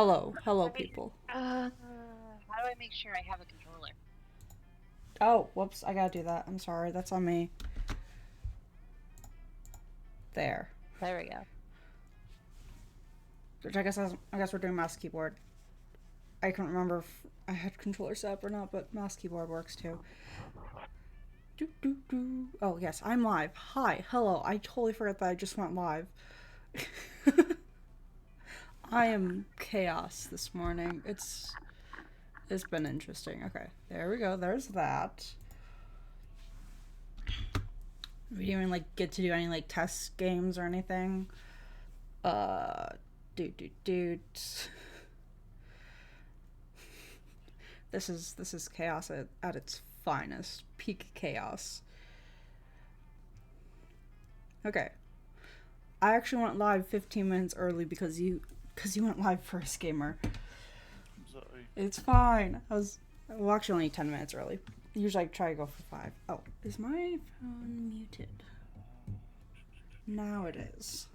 Hello, Right. people. How do I make sure I have a controller? Oh, whoops, I gotta do that. I'm sorry, that's on me. There. There we go. Which I guess we're doing mouse keyboard. I can't remember if I had controller set up or not, but mouse keyboard works too. Do do do. Oh yes, I'm live. Hi, hello. I totally forgot that I just went live. I am chaos this morning. It's been interesting. Okay, there we go. There's that. We didn't even get to do any test games or anything. Uh, dude. This is chaos at its finest, peak chaos. Okay, I actually went live 15 minutes early because you went live first, gamer. I'm sorry. It's fine. Well, actually only 10 minutes early. Usually I try to go for 5. Oh, is my phone muted? Now it is.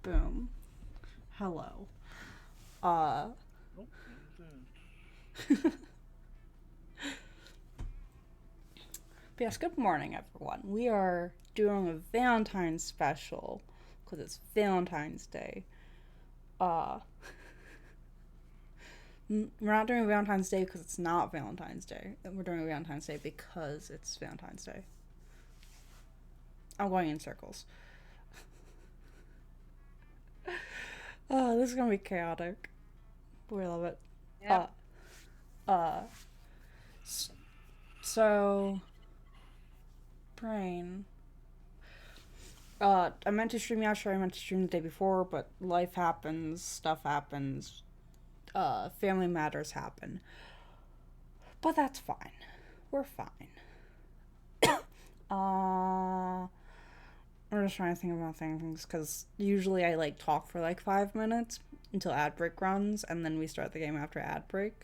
Boom. Hello. Uh. Nope. But yes, good morning, everyone. We are doing a Valentine's special because it's Valentine's Day. Uh, we're not doing Valentine's Day because it's not Valentine's Day. We're doing Valentine's Day because it's Valentine's Day. I'm going in circles. Oh, this is gonna be chaotic. We love it. Yep. Uh, uh, so, brain. I meant to stream yesterday. I meant to stream the day before, but life happens, stuff happens, family matters happen. But that's fine. We're fine. uh, I'm just trying to think about things because usually I talk for 5 minutes until ad break runs, and then we start the game after ad break.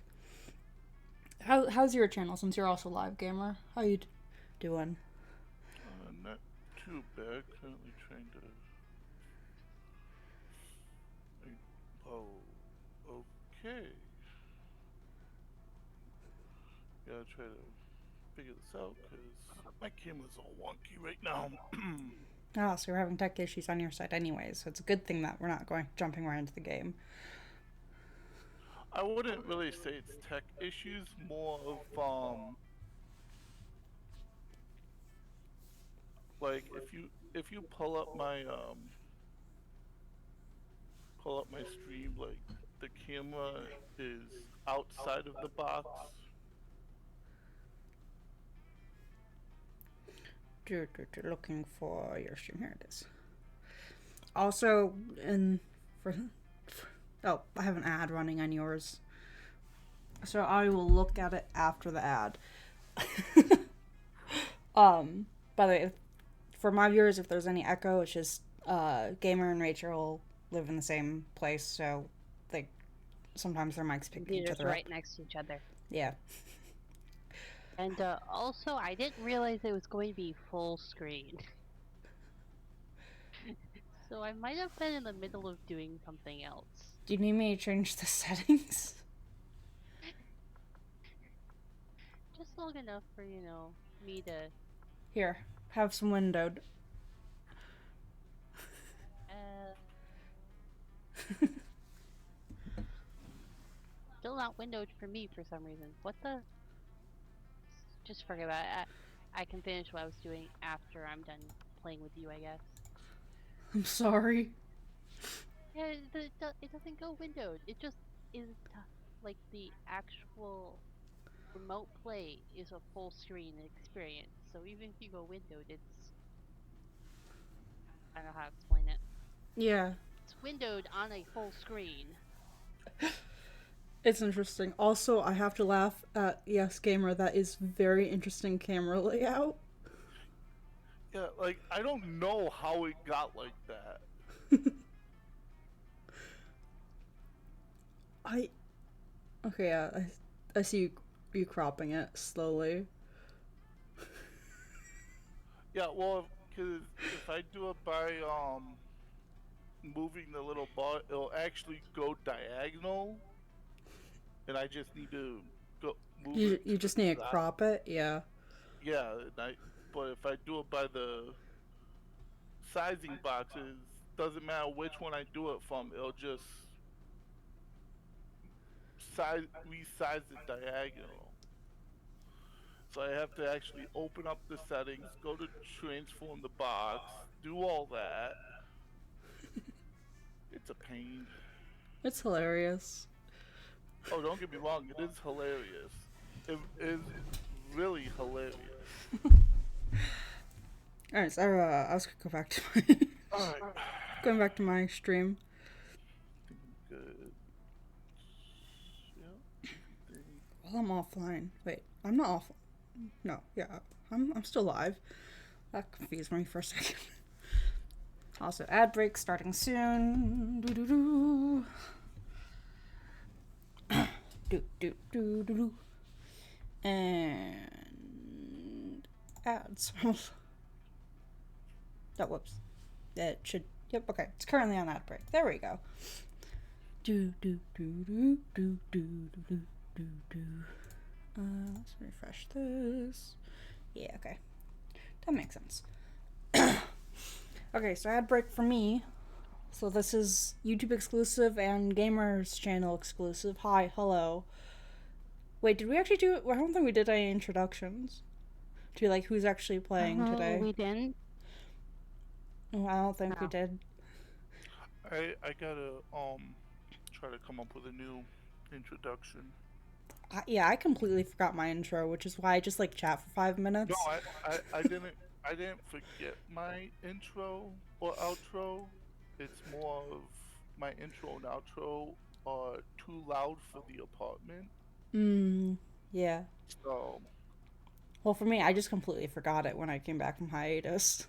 How's your channel since you're also live gamer? How you doing? Not too bad. Currently trying to. Oh, okay. Gotta try to figure this out because my camera's all wonky right now. Oh, so you're having tech issues on your side anyways, so it's a good thing that we're not jumping right into the game. I wouldn't really say it's tech issues, more of like if you pull up my stream, like the camera is outside of the box. Looking for your stream. Here it is. Also, for oh, I have an ad running on yours, so I will look at it after the ad. By the way, for my viewers, if there's any echo, it's just Gamer and Rachel live in the same place, so they sometimes their mics pick They're each just other up. right next to each other. Yeah. And also, I didn't realize it was going to be full screen. So I might have been in the middle of doing something else. Do you need me to change the settings? Just long enough for, me to. Here, have some windowed. Uh, Still not windowed for me for some reason. What the? Just forget about it. I can finish what I was doing after I'm done playing with you, I guess. I'm sorry. Yeah, it doesn't go windowed. It just isn't like the actual remote play is a full screen experience. So even if you go windowed, I don't know how to explain it. Yeah. It's windowed on a full screen. It's interesting. Also, I have to laugh at Yes Gamer. That is very interesting camera layout. Yeah, like I don't know how it got like that. I okay. Yeah, I see you cropping it slowly. Yeah, well, because if I do it by moving the little bar, it'll actually go diagonal, and I just need to go move You it to just the need to side. crop it, yeah. Yeah, but if I do it by the sizing boxes, doesn't matter which one I do it from, it'll just resize it diagonal. So I have to actually open up the settings, go to transform the box, do all that. It's a pain. It's hilarious. Oh, don't get me wrong, it is hilarious. It is really hilarious. Alright, so I was gonna go back to my Alright. going back to my stream. Good. Yeah. Well, I'm offline. Wait, I'm not off. No, yeah, I'm still live. That confused me for a second. Also, ad break starting soon. Do do do. Do do do do do. And ads. Oh, whoops. That should. Yep. Okay. It's currently on ad break. There we go. Do do do do do do do do do. Let's refresh this. Yeah. Okay. That makes sense. Okay. So ad break for me. So this is YouTube exclusive and Gamers channel exclusive. Hi. Hello. Wait, did we actually do it? Well, I don't think we did any introductions to like who's actually playing today. We didn't. I don't think we No. did. I gotta try to come up with a new introduction. Yeah, I completely forgot my intro, which is why I just like chat for 5 minutes. No, I didn't forget my intro or outro. It's more of my intro and outro are too loud for the apartment. Yeah. So Well, for me, I just completely forgot it when I came back from hiatus.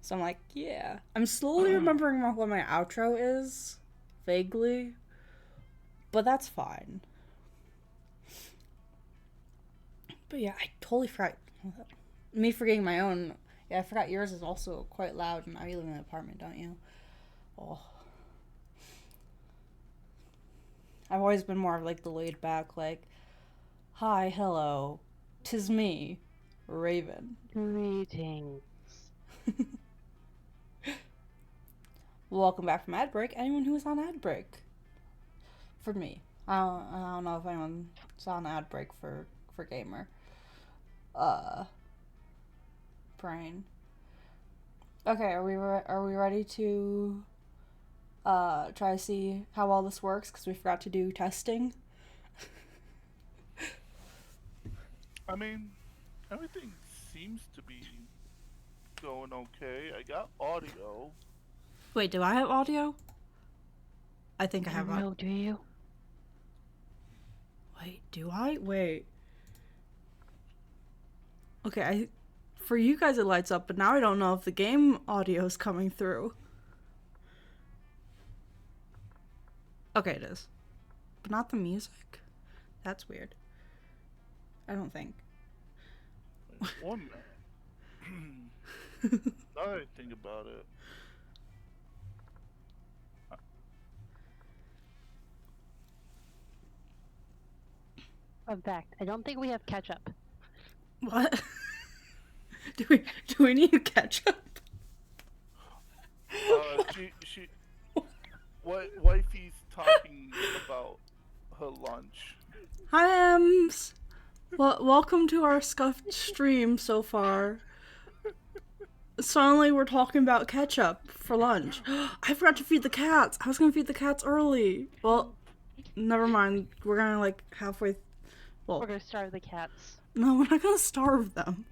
So I'm like, yeah. I'm slowly remembering what my outro is, vaguely, but that's fine. But yeah, I totally forgot. Me forgetting my own. Yeah, I forgot yours is also quite loud, and you live in an apartment, don't you? Oh. I've always been more of like the laid back, like, hi, hello, 'tis me, Raven. Greetings. Welcome back from ad break. Anyone who was on ad break? For me, I don't know if anyone's on ad break for Gamer. Brain. Okay, are we ready to try to see how all this works? Because we forgot to do testing. I mean, everything seems to be going okay. I got audio. Wait, do I have audio? I think I have audio. No, do you? Wait, do I? Wait. Okay, for you guys it lights up, but now I don't know if the game audio is coming through. Okay, it is. But not the music? That's weird. I don't think. One minute. Now that I think about it. In fact, I don't think we have ketchup. What? do we need ketchup? Wifey's talking about her lunch. Hi, Ems. Well, welcome to our scuffed stream so far. Suddenly we're talking about ketchup for lunch. I forgot to feed the cats. I was gonna feed the cats early. Well, never mind. We're gonna like halfway. Well, We're gonna starve the cats. no, we're not gonna starve them.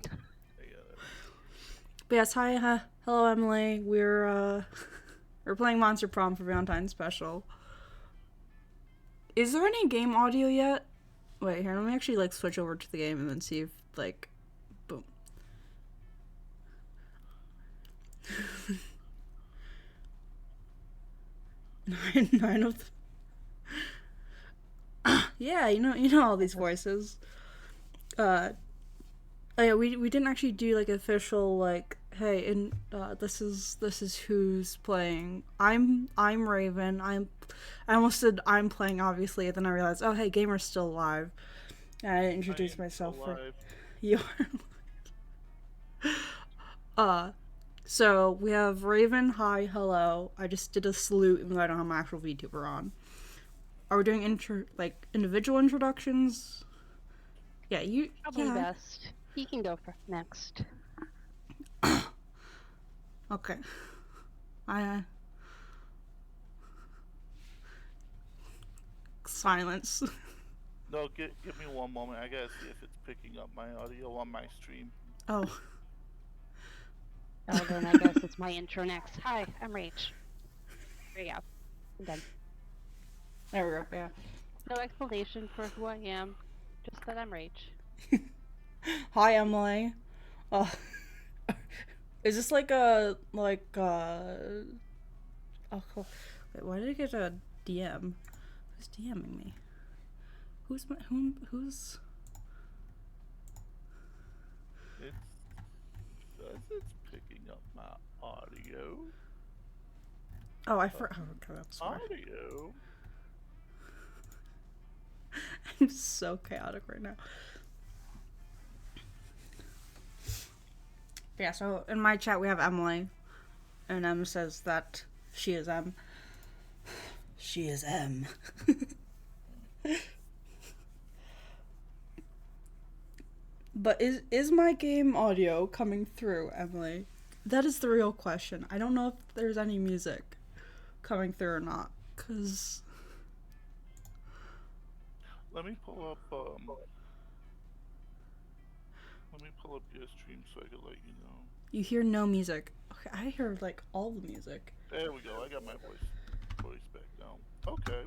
But yes, hi, hello, Emily. We're playing Monster Prom for Valentine special. Is there any game audio yet? Wait, here, let me actually like switch over to the game and then see if like, boom. nine of them. Yeah, you know all these voices. Oh yeah, we didn't actually do like official like hey, and this is who's playing. I'm Raven. I almost said I'm playing, obviously, and then I realized, oh hey, gamer's still alive. And I introduced myself for Alive. you. So we have Raven. Hi, hello. I just did a salute, even though I don't have my actual VTuber on. Are we doing individual introductions? Yeah, you. Probably Yeah. best. He can go for next. Okay. I. Silence. No, give me one moment. I gotta see if it's picking up my audio on my stream. Oh. Oh, then I guess it's my intro next. Hi, I'm Rach. There you go. I'm done. There we go. Yeah. No explanation for who I am, just that I'm Rach. Hi, Emily. Is this like a Oh, cool. Wait, why did I get a DM? Who's DMing me? Who's It says it's picking up my audio. Oh, I forgot. Oh, okay, that's why. Audio. I'm so chaotic right now. Yeah, so in my chat we have Emily, and M says that she is M. She is M. But is my game audio coming through, Emily? That is the real question. I don't know if there's any music coming through or not, cause Let me pull up your stream so I can let you know. you hear no music. Okay, I hear like all the music. There we go. I got my voice back now. Okay.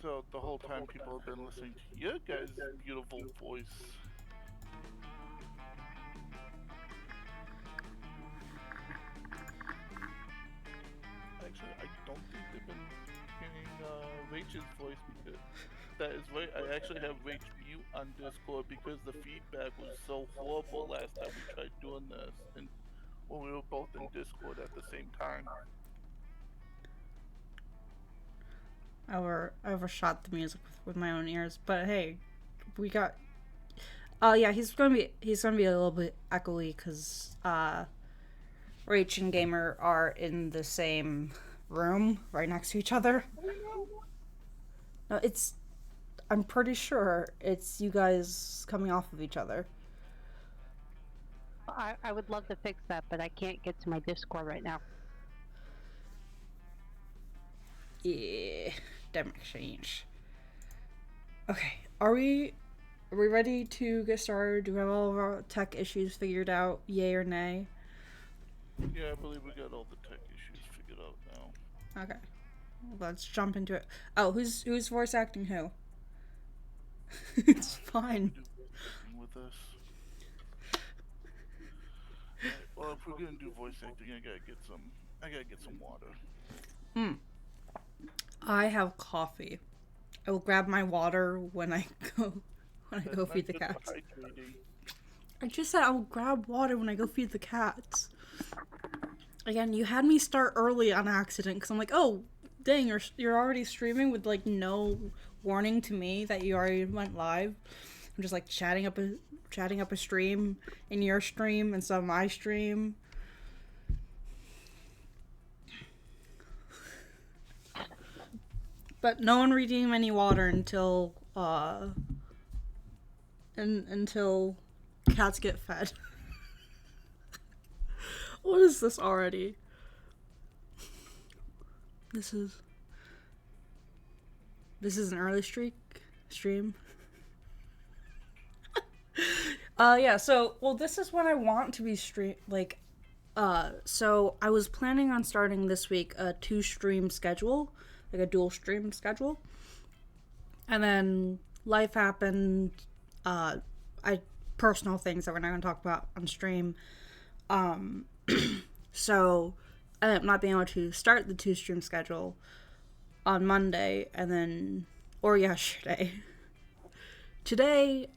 So the whole time people have been listening to your guys' beautiful voice. Actually, I don't think they've been hearing Rachel's voice because that is right. I actually have Rach mute on Discord because the feedback was so horrible last time we tried doing this, and when we were both in Discord at the same time. I overshot the music with my own ears, but hey, we got. Yeah, he's gonna be a little bit echoey because Rach and Gamer are in the same room, right next to each other. No, I'm pretty sure it's you guys coming off of each other. I would love to fix that, but I can't get to my Discord right now. Yeah, damn exchange. Okay, are we ready to get started? Do we have all of our tech issues figured out? Yay or nay? Yeah, I believe we got all the tech issues figured out now. Okay, let's jump into it. Oh, who's voice acting who? It's fine. With us. Right, well, if we're gonna do voice acting, I gotta get some water. I have coffee. I will grab my water when I go feed the cats. I just said I will grab water when I go feed the cats. Again, you had me start early on accident because I'm like, oh, dang, you're already streaming with like no warning to me that you already went live. I'm just like chatting up a stream in your stream instead of my stream. But no one redeem any water until until cats get fed. What is this already? This is an early stream. Yeah, so this is when I want to be so I was planning on starting this week a 2-stream schedule, like a dual stream schedule. And then life happened, personal things that we're not going to talk about on stream. So I ended up not being able to start the 2-stream schedule on Monday or yesterday. Today,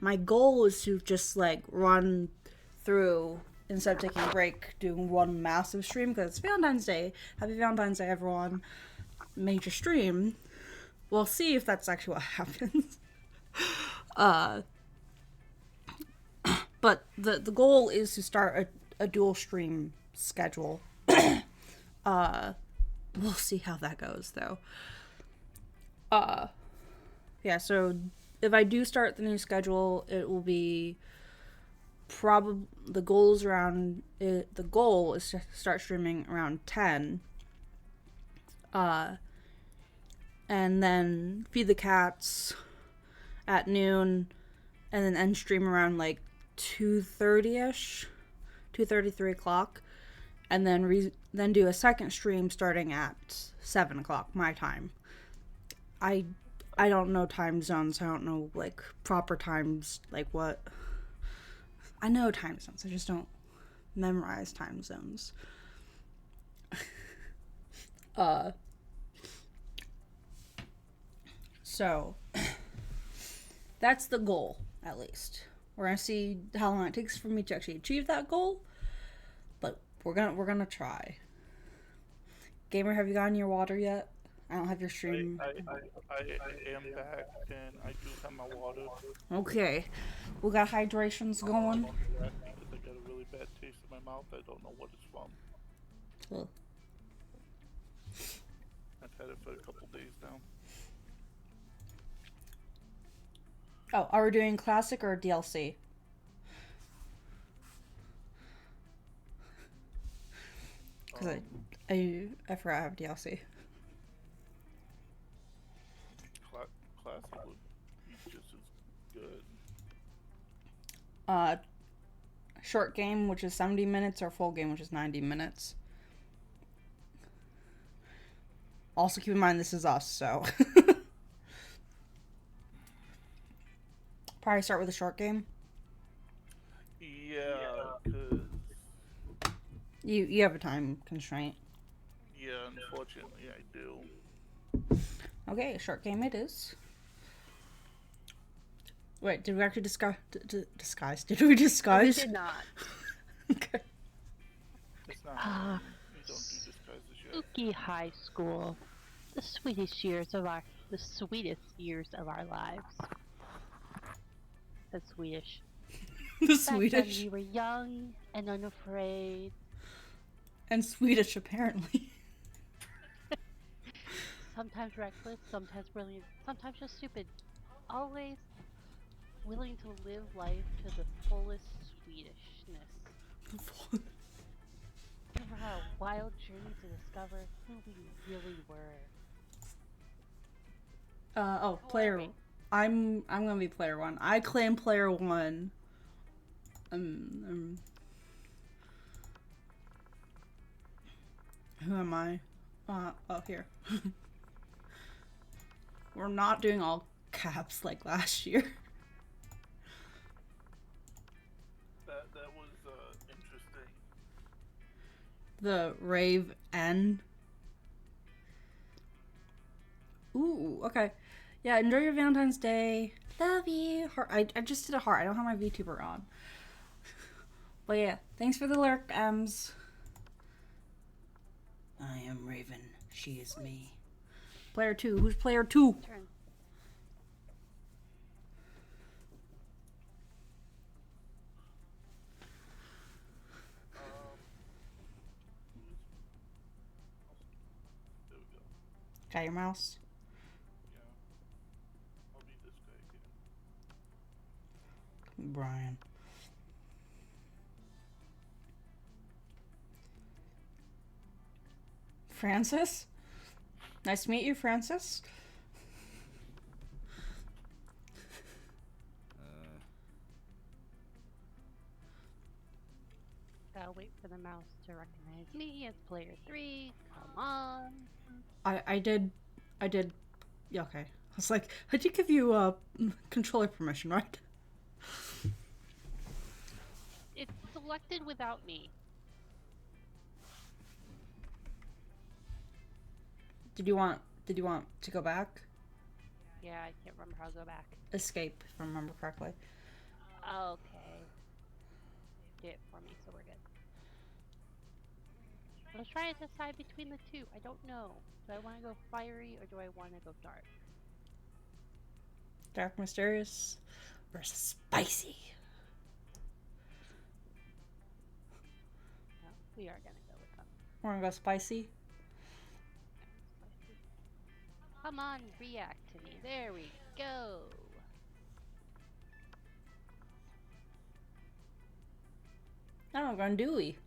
my goal is to just like run through instead of taking a break, doing one massive stream because it's Valentine's Day. Happy Valentine's Day, everyone! Major stream. We'll see if that's actually what happens. But the goal is to start a dual stream schedule. We'll see how that goes, though. Yeah, so if I do start the new schedule, it will be probably the goal is to start streaming around 10. And then feed the cats at noon, and then end stream around like 2:30ish, 2:30, 3 o'clock, and then do a second stream starting at 7 o'clock my time. I don't know time zones. I don't know like proper times, like what. I know time zones. I just don't memorize time zones. So that's the goal, at least. We're gonna see how long it takes for me to actually achieve that goal, but we're gonna try. Gamer, have you gotten your water yet? I don't have your stream. I am back, and I do have my water. Okay, we got hydrations going. Because I got a really bad taste in my mouth. I don't know what it's from. Cool. I've had it for a couple days now. Oh, are we doing classic or DLC? Because I forgot I have DLC. Classic would be just as good. Short game, which is 70 minutes, or full game, which is 90 minutes. Also, keep in mind this is us, so. Probably start with a short game. Yeah, because... You have a time constraint. Yeah, unfortunately I do. Okay, a short game it is. Wait, did we actually discuss? Did we disguise? We did not. Okay. It's not... we don't do disguises yet. Spooky high school. The sweetest years of our lives. That's Swedish. The Back Swedish. then we were young and unafraid. And Swedish, apparently. Sometimes reckless, sometimes brilliant, sometimes just stupid. Always willing to live life to the fullest Swedishness. Remember our wild journey to discover who we really were. Player. me. I'm gonna be player one. I claim player one. Who am I? Here. We're not doing all caps like last year. That was interesting. The rave N. Ooh, okay. Yeah, enjoy your Valentine's Day. Love you. Heart. I just did a heart. I don't have my VTuber on. But yeah, thanks for the lurk, Ems. I am Raven. She is me. Player 2. Who's player 2? Turn. There we go. Got your mouse? Yeah. I'll be this guy again. Brian. Francis? Nice to meet you, Francis. Gotta wait for the mouse to recognize me as player 3. Come on. I did. Yeah, okay. I was like, I did give you controller permission, right? It's selected without me. Did you want to go back? Yeah, I can't remember how to go back. Escape, if I remember correctly. Okay. Did it for me, so we're good. I was trying to decide between the two. I don't know. Do I want to go fiery or do I want to go dark? Dark mysterious versus spicy. No, we are gonna go with them. We're gonna go spicy. Yeah, spicy. Come on, react to me. There we go. Now we're going Dewey.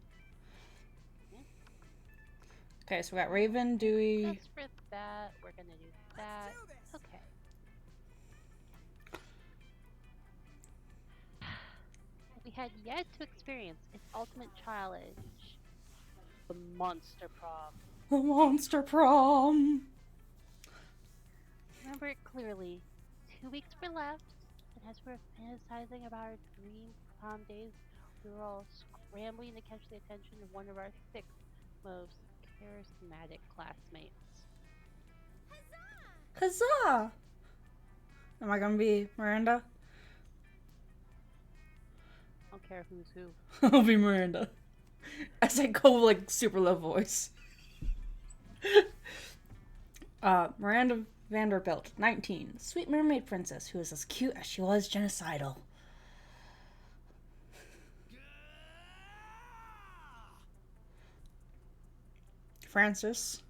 Hmm? Okay, so we got Raven, Dewey. Just for that, we're gonna do that. Okay. We had yet to experience its ultimate challenge, the monster prom. The monster prom. Remember it clearly. 2 weeks were left, and as we were fantasizing about our dream prom days, we were all scrambling to catch the attention of one of our six most charismatic classmates. Huzzah! Am I gonna be Miranda? I don't care who's who. I'll be Miranda. As I go like super low voice. Miranda Vanderbilt, 19, sweet mermaid princess who is as cute as she was genocidal. Francis.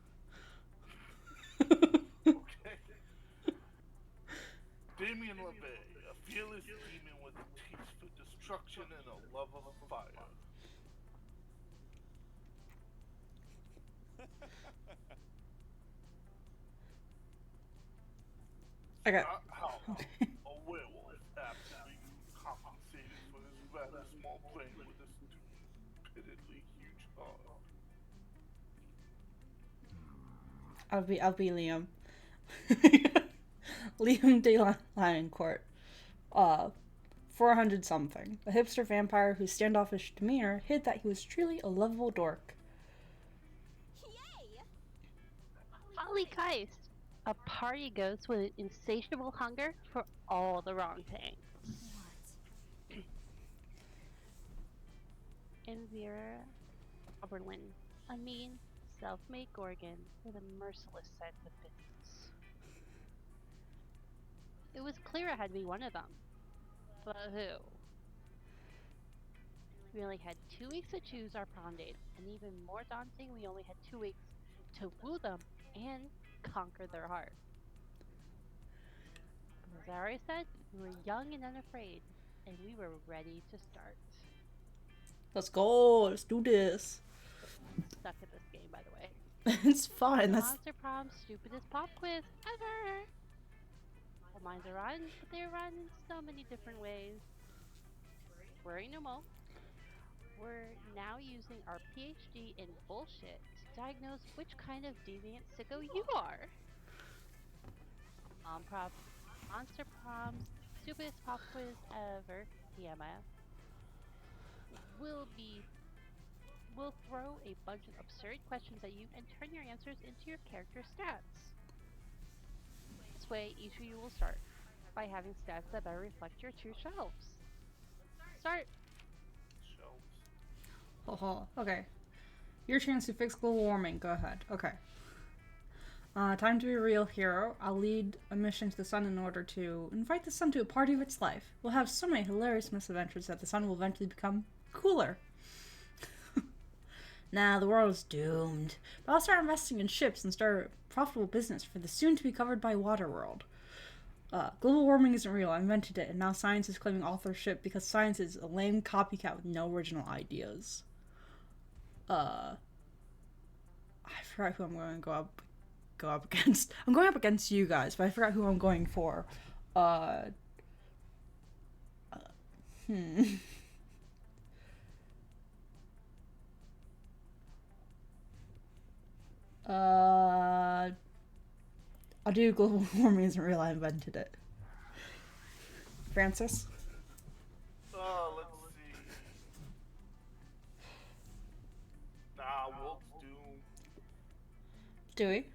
Okay. Damien LeVay, a fearless demon with a taste for destruction and a love of fire. I got. How Okay. a werewolf, after being compensated for his rather small brain with a stupidly huge heart. I'll be Liam. Liam de Lioncourt. 400 something. A hipster vampire whose standoffish demeanor hid that he was truly a lovable dork. Holly Keist, a party ghost with an insatiable hunger for all the wrong things. Elvira Oberlin, a mean, self-made Gorgon with a merciless sense of business. It was clear it had to be one of them. But who? We only had 2 weeks to choose our prom date, and even more daunting, we only had 2 weeks to woo them and conquer their heart. As I already said, we were young and unafraid, and we were ready to start. Let's go. Let's do this. Stuck at this game, by the way. It's fine. The That's Monster Prom stupidest pop quiz ever! Well, mine's are run, but they're run in so many different ways. Worry no more. We're now using our PhD in bullshit to diagnose which kind of deviant sicko you are. Monster Prom's stupidest pop quiz ever, TMF, will throw a bunch of absurd questions at you and turn your answers into your character stats. This way, each of you will start by having stats that better reflect your true selves. Start! Shelves. okay. Your chance to fix global warming. Go ahead. Okay. Time to be a real hero. I'll lead a mission to the sun in order to invite the sun to a party of its life. We'll have so many hilarious misadventures that the sun will eventually become cooler. Nah, the world is doomed. But I'll start investing in ships and start a profitable business for the soon-to-be covered by water world. Global warming isn't real. I invented it, and now science is claiming authorship because science is a lame copycat with no original ideas. I forgot who I'm going to go up against. I'm going up against you guys, but I forgot who I'm going for. I'll do global warming isn't real. I invented it. Francis? Let's see. Nah, world's doomed. Dewey?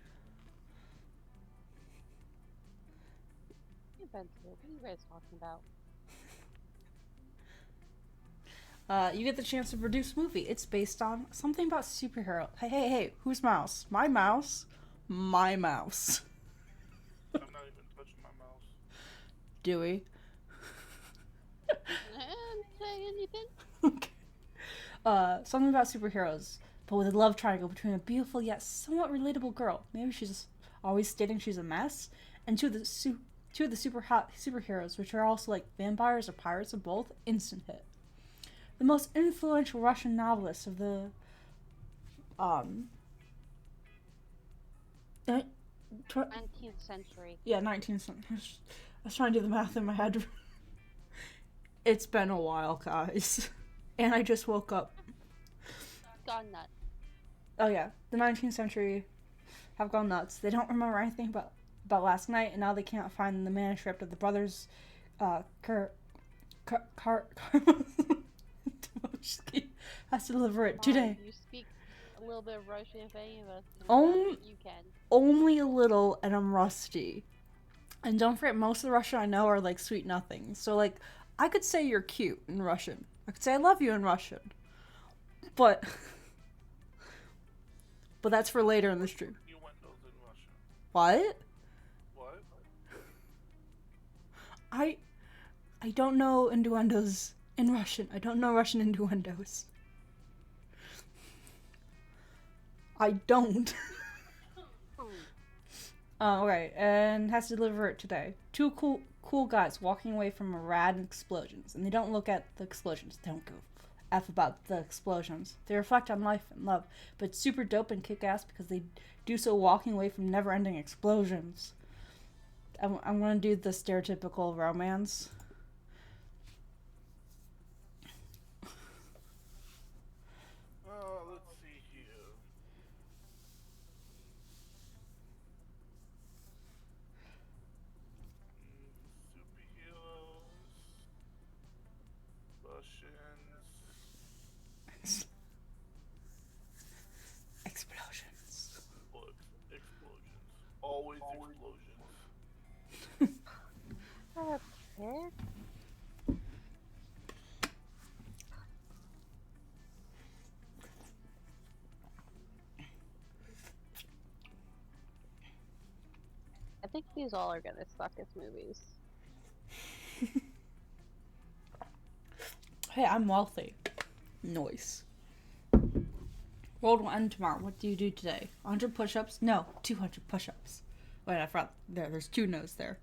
Invented it. What are you guys talking about? You get the chance to produce a movie. It's based on something about superhero. Hey, hey, hey, whose mouse? My mouse. My mouse. I'm not even touching my mouse. Dewey. And say anything? Okay. Something about superheroes, but with a love triangle between a beautiful yet somewhat relatable girl. Maybe she's always stating she's a mess, and two of the super hot superheroes, which are also like vampires or pirates or both. Instant hit. The most influential Russian novelist of the ni- 19th century. yeah, 19th century. I was trying to do the math in my head. It's been a while, guys. And I just woke up. Gone nuts. Oh yeah, the 19th century have gone nuts. They don't remember anything about last night, and now they can't find the manuscript of the brothers has to deliver it today. You speak a little bit of Russian if any of us can. You can. Only a little, and I'm rusty. And don't forget, most of the Russian I know are like sweet nothing. So like, I could say you're cute in Russian. I could say I love you in Russian. But that's for later in the stream. Innuendos in Russian. What? What? I don't know innuendos in Russian. I don't know Russian innuendos. I don't. Okay, and has to deliver it today. Two cool guys walking away from a rad explosions, and they don't look at the explosions. They don't go F about the explosions. They reflect on life and love, but it's super dope and kick-ass because they do so walking away from never-ending explosions. I'm gonna do the stereotypical romance. Let's see here. Superheroes. Russians. Explosions. Or explosions. Always explosions. Okay. I think these all are gonna suck as movies. Hey, I'm wealthy. Noise. World will end tomorrow. What do you do today? 100 push-ups? No, 200 push-ups. Wait, I forgot. There's two no's there.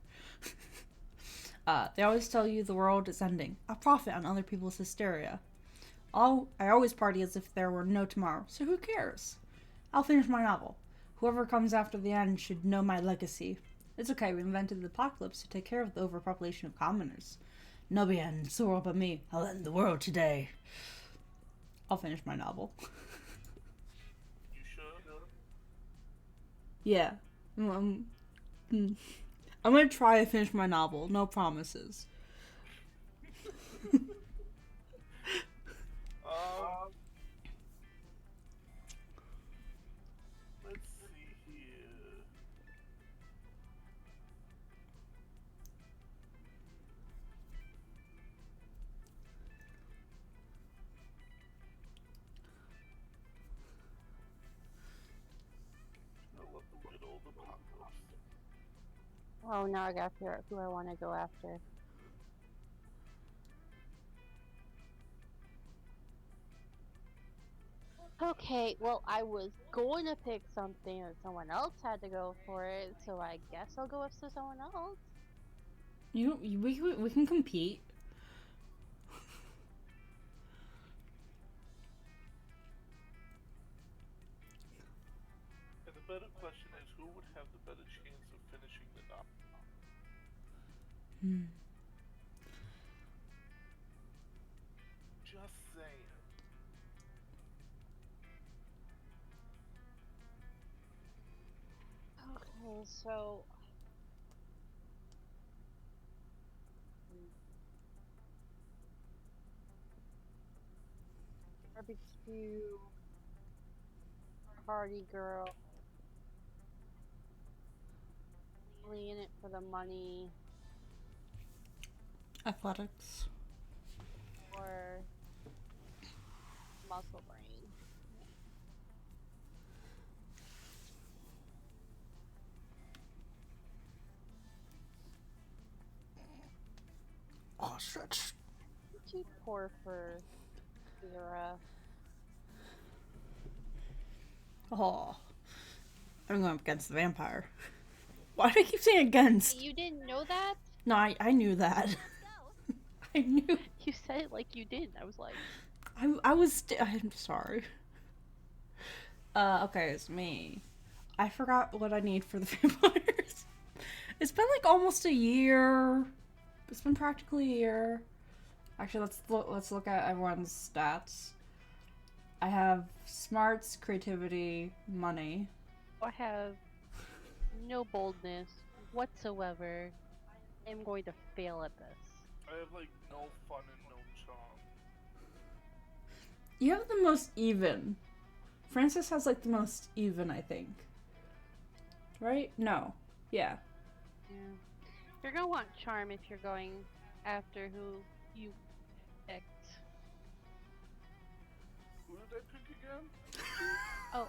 They always tell you the world is ending. I profit on other people's hysteria. I always party as if there were no tomorrow, so who cares? I'll finish my novel. Whoever comes after the end should know my legacy. It's okay, we invented the apocalypse to take care of the overpopulation of commoners. Nobody ends the world but me. I'll end the world today. I'll finish my novel. You sure? Yeah. I'm gonna try to finish my novel. No promises. Let's see here. I love the good old apocalypse. Oh, now I gotta figure out who I want to go after. Okay, well, I was going to pick something, and someone else had to go for it, so I guess I'll go with someone else. We can compete. And the better question is, who would have the better chance of finishing the novel? Just saying. Okay, so barbecue, party girl, really in it for the money, Athletics. or muscle brain. Oh, stretch. Too poor for Vera. Oh. I'm going up against the vampire. Why do I keep saying against? You didn't know that? No, I knew that. I knew. You said it like you did. I was like, I'm sorry. Okay, it's me. I forgot what I need for the vampires. It's been like almost a year. It's been practically a year. Actually, let's look at everyone's stats. I have smarts, creativity, money. I have no boldness whatsoever. I'm going to fail at this. I have like no fun and no charm. You have the most even. Francis has like the most even, I think. Right? No. Yeah. Yeah. You're gonna want charm if you're going after who you picked. Who did I pick again? Oh,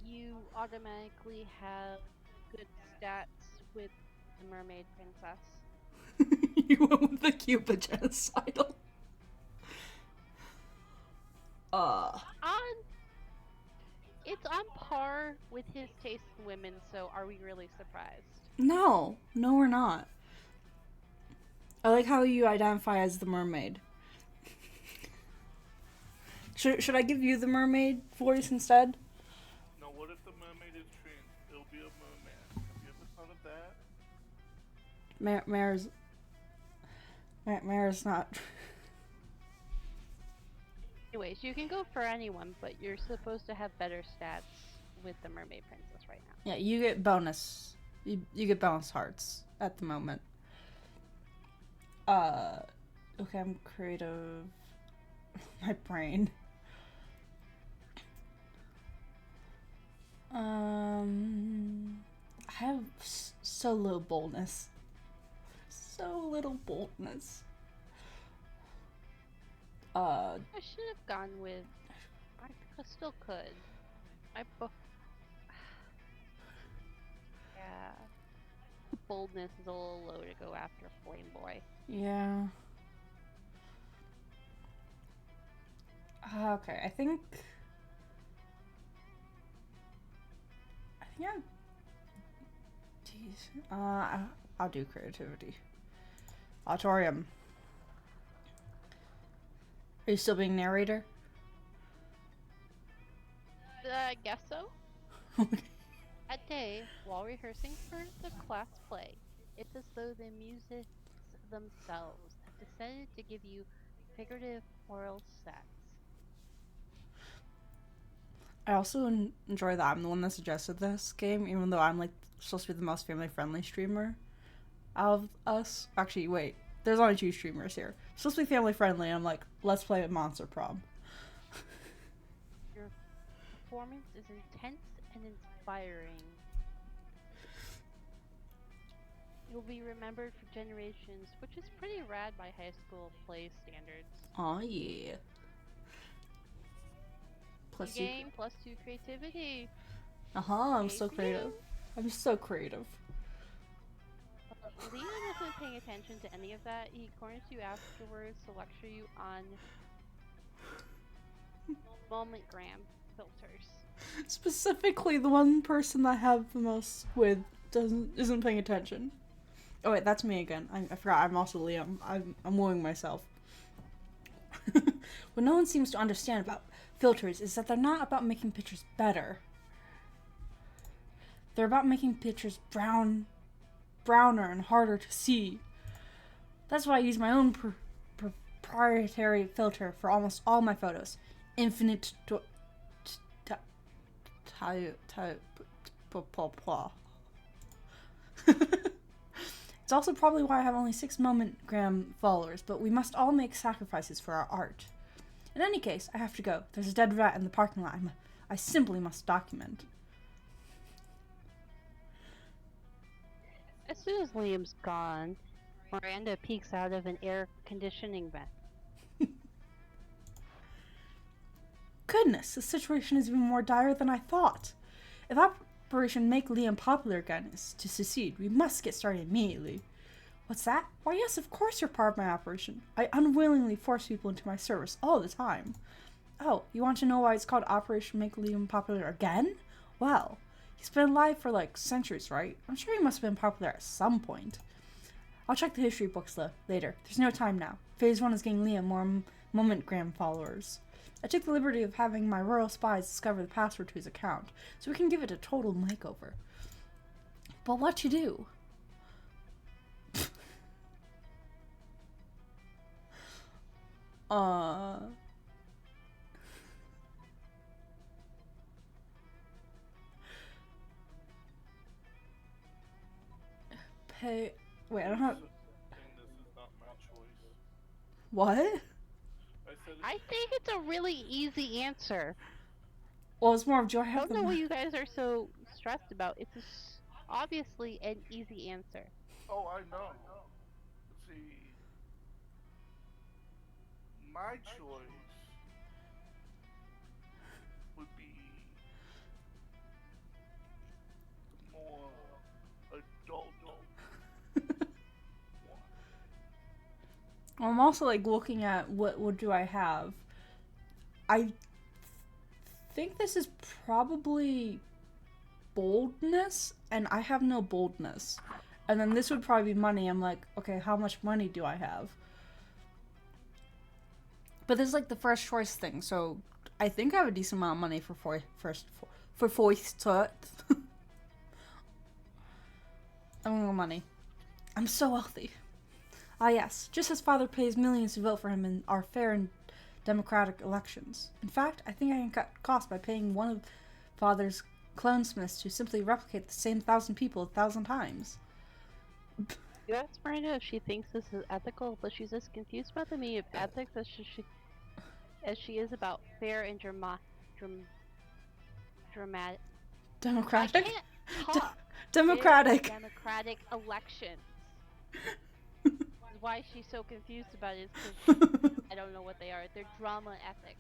you automatically have good stats with the mermaid princess. You went with the Cuba genocidal. It's on par with his taste in women, so are we really surprised? No, we're not. I like how you identify as the mermaid. Should I give you the mermaid voice instead? No, what if the mermaid is trans? It'll be a merman. Have you ever thought of that? Mare's not. Anyways, you can go for anyone, but you're supposed to have better stats with the mermaid princess right now. Yeah, you get bonus. You get bonus hearts at the moment. Okay, I'm creative. My brain. I have so little boldness. So little boldness. I should have gone with. I still could. Yeah. Boldness is a little low to go after Flame Boy. Yeah. Okay, I think I'm... Jeez. I'll do creativity. Auditorium. Are you still being narrator? I guess so. That day, while rehearsing for the class play, it's as though the musicians themselves have decided to give you figurative oral sex. I also enjoy that I'm the one that suggested this game, even though I'm like supposed to be the most family-friendly streamer out of us. Actually, wait, there's only 2 streamers here. Supposed to be family-friendly, and I'm like, let's play Monster Prom. Your performance is intense and inspiring. You'll be remembered for generations, which is pretty rad by high school play standards. Oh yeah. Plus game, plus 2 creativity. I'm so creative. I'm so creative. Leon isn't paying attention to any of that. He corners you afterwards to lecture you on moment-gram filters. Specifically, the one person that I have the most with isn't paying attention. Oh wait, that's me again. I forgot. I'm also Liam. I'm wooing myself. What no one seems to understand about filters is that they're not about making pictures better. They're about making pictures browner and harder to see. That's why I use my own proprietary filter for almost all my photos. Infinite It's also probably why I have only 6 moment-gram followers, but we must all make sacrifices for our art. In any case, I have to go. There's a dead rat in the parking lot. I simply must document. As soon as Liam's gone, Miranda peeks out of an air conditioning vent. Goodness, the situation is even more dire than I thought. If Operation Make Liam Popular again is to succeed, we must get started immediately. What's that? Why, yes, of course you're part of my operation. I unwillingly force people into my service all the time. Oh, you want to know why it's called Operation Make Liam Popular again? Well, he's been alive for like centuries, right? I'm sure he must have been popular at some point. I'll check the history books later. There's no time now. Phase 1 is getting Liam more Momentgram followers. I took the liberty of having my royal spies discover the password to his account, so we can give it a total makeover. But what to do? Pay. Wait, I don't have. This is not my choice. What? I said I think it's a really easy answer. Well, it's more of do I I have don't know the. what you guys are so stressed about. It's obviously an easy answer. Oh, I know. See, my choice would be the more adult one. I'm also like looking at what do I have. I think this is probably boldness, and I have no boldness. And then this would probably be money. I'm like, okay, how much money do I have? But this is like the first choice thing, so I think I have a decent amount of money for first. I'm gonna go money. I'm so wealthy. Ah yes, just as father pays millions to vote for him in our fair and democratic elections. In fact, I think I can cut costs by paying one of father's clonesmiths to simply replicate the same 1,000 people 1,000 times. You asked Miranda if she thinks this is ethical, but she's as confused about the meaning of ethics as she is about fair and dramatic. Democratic? I can't talk. Democratic. Democratic elections. Why she's so confused about it is because I don't know what they are. They're drama ethics.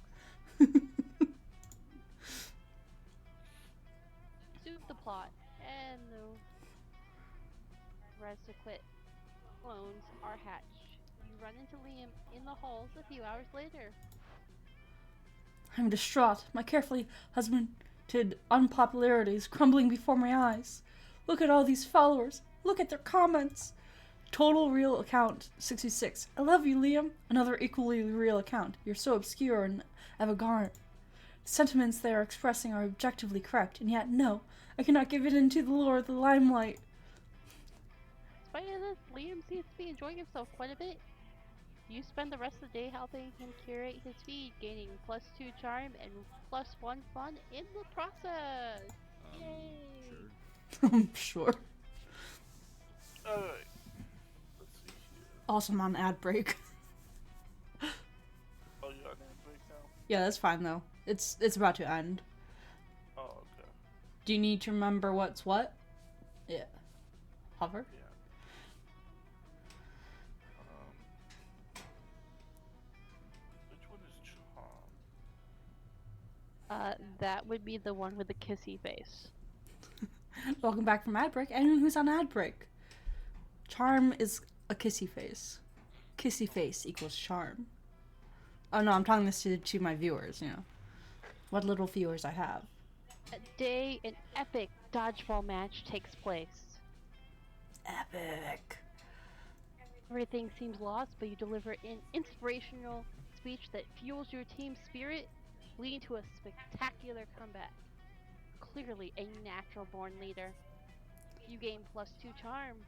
Suit the plot, and the rest to quit clones are hatched. You run into Liam in the halls a few hours later. I'm distraught. My carefully husbanded unpopularity is crumbling before my eyes. Look at all these followers. Look at their comments. Total real account 66. I love you, Liam. Another equally real account. You're so obscure and avant-garde. The sentiments they are expressing are objectively correct, and yet no, I cannot give it into the lure of the limelight. Despite this, Liam seems to be enjoying himself quite a bit. You spend the rest of the day helping him curate his feed, gaining +2 charm and +1 fun in the process. Yay! Sure. I'm sure. Alright. Let's see here. Also, I'm on ad break. Oh, you're on that break now? Yeah, that's fine though. It's about to end. Oh, okay. Do you need to remember what's what? Yeah. Hover? Yeah. Which one is Charm? That would be the one with the kissy face. Welcome back from ad break. Anyone who's on ad break. Charm is a kissy face. Kissy face equals charm. Oh no, I'm telling this to my viewers, you know. What little viewers I have. That day, an epic dodgeball match takes place. Epic. Everything seems lost, but you deliver an inspirational speech that fuels your team's spirit, leading to a spectacular comeback. Clearly a natural-born leader. You gain +2 charm.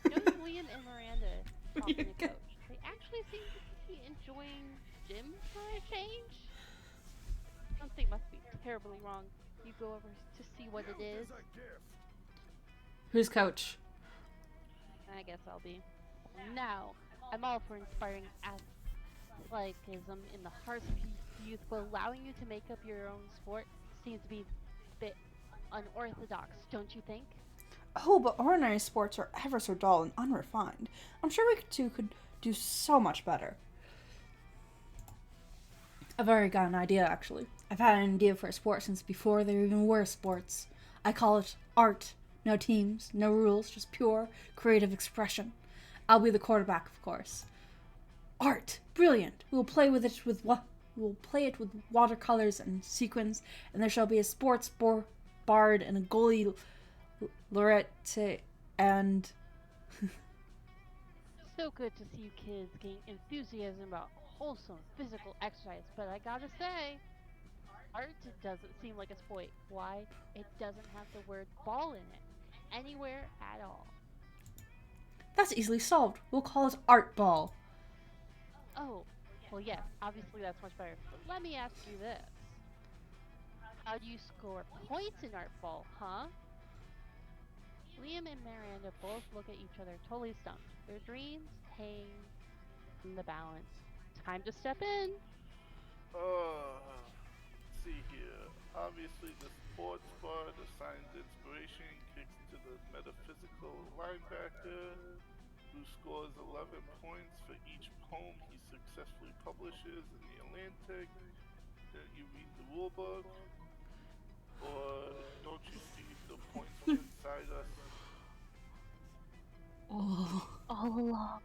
Notice Liam and Miranda talking to Coach. They actually seem to be enjoying gym for a change. Something must be terribly wrong. You go over to see what it is. Who's coach? I guess I'll be. Now, I'm all for inspiring athleticism in the hearts of youth, but allowing you to make up your own sport seems to be a bit unorthodox, don't you think? Oh, but ordinary sports are ever so dull and unrefined. I'm sure we two could do so much better. I've already got an idea, actually. I've had an idea for a sport since before there even were sports. I call it art. No teams, no rules, just pure creative expression. I'll be the quarterback, of course. Art, brilliant. We'll play with it with what? We'll play it with watercolors and sequins, and there shall be a sports bard and a goalie laureate and So good to see you kids gain enthusiasm about wholesome physical exercise, but I gotta say, art doesn't seem like a sport. Why? It doesn't have the word ball in it anywhere at all. that's easily solved. We'll call it art ball. Oh, well, yes, obviously that's much better. But let me ask you this. How do you score points in art ball, huh? Liam and Miranda both look at each other totally stumped. Their dreams hang in the balance. Time to step in. Let's see here. Obviously, the sports bar assigns inspiration kicks to the metaphysical linebacker, who scores 11 points for each poem he successfully publishes in the Atlantic. Then you read the rulebook, or don't you see the points from inside us? Oh. All along.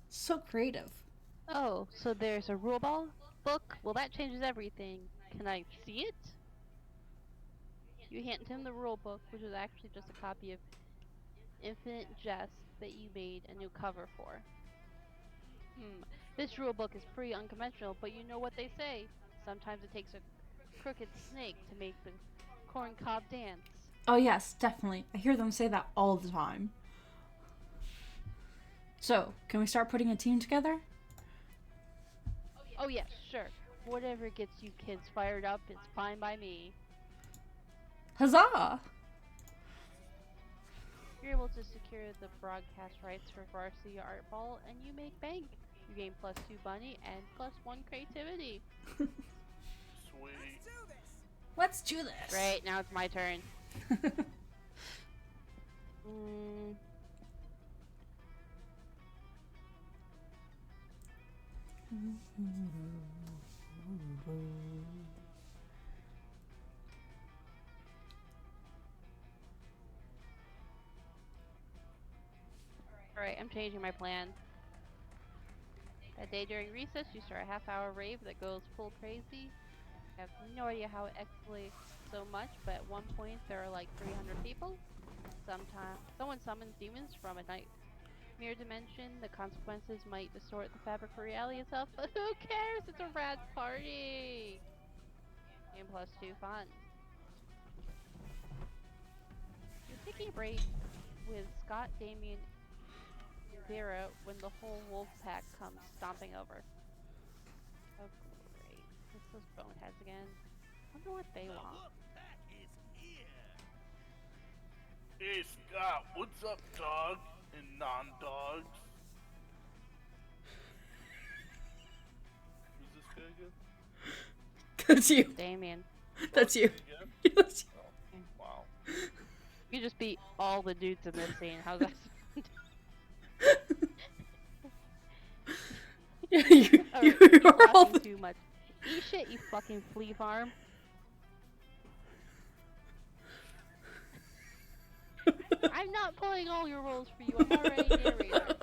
So creative. Oh, so there's a rule ball book? Well, that changes everything. Can I see it? You hand him the rule book, which is actually just a copy of Infinite Jest that you made a new cover for. This rule book is pretty unconventional, but you know what they say. Sometimes it takes a crooked snake to make the corn cob dance. Oh yes, definitely. I hear them say that all the time. So, can we start putting a team together? Oh yes, sure. Whatever gets you kids fired up is fine by me. Huzzah! You're able to secure the broadcast rights for Varsity Art Ball, and you make bank. You gain +2 bunny and +1 creativity. Sweet. Let's do this. Great, now it's my turn. Alright, I'm changing my plan. A day during recess, you start a half-hour rave that goes full crazy. I have no idea how it escalates so much, but at one point there are like 300 people. Someone summons demons from a nightmare dimension. The consequences might distort the fabric of reality itself, but who cares? It's a rad party! And +2 fun. You're taking a break with Scott, Damien, and Vera when the whole wolf pack comes stomping over. Oh great. It's those boneheads again. Wonder what they want. Hey Scott, what's up, dog and non-dogs? Who's this guy again? That's you. Damien. That's you. Again? That's you. Oh, wow. You just beat all the dudes in this scene. How's that sound? Yeah, you Alright, are all talking too much. Eat shit, you fucking flea farm. I'm not playing all your roles for you. I'm already narrator.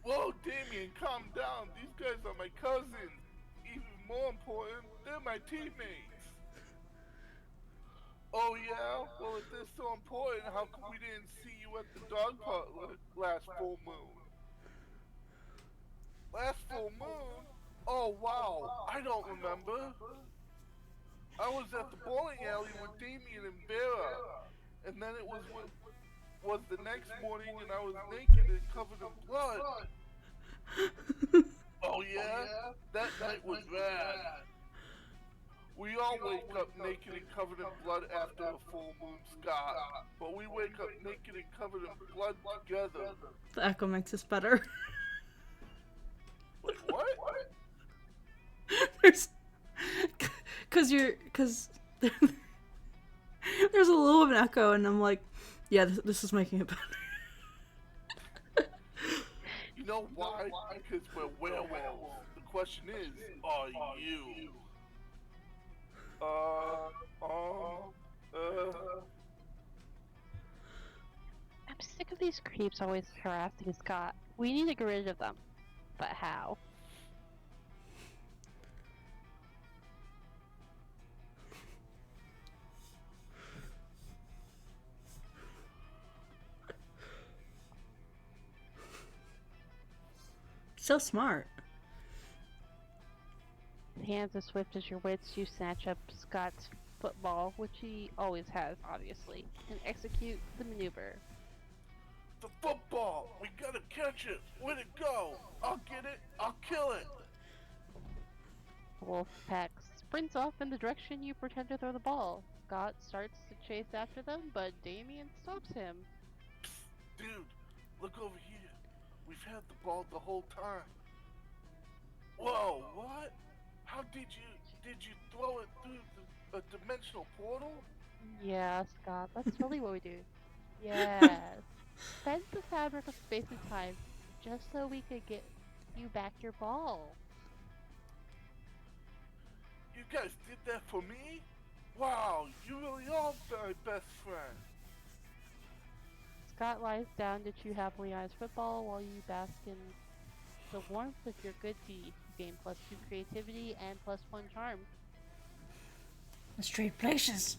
Whoa, Damien, calm down. These guys are my cousins. Even more important, they're my teammates. Oh yeah? Well, if they're so important, how come we didn't see you at the dog park last full moon? Last full moon? Oh wow, I don't remember. I was at the bowling alley with Damien and Vera, and then it was the next morning, and I was naked and covered in blood. Oh yeah? That night was bad. We all wake up naked and covered in blood after a full moon, Scott. But we wake up naked and covered in blood together. The echo makes us better. Wait, what? There's, cause there's a little of an echo, and I'm like, yeah, this is making it better. You know why? Because we're werewolves. The question is, are you? I'm sick of these creeps always harassing Scott. We need to get rid of them. But how? So smart. Hands as swift as your wits, you snatch up Scott's football, which he always has, obviously, and execute the maneuver. The football! We gotta catch it! Where'd it go? I'll get it! I'll kill it! The wolf pack sprints off in the direction you pretend to throw the ball. Scott starts to chase after them, but Damien stops him. Psst, dude, look over here. We've had the ball the whole time. Whoa, what? How did you throw it through a dimensional portal? Yeah, Scott, that's really what we do. Yes. Bend the fabric of space and time just so we could get you back your ball. You guys did that for me? Wow, you really are my best friend. Scott lies down to chew happily on his football while you bask in the warmth of your good deed. You gain +2 creativity and +1 charm. Let's trade places.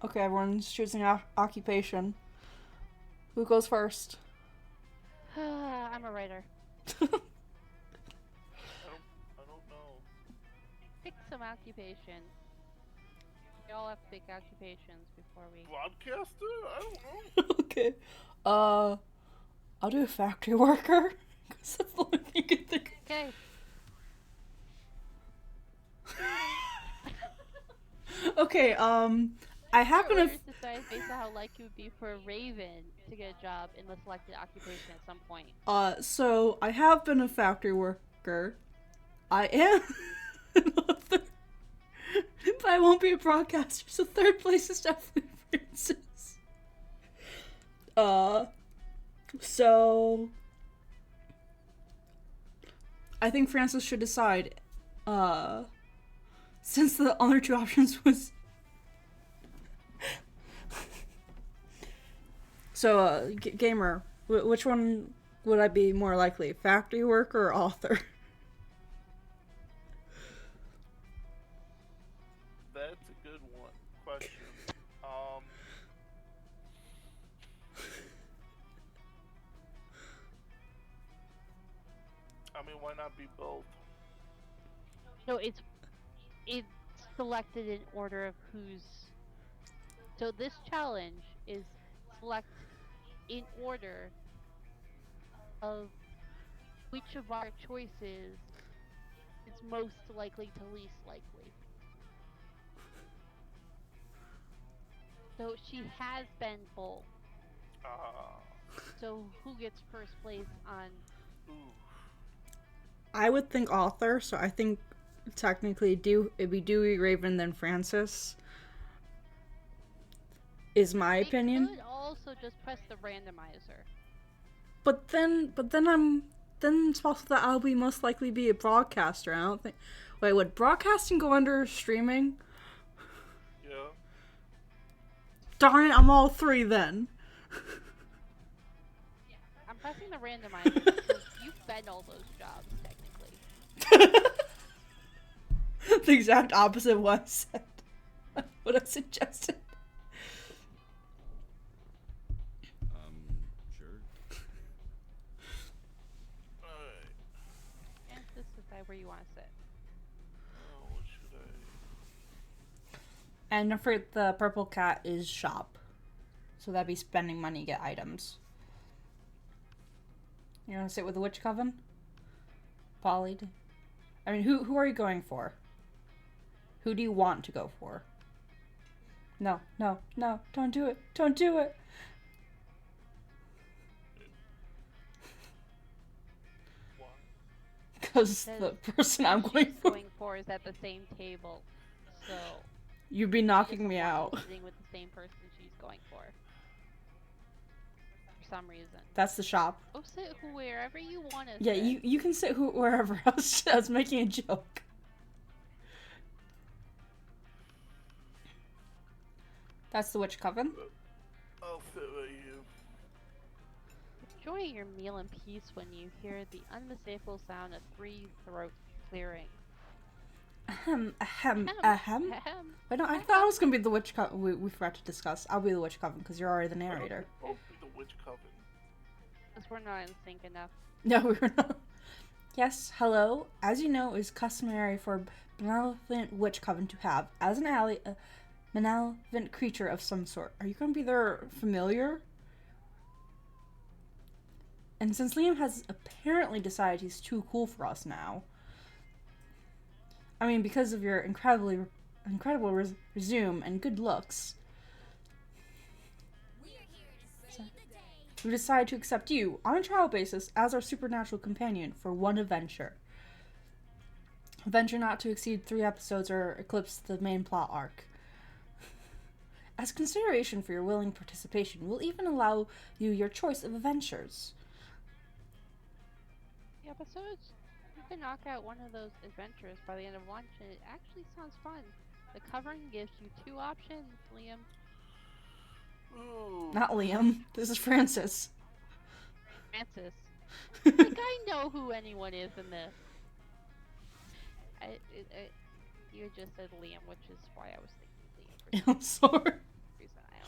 Okay, everyone's choosing occupation. Who goes first? I'm a writer. I don't know. Pick some occupation. We all have to pick occupations before we... Broadcaster? I don't know. Okay. I'll do a factory worker. Because that's the only thing you can think of. Okay. Okay, I happen to... decide based on how likely it would be for a raven to get a job in the selected occupation at some point. So I have been a factory worker. I am an author. But I won't be a broadcaster, so third place is definitely Francis. So I think Francis should decide, since the other two options was... So, Gamer, which one would I be more likely? Factory worker or author? That's a good one. Question. I mean, why not be both? No, it's selected in order of who's... So this challenge is select in order of which of our choices is most likely to least likely. So she has been both. So who gets first place on... Ooh. I would think author, so I think technically it'd be Dewey, Raven, then Francis. Is my opinion. You could also just press the randomizer. But then it's possible that I'll be most likely be a broadcaster. I don't think... Wait, would broadcasting go under streaming? Yeah. Darn it, I'm all three then. I'm pressing the randomizer because you've been all those jobs, technically. The exact opposite of what I said. What I suggested. Sure. Alright. And just decide where you want to sit. Oh, what should I... And for the purple cat is shop. So that'd be spending money to get items. You want to sit with the witch coven? Polly? I mean, who are you going for? Who do you want to go for? No, don't do it. Don't do it. because Says the person I'm going she's for, going for is at the same table, so you'd be she knocking doesn't me want out. you sitting with the same person she's going for some reason. That's the shop. Go sit wherever you want to Yeah, sit. you can sit wherever else. I was making a joke. That's the witch coven. I'll sit right here. Enjoy your meal in peace when you hear the unmistakable sound of 3 throats clearing. Ahem. Ahem. Wait, no, I thought I was gonna be the witch coven. We forgot to discuss. I'll be the witch coven because you're already the narrator. Both be the witch coven. Because we're not in sync enough. No, we're not. Yes, hello. As you know, it is customary for benevolent witch coven to have, as an ally, a malevolent creature of some sort. Are you going to be their familiar? And since Liam has apparently decided he's too cool for us now, I mean, because of your incredible resume and good looks, we decided to accept you on a trial basis as our supernatural companion for one adventure. A venture not to exceed 3 episodes or eclipse the main plot arc. As consideration for your willing participation, we'll even allow you your choice of adventures. The episodes? You can knock out one of those adventures by the end of lunch, and it actually sounds fun. The covering gives you 2 options, Liam. Ooh. Not Liam. This is Francis. Francis. Like, I know who anyone is in this. You just said Liam, which is why I was thinking Liam for I'm sorry. some reason. I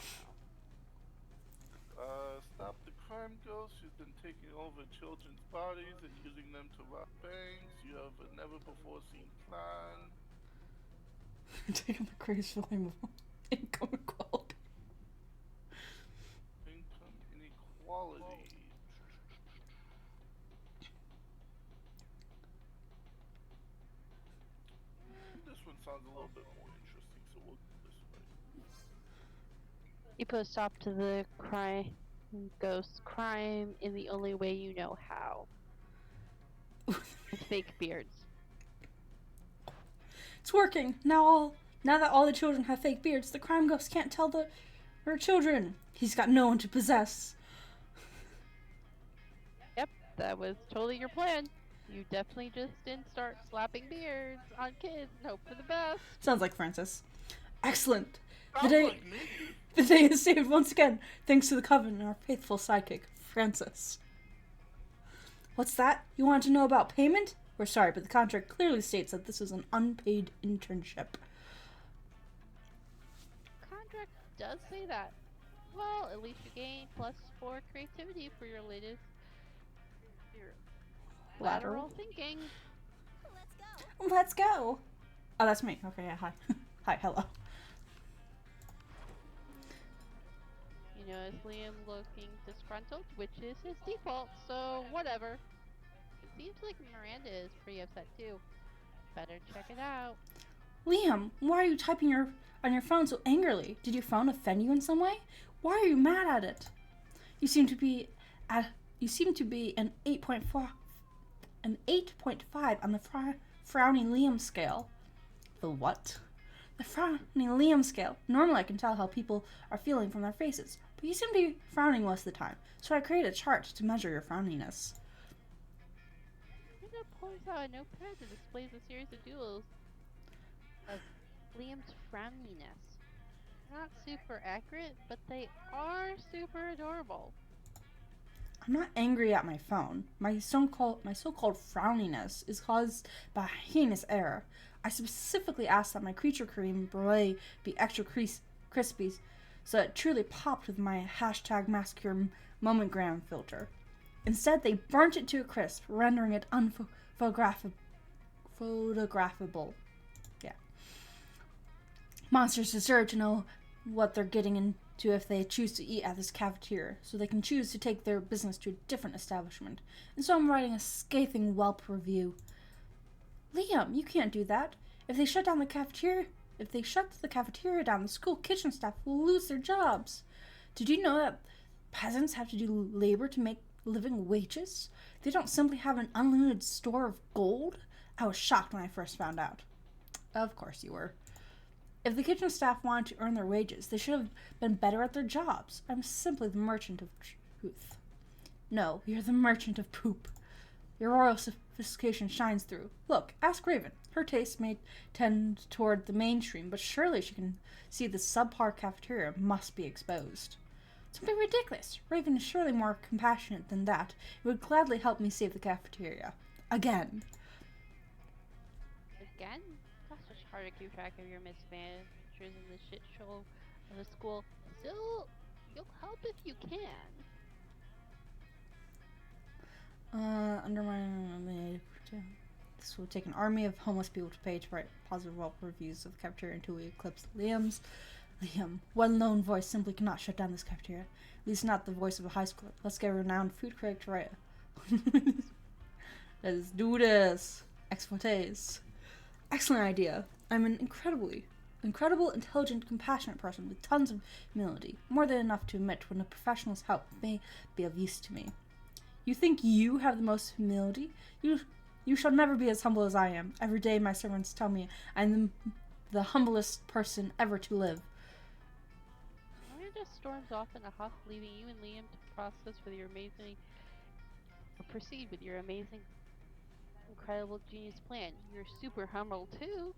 don't know. Stop the crime ghost. She's been taking over children's bodies and using them to rob banks. You have a never before seen plan. Taking the crazy flame of income equality. Income inequality. This one sounds a little bit more interesting, so we'll go this way. You put a stop to the ghost crime in the only way you know how. With fake beards. It's working. Now that all the children have fake beards, the crime ghost can't tell her children. He's got no one to possess. Yep, that was totally your plan. You definitely just didn't start slapping beards on kids and hope for the best. Sounds like Francis. Excellent. Sounds like me. The day is saved once again, thanks to the coven and our faithful sidekick, Francis. What's that? You wanted to know about payment? We're sorry, but the contract clearly states that this is an unpaid internship. Contract does say that. Well, at least you gain +4 creativity for your lateral thinking. Let's go. Oh, that's me. Okay, yeah, hi. Hi, hello. You know, is Liam looking disgruntled, which is his default, so whatever. It seems like Miranda is pretty upset too. Better check it out. Liam, why are you typing on your phone so angrily? Did your phone offend you in some way? Why are you mad at it? You seem to be an 8.5 on the frowning Liam scale. The what? The frowning Liam scale. Normally I can tell how people are feeling from their faces, but you seem to be frowning most of the time, so I created a chart to measure your frowniness. Linda pulls out a notepad that displays a series of doodles of Liam's frowniness. Not super accurate, but they are super adorable. I'm not angry at my phone. My so-called frowniness is caused by a heinous error. I specifically asked that my creature cream brulee be extra crispy, so it truly popped with my #massacre momentgram filter. Instead, they burnt it to a crisp, rendering it photographable. Yeah. Monsters deserve to know what they're getting into if they choose to eat at this cafeteria, so they can choose to take their business to a different establishment. And so I'm writing a scathing Yelp review. Liam, you can't do that. If they shut the cafeteria down, the school kitchen staff will lose their jobs. Did you know that peasants have to do labor to make living wages? They don't simply have an unlimited store of gold? I was shocked when I first found out. Of course you were. If the kitchen staff wanted to earn their wages, they should have been better at their jobs. I'm simply the merchant of truth. No, you're the merchant of poop. Your royal sophistication shines through. Look, ask Raven. Her tastes may tend toward the mainstream, but surely she can see the subpar cafeteria must be exposed. Something ridiculous. Raven is surely more compassionate than that. It would gladly help me save the cafeteria. Again. Again? Gosh, it's hard to keep track of your misadventures in the shit show of the school. Still, you'll help if you can. Under my this will take an army of homeless people to pay to write positive reviews of the cafeteria until we eclipse Liam, well-known voice simply cannot shut down this cafeteria. At least not the voice of a high schooler. Let's get a renowned food critic to write it. Let's do this. Exportes. Excellent idea. I'm an incredible, intelligent, compassionate person with tons of humility. More than enough to admit when a professional's help may be of use to me. You think you have the most humility? You shall never be as humble as I am. Every day my servants tell me I'm the humblest person ever to live. Ryan just storms off in a huff, leaving you and Liam to process with your amazing, or proceed with your amazing, incredible genius plan. You're super humble too.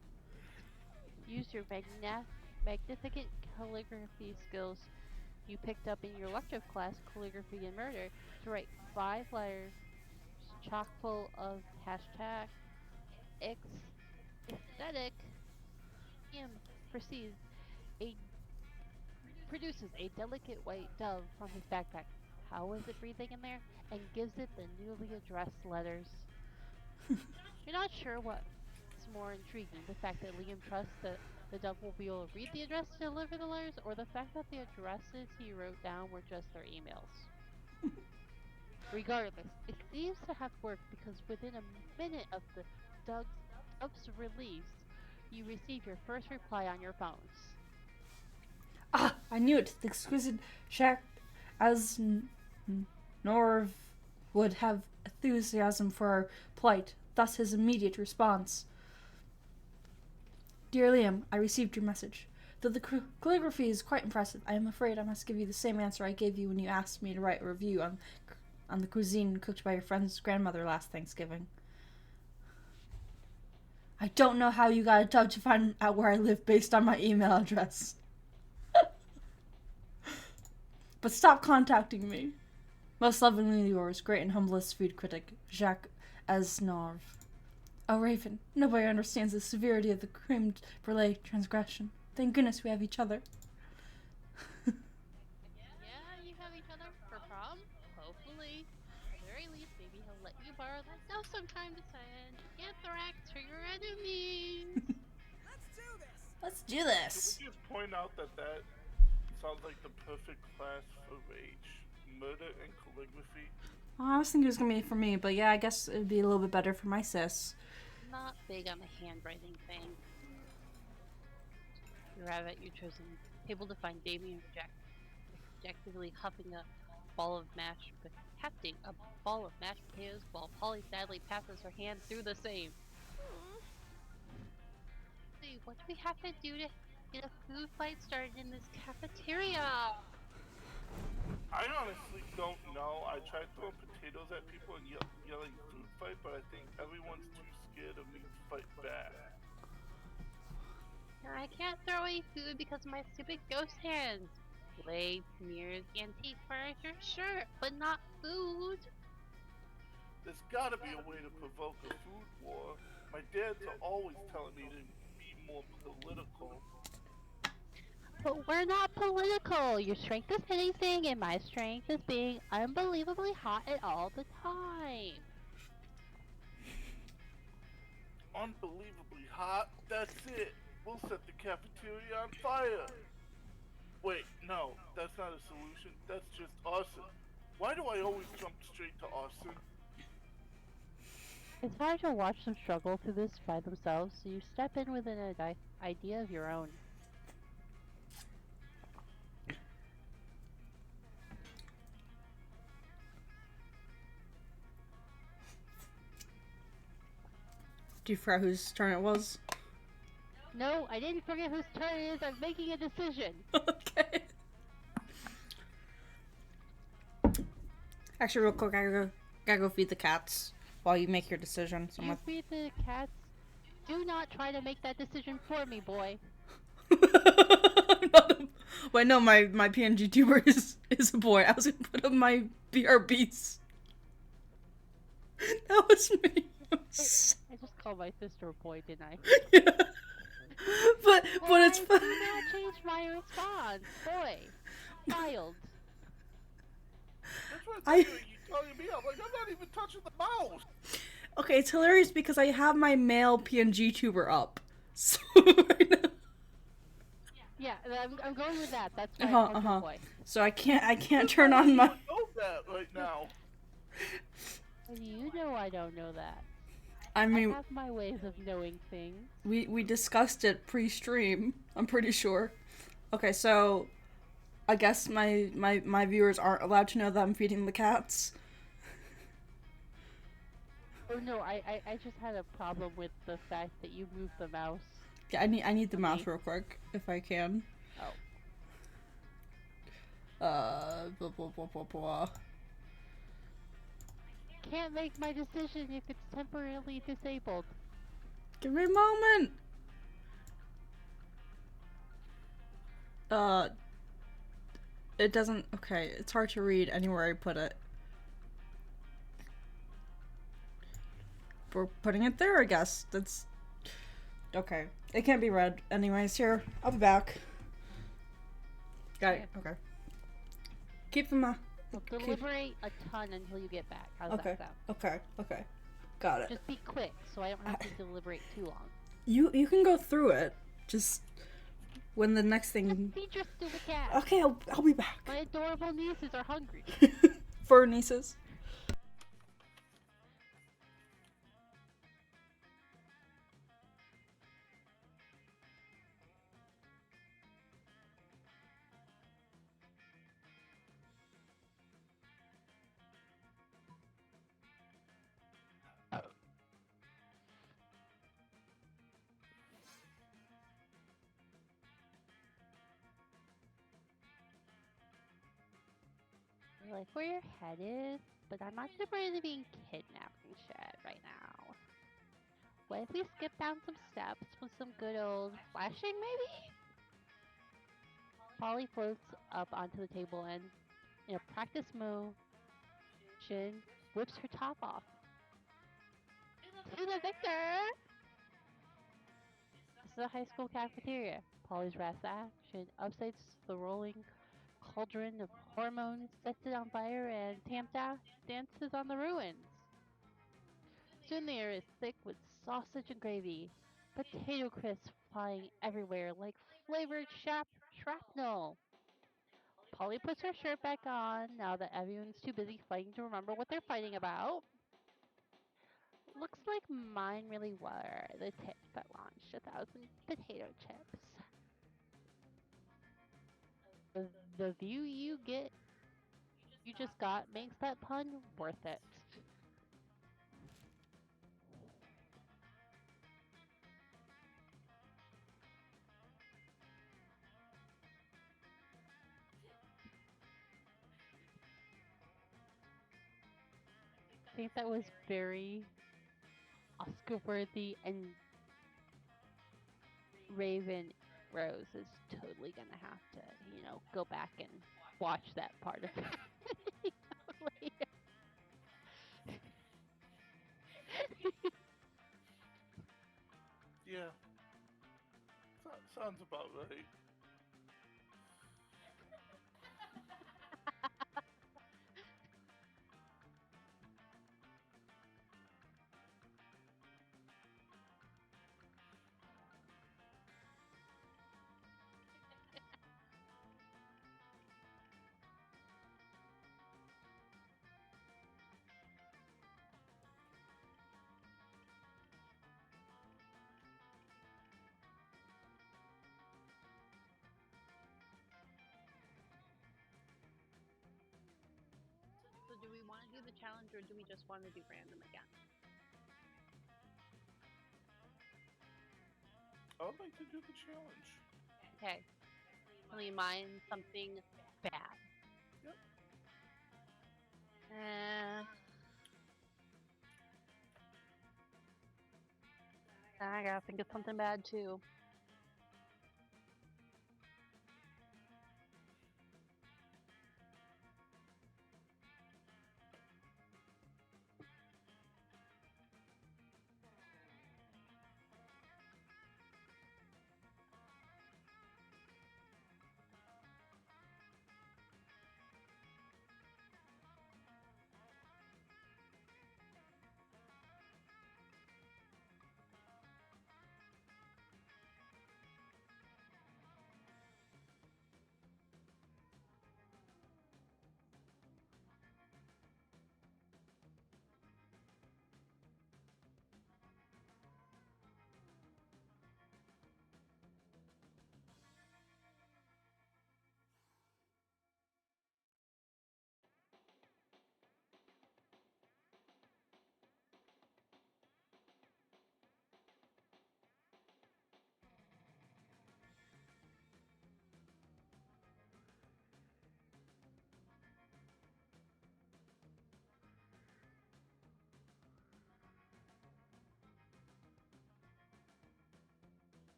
Use your magnificent calligraphy skills you picked up in your elective class, calligraphy and murder, to write 5 letters chock full of hashtag aesthetic. Liam produces a delicate white dove from his backpack. How is it breathing in there? And gives it the newly addressed letters. You're not sure what's more intriguing, the fact that Liam trusts that the dove will be able to read the address to deliver the letters, or the fact that the addresses he wrote down were just their emails. Regardless, it seems to have worked because within a minute of the dove's release, you receive your first reply on your phones. Ah, I knew it. The exquisite Jack as Norv would have enthusiasm for our plight, thus his immediate response. Dear Liam, I received your message. Though the calligraphy is quite impressive, I am afraid I must give you the same answer I gave you when you asked me to write a review on the cuisine cooked by your friend's grandmother last Thanksgiving. I don't know how you got a dove to find out where I live based on my email address. But stop contacting me. Most lovingly yours, great and humblest food critic, Jacques Asnarv. Oh, Raven, nobody understands the severity of the creme brulee transgression. Thank goodness we have each other. Yeah, you have each other for prom? Hopefully. At the very least, maybe he'll let you borrow that dove sometime to send anthrax to your enemies. Let's do Can this. we just point out that sounds like the perfect class for rage? Murder and calligraphy. Oh, I was thinking it was going to be for me, but yeah, I guess it would be a little bit better for my sis. Not big on the handwriting thing. You arrive at your chosen table to find Damien objectively huffing a ball of mashed potatoes while Polly sadly passes her hand through the same. Hey, what do we have to do to get a food fight started in this cafeteria? I honestly don't know. I tried throwing potatoes at people and yelling food fight, but I think everyone's too scared of me to fight back. I can't throw any food because of my stupid ghost hands. Blades, mirrors, antique furniture, sure, but not food. There's gotta be a way to provoke a food war. My dads are always telling me to be more political. But we're not political. Your strength is anything, and my strength is being unbelievably hot at all the time. Unbelievably hot? That's it. We'll set the cafeteria on fire. Wait, no, that's not a solution. That's just arson. Why do I always jump straight to arson? It's hard to watch them struggle through this by themselves, so you step in with an idea of your own. Do you forget whose turn it was? No, I didn't forget whose turn it is. I'm making a decision. Okay. Actually, real quick, I gotta go feed the cats while you make your decision. So You feed the cats. Do not try to make that decision for me, boy. Wait, no, my PNG tuber is a boy. I was gonna put up my BRBs. That was me. I just called my sister a boy, didn't I? Yeah. But it's fine. Do not change my response, boy. Child. That's what I- you telling me. I'm like, I'm not even touching the mouse. Okay, it's hilarious because I have my male PNG tuber up. So right now. Yeah, I'm going with that. That's why I called you a boy. So I can't turn on my. I don't know that right now. You know I don't know that. I I mean, have my ways of knowing things. we discussed it pre-stream. I'm pretty sure. Okay, so I guess my viewers aren't allowed to know that I'm feeding the cats. Oh no, I just had a problem with the fact that you moved the mouse. Yeah, I need the mouse real quick if I can. Oh. Blah blah blah blah blah. Can't make my decision if it's temporarily disabled. Give me a moment. It doesn't. Okay, it's hard to read anywhere I put it. We're putting it there, I guess. That's okay. It can't be read. Anyways, here. I'll be back. Got it. Okay. Keep them. I'll deliberate a ton until you get back. How's Okay. that sound? Okay. Okay. Got it. Just be quick, so I don't have to deliberate too long. You can go through it. Just when the next thing. Feed your stupid cat. Okay, I'll be back. My adorable nieces are hungry. Fur nieces. I like where your head is, but I'm not super into being kidnapped and shit right now. What if we skip down some steps with some good old flashing, maybe? Polly floats up onto the table and, in a practice motion, whips her top off. To the victor! This is a high school cafeteria. Polly's rash action upsets the rolling cauldron of hormones, sets it on fire, and Tamta dances on the ruins. Soon the air is thick with sausage and gravy, potato crisps flying everywhere like flavored shrapnel. Polly puts her shirt back on now that everyone's too busy fighting to remember what they're fighting about. Looks like mine really were the tips that launched 1,000 potato chips. The view you just got makes that pun worth it. I think that was very Oscar-worthy, and Raven Rose is totally gonna have to, go back and watch that part of it later. Yeah. Sounds about right. So do we want to do the challenge, or do we just want to do random again? I would like to do the challenge. Okay. Will you mind something bad? Yep. I gotta think of something bad too.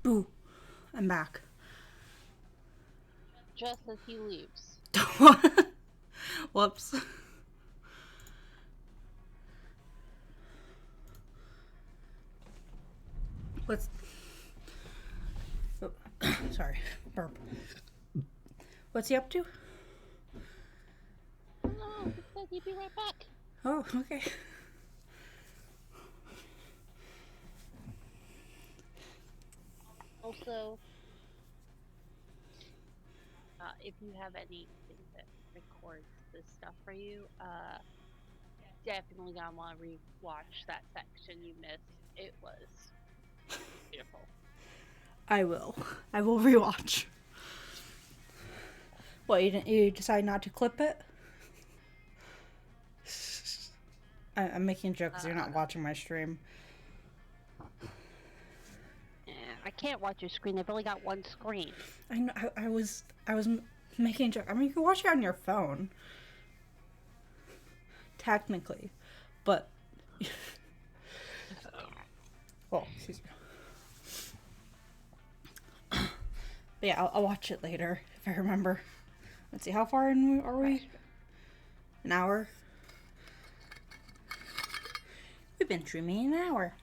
Boo. I'm back. Just as he leaves. Whoops. What's... Oh, sorry. Burp. What's he up to? Oh no, he said he'd be right back. Oh, okay. Also, if you have anything that records this stuff for you, definitely gonna want to rewatch that section you missed. It was beautiful. I will. I will rewatch. What, you decide not to clip it? I'm making a joke because you're not watching my stream. I can't watch your screen. I've only got one screen. I know. I was making a joke. I mean, you can watch it on your phone, technically, but well, excuse me. But yeah, I'll watch it later if I remember. Let's see, how far in are we? An hour. We've been streaming an hour.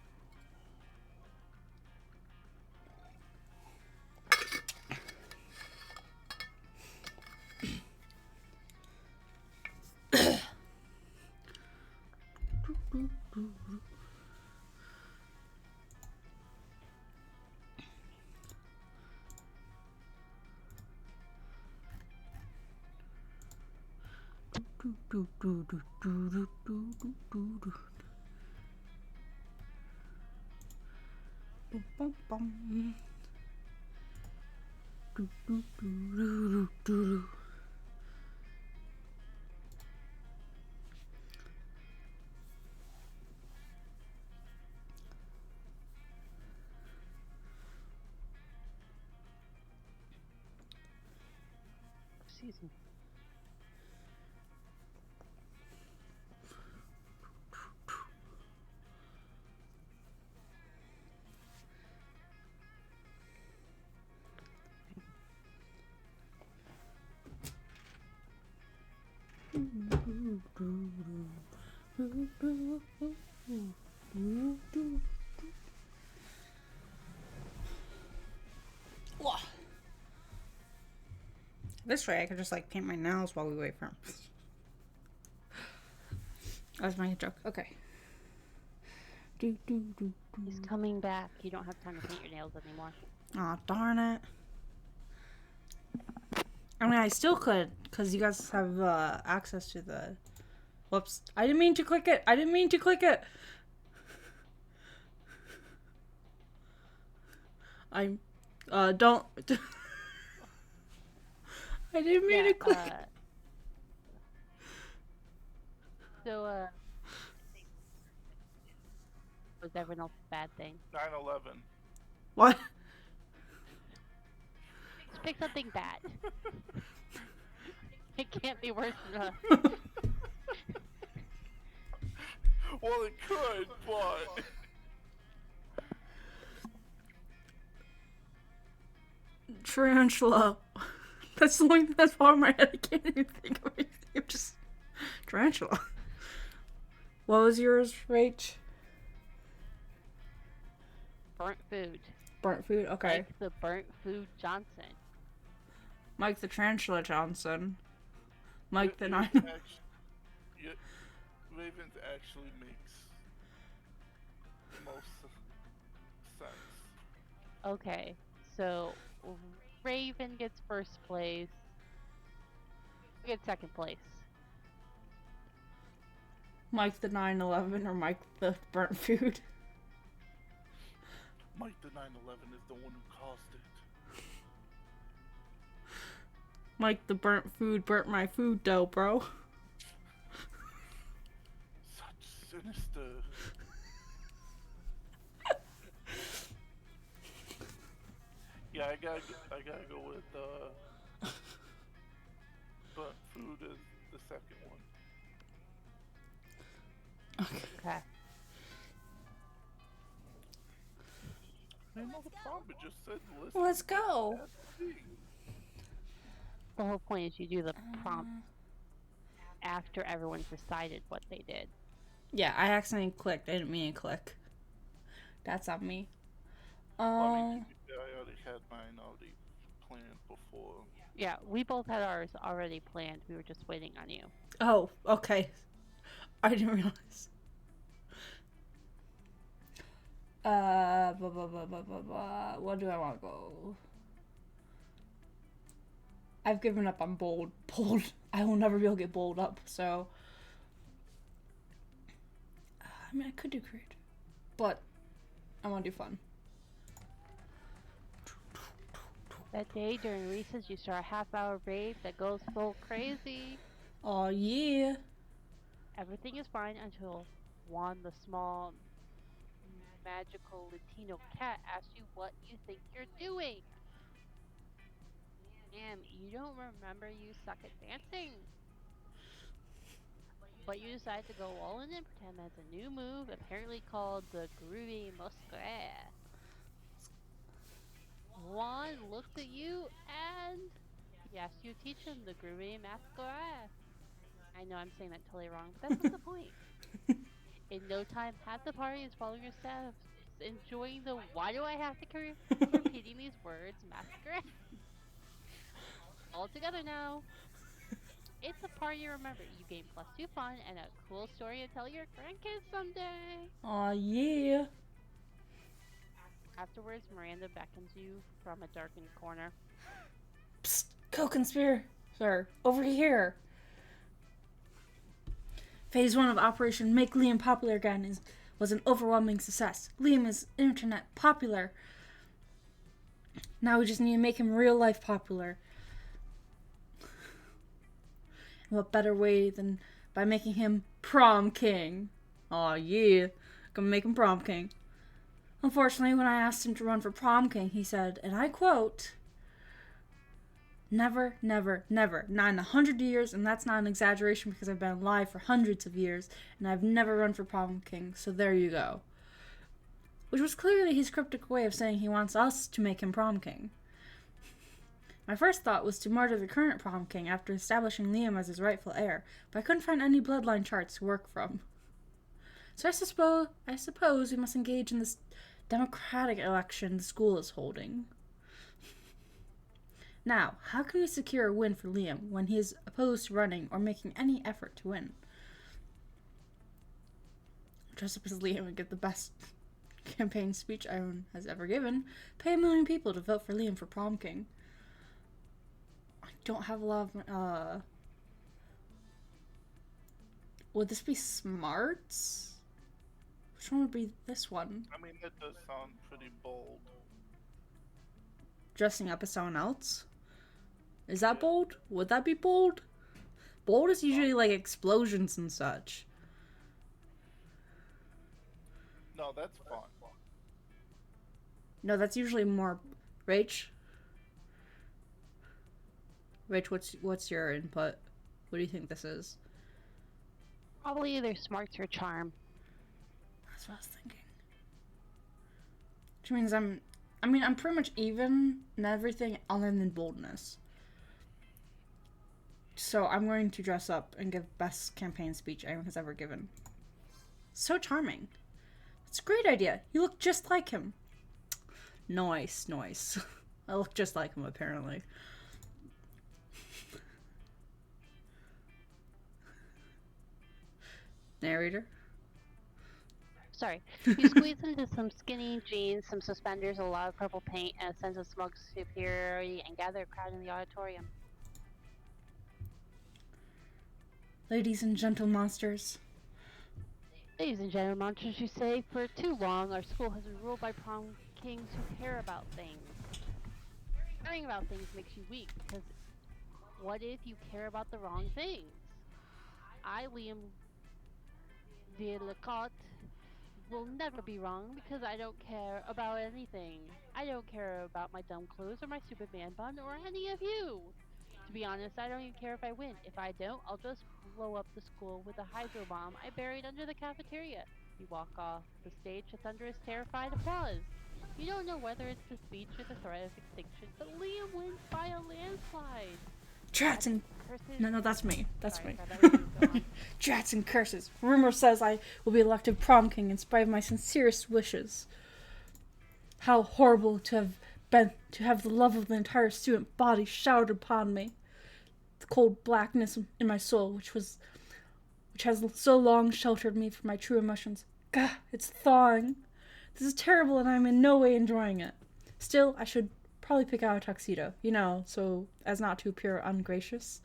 Season. This way I could just like paint my nails while we wait for him. I was making a joke. Okay. He's coming back. You don't have time to paint your nails anymore. Aw, darn it. I mean, I still could, because you guys have access to the... Whoops. I didn't mean to click it. I didn't mean to click it. I don't... I didn't mean to click it. So, was everyone else a bad thing? 9/11. What? Just pick something bad. It can't be worse than Well, it could, but... Tarantula. That's the only thing that's far in my head. I can't even think of anything. I'm just... Tarantula. What was yours, Rach? burnt food. Burnt food? Okay. Like the burnt food Johnson. Mike the Tarantula Johnson. Mike the Nine. Ravens actually makes most sense. Okay, so Raven gets first place. We get second place. Mike the 9/11 or Mike the burnt food? Mike the 9/11 is the one who caused it. Mike the burnt food burnt my food dough, bro. Such sinister. Yeah, I gotta go with burnt food as the second one. Okay. I know the problem, it just said listen. Let's go. The whole point is you do the prompt after everyone's decided what they did. Yeah, I accidentally clicked. I didn't mean to click. That's on me. Well, I mean, I already had mine already planned before. Yeah, we both had ours already planned. We were just waiting on you. Oh, okay. I didn't realize. What do I want to go? I've given up on bold. Bold. I will never be able to get bold up, so. I mean, I could do creative, but I want to do fun. That day during recess, you start a half-hour rave that goes full crazy. Oh yeah. Everything is fine until Juan, the small, magical Latino cat, asks you what you think you're doing. Ma'am, you don't remember you suck at dancing. But you decide to go all in and pretend that's a new move, apparently called the Groovy Masquerade. Juan looks at you and he asks you to teach him the Groovy Masquerade. I know I'm saying that totally wrong, but that's not the point. In no time, half the party is following your steps, enjoying the "why do I have to keep repeating these words" masquerade. All together now. It's a party you remember. You gain +2 fun and a cool story to tell your grandkids someday. Aw, yeah. Afterwards, Miranda beckons you from a darkened corner. Psst, co-conspirator, over here. Phase 1 of Operation Make Liam Popular Again was an overwhelming success. Liam is internet popular. Now we just need to make him real life popular. And what better way than by making him prom king? Aw, yeah. Gonna make him prom king. Unfortunately, when I asked him to run for prom king, he said, and I quote, "Never, never, never. Not in 100 years, and that's not an exaggeration because I've been alive for hundreds of years, and I've never run for prom king, so there you go." Which was clearly his cryptic way of saying he wants us to make him prom king. My first thought was to murder the current prom king after establishing Liam as his rightful heir, but I couldn't find any bloodline charts to work from. So I suppose we must engage in this democratic election the school is holding. Now, how can we secure a win for Liam when he is opposed to running or making any effort to win? Dress up as Liam and give the best campaign speech Iron has ever given. Pay 1 million people to vote for Liam for prom king. I don't have a lot of... Would this be smarts? Which one would be this one? I mean, that does sound pretty bold. Dressing up as someone else? Is that bold? Would that be bold? Bold is usually like explosions and such. No, that's fun. No, that's usually more... Rach, what's your input? What do you think this is? Probably either smarts or charm. That's what I was thinking. Which means I'm pretty much even in everything other than boldness. So I'm going to dress up and give best campaign speech anyone has ever given. So charming. It's a great idea. You look just like him. Nice. I look just like him, apparently. Narrator? Sorry. You squeeze into some skinny jeans, some suspenders, a lot of purple paint, and a sense of smug superiority, and gather a crowd in the auditorium. Ladies and gentle monsters. Ladies and gentlemen, monsters, you say, for too long, our school has been ruled by prom kings who care about things. Caring about things makes you weak, because what if you care about the wrong things? I, Liam Villecotte, will never be wrong because I don't care about anything. I don't care about my dumb clothes or my stupid man bun or any of you. To be honest, I don't even care if I win. If I don't, I'll just blow up the school with a hydro bomb I buried under the cafeteria. You walk off the stage to thunderous, terrified applause. You don't know whether it's the speech or the threat of extinction, but Liam wins by a landslide. Trats and... Curses. No, that's me. That's Sorry, me. that was you. Go on. Drats and curses. Rumor says I will be elected prom king in spite of my sincerest wishes. How horrible to have the love of the entire student body showered upon me. The cold blackness in my soul, which has so long sheltered me from my true emotions. Gah, it's thawing. This is terrible and I'm in no way enjoying it. Still, I should probably pick out a tuxedo, so as not to appear ungracious.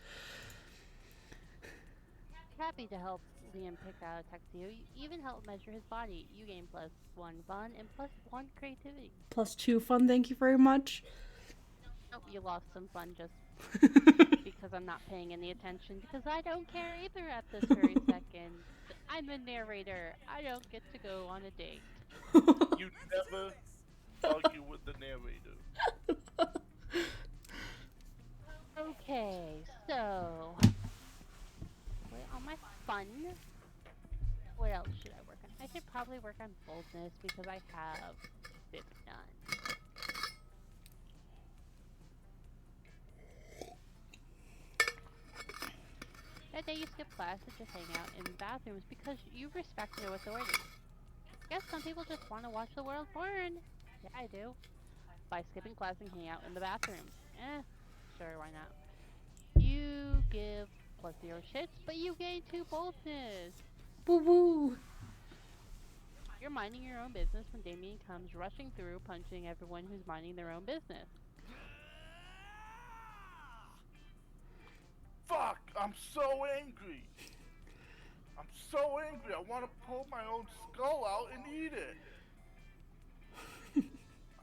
Happy to help Liam pick out a tuxedo. You even help measure his body. You gain +1 fun and +1 creativity. +2 fun, thank you very much. Nope, you lost some fun just because I'm not paying any attention, because I don't care either at this very second. I'm the narrator. I don't get to go on a date. You never argue with the narrator. Okay, so on my fun, what else should I work on? I should probably work on boldness because I have it done. That That day you skip class to just hang out in bathrooms because you respect no authority. Guess some people just want to watch the world burn. Yeah, I do. By skipping class and hanging out in the bathrooms. Sure, why not? You give +0 shits, but you gain 2 boldness. Woo woo. You're minding your own business when Damien comes rushing through, punching everyone who's minding their own business. Fuck! I'm so angry. I'm so angry. I want to pull my own skull out and eat it.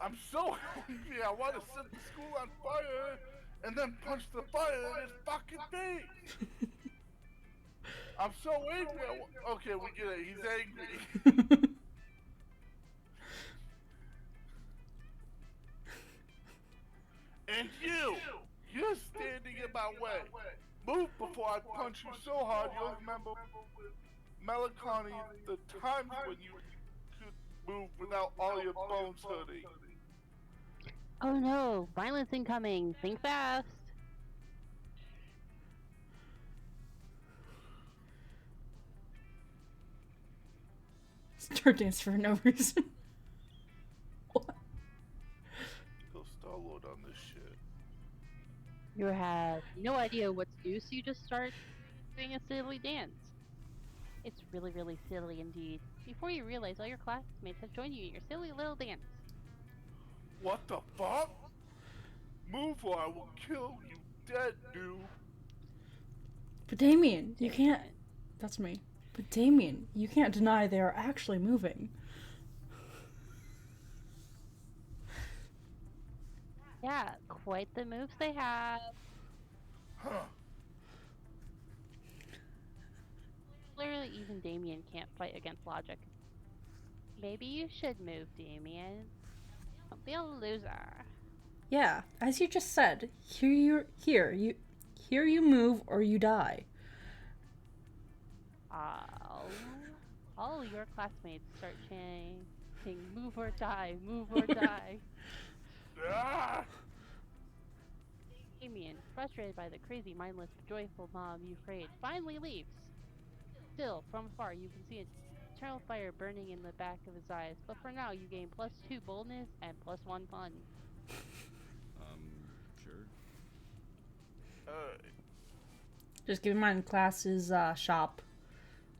I'm so angry. I want to set the school on fire and then punch the fire in his fucking face. I'm so angry. Okay, we get it. He's angry. And you're standing in my way. Move before I punch you so hard you'll remember Melancholy the times when you could move without all your bones hurting. Oh no, violence incoming. Think fast. Start dance for no reason. What? Go Star-Lord on this shit. You have no idea what to do, so you just start doing a silly dance. It's really, really silly indeed. Before you realize, all your classmates have joined you in your silly little dance. What the fuck? Move or I will kill you dead, dude. But Damien, you can't. That's me. But Damien, you can't deny they are actually moving. Yeah, quite the moves they have. Huh. Clearly, even Damien can't fight against logic. Maybe you should move, Damien. Don't be a loser. Yeah, as you just said, here you move or you die. All your classmates start chanting, "Move or die, move or die." Ah! Damien, frustrated by the crazy, mindless, joyful mob you create, finally leaves. Still, from afar, you can see an eternal fire burning in the back of his eyes, but for now, you gain +2 boldness and +1 fun. Sure. Just keep in mind, class is shop.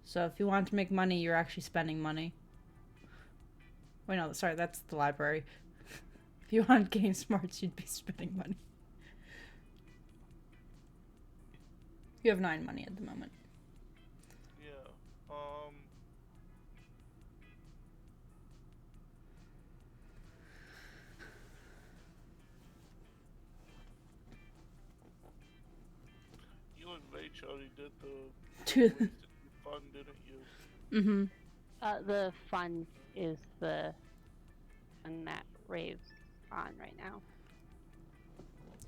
So if you want to make money, you're actually spending money. Wait, no, sorry, that's the library. If you want to gain smarts, you'd be spending money. You have 9 money at the moment. Yeah. You and Rachel already did the wasted fun, didn't you? Mm-hmm. The fun is the one that Rave's on right now.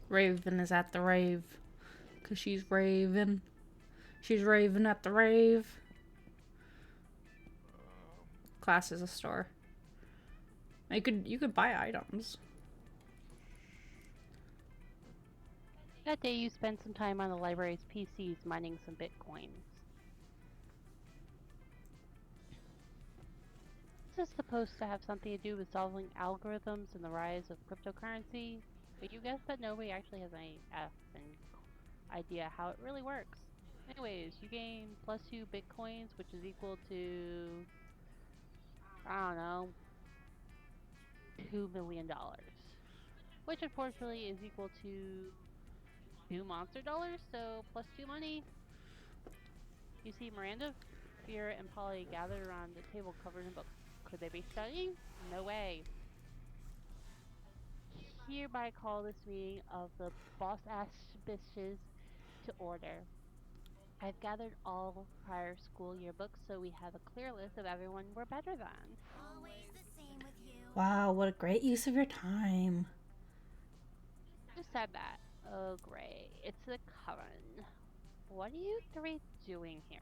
Raven is at the rave. Because she's raving. She's raving at the rave. Class is a store. You could buy items. That day you spent some time on the library's PCs mining some bitcoins. This is supposed to have something to do with solving algorithms and the rise of cryptocurrency, but you guess that nobody actually has any idea how it really works. Anyways, you gain +2 bitcoins, which is equal to, I don't know, $2 million. Which unfortunately is equal to 2 monster dollars, so +2 money. You see Miranda, Spirit, and Polly gathered around the table covered in books. Could they be studying? No way. Hereby call this meeting of the boss-ass bitches to order. I've gathered all prior school yearbooks so we have a clear list of everyone we're better than. Always the same with you. Wow, what a great use of your time. Who said that? Oh, great. It's the Coven. What are you 3 doing here?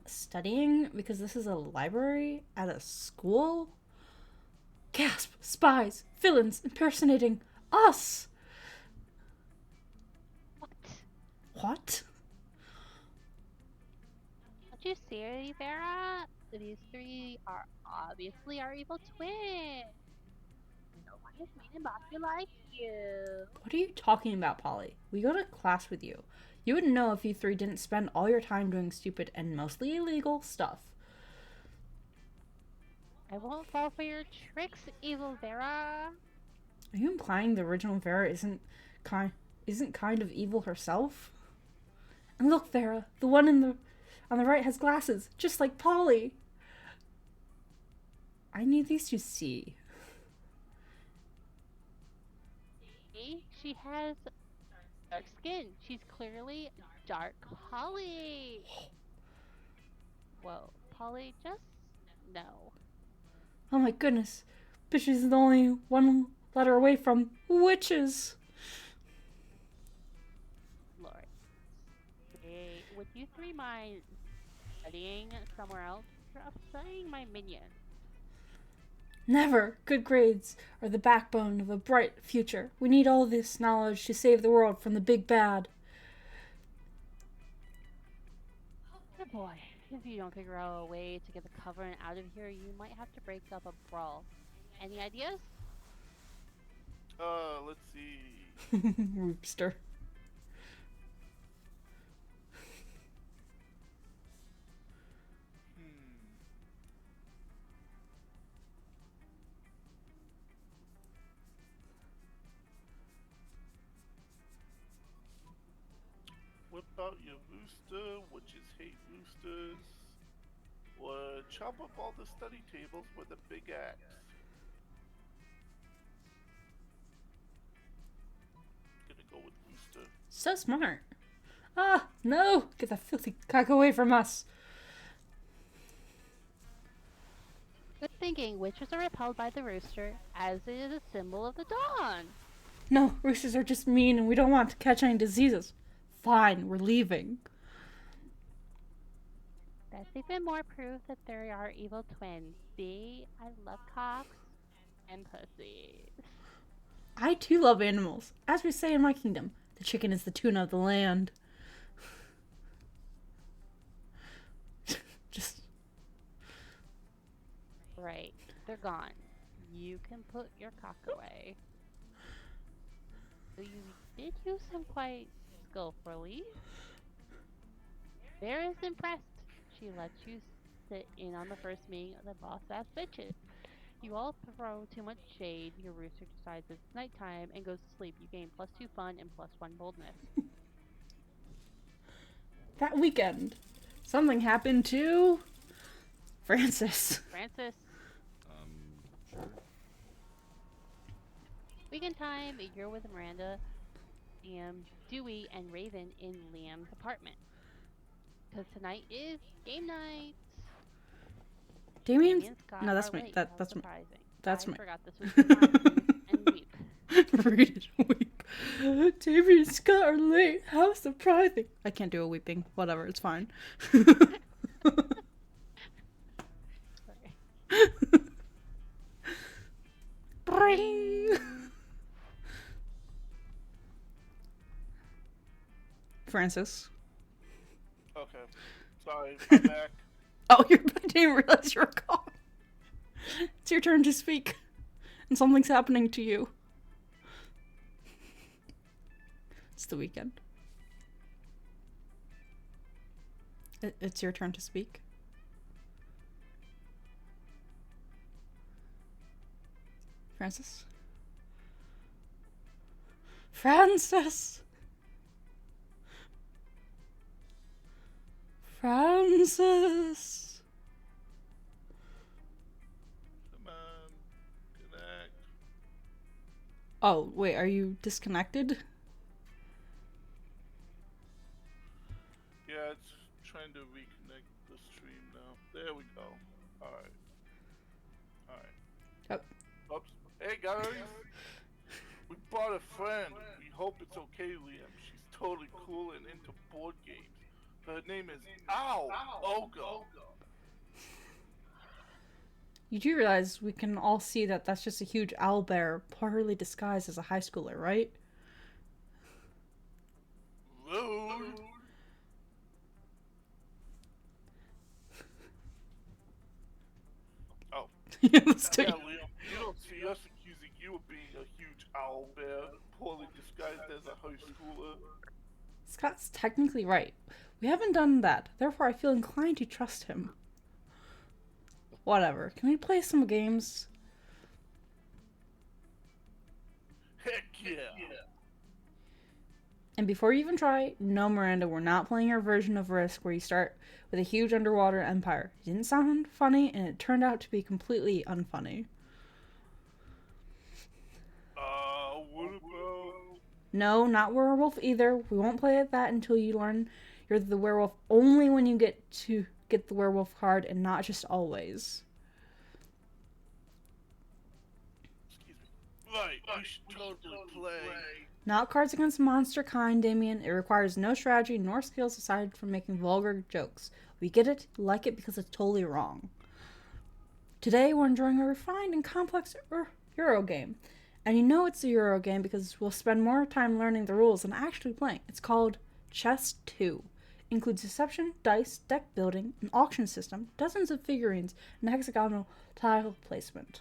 Studying because this is a library at a school? Gasp! Spies! Villains impersonating us! What? What? you see, Vera? These three are obviously our evil twins. No one is mean and bossy like you. What are you talking about, Polly? We go to class with you. You wouldn't know if you three didn't spend all your time doing stupid and mostly illegal stuff. I won't fall for your tricks, evil Vera. Are you implying the original Vera isn't kind of evil herself? And look, Vera, the one on the right has glasses, just like Polly. I need these to see. See? She has dark skin. She's clearly dark Polly. Whoa, Polly, just no. Oh my goodness. Bitches is only one letter away from witches. Lord. Hey, would you three mind studying somewhere else? You're upsetting my minion. Never. Good grades are the backbone of a bright future. We need all this knowledge to save the world from the big bad. Good boy. If you don't figure out a way to get the Covenant out of here, you might have to break up a brawl. Any ideas? Let's see. Roopster. Whip out your rooster, witches hate roosters. Or chop up all the study tables with a big axe. Gonna go with rooster. So smart. Ah, no! Get that filthy cock away from us. Good thinking. Witches are repelled by the rooster, as it is a symbol of the dawn. No, roosters are just mean and we don't want to catch any diseases. Fine, we're leaving. That's even more proof that there are evil twins. See? I love cocks and pussies. I too love animals. As we say in my kingdom, the chicken is the tuna of the land. Just... Right. They're gone. You can put your cock away. So you did use him quite skillfully. Vera is impressed. She lets you sit in on the first meeting of the boss-ass bitches. You all throw too much shade. Your rooster decides it's nighttime and goes to sleep. You gain +2 fun and +1 boldness. That weekend, something happened to... Francis. Francis. Sure. Weekend time, you're with Miranda, Liam, Dewey, and Raven in Liam's apartment. Because tonight is game night. Damien? Damien and Scott No, that's are me. late. That's How me. surprising. That's I me. forgot this was your time. And weep. Read and weep. Damien and Scott are late. How surprising. I can't do a weeping. Whatever, it's fine. Sorry. Bring. Francis. Okay. Sorry, I'm back. Oh, I didn't realize you were gone. It's your turn to speak. And something's happening to you. It's the weekend. It's your turn to speak. Francis? Francis! Francis! Come on. Connect. Oh, wait, are you disconnected? Yeah, it's trying to reconnect the stream now. There we go. Alright. Alright. Oh. Oops. Hey guys! We brought a friend. We hope it's okay, Liam. She's totally cool and into board games. Her name is Ogo. You do realize we can all see that that's just a huge owlbear poorly disguised as a high schooler, right? Rude. Yeah, let's do Yeah, it. Liam, you don't see us accusing you of being a huge owl bear, poorly disguised as a high schooler. Scott's technically right. We haven't done that, therefore I feel inclined to trust him. Whatever. Can we play some games? Heck yeah! And before you even try, no, Miranda, we're not playing your version of Risk where you start with a huge underwater empire. It didn't sound funny, and it turned out to be completely unfunny. What about... No, not werewolf either. We won't play at that until you learn you're the werewolf only when you get the werewolf card and not just always. Excuse me. Right, we should totally play. Not Cards Against Monster Kind, Damien. It requires no strategy nor skills aside from making vulgar jokes. We get it, like it because it's totally wrong. Today we're enjoying a refined and complex Euro game. And you know it's a Euro game because we'll spend more time learning the rules than actually playing. It's called Chess 2. Includes deception, dice, deck building, an auction system, dozens of figurines, and hexagonal tile placement.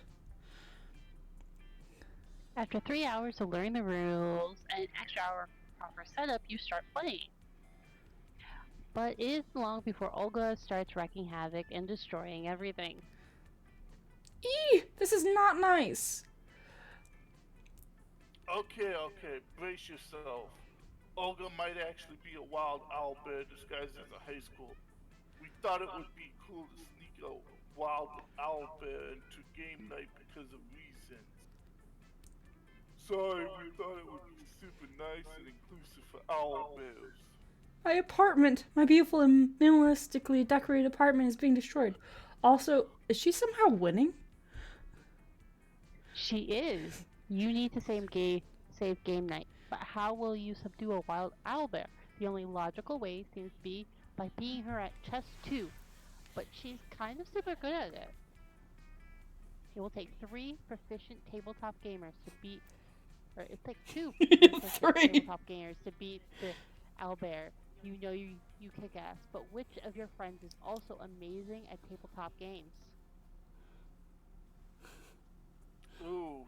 After 3 hours of learning the rules and an extra hour of proper setup, you start playing. But it isn't long before Olga starts wreaking havoc and destroying everything. This is not nice. Okay, brace yourself. Olga might actually be a wild owl bear disguised as a high school. We thought it would be cool to sneak a wild owl bear into game night because of reasons. Sorry, we thought it would be super nice and inclusive for owl bears. My beautiful and minimalistically decorated apartment is being destroyed. Also, is she somehow winning? She is. You need to save game night. But how will you subdue a wild owlbear? The only logical way seems to be by beating her at chess 2. But she's kind of super good at it. It will take 3 proficient tabletop gamers to beat... Or it takes 2 proficient tabletop gamers to beat the owlbear. You know you kick ass. But which of your friends is also amazing at tabletop games? Ooh.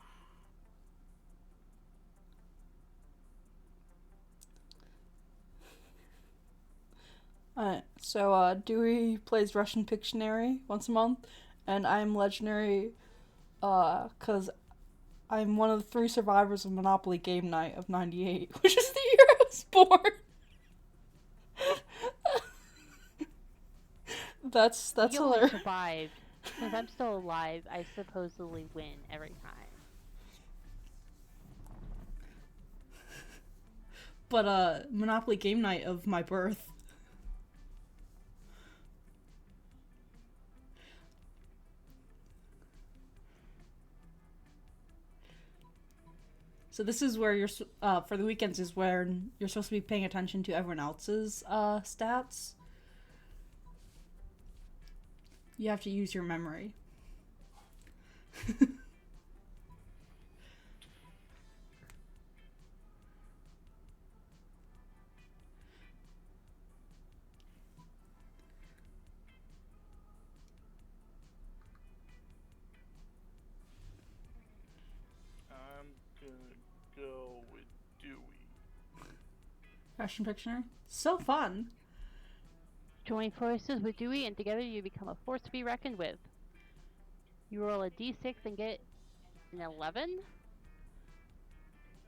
Alright, so Dewey plays Russian Pictionary once a month, and I'm legendary because I'm one of the 3 survivors of Monopoly Game Night of 98, which is the year I was born. That's You only hilarious. survived. Since I'm still alive, I supposedly win every time. But Monopoly Game Night of my birth. So this is where you're for the weekends is where you're supposed to be paying attention to everyone else's stats. You have to use your memory. I'm gonna go with Dewey. Russian Pictionary. So fun. Join forces with Dewey, and together you become a force to be reckoned with. You roll a d6 and get an 11.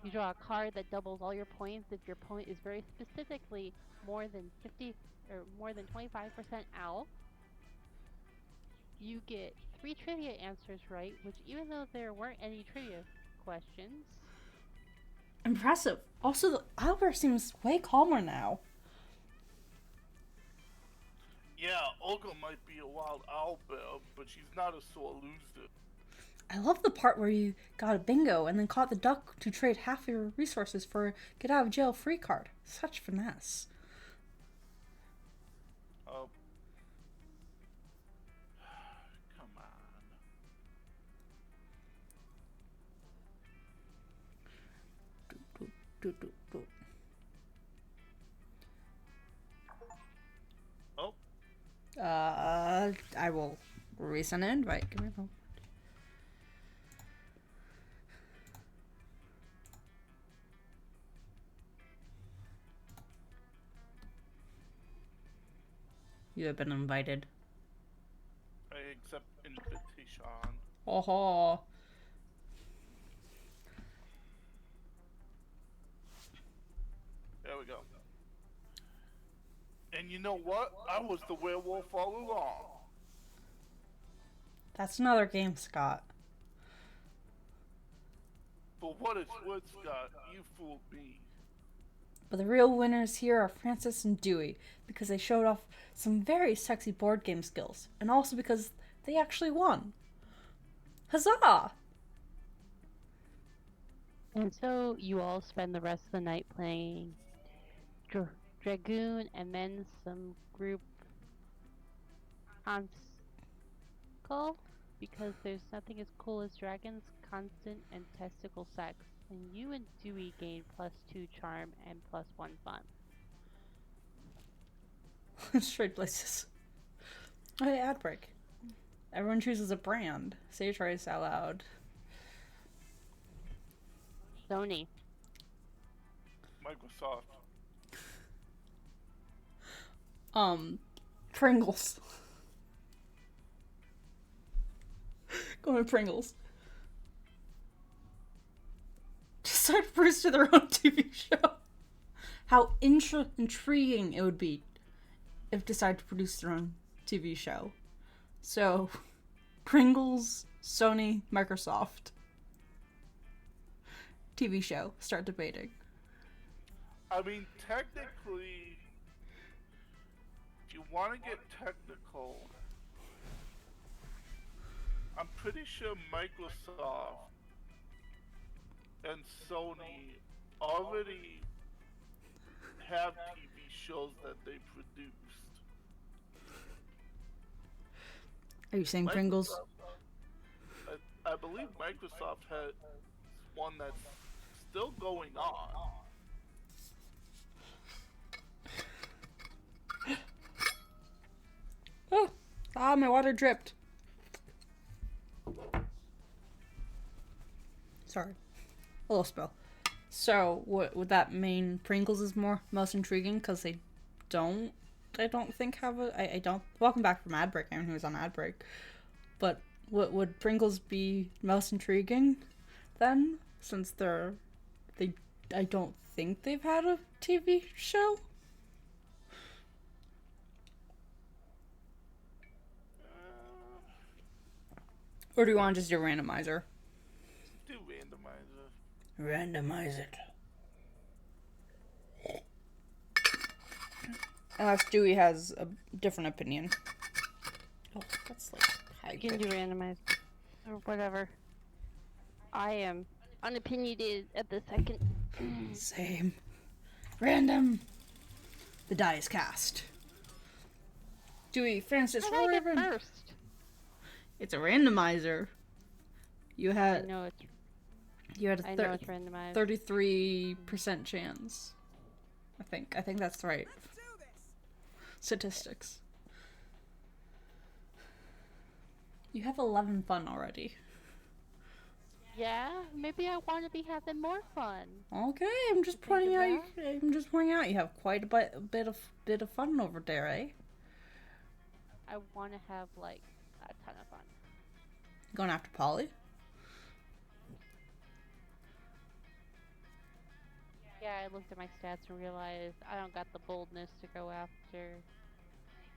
You draw a card that doubles all your points if your opponent is very specifically more than 50 or more than 25% owl. You get 3 trivia answers right, which even though there weren't any trivia questions. Impressive. Also, Albert seems way calmer now. Yeah, Olga might be a wild owl bear, but she's not a sore loser. I love the part where you got a bingo and then caught the duck to trade half your resources for a get out of jail free card. Such finesse. Come on. Oh. I will resend an invite. Give me a moment. You have been invited. I accept invitation. Oh. There we go. And you know what? I was the werewolf all along. That's another game, Scott. For what it's worth, Scott, you fooled me. But the real winners here are Francis and Dewey, because they showed off some very sexy board game skills, and also because they actually won. Huzzah! And so you all spend the rest of the night playing Dragoon and then some group console, because there's nothing as cool as dragons, constant, and testicle sex. And you and Dewey gain +2 charm and +1 fun. Straight places. Oh, hey, ad break. Everyone chooses a brand. Say your choice out loud. Sony. Microsoft. Pringles. Go with Pringles. Decide to produce their own TV show. How intriguing it would be if decide to produce their own TV show. So, Pringles, Sony, Microsoft. TV show. Start debating. I mean, technically, if you want to get technical, I'm pretty sure Microsoft and Sony already have TV shows that they produced. Are you saying Pringles? I believe Microsoft has one that's still going on. Oh, my water dripped. Sorry. A little spill. So, what would that mean? Pringles is most intriguing because I don't think have a, I don't, welcome back from ad break, anyone who was on ad break. But, would Pringles be most intriguing then? Since I don't think they've had a TV show? Or do you want to just do a randomizer? Do randomizer. Randomize it. Unless Dewey has a different opinion. Oh, that's like high You can do randomized. Or whatever. I am unopinionated at the second. Same. Random. The die is cast. Dewey, Francis, How did I get Raven. first? It's a randomizer. You I had know it's a I know it's randomized. 33% chance. I think that's right. Statistics. You have 11 fun already. Yeah, maybe I want to be having more fun. Okay, I'm just pointing out. You have quite a bit of fun over there, eh? I want to have like a ton of fun. Going after Polly? Yeah, I looked at my stats and realized I don't got the boldness to go after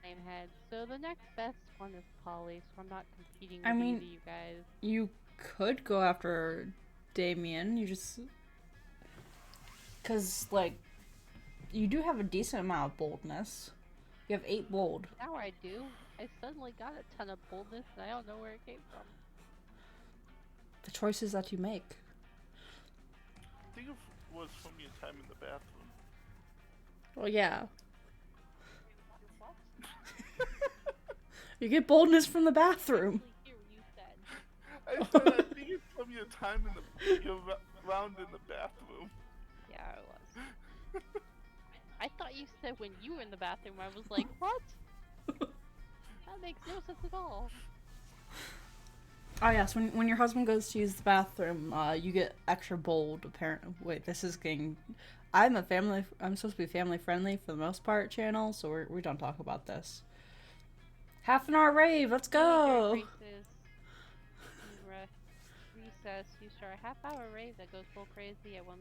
Namehead. So the next best one is Polly, so I'm not competing with either of you guys. You could go after Damien. You just... Because, like, you do have a decent amount of boldness. You have 8 bold. Now I do. I suddenly got a ton of boldness and I don't know where it came from. The choices that you make. I think it was from your time in the bathroom. Well, yeah. You get boldness from the bathroom. Hear what you said. I said I think it's from your time in your round in the bathroom. Yeah, it was. I thought you said when you were in the bathroom. I was like, what? That makes no sense at all. Oh yes, when your husband goes to use the bathroom, you get extra bold. Apparently, wait, this is getting. I'm supposed to be family friendly for the most part channel, so we don't talk about this. Half an hour rave, let's go! Races. Recess, you start a half-hour rave that goes full crazy at 1.1.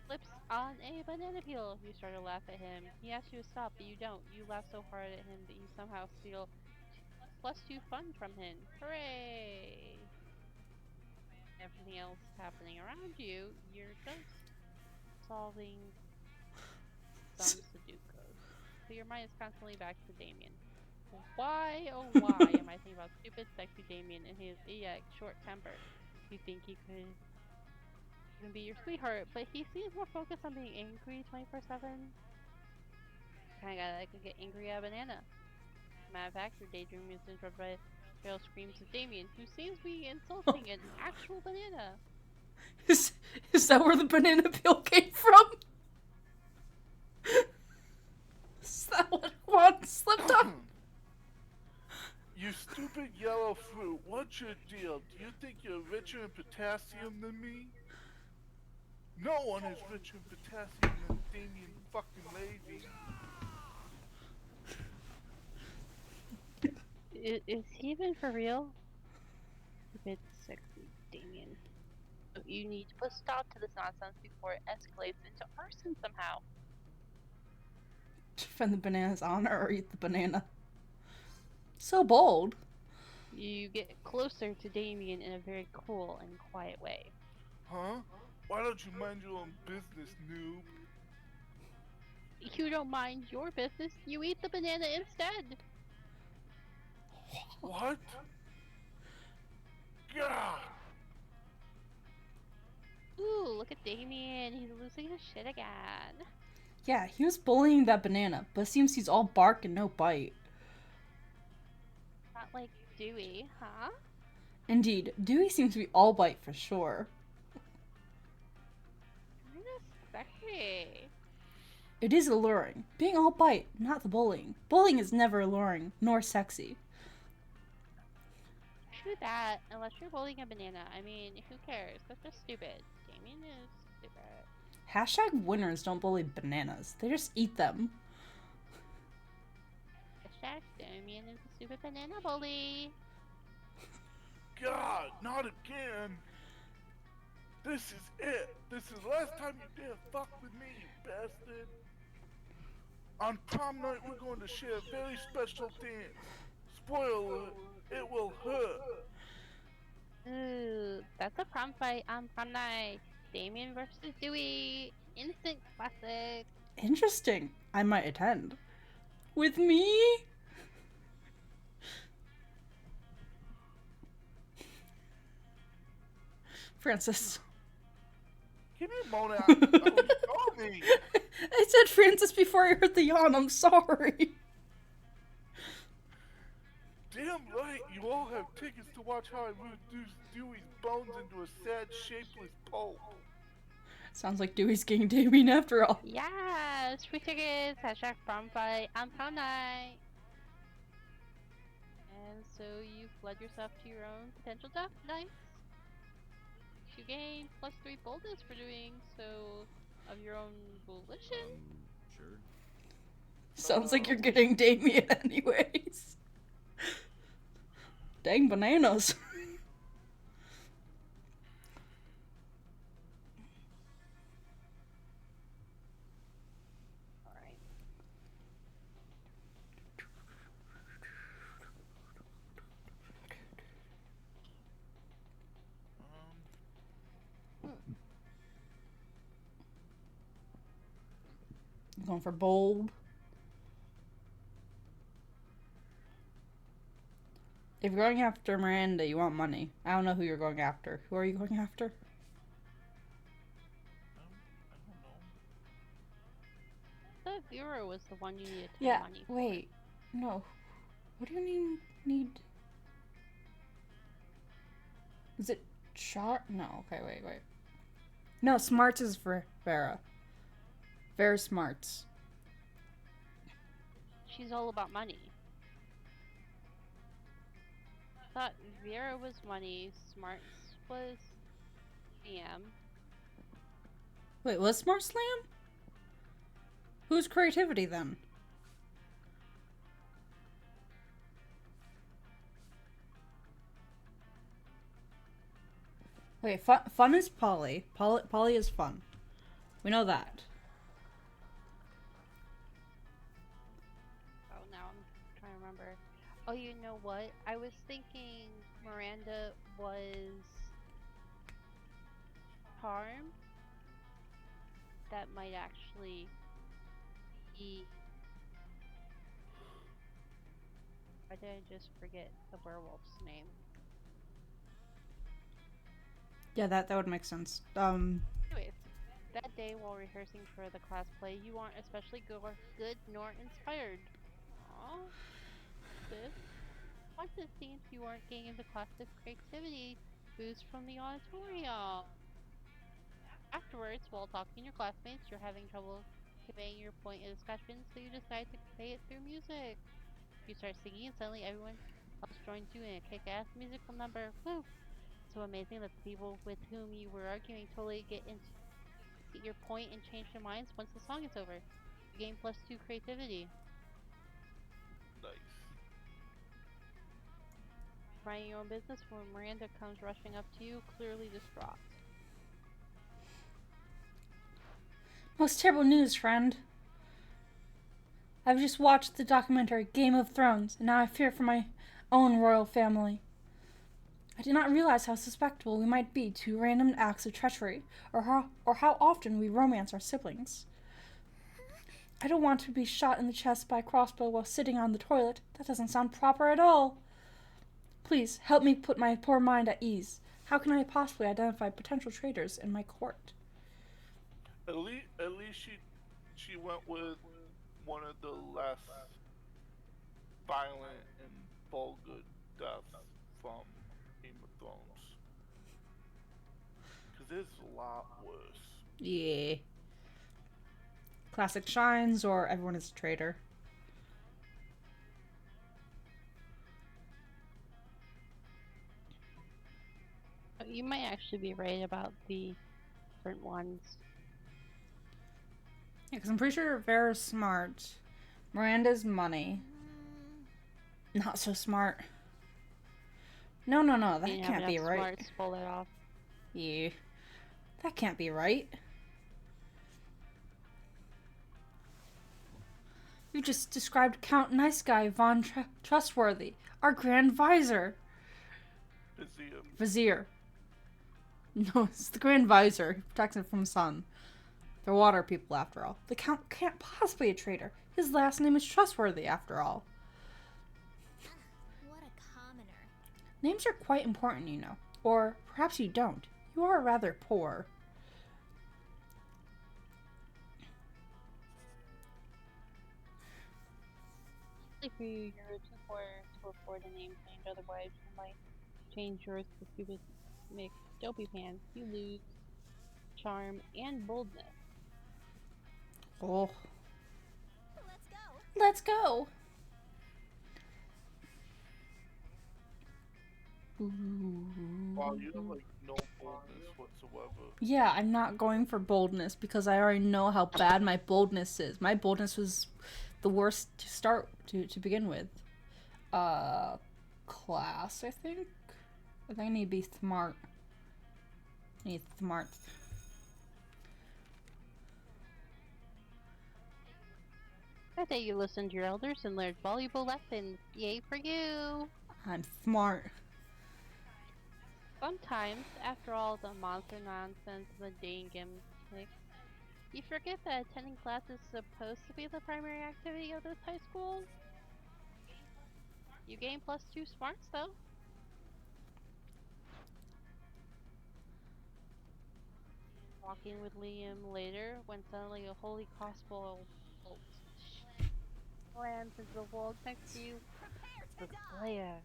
Flips on a banana peel. You start to laugh at him. He asks you to stop, but you don't. You laugh so hard at him that you somehow steal +2 fun from him. Hooray! Everything else happening around you, you're just solving some Sudokus. So your mind is constantly back to Damien. Why, oh why, am I thinking about stupid, sexy Damien and his short temper? You think he could even be your sweetheart, but he seems more focused on being angry 24/7. Kinda guy that could get angry at a banana. Matter of fact, your daydream is interrupted by Cheryl screams of Damien, who seems to be insulting an actual banana. Is that where the banana peel came from? Is that what Juan slipped up? You stupid yellow fruit, what's your deal? Do you think you're richer in potassium than me? No one is richer in potassium than Damien fucking Levy. Is he even for real? Stupid, sexy Damien. You need to put a stop to this nonsense before it escalates into arson somehow. Defend the banana's honor or eat the banana. So bold. You get closer to Damien in a very cool and quiet way. Huh? Why don't you mind your own business, noob? You don't mind your business, you eat the banana instead! What? God! Ooh, look at Damien, he's losing his shit again. Yeah, he was bullying that banana, but it seems he's all bark and no bite. Not like Dewey, huh? Indeed, Dewey seems to be all bite for sure. Kinda sexy. It is alluring. Being all bite, not the bullying. Bullying is never alluring, nor sexy. True that, unless you're bullying a banana. I mean, who cares? That's just stupid. Damien is stupid. Hashtag winners don't bully bananas. They just eat them. Hashtag Damien is a stupid banana bully. God, not again! This is it! This is the last time you dare fuck with me, you bastard! On prom night, we're going to share a very special dance. Spoiler alert, it will hurt. Ooh, that's a prom fight on prom night. Damien versus Dewey. Instant classic. Interesting. I might attend. With me? Francis. Give me a moment. Oh, you told me. I said Francis before I heard the yawn. I'm sorry. Damn right, you all have tickets to watch how I reduce Dewey's bones into a sad, shapeless pulp. Sounds like Dewey's getting Damien after all. Yes, free tickets. Hashtag prom fight on prom night. And so you flood yourself to your own potential death. Nice. You gain +3 boldness for doing so of your own volition. Sure. Sounds like you're getting Damien anyways. Dang bananas. Alright. Going for bold. If you're going after Miranda, you want money. I don't know who you're going after. Who are you going after? I don't know. The viewer was the one you needed to Yeah, money for. wait. No. What do you need? Is it Char? No, okay, wait. No, Smarts is for Vera. Vera Smarts. She's all about money. I thought Vera was money, Smarts was DM. Wait, was Smart Slam? Who's creativity then? Okay, fun is Polly. Polly is fun. We know that. Oh, now I'm trying to remember. Oh, you know what? I was thinking Miranda was Charm. That might actually be. Why did I just forget the werewolf's name? Yeah, that would make sense. Anyways, that day while rehearsing for the class play, you aren't especially good nor inspired. Aww, sis. Watch it seems you aren't getting the collective creativity boost from the auditorium. Afterwards, while talking to your classmates, you're having trouble conveying your point in discussion, so you decide to convey it through music. You start singing, and suddenly everyone else joins you in a kick-ass musical number. Woo! So amazing that the people with whom you were arguing totally get your point and change their minds once the song is over. You gain +2 creativity. Nice. Minding your own business when Miranda comes rushing up to you, clearly distraught. Most terrible news, friend. I've just watched the documentary Game of Thrones, and now I fear for my own royal family. I did not realize how susceptible we might be to random acts of treachery, or how often we romance our siblings. I don't want to be shot in the chest by a crossbow while sitting on the toilet. That doesn't sound proper at all. Please, help me put my poor mind at ease. How can I possibly identify potential traitors in my court? At least she went with one of the less violent and vulgar deaths from Game of Thrones. Because there's a lot worse. Yeah. Classic shines, or everyone is a traitor. You might actually be right about the different ones. Yeah, because I'm pretty sure Vera's smart. Miranda's money. Not so smart. No, that can't be right. Smarts to pull it off. Yeah. That can't be right. You just described Count Nice Guy Von Trustworthy, our Grand Visor. Vizier. No, it's the Grand Visor. He protects it from sun. They're water people, after all. The Count can't possibly be a traitor. His last name is Trustworthy, after all. What a commoner. Names are quite important, you know. Or perhaps you don't. You are rather poor. If you're too poor to afford a name change, otherwise you might change yours to stupid mix dopey pants. You lose charm and boldness. Oh. Let's go. Let's go. Wow, you have like no boldness whatsoever. Yeah, I'm not going for boldness because I already know how bad my boldness is. My boldness was the worst to start to begin with. Class, I think. I think I need to be smart. I need smart. That day you listened to your elders and learned valuable lessons. Yay for you! I'm smart. Sometimes, after all the monster nonsense and the dating gimmick, you forget that attending class is supposed to be the primary activity of this high school. You gain +2 smarts, though. Walking with Liam later, when suddenly a holy crossbow bolt lands into the wall next to you. The Slayer.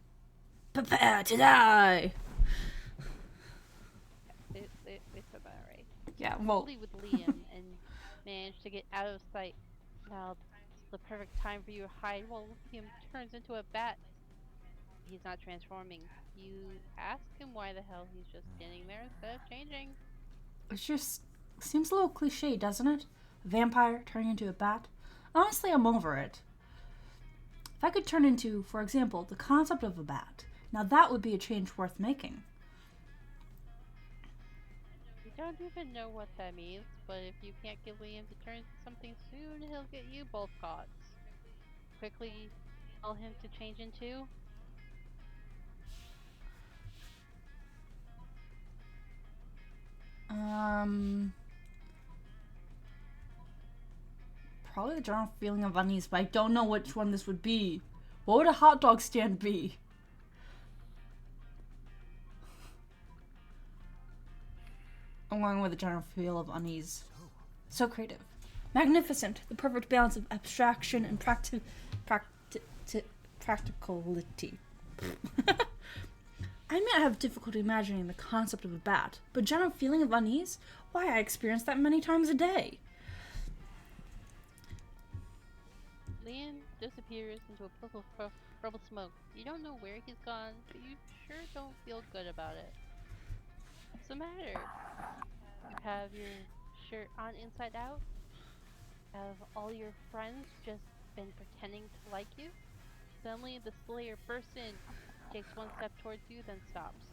Prepare to die! They said that right. Yeah, well, Holy with Liam and managed to get out of sight. Now it's the perfect time for you to hide while Liam turns into a bat. He's not transforming. You ask him why the hell he's just standing there instead of changing. it just seems a little cliche, doesn't it? A vampire turning into a bat. Honestly, I'm over it. If I could turn into, for example, the concept of a bat, now that would be a change worth making. don't even know what that means, but if you can't get Liam to turn into something soon, he'll get you both caught. Quickly tell him to change into. Probably the general feeling of unease, but I don't know which one this would be. What would a hot dog stand be? Along with a general feel of unease. So creative. Magnificent. The perfect balance of abstraction and practicality. I admit I have difficulty imagining the concept of a bat, but general feeling of unease? Why, I experience that many times a day. Liam disappears into a puff of purple smoke. You don't know where he's gone, but you sure don't feel good about it. What's the matter? You have your shirt on inside out? Have all your friends just been pretending to like you? Suddenly the Slayer bursts in, takes one step towards you, then stops.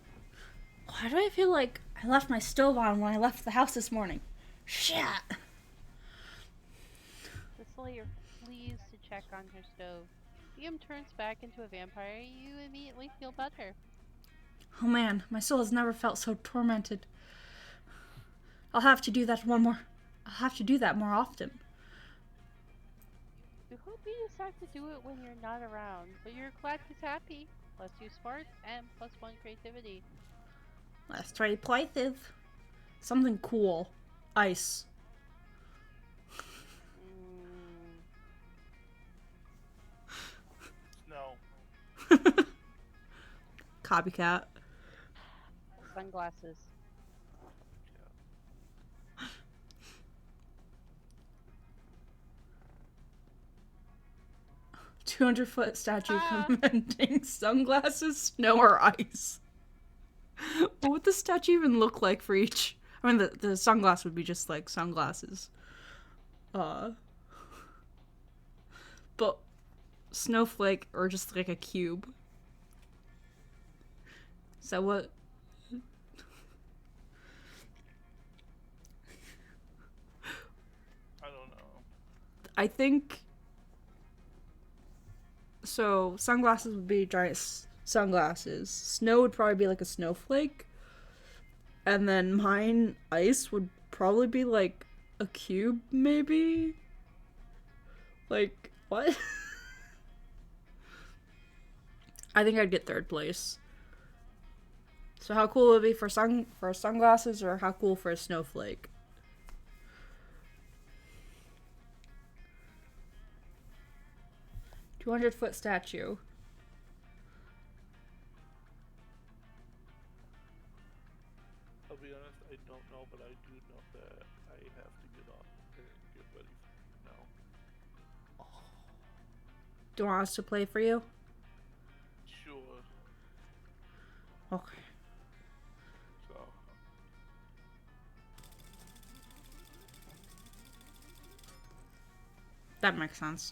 Why do I feel like I left my stove on when I left the house this morning? Shit! The Slayer flees to check on her stove. Liam turns back into a vampire. You immediately feel better. Oh man, my soul has never felt so tormented. I'll have to do that more often. You hope you decide to do it when you're not around, but you're glad he's happy. Plus 2 smarts and plus 1 creativity. Let's try Plythe. Something cool. Ice. No. Copycat. Sunglasses. 200-foot statue commending sunglasses, snow, or ice. What would the statue even look like for each? I mean, the sunglass would be just like sunglasses. But snowflake or just like a cube. Is that what? I don't know. I think. So sunglasses would be giant sunglasses. Snow would probably be like a snowflake. And then mine, ice, would probably be like a cube, maybe? Like, what? I think I'd get third place. So how cool would it be for sunglasses, or how cool for a snowflake? $200-foot statue. I'll be honest, I don't know, but I do know that I have to get off and get ready now. Do you want us to play for you? Sure. Okay. So. That makes sense.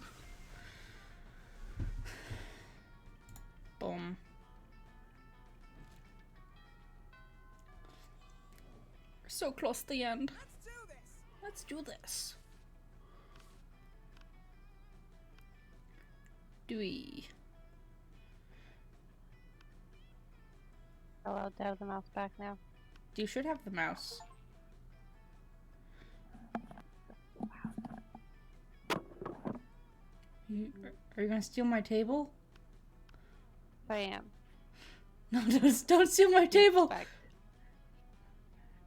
Boom. We're so close to the end. Let's do this. Do we? Allowed to have the mouse back now. You should have the mouse. Are you gonna steal my table? I am. No, don't steal my table. Back.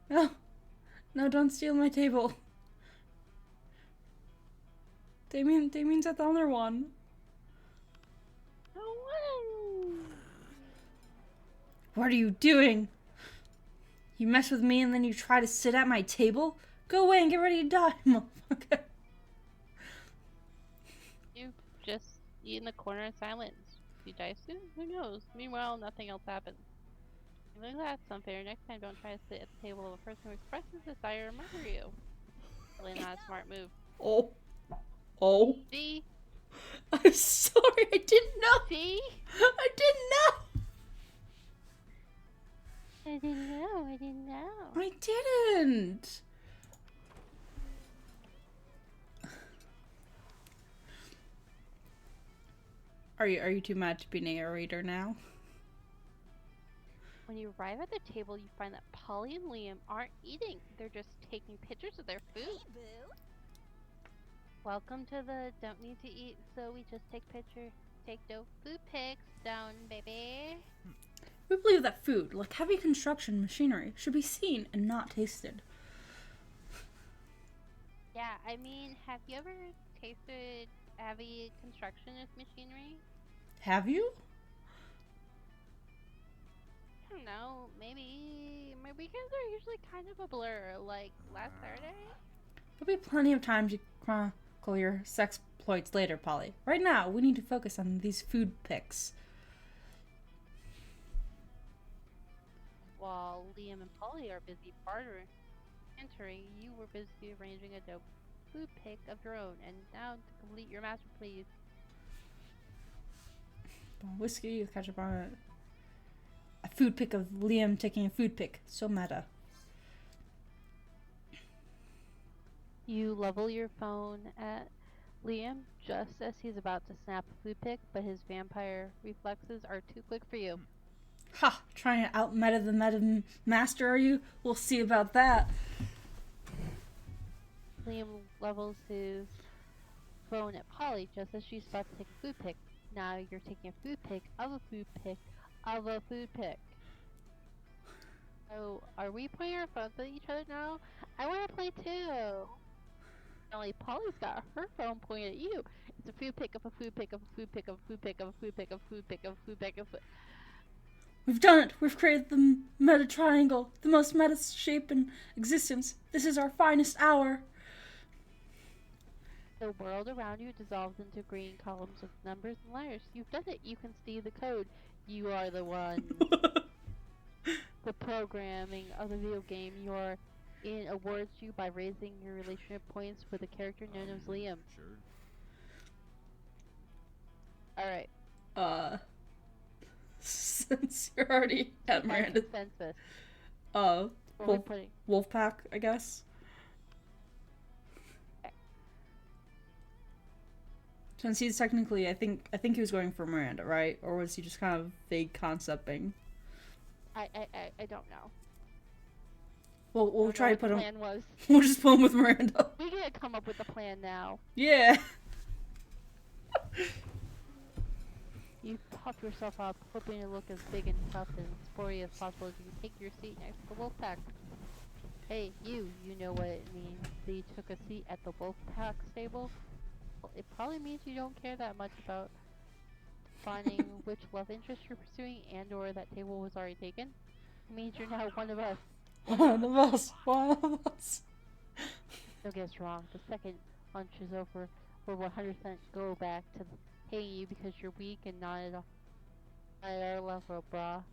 No, don't steal my table. Damien's at the other one. What are you doing? You mess with me and then you try to sit at my table? Go away and get ready to die, motherfucker. You just eat in the corner in silence. If you die soon, who knows? Meanwhile, nothing else happens. Like that's unfair. Next time, don't try to sit at the table of a person who expresses desire to murder you. Really not a smart move. Oh. See? I'm sorry, I didn't know. See? I didn't know. I didn't know. I didn't know. I didn't. Are you too mad to be narrator now? When you arrive at the table, you find that Polly and Liam aren't eating. They're just taking pictures of their food. Hey, boo. Welcome to the don't need to eat, so we just take pictures. Take no food pics down, baby. We believe that food, like heavy construction machinery, should be seen and not tasted. Yeah, I mean, have you ever tasted heavy constructionist machinery? Have you? I don't know, maybe my weekends are usually kind of a blur, like last Saturday. There'll be plenty of time to chronicle your sexploits later, Polly. Right now, we need to focus on these food pics. While Liam and Polly are busy entering, you were busy arranging a dope food pic of your own. And now to complete your master, please. Whiskey with ketchup on it. A food pic of Liam taking a food pic. So meta. You level your phone at Liam just as he's about to snap a food pic, but his vampire reflexes are too quick for you. Ha! Trying to out-meta the meta master, are you? We'll see about that. Liam levels his phone at Polly just as she's about to take a food pic. Now you're taking a food pic of a food pic of a food pic. So, are we pointing our phones at each other now? I want to play too. Only Polly's got her phone pointed at you. It's a food pic of a food pic of a food pic of a food pic of a food pic of a food pic of a food pic of a food. We've done it! We've created the meta triangle, the most meta shape in existence. This is our finest hour. The world around you dissolves into green columns of numbers and letters. You've done it. You can see the code. You are the one. The programming of the video game you are in awards you by raising your relationship points with a character known as Liam. Sure. Alright. Since you're already at Miranda. Consensus. Wolf, What are we putting? Wolfpack, I guess. Since he's technically, I think he was going for Miranda, right? Or was he just kind of vague concepting? I don't know. We'll try to put him. Plan was. We'll just put him with Miranda. We gotta come up with a plan now. Yeah. You puff yourself up, hoping to look as big and tough and sporty as possible as you take your seat next to the Wolfpack. Hey, you know what it means. That you took a seat at the Wolfpack stable? Well, it probably means you don't care that much about finding which love interest you're pursuing and or that table was already taken. It means you're now one of us. One of us. One of us. Don't get us wrong. The second lunch is over, we'll 100% go back to paying you because you're weak and not at our level, brah.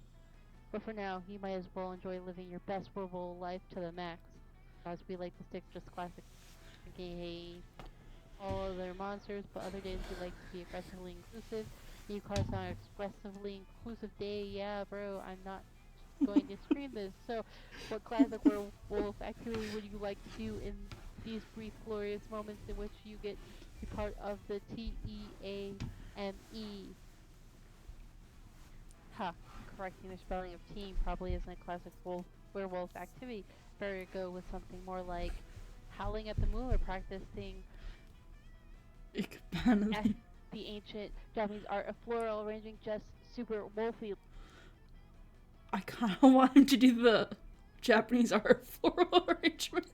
But for now, you might as well enjoy living your best verbal life to the max. As we like to stick just classic games, all other monsters, but other days we like to be aggressively inclusive. You call us on expressively inclusive day, yeah, bro. I'm not going to scream this. So, what classic werewolf activity would you like to do in these brief, glorious moments in which you get to be part of the TEAME? Ha, correcting the spelling of team probably isn't a classic werewolf activity. Better go with something more like howling at the moon or practicing the ancient Japanese art of floral arranging, just super wolfy. I kind of want him to do the Japanese art floral arrangements.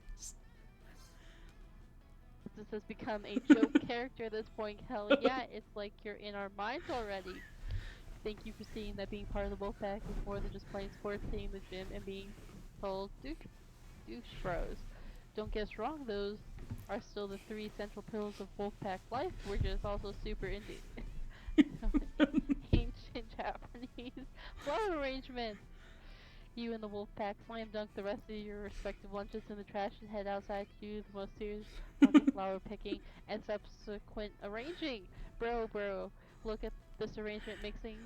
This has become a joke character at this point. Hell yeah, it's like you're in our minds already. Thank you for seeing that being part of the Wolfpack is more than just playing sports, staying in the gym, and being told douche bros. Don't get us wrong, those are still the three central pillars of Wolfpack life. We're just also super into ancient Japanese flower arrangements. You and the Wolfpack slam dunk the rest of your respective lunches in the trash and head outside to do the most serious flower picking and subsequent arranging. Bro, look at this arrangement mixing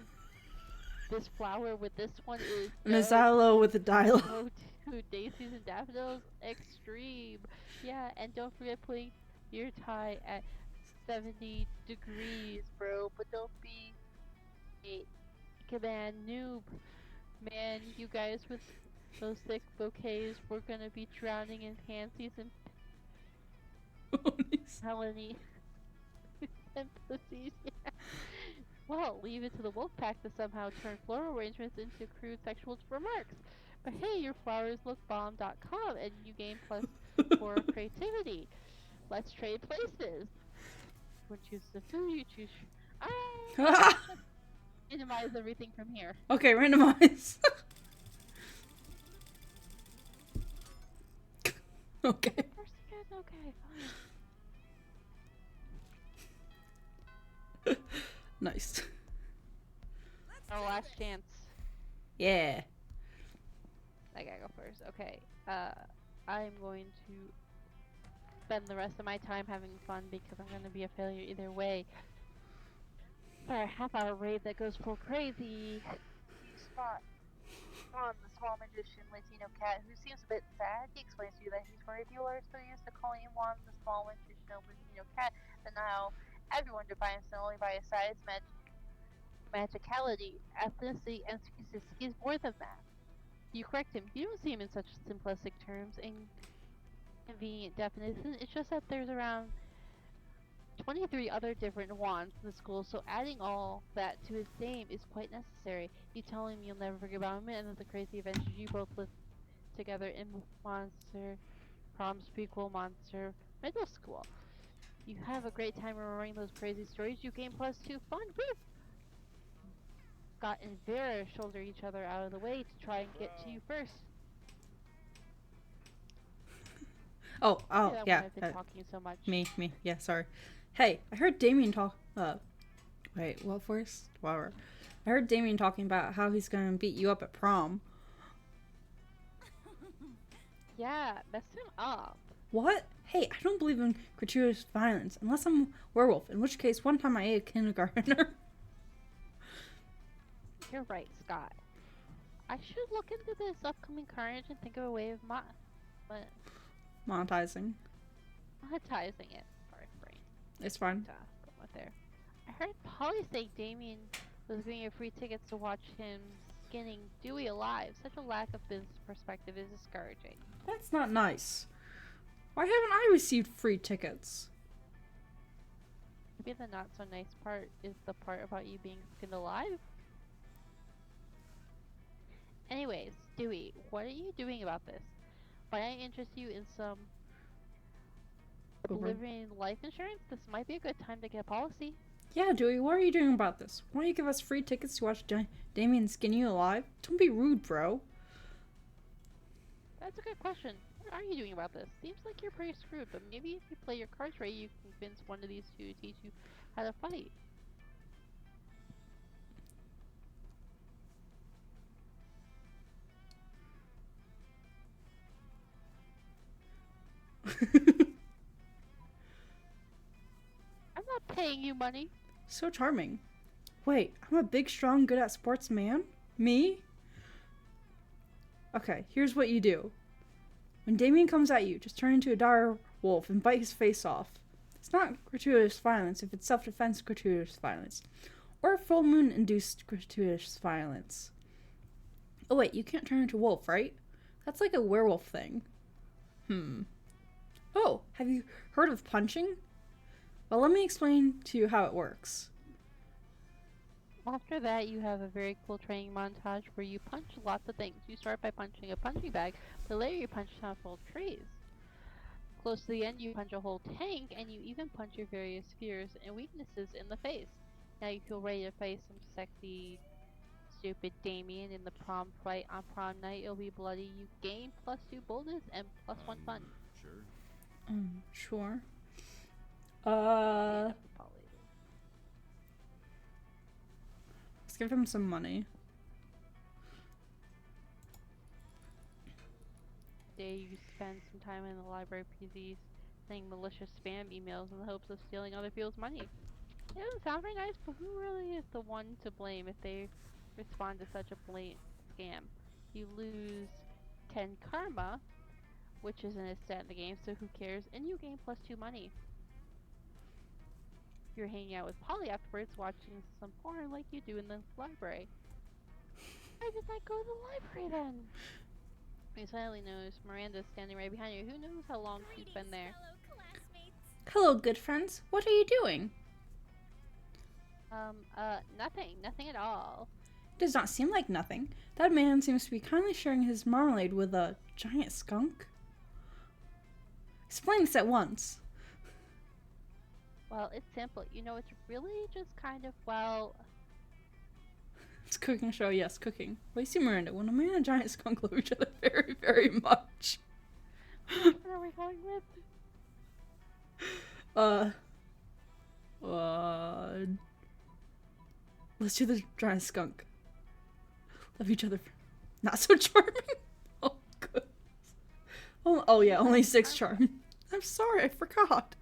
this flower with this one is And a Xylo with a Dilo. go to daisies and daffodils extreme. Yeah, and don't forget putting your tie at 70 degrees, bro. But don't be a command noob. Man, you guys with those thick bouquets, we're gonna be drowning in pansies and Melanie and pussies. Yeah. Well, leave it to the wolf pack to somehow turn floral arrangements into crude sexual remarks. But hey, your flowers look bomb.com and you gain plus 4 creativity. Let's trade places. You choose the food, you choose. Minimize everything from here. Okay, randomize. Okay. Of course you can. Okay, fine. Nice. Our last chance. Yeah. I gotta go first. Okay. I'm going to spend the rest of my time having fun because I'm gonna be a failure either way. For a half-hour raid that goes full crazy. You spot Prom, the small magician Latino cat, who seems a bit sad. He explains to you that he's worried people are so used to calling him Juan, the small magician Latino cat, that now everyone defines him only by his size, magicality, ethnicity, and species. He's more than that. You correct him. You don't see him in such simplistic terms and convenient definitions. It's just that there's around 23 other different wands in the school, so adding all that to his name is quite necessary. You tell him you'll never forget about him and the crazy adventures you both lived together in Prom's prequel Monster Middle School. You have a great time remembering those crazy stories. You gain +2 fun. Woo! Scott and Vera shoulder each other out of the way to try and get to you first. Oh, yeah. I've been talking so much. Me. Yeah, sorry. Hey, I heard Damien talk. Wait, what first? Whatever. I heard Damien talking about how he's gonna beat you up at prom. Yeah, mess him up. What? Hey, I don't believe in gratuitous violence unless I'm a werewolf. In which case, one time I ate a kindergartner. You're right, Scott. I should look into this upcoming carnage and think of a way of Monetizing. monetizing it. Sorry, brain. It's fine. Put there. I heard Polly say Damien was giving you free tickets to watch him skinning Dewey alive. Such a lack of business perspective is discouraging. That's not nice. Why haven't I received free tickets? Maybe the not so nice part is the part about you being skinned alive? Anyways, Dewey, what are you doing about this? Might I interest you in some delivering life insurance? This might be a good time to get a policy. Yeah, Dewey, what are you doing about this? Why don't you give us free tickets to watch Damien skin you alive? Don't be rude, bro. That's a good question. What are you doing about this? Seems like you're pretty screwed, but maybe if you play your cards right, you can convince one of these two to teach you how to fight. I'm not paying you money. So charming. Wait, I'm a big, strong, good at sports man? Me? Okay, here's what you do. When Damien comes at you, just turn into a dire wolf and bite his face off. It's not gratuitous violence if it's self-defense gratuitous violence. Or full moon-induced gratuitous violence. Oh wait, you can't turn into a wolf, right? That's like a werewolf thing. Oh, have you heard of punching? Well, let me explain to you how it works. After that, you have a very cool training montage where you punch lots of things. You start by punching a punching bag, but later you punch several trees. Close to the end, you punch a whole tank, and you even punch your various fears and weaknesses in the face. Now you feel ready to face some sexy, stupid Damien in the prom fight on prom night. It'll be bloody. You gain +2 boldness and +1 fun. Sure. Sure. Let's give him some money. Day you spend some time in the library PCs sending malicious spam emails in the hopes of stealing other people's money. It doesn't sound very nice, but who really is the one to blame if they respond to such a blatant scam. You lose 10 karma, which isn't a stat in the game, so who cares? And you gain +2 money. You're hanging out with Polly afterwards, watching some porn like you do in the library. Why did I go to the library then? You suddenly notice Miranda's standing right behind you. Who knows how long she's been there? Fellow classmates. Hello, good friends. What are you doing? Nothing at all. It does not seem like nothing. That man seems to be kindly sharing his marmalade with a giant skunk. Explain this at once. Well, it's simple. You know, it's really just kind of, well, It's a cooking show, yes, cooking. Well, you see, Miranda, when a man and a giant skunk love each other very, very much. what are we going with? Let's do the giant skunk. Love each other. Not so charming. Oh, good. Oh yeah, only 6 charm. I'm sorry, I forgot.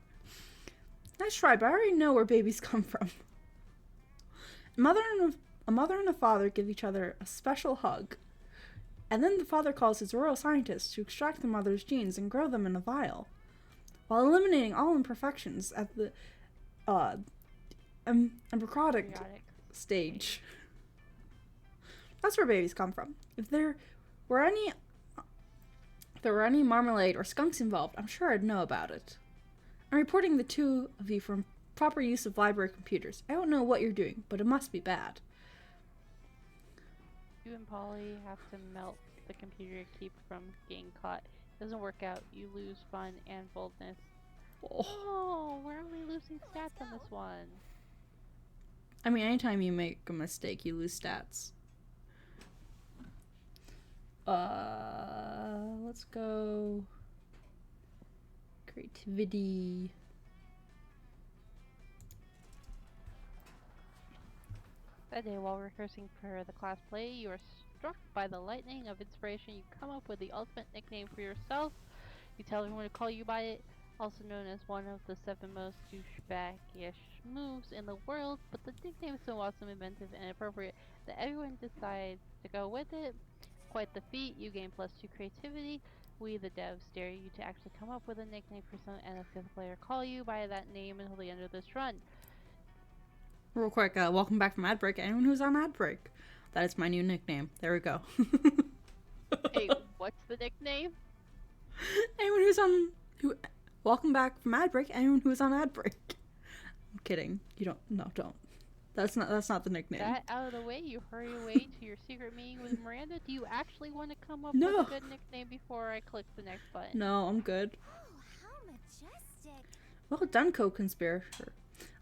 Nice try, but I already know where babies come from. A mother and a father give each other a special hug. And then the father calls his royal scientist to extract the mother's genes and grow them in a vial, while eliminating all imperfections at the embryonic Periodic. stage. That's where babies come from. If there were any marmalade or skunks involved, I'm sure I'd know about it. I'm reporting the 2 of you for proper use of library computers. I don't know what you're doing, but it must be bad. You and Polly have to melt the computer to keep from getting caught. Doesn't work out. You lose fun and boldness. Oh. Oh, we're only losing stats on this one. I mean, anytime you make a mistake, you lose stats. Let's go creativity. That day, while rehearsing for the class play, you are struck by the lightning of inspiration. You come up with the ultimate nickname for yourself. You tell everyone to call you by it, also known as one of the 7 most douchebag-ish moves in the world, but the nickname is so awesome, inventive, and appropriate that everyone decides to go with it. Quite the feat. You gain +2 creativity. We, the devs, dare you to actually come up with a nickname for someone, and a 5th player call you by that name until the end of this run. Real quick, welcome back from ad break. Anyone who's on ad break. That is my new nickname. There we go. Hey, what's the nickname? Anyone welcome back from ad break. Anyone who's on ad break. I'm kidding. You don't. That's not the nickname. That out of the way, you hurry away to your secret meeting with Miranda. Do you actually want to come up No. with a good nickname before I click the next button? No, I'm good. Oh, how majestic. Well done, co-conspirator.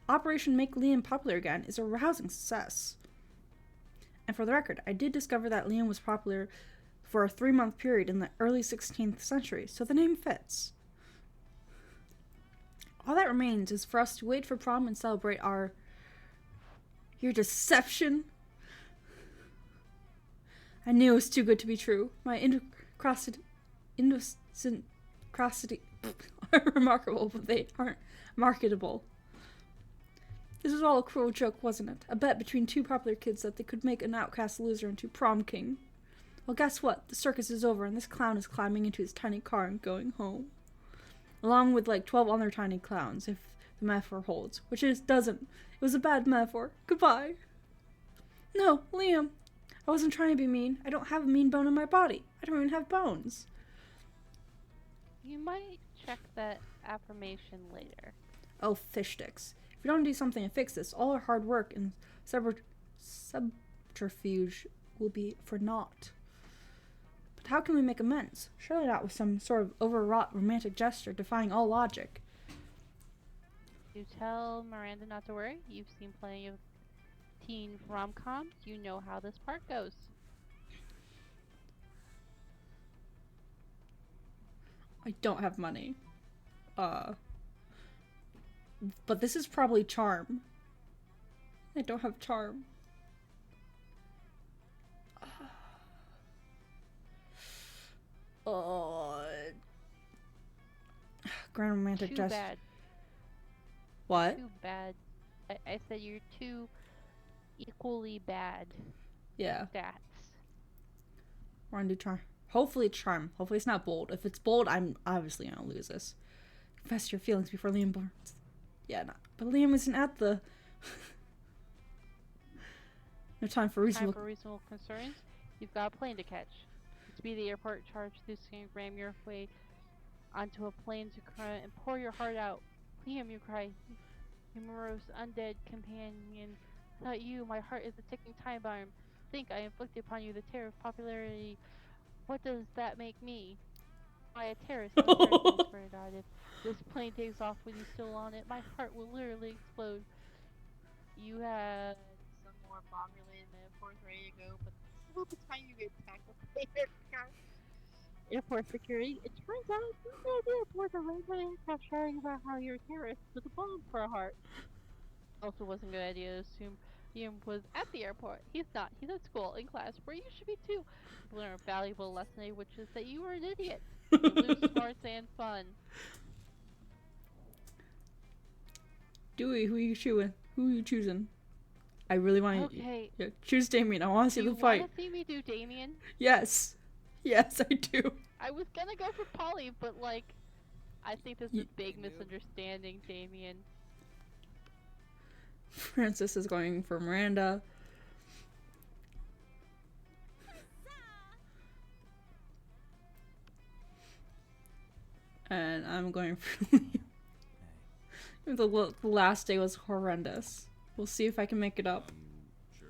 Operation Make Liam Popular Again is a rousing success. And for the record, I did discover that Liam was popular for a 3-month period in the early 16th century, so the name fits. All that remains is for us to wait for prom and celebrate your deception. I knew it was too good to be true. My innocent are remarkable, but they aren't marketable. This was all a cruel joke, wasn't it? A bet between 2 popular kids that they could make an outcast loser into prom king. Well, guess what? The circus is over, and this clown is climbing into his tiny car and going home. Along with like 12 other tiny clowns, if the metaphor holds. Which it doesn't. It was a bad metaphor. Goodbye. No, Liam. I wasn't trying to be mean. I don't have a mean bone in my body. I don't even have bones. You might check that affirmation later. Oh, fish sticks. If we don't do something to fix this, all our hard work and subterfuge will be for naught. But how can we make amends? Surely not with some sort of overwrought romantic gesture defying all logic. You tell Miranda not to worry. You've seen plenty of teen rom-coms. You know how this part goes. I don't have money. But this is probably charm. I don't have charm. Grand romantic Too gesture. bad. What? Too bad. I said you're too equally bad. Yeah. stats. We're gonna do charm. Hopefully it's charm. Hopefully it's not bold. If it's bold, I'm obviously gonna lose this. Confess your feelings before Liam burns. Yeah, no. But Liam isn't at the... No time for reasonable... Time for reasonable concerns. You've got a plane to catch. To be the airport, charge through ram your way onto a plane to cry and pour your heart out. Liam, you cry. Your morose, undead companion. Without you, my heart is a ticking time bomb. Think I inflicted upon you the terror of popularity. What does that make me? Why, a terrorist. I swear to God, if this plane takes off with you still on it, my heart will literally explode. You had some more bomb-related metaphors ready to go, but this is the time you get tackled by airport security. It turns out you know the airport the right way aircraft shouting about how you're a terrorist with a bomb for a heart. Also wasn't a good idea to assume Liam was at the airport. He's not. He's at school, in class, where you should be too. You learn a valuable lesson, which is that you are an idiot. You lose smarts and fun. Dewey, who are you choosing? Who are you choosing? I really want to... Okay. Yeah, choose Damien. I want to see the fight. You want to see me do Damien? Yes. Yes, I do. I was gonna go for Polly, but like, I think this is a big misunderstanding, Damien. Francis is going for Miranda. And I'm going for Liam. The last day was horrendous. We'll see if I can make it up. Sure.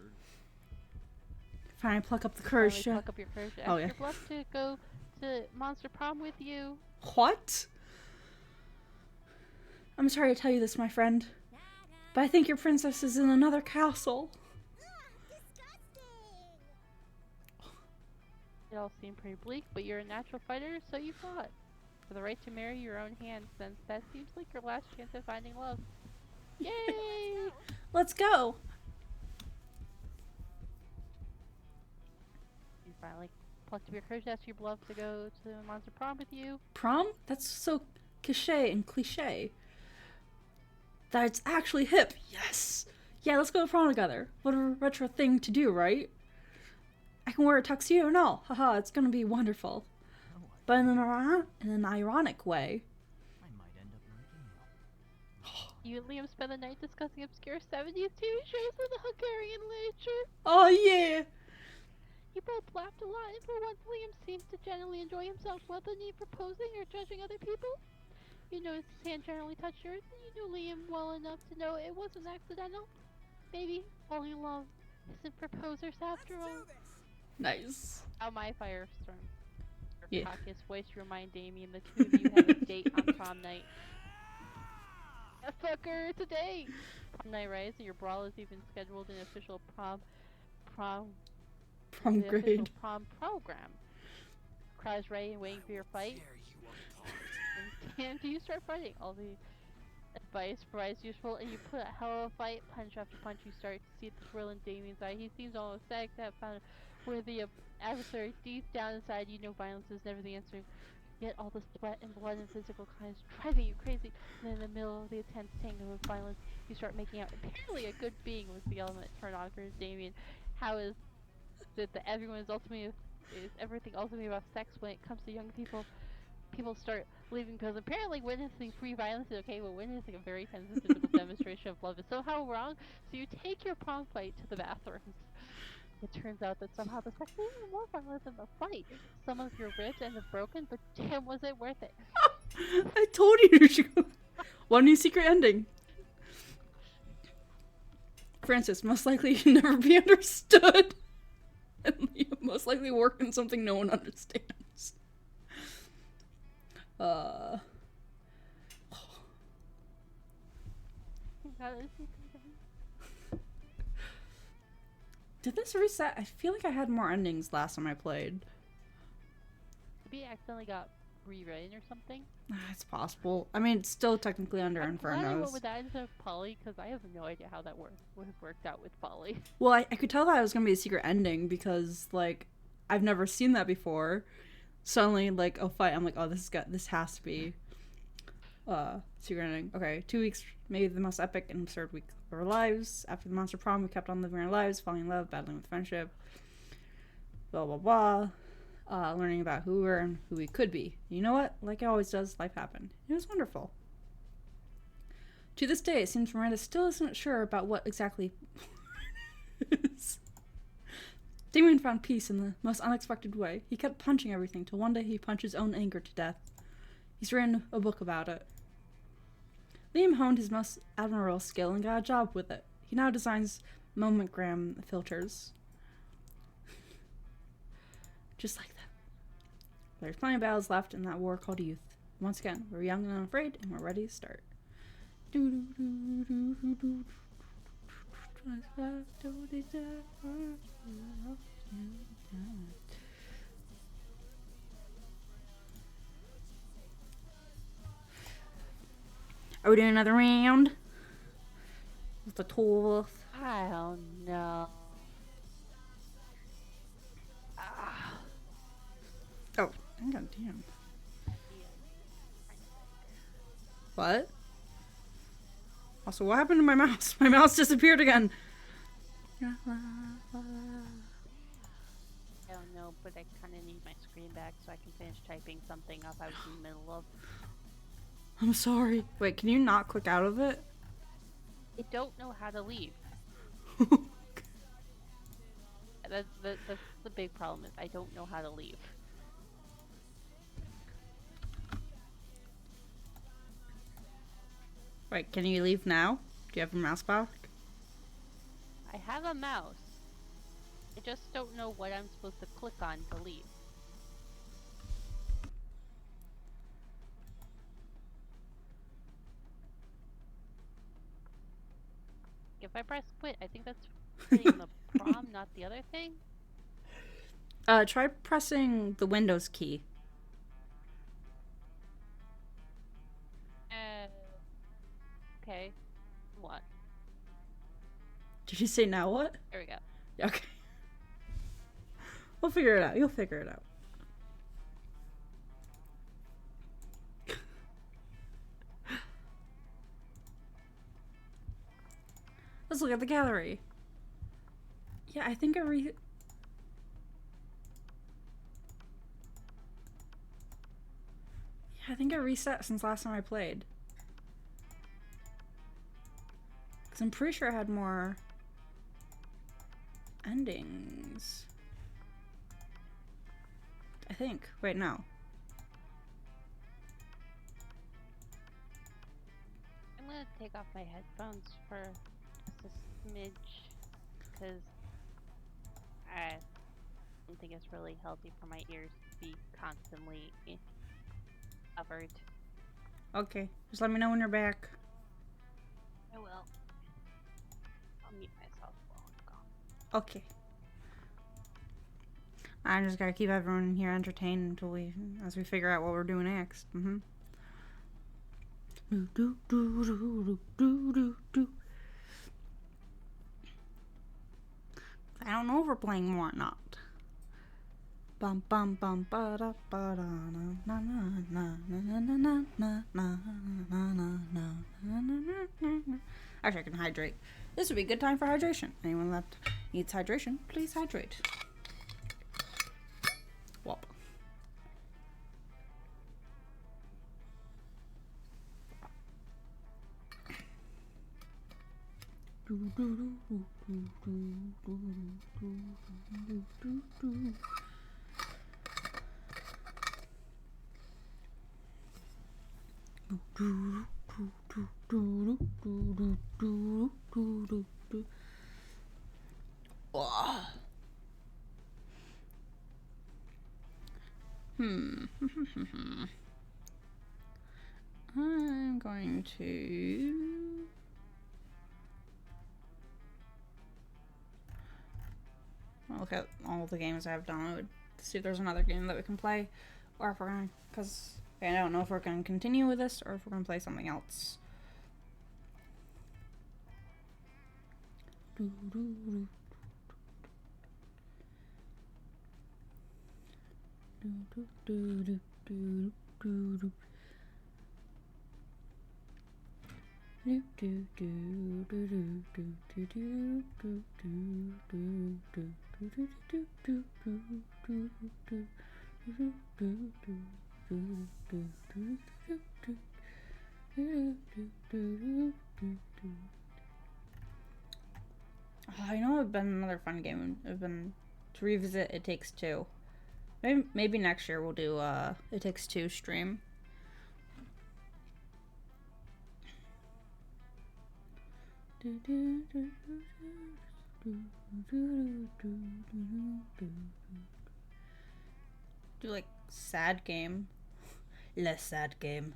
Finally pluck up the courage. Finally pluck up your courage. Oh, Ask yeah. your bluff to go to Monster Prom with you. What? I'm sorry to tell you this, my friend, but I think your princess is in another castle. It all seemed pretty bleak, but you're a natural fighter, so you fought. For the right to marry your own hand, since that seems like your last chance at finding love. Yay! Let's go. You finally plucked up your courage to ask your bluff to go to Monster Prom with you. Prom? That's so cliche. That it's actually hip. Yes. Yeah, let's go to prom together. What a retro thing to do, right? I can wear a tuxedo and all. Haha, it's gonna be wonderful. But in an ironic way. I might end up liking you. You and Liam spent the night discussing obscure 70s TV shows with the Hungarian literature. Oh yeah. You both laughed a lot, and for once Liam seems to generally enjoy himself without the need for posing or judging other people. You noticed his hand generally touched yours, and you knew Liam well enough to know it wasn't accidental. Maybe falling in love isn't for posers after all. Nice. How my firestorm. Yeah. Your caucus voice to remind Damien the two of you have a date on prom night. A fucker, it's a date! Prom night rise, and your brawl is even scheduled in official prom Prom the official grade. prom program. Crowd's ready and waiting for your fight. And you start fighting. All the advice provides useful, and you put a hell of a fight. Punch after punch, you start to see the thrill in Damien's eye. He seems almost ecstatic to have found a worthy of adversary. Deep down inside, you know violence is never the answer. Yet all the sweat and blood and physical kind is driving you crazy. And in the middle of the intense tango of violence, you start making out. Apparently, a good being was the element turned on for Damien. How is it that everyone is everything ultimately about sex when it comes to young people? People start leaving because apparently witnessing free violence is okay, but witnessing a very intense and physical demonstration of love is somehow wrong. So you take your prom fight to the bathrooms. It turns out that somehow the sex is even more violent than the fight. Some of your ribs end up broken, but damn, was it worth it? I told you to go. One new secret ending. Francis, most likely you never be understood. And you most likely work in something no one understands. Did this reset? I feel like I had more endings last time I played. Maybe I accidentally got rewritten or something. It's possible. I mean, it's still technically under I'm glad I went Inferno's. with that instead of Polly, because I have no idea how that would have worked out with Polly. Well, I could tell that it was going to be a secret ending because, like, I've never seen that before. Suddenly, like, a fight, I'm like, oh, this has to be secret ending. Okay, 2 weeks maybe the most epic and absurd week of our lives. After the monster prom, we kept on living our lives, falling in love, battling with friendship, blah, blah, blah. Learning about who we were and who we could be. You know what? Like it always does, life happened. It was wonderful. To this day, it seems Miranda still isn't sure about what exactly is. Damien found peace in the most unexpected way. He kept punching everything till one day he punched his own anger to death. He's written a book about it. Liam honed his most admirable skill and got a job with it. He now designs momentgram filters. Just like that. There's plenty of battles left in that war called youth. Once again, we're young and unafraid, and we're ready to start. Are we doing another round? With the tools? I don't know. Ah. Oh, god damn. What? Also, what happened to my mouse? My mouse disappeared again. I don't know, but I kind of need my screen back so I can finish typing something up I was in the middle of. I'm sorry. Wait, can you not click out of it? I don't know how to leave. That's the big problem is I don't know how to leave. Wait, can you leave now? Do you have your mouse back? I have a mouse. I just don't know what I'm supposed to click on to leave. If I press quit, I think that's putting the prom, not the other thing. Try pressing the Windows key. Okay. What? Did you say now what? There we go. Okay. We'll figure it out. You'll figure it out. Let's look at the gallery. Yeah, I think I reset since last time I played. Because I'm pretty sure I had more endings. I think. Wait, no. I'm gonna take off my headphones for just a smidge, because I don't think it's really healthy for my ears to be constantly covered. Okay. Just let me know when you're back. I will. I'll mute myself while I'm gone. Okay. I just gotta keep everyone in here entertained until as we figure out what we're doing next. I don't know if we're playing more or not. Bum bum bum ba da ba da na na na na na na na na na na. Actually, I can hydrate. This would be a good time for hydration. Anyone that needs hydration, please hydrate. Whop. I'm going to look at all the games I have downloaded to see if there's another game that we can play, or if we're gonna, because I don't know if we're gonna continue with this or if we're gonna play something else. I know it'd been another fun game. It'd been to revisit It Takes Two. Maybe next year we'll do It Takes Two stream. Do like sad game. Less sad game.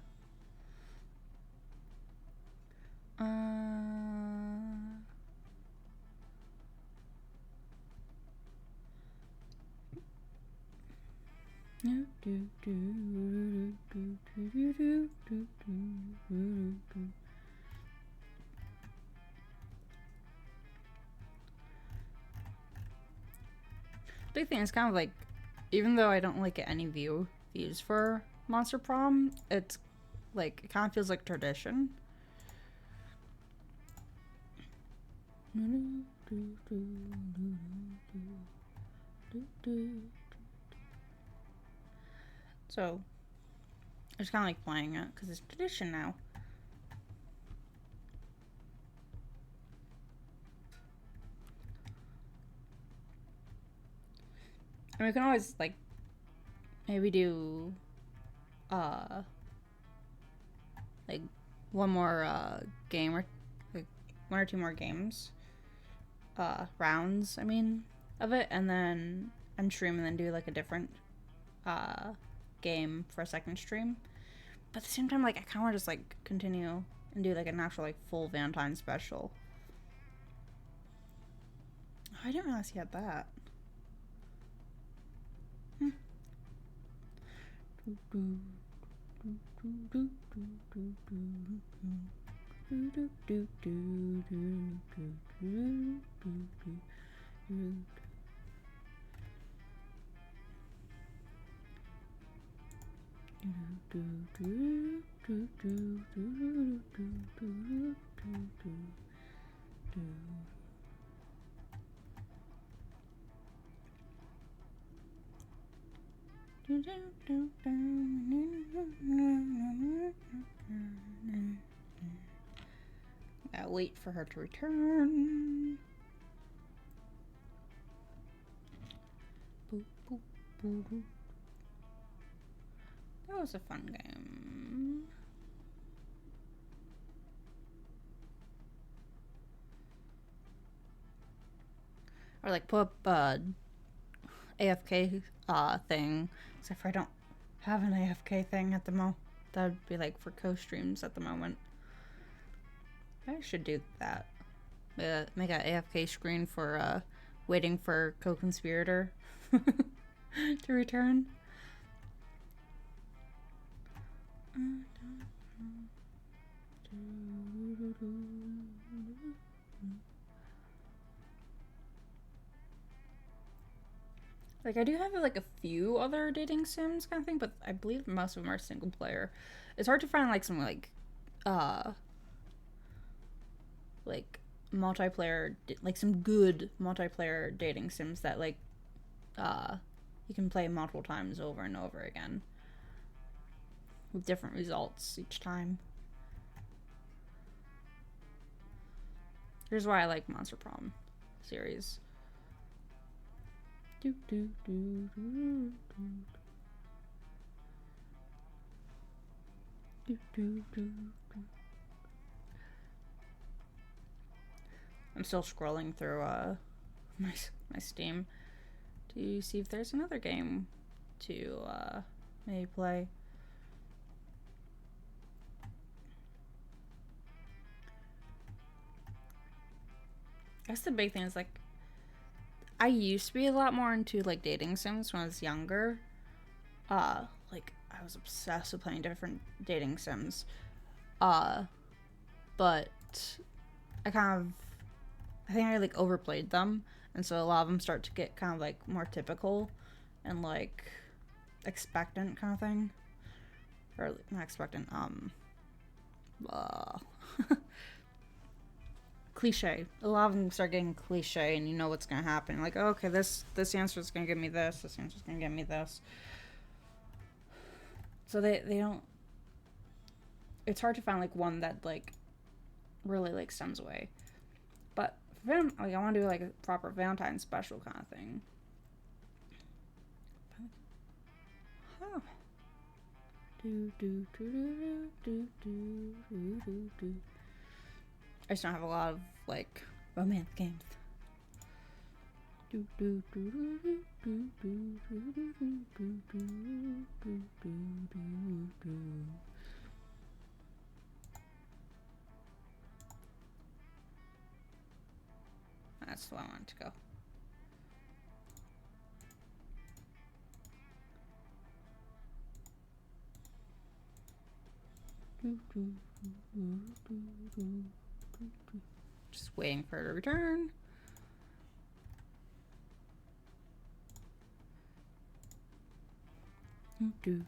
Big thing is kind of like, even though I don't like get any views for Monster Prom, it's like it kind of feels like tradition. So I just kind of like playing it because it's tradition now. And we can always like maybe do like one more game or like one or two more games rounds I mean of it, and then end stream and then do like a different game for a second stream. But at the same time, like I kind of want to just like continue and do like an actual like full Valentine special. Oh, I didn't realize he had that. Gotta wait for her to return. Boop, boop, boop, boop. That was a fun game. Or like put up AFK thing. Except for I don't have an AFK thing at the moment. That would be like for co-streams at the moment. I should do that. Make an AFK screen for waiting for co-conspirator to return. Like I do have like a few other dating sims kind of thing, but I believe most of them are single player. It's hard to find like some like multiplayer, like some good multiplayer dating sims that like you can play multiple times over and over again with different results each time. Here's why I like Monster Prom series. I'm still scrolling through my Steam to see if there's another game to maybe play. I guess the big thing is like I used to be a lot more into like dating sims when I was younger. Like I was obsessed with playing different dating sims. But I think I like overplayed them, and so a lot of them start to get kind of like more typical and like expectant kind of thing. Or not expectant, Cliche. A lot of them start getting cliche, and you know what's gonna happen. Like, oh, okay, this answer is gonna give me this. This answer is gonna give me this. So they don't. It's hard to find like one that like really like stems away. But like I want to do like a proper Valentine special kind of thing. Huh. I just don't have a lot of like romance games. That's the one I wanted to go. Just waiting for her to return. Okay.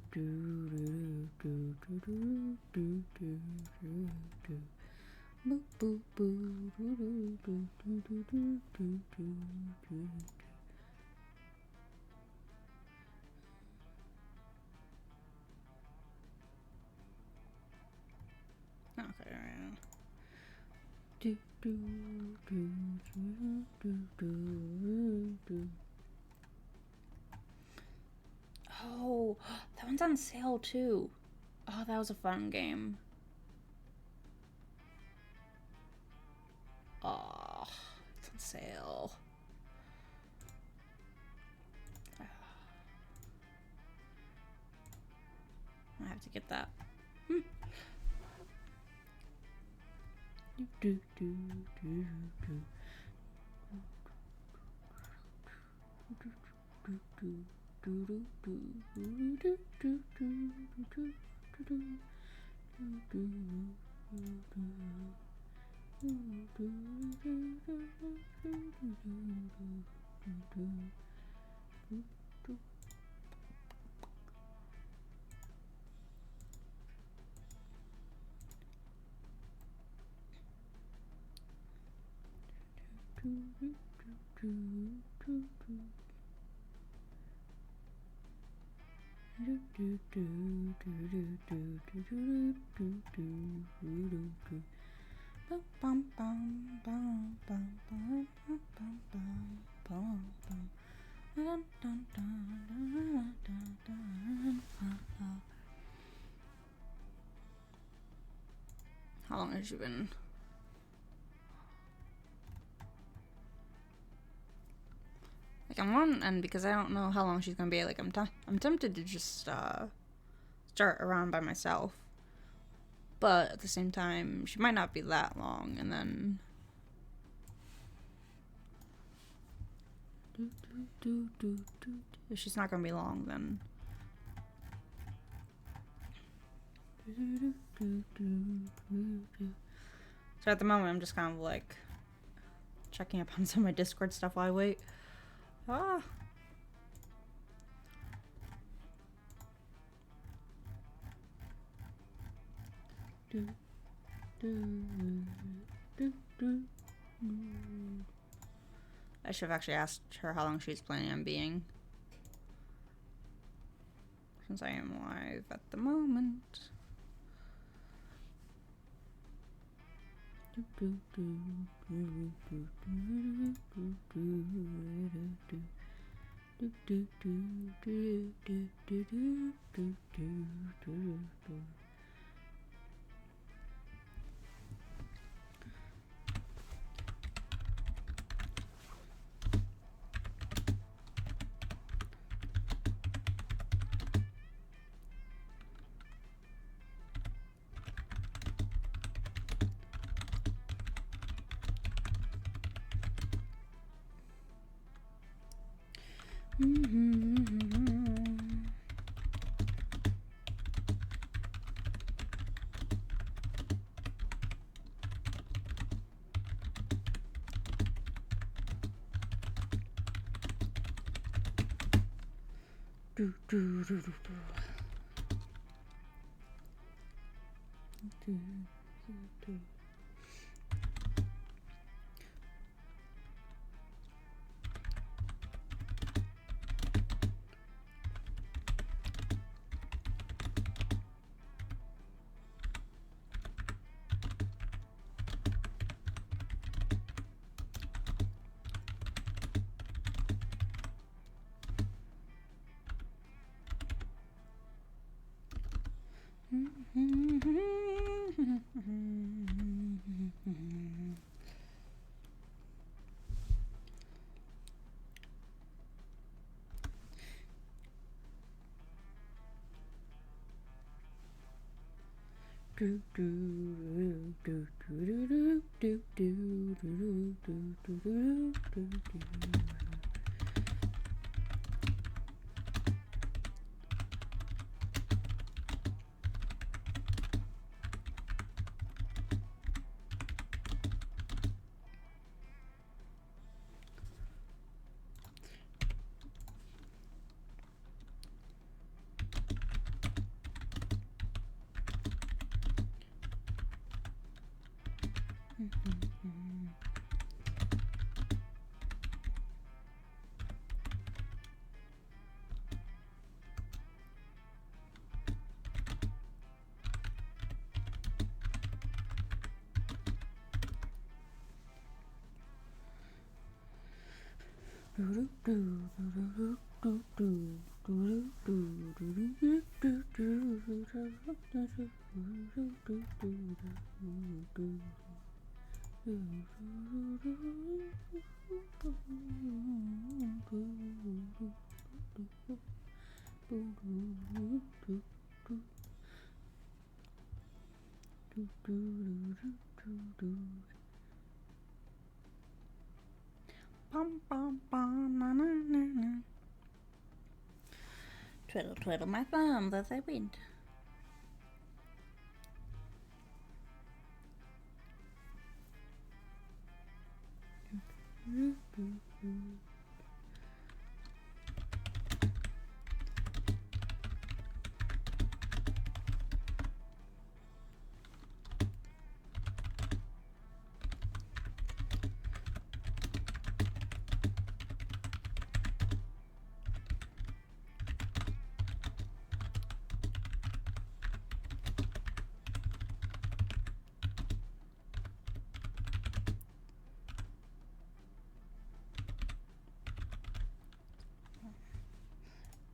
Oh, that one's on sale too. Oh, that was a fun game. Oh, it's on sale. I have to get that. How long has you been? Like, I'm on, and because I don't know how long she's gonna be, like, I'm tempted to just start around by myself, but at the same time, she might not be that long, and then if she's not gonna be long, then so at the moment, I'm just kind of like checking up on some of my Discord stuff while I wait. Ah. I should have actually asked her how long she's planning on being, since I am live at the moment. Bum, bum, bum, na, na, na, na. Twiddle, twiddle my thumbs as I went.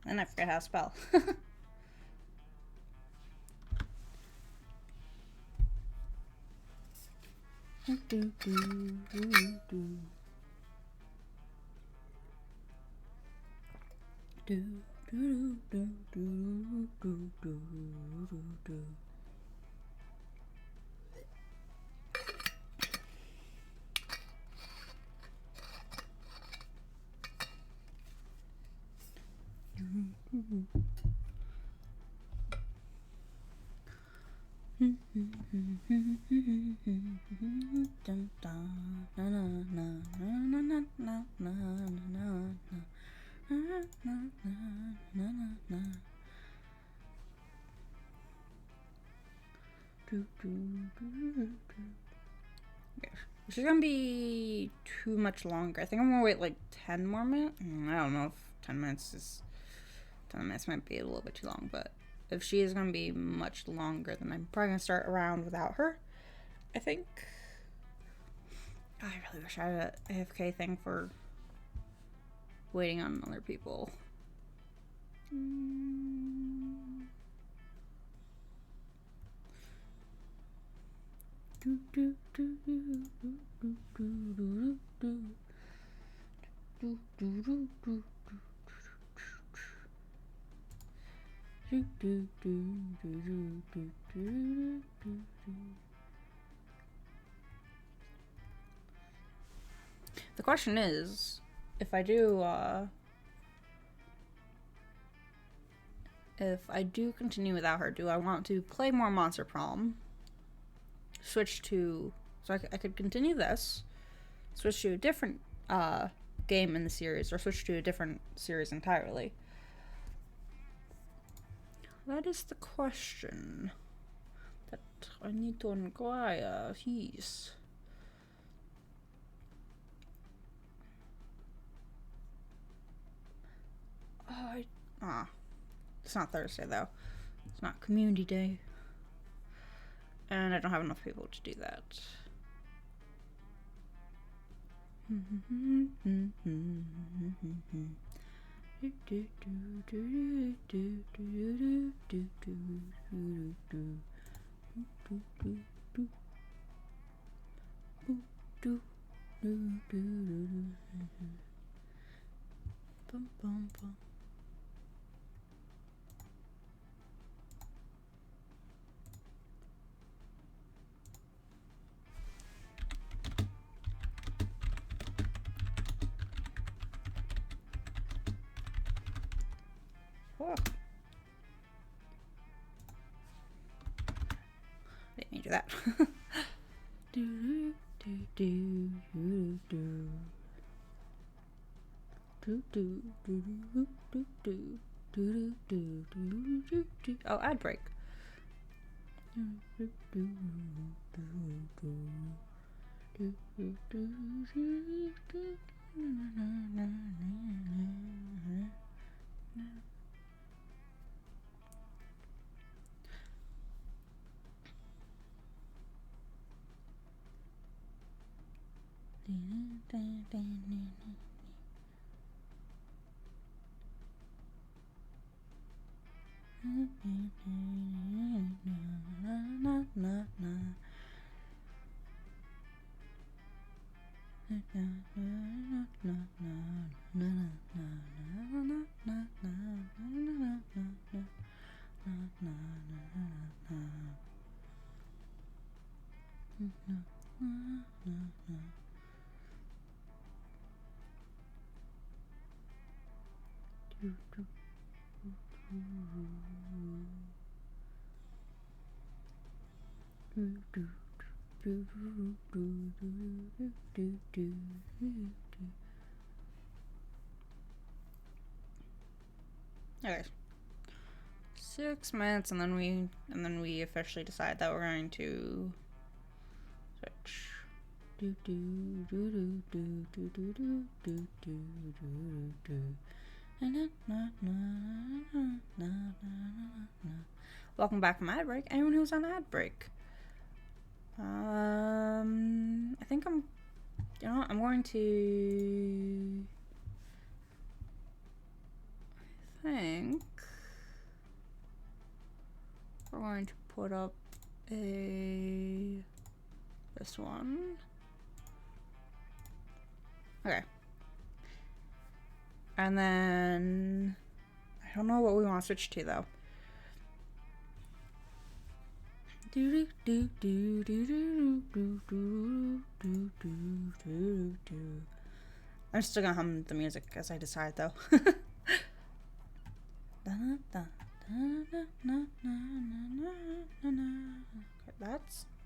And I forget how to spell. She's gonna be too much longer. I think I'm gonna wait like 10 more minutes. I don't know if 10 minutes is... 10 minutes might be a little bit too long, but if she is gonna be much longer, then I'm probably gonna start a round without her, I think. I really wish I had a AFK thing for waiting on other people. The question is, if I do continue without her, do I want to play more Monster Prom? Switch to... So I could continue this, switch to a different game in the series, or switch to a different series entirely. That is the question that I need to inquire. He's... It's not Thursday though. It's not community day. And I don't have enough people to do that. Whoa. Didn't mean to do that. Do do do do do do do do do do do do do do do do. Oh, ad break. Okay. 6 minutes, and then we officially decide that we're going to switch. Welcome back from ad break. Anyone who's on ad break. I think I'm going to. I think we're going to put up this one. Okay. And then I don't know what we want to switch to though. I'm still gonna hum the music as I decide though.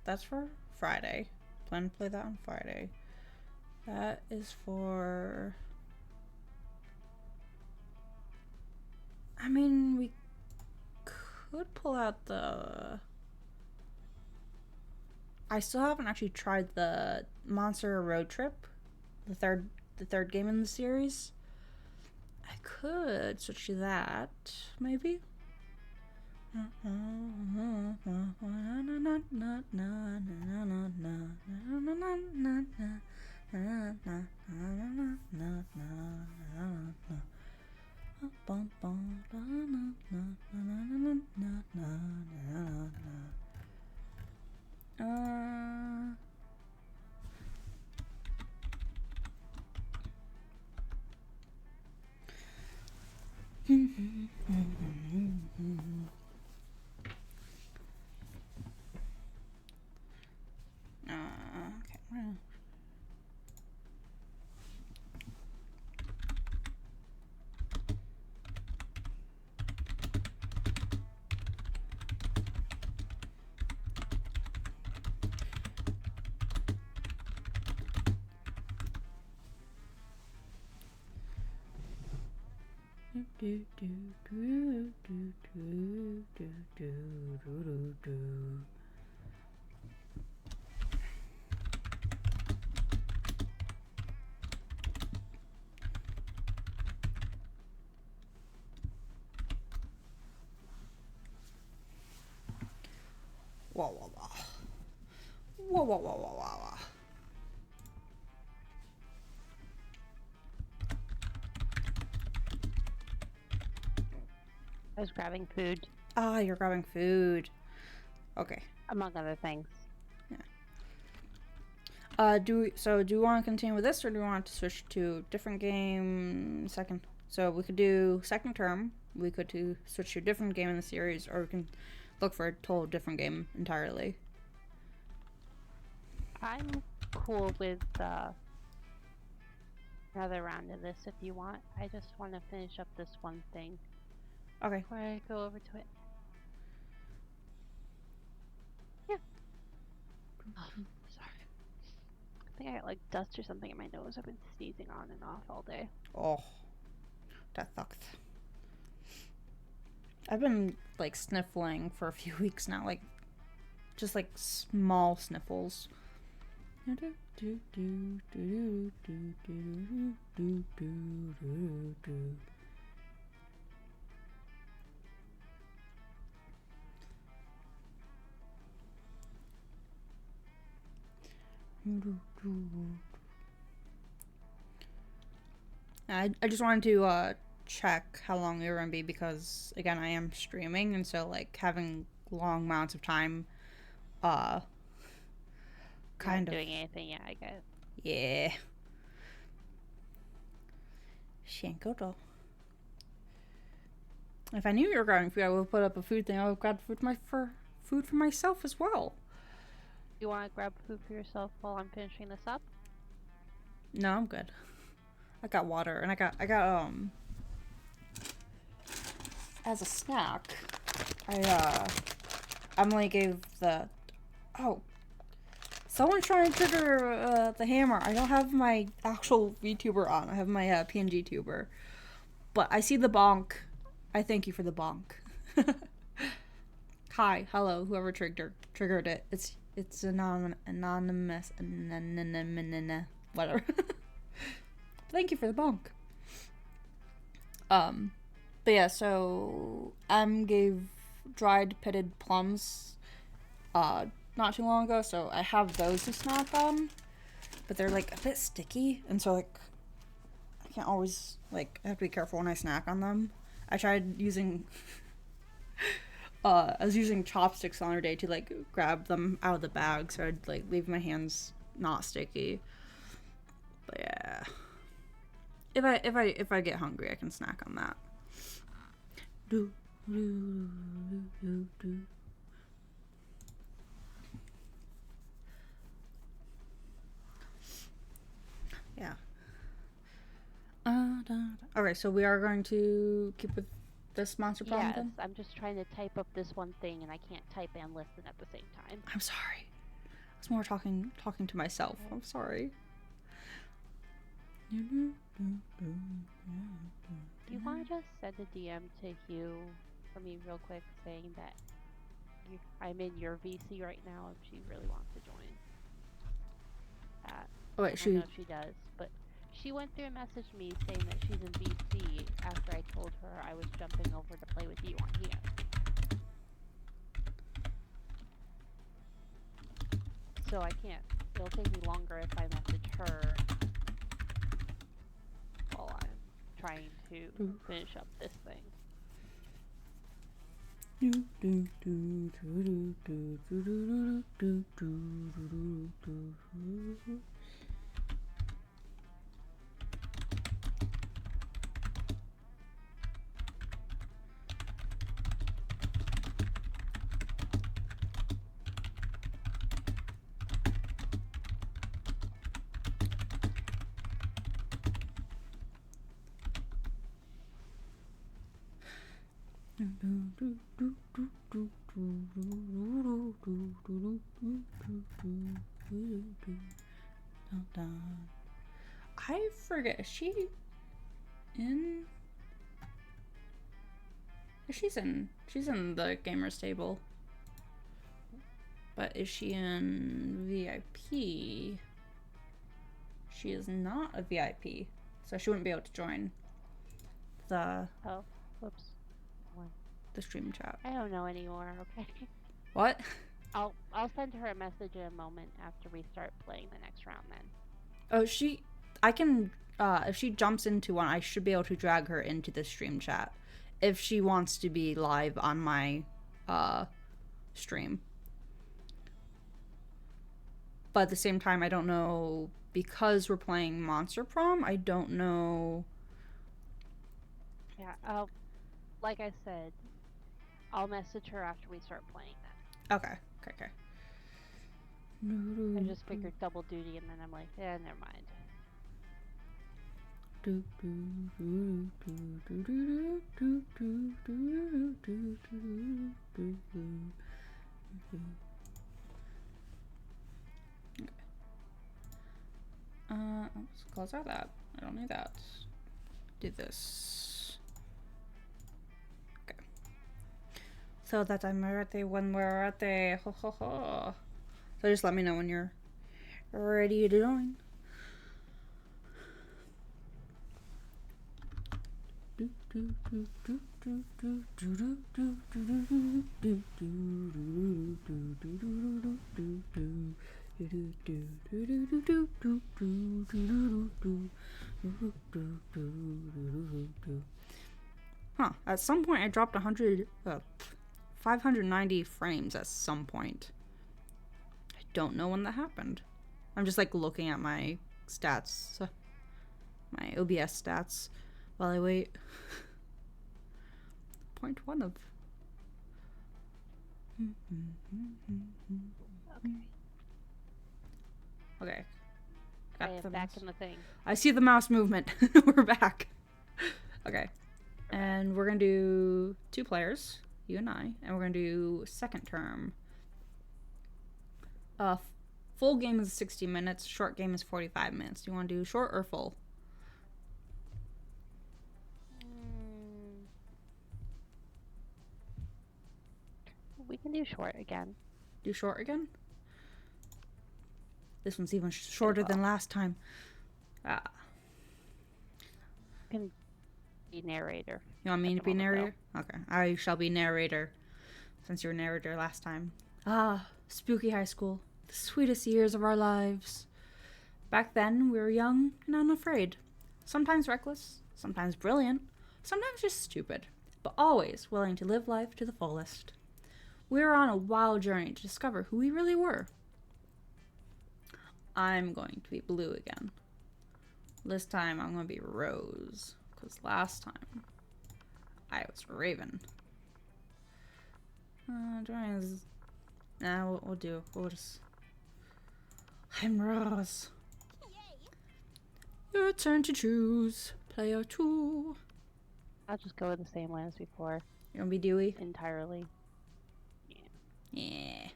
That's for Friday. Plan to play that on Friday. That is for. I mean, we could pull out the. I still haven't actually tried the Monster Road Trip, the third game in the series. I could switch to that, maybe. Okay. Whoa, whoa, whoa. Whoa, whoa, whoa, whoa, whoa. I was grabbing food, Ah, you're grabbing food. Okay. among other things. Do you want to continue with this, or do you want to switch to different game second? So we could do second term. We could switch to a different game in the series, or we can look for a total different game entirely. I'm cool with another round of this if you want. I just want to finish up this one thing. Okay. Before I go over to it. Yeah. Oh, sorry. I think I got like dust or something in my nose. I've been sneezing on and off all day. Oh, that sucked. I've been like sniffling for a few weeks now, like just like small sniffles. I just wanted to check how long we were gonna be because again I am streaming and so like having long amounts of time kind Not of doing anything, yeah, I guess. yeah. Shankoto. If I knew you were grabbing food, I would have put up a food thing. I would have grabbed food for myself as well. You want to grab food for yourself while I'm finishing this up? No, I'm good. I got water and I got as a snack. Emily gave the someone's trying to trigger the hammer. I don't have my actual VTuber on. I have my PNG tuber. But I see the bonk. I thank you for the bonk. Hi, hello, whoever triggered it. It's anonymous, whatever. Thank you for the bonk. But yeah, so gave dried pitted plums not too long ago, so I have those to snack on. But they're like a bit sticky, and so like I can't always like I have to be careful when I snack on them. I tried using I was using chopsticks the other day to like grab them out of the bag so I'd like leave my hands not sticky. But yeah. If I get hungry I can snack on that. Yeah. Okay, so we are going to keep with this monster problem Yes, then? I'm just trying to type up this one thing and I can't type and listen at the same time. I'm sorry. I was more talking to myself. I'm sorry. Do you want to just send a DM to Hugh for me real quick saying that I'm in your VC right now if she really wants to join? Oh wait, I don't know if she does, but she went through and messaged me saying that she's in VC after I told her I was jumping over to play with you on here. So I can't. It'll take me longer if I message her while I'm trying to finish up this thing. I forget. Is she in? She's in the gamers table. But is she in VIP? She is not a VIP, so she wouldn't be able to join the Whoops. the stream chat. I don't know anymore, okay? What? I'll send her a message in a moment after we start playing the next round then. Oh, I can, if she jumps into one, I should be able to drag her into the stream chat if she wants to be live on my, stream. But at the same time, I don't know, because we're playing Monster Prom, I don't know. Yeah, like I said, I'll message her after we start playing then. Okay. I just figured double duty and then I'm like, never mind. Let's close out that. I don't need that. Do this. Okay. So that I'm at the when we're at the ho ho ho. So just let me know when you're ready to join. Huh, at some point I dropped 590 frames at some point. I don't know when that happened. I'm just like looking at my stats, my OBS stats while I wait. 0.1 of. Okay. I am back in the thing. I see the mouse movement. We're back. Okay. And we're going to do 2 players, you and I, and we're going to do second term. Full game is 60 minutes, short game is 45 minutes. Do you want to do short or full? We can do short again. Do short again? This one's even shorter than last time. You can be narrator. You want me to be narrator? Okay. I shall be narrator, since you were narrator last time. Spooky high school. The sweetest years of our lives. Back then, we were young and unafraid. Sometimes reckless, sometimes brilliant, sometimes just stupid, but always willing to live life to the fullest. We were on a wild journey to discover who we really were. I'm going to be blue again. This time I'm going to be Rose, because last time I was Raven. We'll just... I'm Rose. Your turn to choose. Player 2. I'll just go with the same one as before. You want to be Dewey? Entirely. Yeah.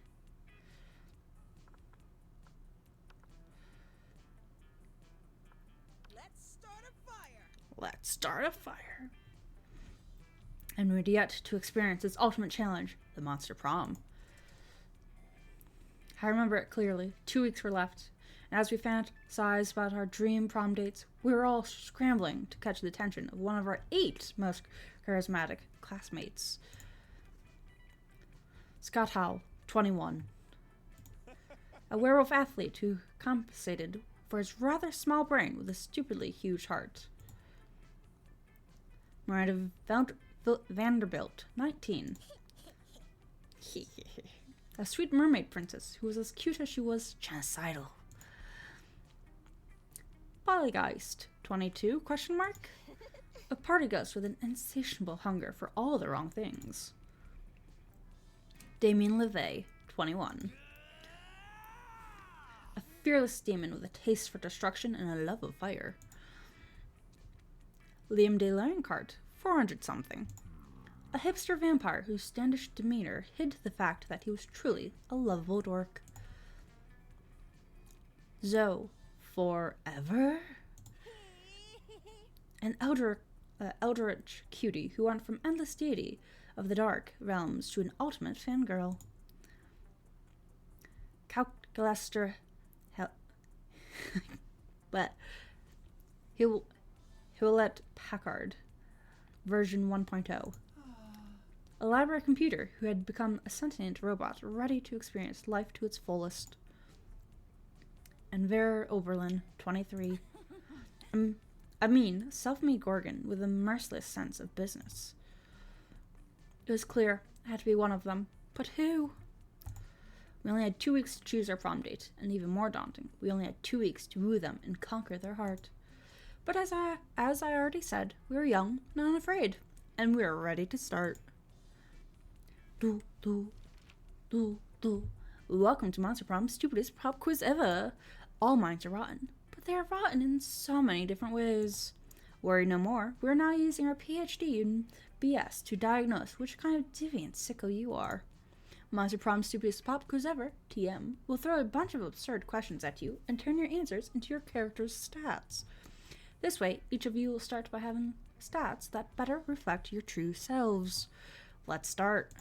Let's start a fire. And we're yet to experience its ultimate challenge, the Monster Prom. I remember it clearly. 2 weeks were left, and as we fantasized about our dream prom dates, we were all scrambling to catch the attention of one of our 8 most charismatic classmates. Scott Howell, 21. A werewolf athlete who compensated for his rather small brain with a stupidly huge heart. Miranda Vanderbilt, 19. A sweet mermaid princess who was as cute as she was genocidal. Polygeist, 22, ? A party ghost with an insatiable hunger for all the wrong things. Damien LeVay, 21. A fearless demon with a taste for destruction and a love of fire. Liam de Lioncourt, 400-something. A hipster vampire whose standish demeanor hid the fact that he was truly a lovable dork. Zoe, forever? An eldritch cutie who went from endless deity of the dark realms to an ultimate fangirl. Calculaster Hewlett Packard, version 1.0. A library computer who had become a sentient robot ready to experience life to its fullest. And Vera Oberlin, 23. A mean, self-made Gorgon with a merciless sense of business. It was clear I had to be one of them, but who? We only had 2 weeks to choose our prom date, and even more daunting, we only had 2 weeks to woo them and conquer their heart. But as I already said, we were young and unafraid, and we were ready to start. Welcome to Monster Prom's stupidest pop quiz ever. All minds are rotten, but they are rotten in so many different ways. Worry no more. We're now using our PhD in BS to diagnose which kind of deviant sicko you are. Monster Prom's stupidest pop quiz ever, TM, will throw a bunch of absurd questions at you and turn your answers into your character's stats. This way, each of you will start by having stats that better reflect your true selves. Let's start.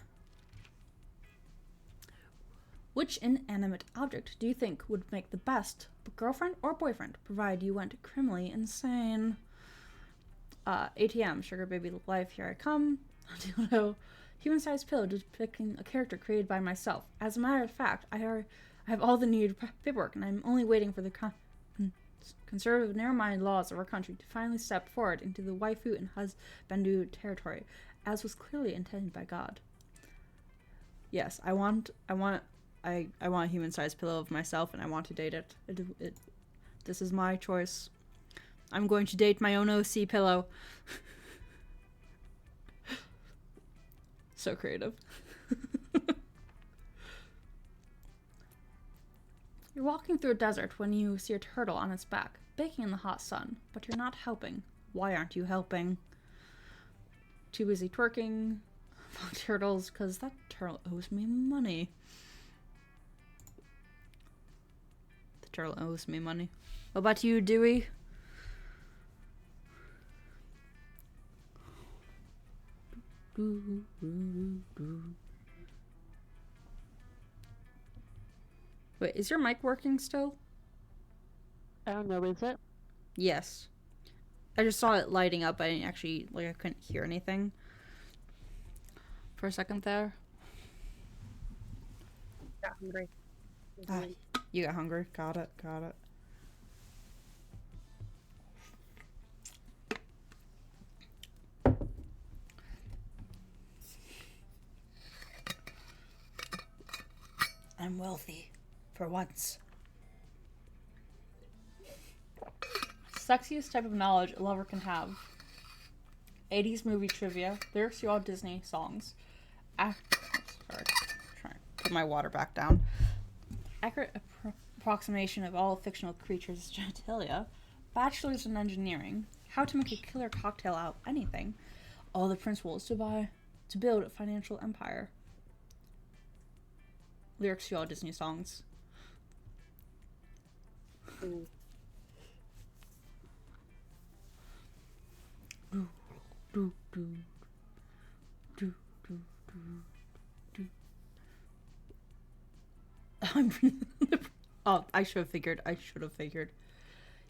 Which inanimate object do you think would make the best girlfriend or boyfriend, provided you went criminally insane? ATM, Sugar Baby Life, Here I Come. Dildo. Human-sized pillow depicting a character created by myself. As a matter of fact, I have all the needed paperwork, and I'm only waiting for the conservative, narrow-minded laws of our country to finally step forward into the waifu and husbandu territory, as was clearly intended by God. Yes, I want a human-sized pillow of myself, and I want to date it. This is my choice. I'm going to date my own OC pillow. So creative. You're walking through a desert when you see a turtle on its back, baking in the hot sun, but you're not helping. Why aren't you helping? Too busy twerking. Fuck turtles, because that turtle owes me money. The turtle owes me money. What about you, Dewey? Wait, is your mic working still? I don't know, is it? Yes. I just saw it lighting up. I didn't actually, I couldn't hear anything for a second there. Got hungry. You got hungry. Got it. I'm wealthy. For once. Sexiest type of knowledge a lover can have. 80s movie trivia. Lyrics to all Disney songs. Sorry. Trying to put my water back down. Accurate approximation of all fictional creatures' genitalia. Bachelor's in engineering. How to make a killer cocktail out of anything. All the principles to build a financial empire. Lyrics to all Disney songs. Oh, I should have figured.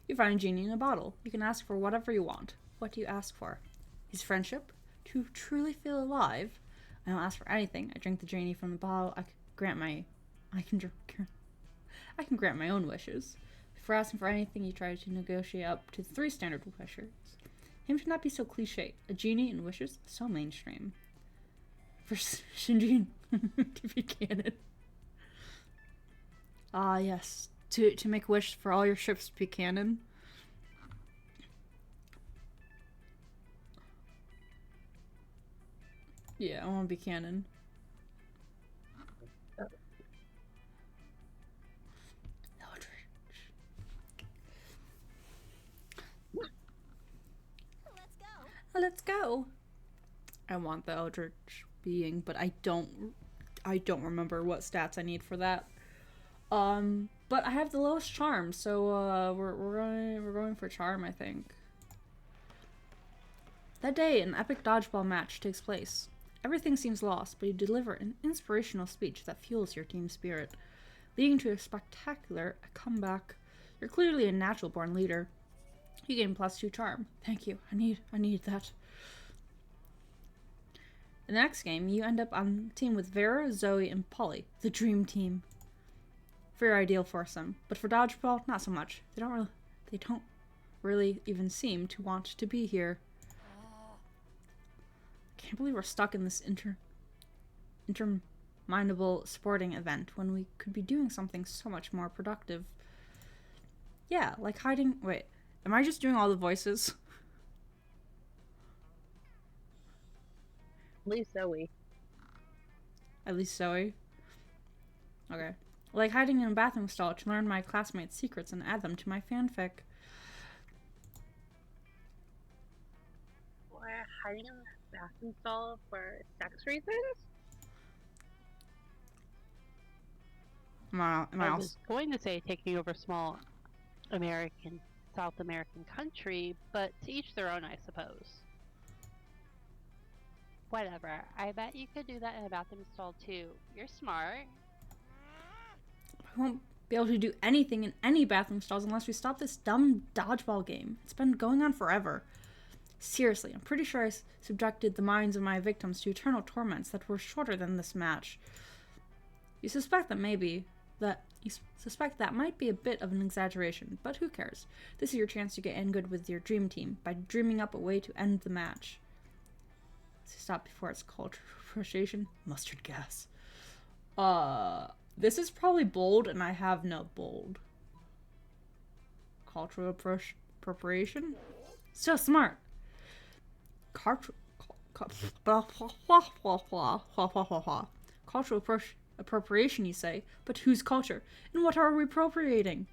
You find a genie in a bottle. You can ask for whatever you want. What do you ask for? His friendship? To truly feel alive? I don't ask for anything. I drink the genie from the bottle. I can grant my own wishes. For asking for anything, you try to negotiate up to 3 standard wishes. Him should not be so cliche. A genie and wishes, so mainstream. For Shinji to be canon. Ah, yes. To make a wish for all your ships to be canon. Yeah, I want to be canon. Let's go. I want the Eldritch being, but I don't remember what stats I need for that. But I have the lowest charm, so we're going for charm, I think. That day, an epic dodgeball match takes place. Everything seems lost, but you deliver an inspirational speech that fuels your team spirit, leading to a spectacular comeback. You're clearly a natural-born leader. You gain +2 charm. Thank you. I need that. In the next game, you end up on a team with Vera, Zoe, and Polly, the dream team. Very ideal foursome, but for dodgeball, not so much. They don't really even seem to want to be here. Can't believe we're stuck in this interminable sporting event when we could be doing something so much more productive. Yeah, like hiding. Wait, am I just doing all the voices? At least Zoe. At least Zoe. Okay. Like hiding in a bathroom stall to learn my classmates' secrets and add them to my fanfic. hiding in the bathroom stall for sex reasons? Am I I also? was going to say taking over small South American country, but to each their own, I suppose. Whatever. I bet you could do that in a bathroom stall too. You're smart. I won't be able to do anything in any bathroom stalls unless we stop this dumb dodgeball game. It's been going on forever. Seriously, I'm pretty sure I subjected the minds of my victims to eternal torments that were shorter than this match. You suspect that might be a bit of an exaggeration, but who cares? This is your chance to get in good with your dream team by dreaming up a way to end the match. Stop before it's called frustration. Mustard gas. This is probably bold, and I have no bold. Cultural appropriation? So smart. Cultural appropriation, you say? But whose culture? And what are we appropriating?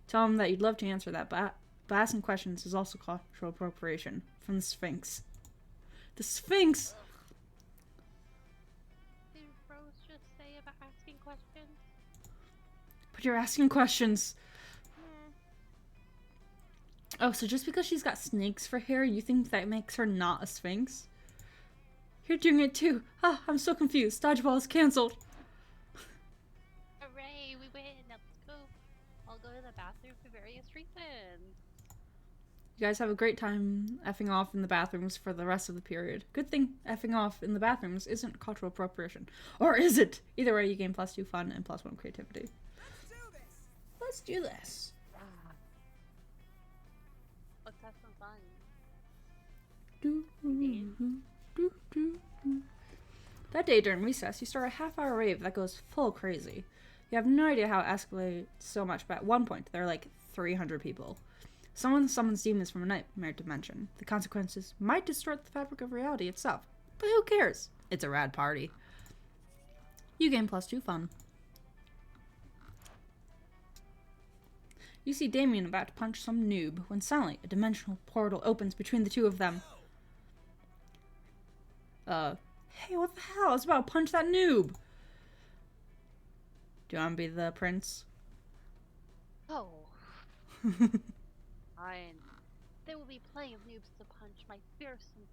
Tell him that you'd love to answer that, but asking questions is also cultural appropriation. From the Sphinx. The Sphinx! Did Rose just say about asking questions? But you're asking questions. Oh, so just because she's got snakes for hair, you think that makes her not a Sphinx? You're doing it too. Ah, I'm so confused. Dodgeball is cancelled. Hooray, we win. Now let's go. I'll go to the bathroom for various reasons. You guys have a great time effing off in the bathrooms for the rest of the period. Good thing effing off in the bathrooms isn't cultural appropriation. Or is it? Either way, you gain +2 fun and +1 creativity. Let's do this. Let's have some fun. That day during recess, you start a half-hour rave that goes full crazy. You have no idea how it escalates so much, but at one point, there are like 300 people. Someone summons demons from a nightmare dimension. The consequences might distort the fabric of reality itself, but who cares? It's a rad party. You gain +2 fun. You see Damien about to punch some noob when suddenly a dimensional portal opens between the two of them. Hey, what the hell? I was about to punch that noob. Do you want to be the prince? Oh. Fine. There will be plenty of noobs to punch my fearsome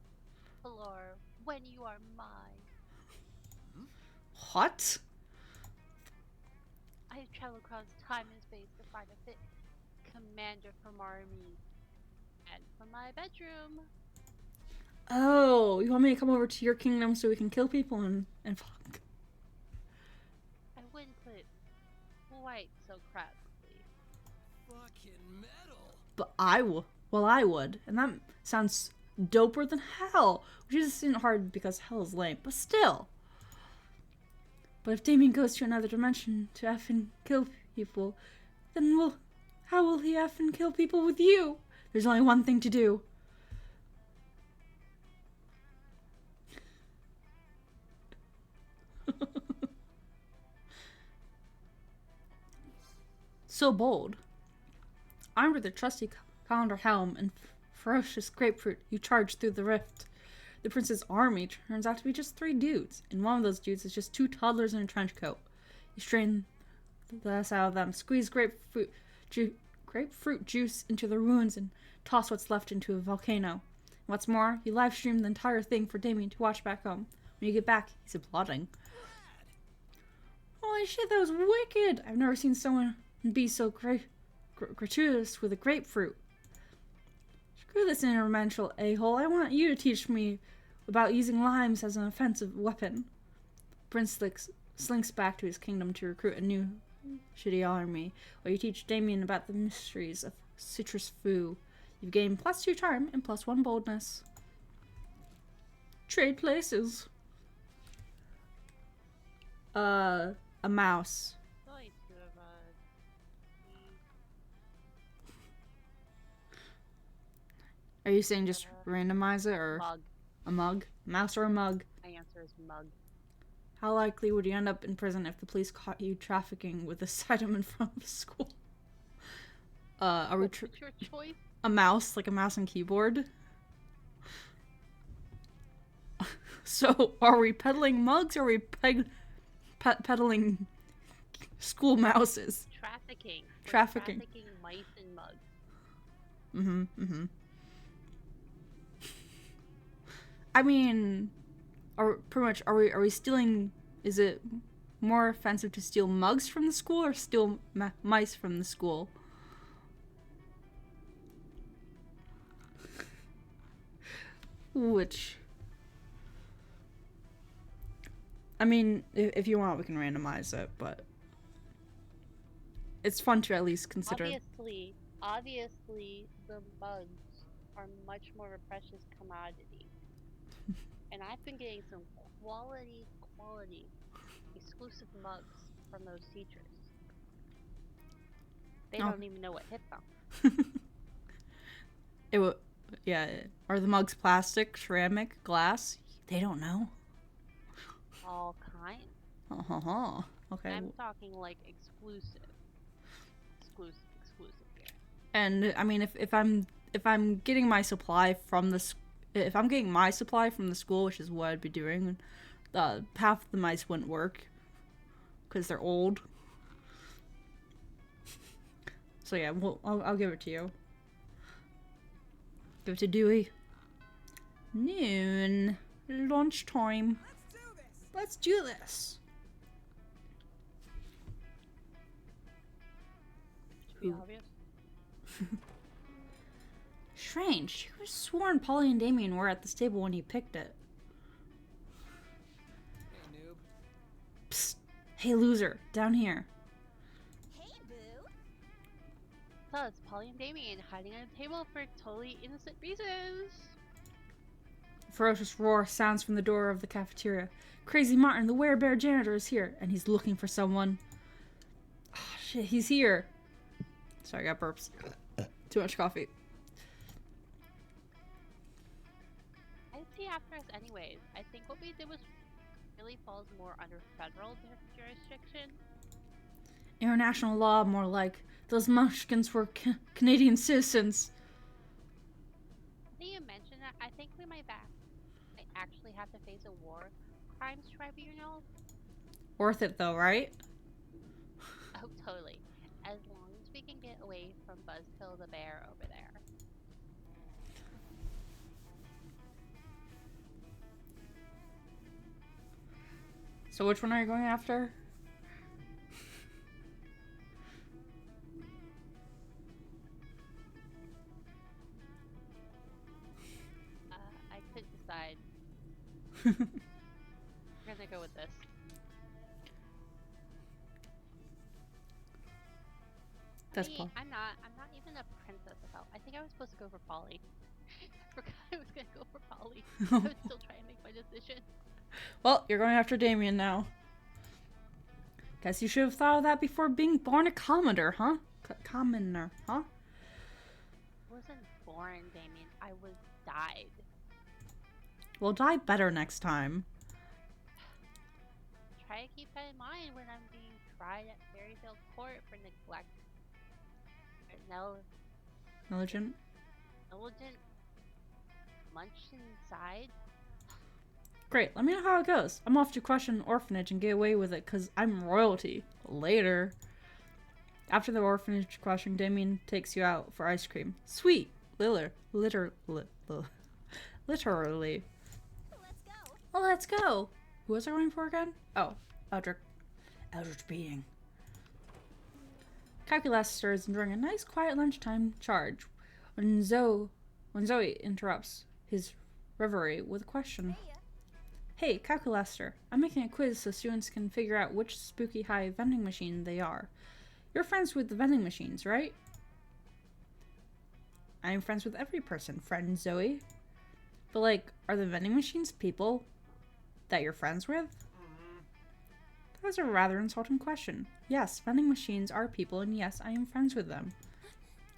floor when you are mine. What? I have traveled across time and space to find a fit commander from army and from my bedroom. Oh, you want me to come over to your kingdom so we can kill people and fuck? I wouldn't put it quite so crassly. Fucking metal. But I will. Well, I would. And that sounds doper than hell. Which isn't hard because hell is lame. But still. But if Damien goes to another dimension to effing kill people, then how will he effing kill people with you? There's only one thing to do. So bold. Armed with a trusty calendar helm and ferocious grapefruit, you charge through the rift. The prince's army turns out to be just 3 dudes, and one of those dudes is just 2 toddlers in a trench coat. You strain the ass out of them, squeeze grapefruit juice into the ruins, and toss what's left into a volcano. What's more, you live stream the entire thing for Damien to watch back home. When you get back, he's applauding. Holy shit, that was wicked! I've never seen someone be so gratuitous with a grapefruit. Screw this interdimensional a-hole. I want you to teach me about using limes as an offensive weapon. Prince slinks back to his kingdom to recruit a new shitty army, while you teach Damien about the mysteries of citrus foo. You've gained +2 charm and +1 boldness. Trade places. A mouse. Going to Are you saying just randomize it, or mug. a mug? Mouse or a mug? My answer is mug. How likely would you end up in prison if the police caught you trafficking with this item in front of a school? Are we What's your choice? a mouse, like a mouse and keyboard? So, are we peddling mugs or are we peddling school mouses? Trafficking. We're Trafficking. Trafficking mice and mugs. I mean, are we stealing? Is it more offensive to steal mugs from the school or steal mice from the school? Which, I mean, if you want, we can randomize it, but it's fun to at least consider. Obviously, the mugs are much more of a precious commodity. And I've been getting some quality, exclusive mugs from those teachers. They don't even know what hit them. Yeah. Are the mugs plastic, ceramic, glass? They don't know. All kinds. Okay. I'm talking like exclusive here. And I mean, if I'm getting my supply from if I'm getting my supply from the school, which is what I'd be doing, half the mice wouldn't work because they're old. So yeah, I'll give it to you. Give it to Dewey. Noon. Lunchtime. Let's do this. Pretty obvious. Strange. You could have sworn Polly and Damien were at this table when he picked it. Hey, noob. Psst. Hey, loser. Down here. Hey, boo. So it's Polly and Damien hiding on a table for totally innocent reasons. A ferocious roar sounds from the door of the cafeteria. Crazy Martin, the werebear janitor, is here, and he's looking for someone. Oh, shit, he's here. Sorry, I got burps. Too much coffee. I'd see after us anyways. I think what we did was really falls more under federal jurisdiction. International law, more like. Those Munchkins were Canadian citizens. Now you mention that, I think we might actually have to face a war crimes tribunal. Worth it though, right? Oh, totally. As long as we can get away from Buzzkill the bear over there. So which one are you going after? I couldn't decide. We're gonna go with this. That's Me, Paul. I'm not even a princess about. I think I was supposed to go for Polly. Forgot I was gonna go for Polly. I was still trying to make my decision. Well, you're going after Damien now. Guess you should have thought of that before being born a commoner, huh? Commoner, huh? I wasn't born, Damien. I was died. Well, die better next time. Try to keep that in mind when I'm being tried at Fairytale Court for neglect. Negligent? Negligent munched inside. Great, let me know how it goes. I'm off to question an orphanage and get away with it because I'm royalty. Later. After the orphanage question, Damien takes you out for ice cream. Sweet! Literally. Let's go. Well, let's go! Who was I going for again? Oh, Eldritch Beating. Calculester is enjoying a nice quiet lunchtime charge when Zoe interrupts his reverie with a question. Hey, Calculester, I'm making a quiz so students can figure out which spooky high vending machine they are. You're friends with the vending machines, right? I'm friends with every person, friend Zoe. But like, are the vending machines people that you're friends with? That's a rather insulting question. Yes, vending machines are people, and yes, I am friends with them.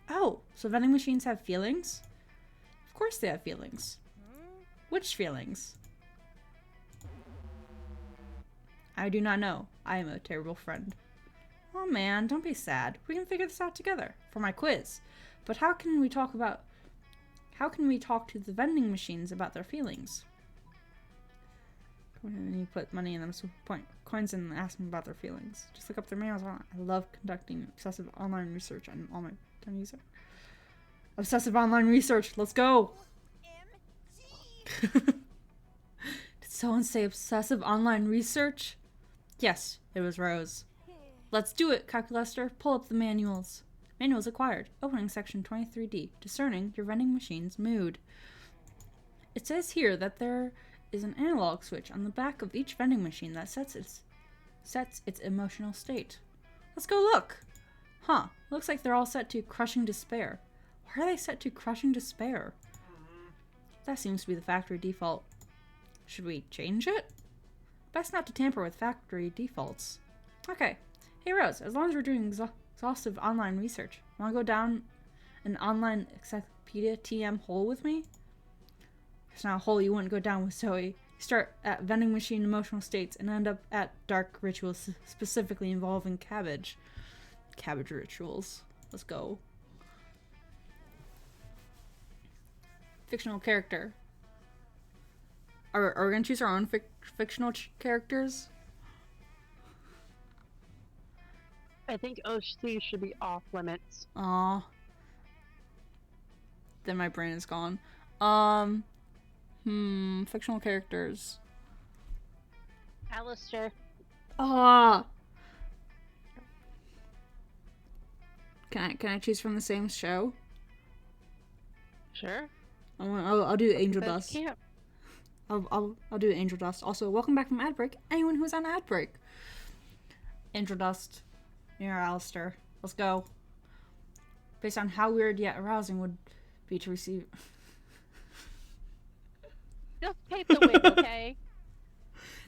Oh, so vending machines have feelings? Of course they have feelings. Which feelings? I do not know. I am a terrible friend. Oh man, don't be sad. We can figure this out together for my quiz. But how can we talk to the vending machines about their feelings? And you put money in them, so point coins in and ask them about their feelings. Just look up their mails. I love conducting obsessive online research on all my time user. Obsessive online research. Let's go. Did someone say obsessive online research? Yes, it was Rose. Let's do it, Calculaster. Pull up the manuals. Manuals acquired. Opening section 23D. Discerning your vending machine's mood. It says here that there is an analog switch on the back of each vending machine that sets its emotional state. Let's go look. Huh. Looks like they're all set to crushing despair. Why are they set to crushing despair? That seems to be the factory default. Should we change it? Best not to tamper with factory defaults. Okay. Hey Rose, as long as we're doing exhaustive online research, want to go down an online encyclopedia TM hole with me? It's not a hole you wouldn't go down with Zoe. You start at vending machine emotional states and end up at dark rituals specifically involving cabbage. Cabbage rituals. Let's go. Fictional character. Are we going to choose our own fictional characters? I think OC should be off limits. Aw. Then my brain is gone. Fictional characters. Alistair. Ah. Can I choose from the same show? Sure. I'll do Angel But Dust. can't. I'll do Angel Dust. Also, welcome back from ad break. Anyone who's on ad break. Angel Dust. Near Alistair. Let's go. Based on how weird yet arousing would be to receive. Just take the win, okay?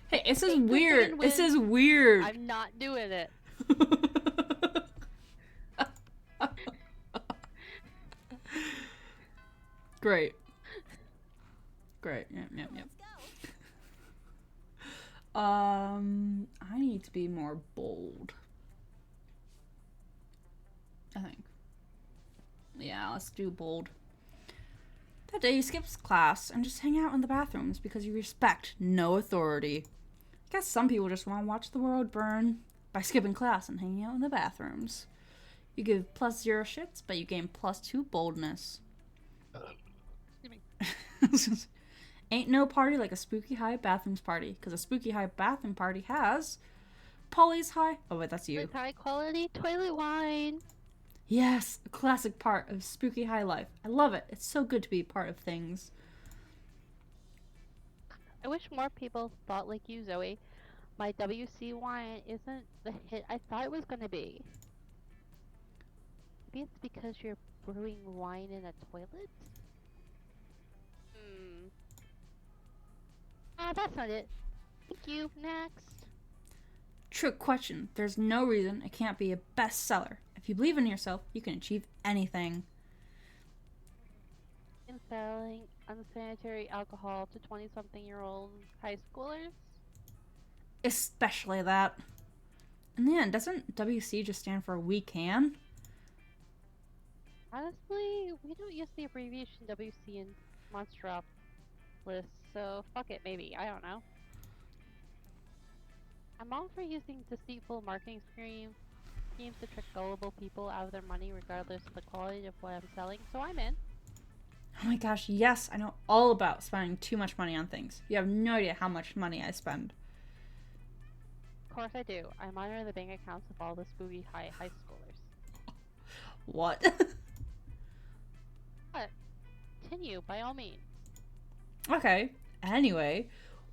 Hey, this is Take the weird. This win. is weird. I'm not doing it. Great. Great. Yep. Let's go. I need to be more bold. I think. Yeah, let's do bold. That day you skip class and just hang out in the bathrooms because you respect no authority. I guess some people just want to watch the world burn by skipping class and hanging out in the bathrooms. You give +0 shits, but you gain +2 boldness. Ain't no party like a spooky high bathrooms party, because a spooky high bathroom party has Polly's high. Oh wait, that's you. With high quality toilet wine. Yes, a classic part of spooky high life. I love it. It's so good to be part of things. I wish more people thought like you, Zoe. My WC wine isn't the hit I thought it was gonna be. Maybe it's because you're brewing wine in a toilet? That's not it. Thank you. Next. Trick question. There's no reason it can't be a bestseller. If you believe in yourself, you can achieve anything. In selling unsanitary alcohol to 20-something-year-old high schoolers? Especially that. In the end, doesn't WC just stand for we can? Honestly, we don't use the abbreviation WC in Monster lists, so fuck it, maybe. I don't know. I'm all for using deceitful marketing schemes to trick gullible people out of their money regardless of the quality of what I'm selling, so I'm in. Oh my gosh, yes, I know all about spending too much money on things. You have no idea how much money I spend. Of course I do. I monitor the bank accounts of all the spooky high schoolers. What? But continue, by all means. Okay, anyway,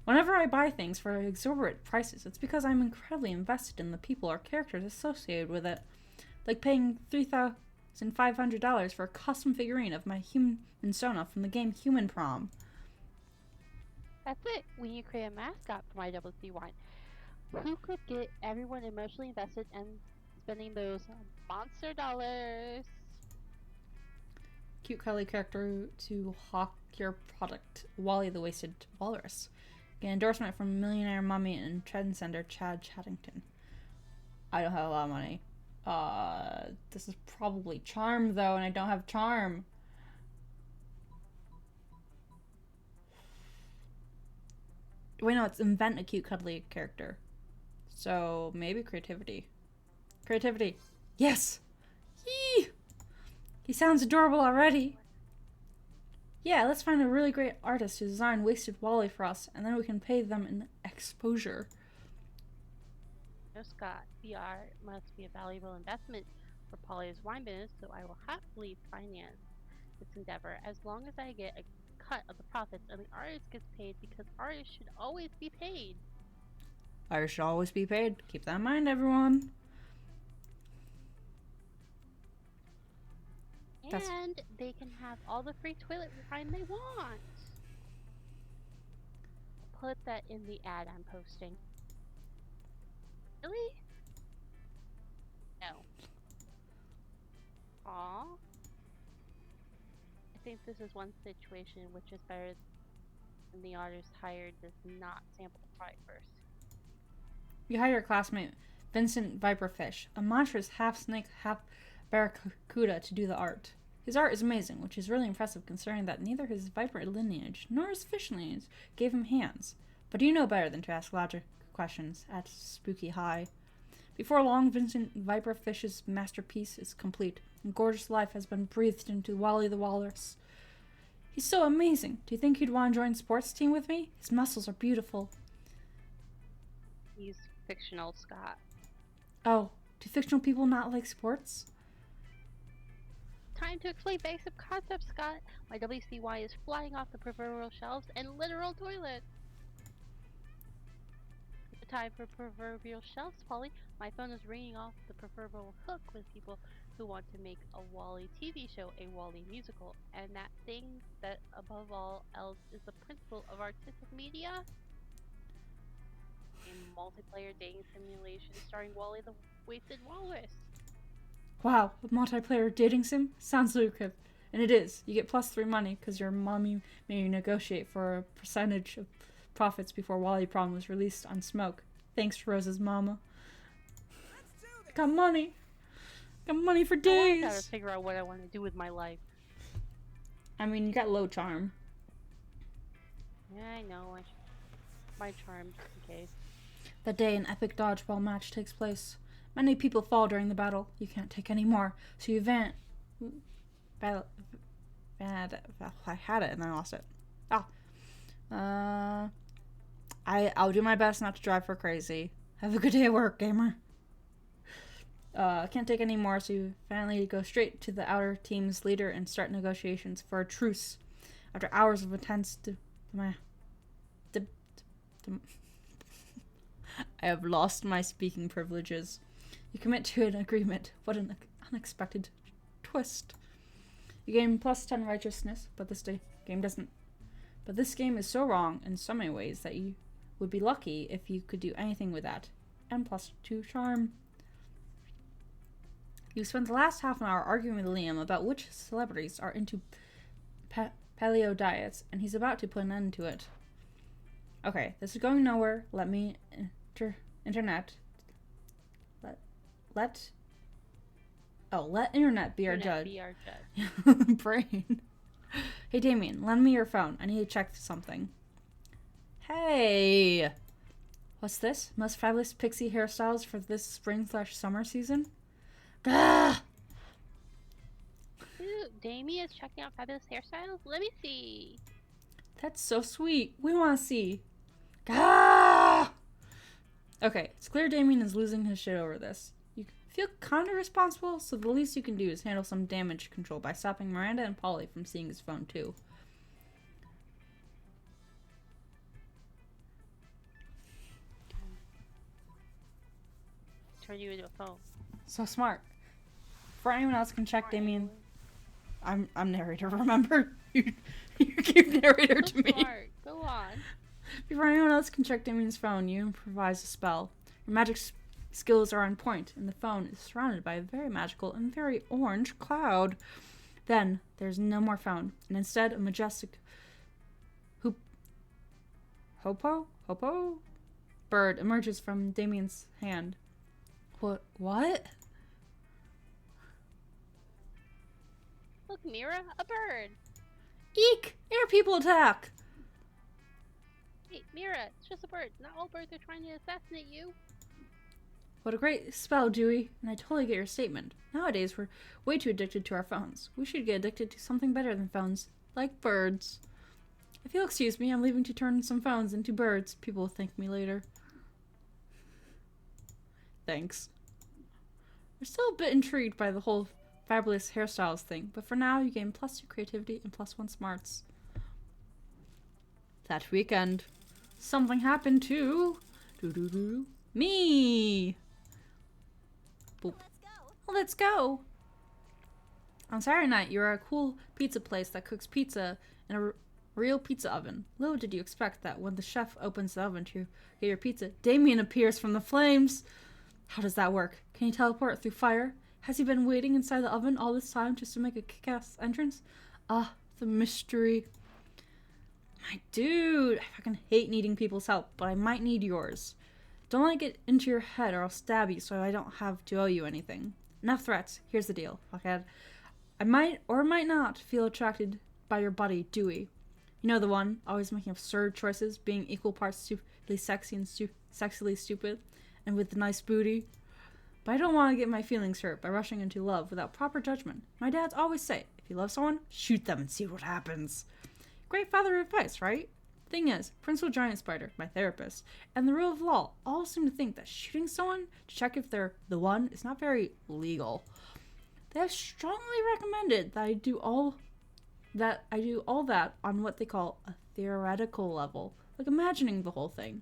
whenever I buy things for exorbitant prices, it's because I'm incredibly invested in the people or characters associated with it. Like paying $3,500 for a custom figurine of my human Sona from the game Prom. That's it. When you create a mascot for my WC wine, who could get everyone emotionally invested and spending those monster dollars? Cute cuddly character to hawk your product, Wally the Wasted Walrus. Get an endorsement from Millionaire Mummy and Trendsender Chad Chaddington. I don't have a lot of money. This is probably Charm though, and I don't have Charm. Wait, no, it's invent a cute, cuddly character. So maybe creativity. Creativity. Yes! Yee! He sounds adorable already. Yeah, let's find a really great artist to design Wasted Wally for us, and then we can pay them in exposure. No, Scott, VR must be a valuable investment for Polly's wine business, so I will happily finance this endeavor as long as I get a cut of the profits and the artist gets paid because artists should always be paid. Artists should always be paid. Keep that in mind, everyone. That's- And they can have all the free toilet wine they want. Put that in the ad I'm posting. Really? No. Aw. I think this is one situation which is better than the artist hired does not sample the product first. You hire your classmate, Vincent Viperfish, a monstrous half-snake, half-barracuda, to do the art. His art is amazing, which is really impressive considering that neither his viper lineage nor his fish lineage gave him hands. But you know better than to ask logic questions at Spooky High. Before long, Vincent Viperfish's masterpiece is complete, and gorgeous life has been breathed into Wally the Walrus. He's so amazing. Do you think he'd want to join sports team with me? His muscles are beautiful. He's fictional, Scott. Oh, do fictional people not like sports? Time to explain basic concepts, Scott. My WCY is flying off the proverbial shelves and literal toilets. It's time for proverbial shelves, Polly. My phone is ringing off the proverbial hook with people who want to make a Wally TV show, a Wally musical, and that thing that above all else is the principle of artistic media. A multiplayer dating simulation starring Wally the Wasted Walrus. Wow, a multiplayer dating sim? Sounds lucrative. And it is. You get +3 money because your mommy made you negotiate for a percentage of profits before Wally Prom was released on Smoke. Thanks, Rose's mama. Got money. Got money for I days. gotta figure out what I want to do with my life. I mean, you got low charm. Yeah, I know. My charm, just in case. That day, an epic dodgeball match takes place. Many people fall during the battle. You can't take any more, so you I had it and then I lost it. I'll do my best not to drive her crazy. Have a good day at work, gamer. Can't take any more, so you finally go straight to the outer team's leader and start negotiations for a truce. After hours of intense I have lost my speaking privileges. You commit to an agreement. What an unexpected twist. You gain +10 righteousness, but this game doesn't. But this game is so wrong in so many ways that you would be lucky if you could do anything with that. And +2 charm. You spent the last half an hour arguing with Liam about which celebrities are into paleo diets, and he's about to put an end to it. Okay, this is going nowhere. Let me internet. Let internet be our judge. Be our judge. Brain. Hey Damien, lend me your phone. I need to check something. Hey! What's this? Most fabulous pixie hairstyles for this spring/summer season? Gah! Ooh, Damien is checking out fabulous hairstyles? Let me see. That's so sweet. We want to see. Gah! Okay, it's clear Damien is losing his shit over this. You feel kind of responsible, so the least you can do is handle some damage control by stopping Miranda and Polly from seeing his phone too. Turn you into a phone. So smart. Before anyone else can check Damien, I'm narrator, remember? you keep narrator So to me. smart. Go on. Before anyone else can check Damien's phone, you improvise a spell. Your magic skills are on point, and the phone is surrounded by a very magical and very orange cloud. Then, there's no more phone, and instead a majestic Hopo bird emerges from Damien's hand. What? Look, Mira, a bird. Eek! Air people attack! Hey, Mira, it's just a bird. Not all birds are trying to assassinate you. What a great spell, Dewey. And I totally get your statement. Nowadays, we're way too addicted to our phones. We should get addicted to something better than phones, like birds. If you'll excuse me, I'm leaving to turn some phones into birds. People will thank me later. Thanks. We're still a bit intrigued by the whole fabulous hairstyles thing, but for now, you gain +2 creativity and +1 smarts. That weekend, something happened to me. Boop. Well, let's go. On Saturday night, you're at a cool pizza place that cooks pizza in a real pizza oven. Little did you expect that when the chef opens the oven to get your pizza, Damien appears from the flames. How does that work? Can you teleport through fire? Has he been waiting inside the oven all this time just to make a kick-ass entrance? Ah, the mystery. My dude, I fucking hate needing people's help, but I might need yours. Don't let it get into your head or I'll stab you so I don't have to owe you anything. Enough threats. Here's the deal, fuckhead. I might or might not feel attracted by your buddy, Dewey. You know the one, always making absurd choices, being equal parts stupidly sexy and sexily stupid, and with the nice booty. But I don't want to get my feelings hurt by rushing into love without proper judgment. My dads always say, if you love someone, shoot them and see what happens. Great father advice, right? Thing is, Principal Giant Spider, my therapist, and the rule of law all seem to think that shooting someone to check if they're the one is not very legal. They have strongly recommended that I do all that on what they call a theoretical level, like imagining the whole thing.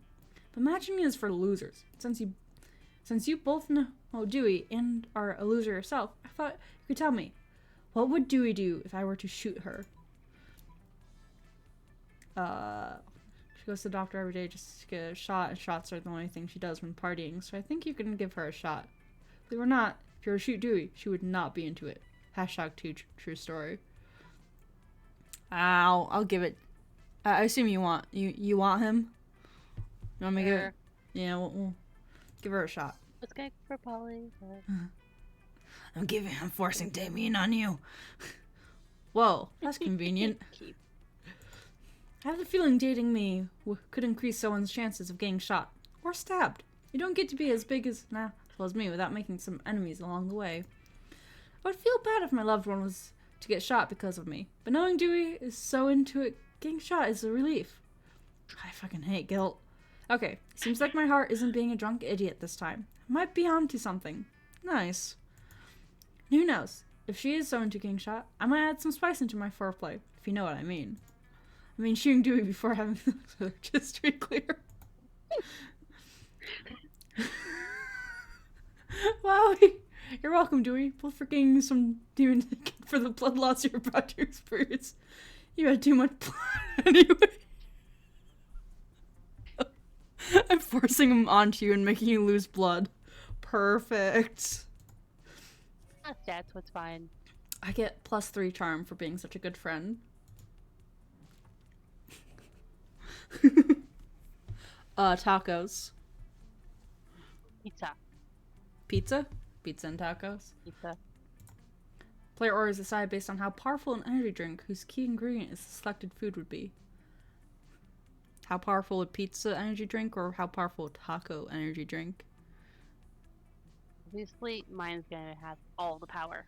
But imagining is for losers. Since you both know Dewey and are a loser yourself, I thought you could tell me, what would Dewey do if I were to shoot her? She goes to the doctor every day just to get a shot, and shots are the only thing she does when partying, so I think you can give her a shot. Believe it or not, if you were to shoot Dewey, she would not be into it. #true story. I'll give it. I assume you want him? You want me to give it? Yeah, we'll give her a shot. Let's go for Polly. I'm forcing Damien on you. Whoa, that's convenient. I have the feeling dating me could increase someone's chances of getting shot or stabbed. You don't get to be as big as me without making some enemies along the way. I would feel bad if my loved one was to get shot because of me, but knowing Dewey is so into it, getting shot is a relief. I fucking hate guilt. Okay, seems like my heart isn't being a drunk idiot this time. I might be onto something. Nice. Who knows? If she is so into getting shot, I might add some spice into my foreplay, if you know what I mean. I mean, shooting Dewey before having just to be clear. Wow, you're welcome, Dewey. Both for getting some demon for the blood loss you're about to experience. You had too much blood anyway. I'm forcing him onto you and making you lose blood. Perfect. That's what's fine. I get +3 charm for being such a good friend. Tacos. Pizza. Pizza? Pizza and tacos. Pizza. Player orders decide based on how powerful an energy drink whose key ingredient is the selected food would be. How powerful a pizza energy drink or how powerful a taco energy drink? Obviously, mine's gonna have all the power.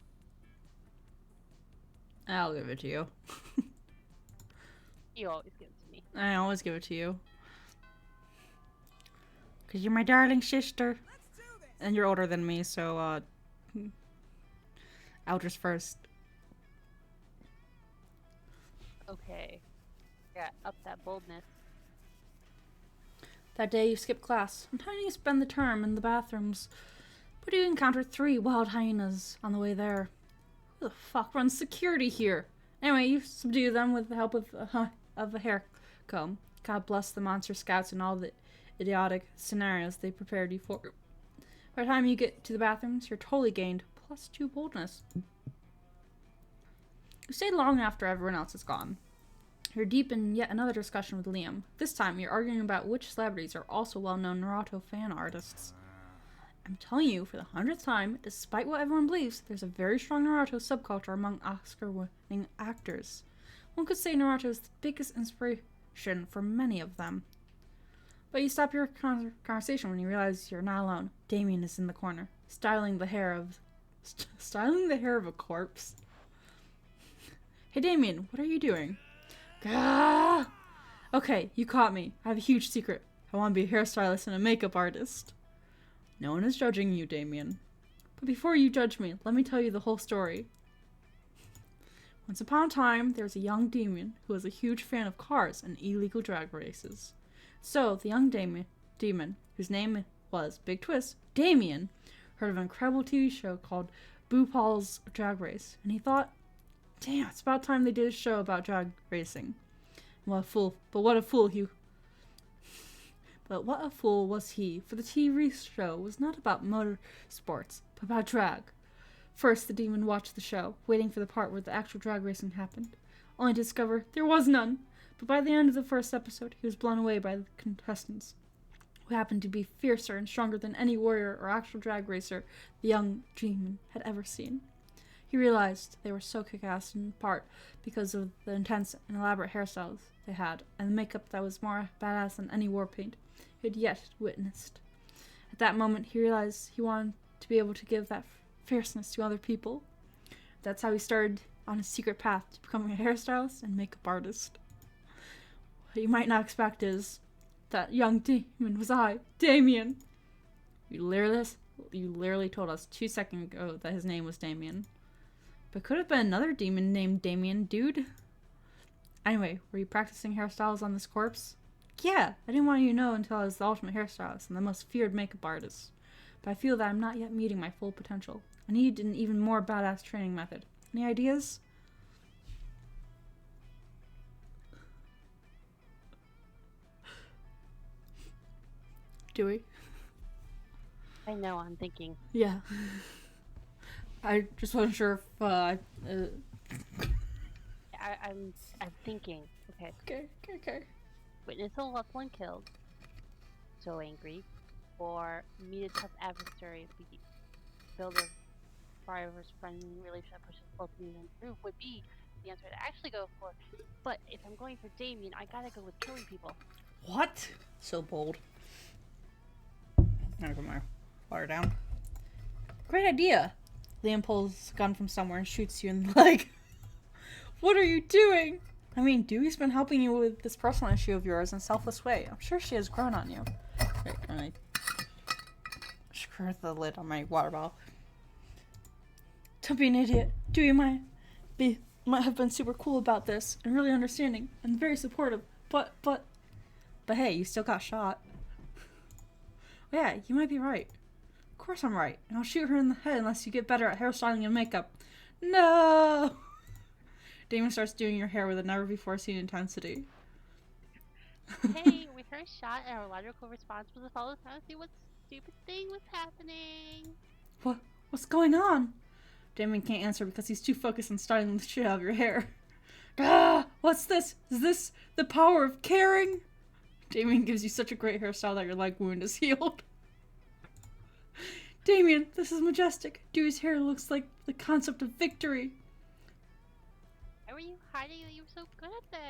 I'll give it to you. You always give it to me. I always give it to you. Because you're my darling sister. And you're older than me, so, elders first. Okay. Yeah, up that boldness. That day you skip class. I'm telling you spend the term in the bathrooms. But you encounter 3 wild hyenas on the way there. Who the fuck runs security here? Anyway, you subdue them with the help of a hair comb. God bless the monster scouts and all the idiotic scenarios they prepared you for. By the time you get to the bathrooms, you're totally gained +2 boldness. You stay long after everyone else is gone. You're deep in yet another discussion with Liam. This time, you're arguing about which celebrities are also well-known Naruto fan artists. I'm telling you, for the 100th time, despite what everyone believes, there's a very strong Naruto subculture among Oscar-winning actors. One could say Naruto is the biggest inspiration for many of them. But you stop your conversation when you realize you're not alone. Damien is in the corner, styling the hair of a corpse. Hey Damien, what are you doing? Gah! Okay, you caught me. I have a huge secret. I want to be a hairstylist and a makeup artist. No one is judging you, Damien. But before you judge me, let me tell you the whole story. Once upon a time, there was a young demon who was a huge fan of cars and illegal drag races. So, the young demon, whose name was, big twist, Damien, heard of an incredible TV show called RuPaul's Drag Race, and he thought, damn, it's about time they did a show about drag racing. What a fool was he, for the TV show was not about motorsports, but about drag. First, the demon watched the show, waiting for the part where the actual drag racing happened, only to discover there was none. But by the end of the first episode, he was blown away by the contestants, who happened to be fiercer and stronger than any warrior or actual drag racer the young demon had ever seen. He realized they were so kick-ass in part because of the intense and elaborate hairstyles they had, and the makeup that was more badass than any war paint he had yet witnessed. At that moment, he realized he wanted to be able to give that fierceness to other people. That's how he started on his secret path to becoming a hairstylist and makeup artist. What you might not expect is that young demon was I, Damien. You literally told us 2 seconds ago that his name was Damien. But could have been another demon named Damien, dude. Anyway, were you practicing hairstyles on this corpse? Yeah, I didn't want you to know until I was the ultimate hairstylist and the most feared makeup artist. But I feel that I'm not yet meeting my full potential. I need an even more badass training method. Any ideas? Do we? I know, I'm thinking. Yeah. I just wasn't sure if, I'm thinking. Okay. Okay. Witness a loved one killed. So angry. Or meet a tough adversary. Build a friendly relationship which is both new and improved would be the answer to actually go for. But if I'm going for Damien, I gotta go with killing people. What? So bold. I'm gonna put my water down. Great idea. Liam pulls a gun from somewhere and shoots you in the leg. What are you doing? I mean, Dewey's been helping you with this personal issue of yours in a selfless way. I'm sure she has grown on you. Wait, can I screw the lid on my water bottle? Don't be an idiot. Dewey might have been super cool about this and really understanding and very supportive. But hey, you still got shot. Yeah, you might be right. Of course I'm right, and I'll shoot her in the head unless you get better at hairstyling and makeup. No! Damon starts doing your hair with a never-before-seen intensity. Hey, we heard a shot and our logical response was to follow down to see what stupid thing was happening. What's going on? Damon can't answer because he's too focused on styling the shit out of your hair. Ah! What's this? Is this the power of caring? Damien gives you such a great hairstyle that your leg wound is healed. Damien, this is majestic. Dewey's hair looks like the concept of victory. Why were you hiding that you were so good at this?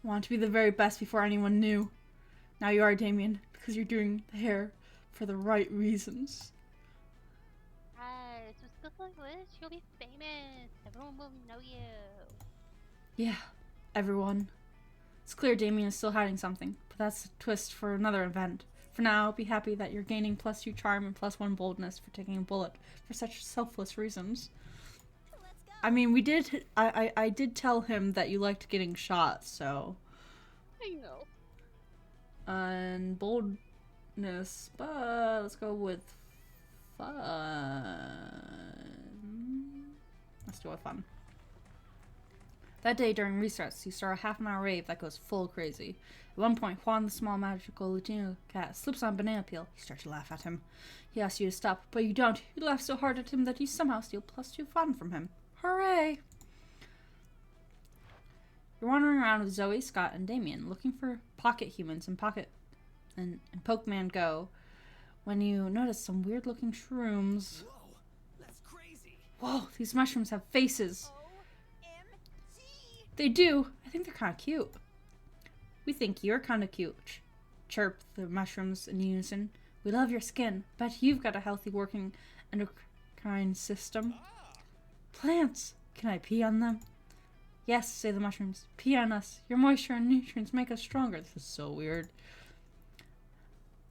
I want to be the very best before anyone knew. Now you are, Damien, because you're doing the hair for the right reasons. Yes, with stuff like this, you'll be famous. Everyone will know you. Yeah, everyone. It's clear Damien is still hiding something, but that's a twist for another event. For now, be happy that you're gaining +2 charm and +1 boldness for taking a bullet for such selfless reasons. I mean, I did tell him that you liked getting shot, so. I know. And boldness, but let's go with fun. Let's do it fun. That day during recess, you start a half-an-hour rave that goes full crazy. At one point, Juan, the small magical Latino cat, slips on a banana peel. You start to laugh at him. He asks you to stop, but you don't. You laugh so hard at him that you somehow steal +2 fun from him. Hooray! You're wandering around with Zoe, Scott, and Damien, looking for pocket humans and Pokemon Go, when you notice some weird-looking shrooms. Whoa, that's crazy. Whoa, these mushrooms have faces. OMG! They do. I think they're kind of cute. We think you're kind of cute. Chirped the mushrooms in unison. We love your skin. Bet you've got a healthy working endocrine system. Plants! Can I pee on them? Yes, say the mushrooms. Pee on us. Your moisture and nutrients make us stronger. This is so weird.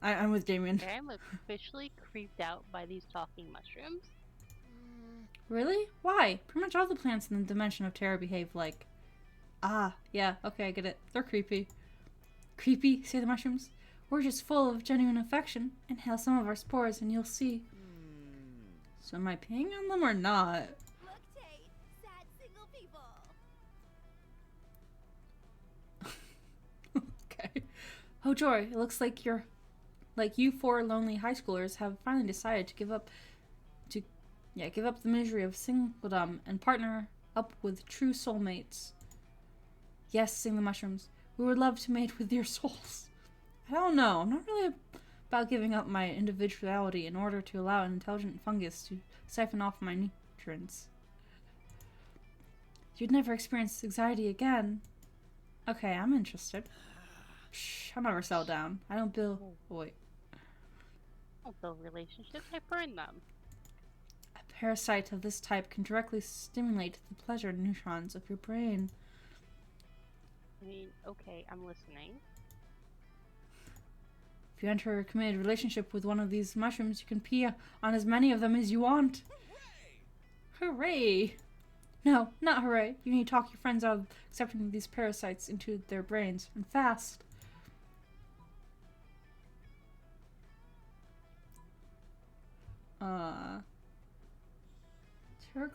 I'm with Damien. Okay, I'm officially creeped out by these talking mushrooms. Really? Why? Pretty much all the plants in the dimension of terror behave like... Ah, yeah, okay, I get it. They're creepy. Creepy, say the mushrooms. We're just full of genuine affection. Inhale some of our spores and you'll see. So am I peeing on them or not? Look, Tate. Sad single people. Okay. Oh, Joy, it looks like you four lonely high schoolers have finally decided to give up the misery of singledom and partner up with true soulmates. Yes, sing the mushrooms. We would love to mate with your souls. I don't know. I'm not really about giving up my individuality in order to allow an intelligent fungus to siphon off my nutrients. You'd never experience anxiety again. Okay, I'm interested. Shh, I'll never settle down. I don't build... Oh, wait. I don't build relationships, I burn them. A parasite of this type can directly stimulate the pleasure neurons of your brain. I mean, okay, I'm listening. If you enter a committed relationship with one of these mushrooms, you can pee on as many of them as you want. Hooray! No, not hooray. You need to talk your friends out of accepting these parasites into their brains, and fast. Tarot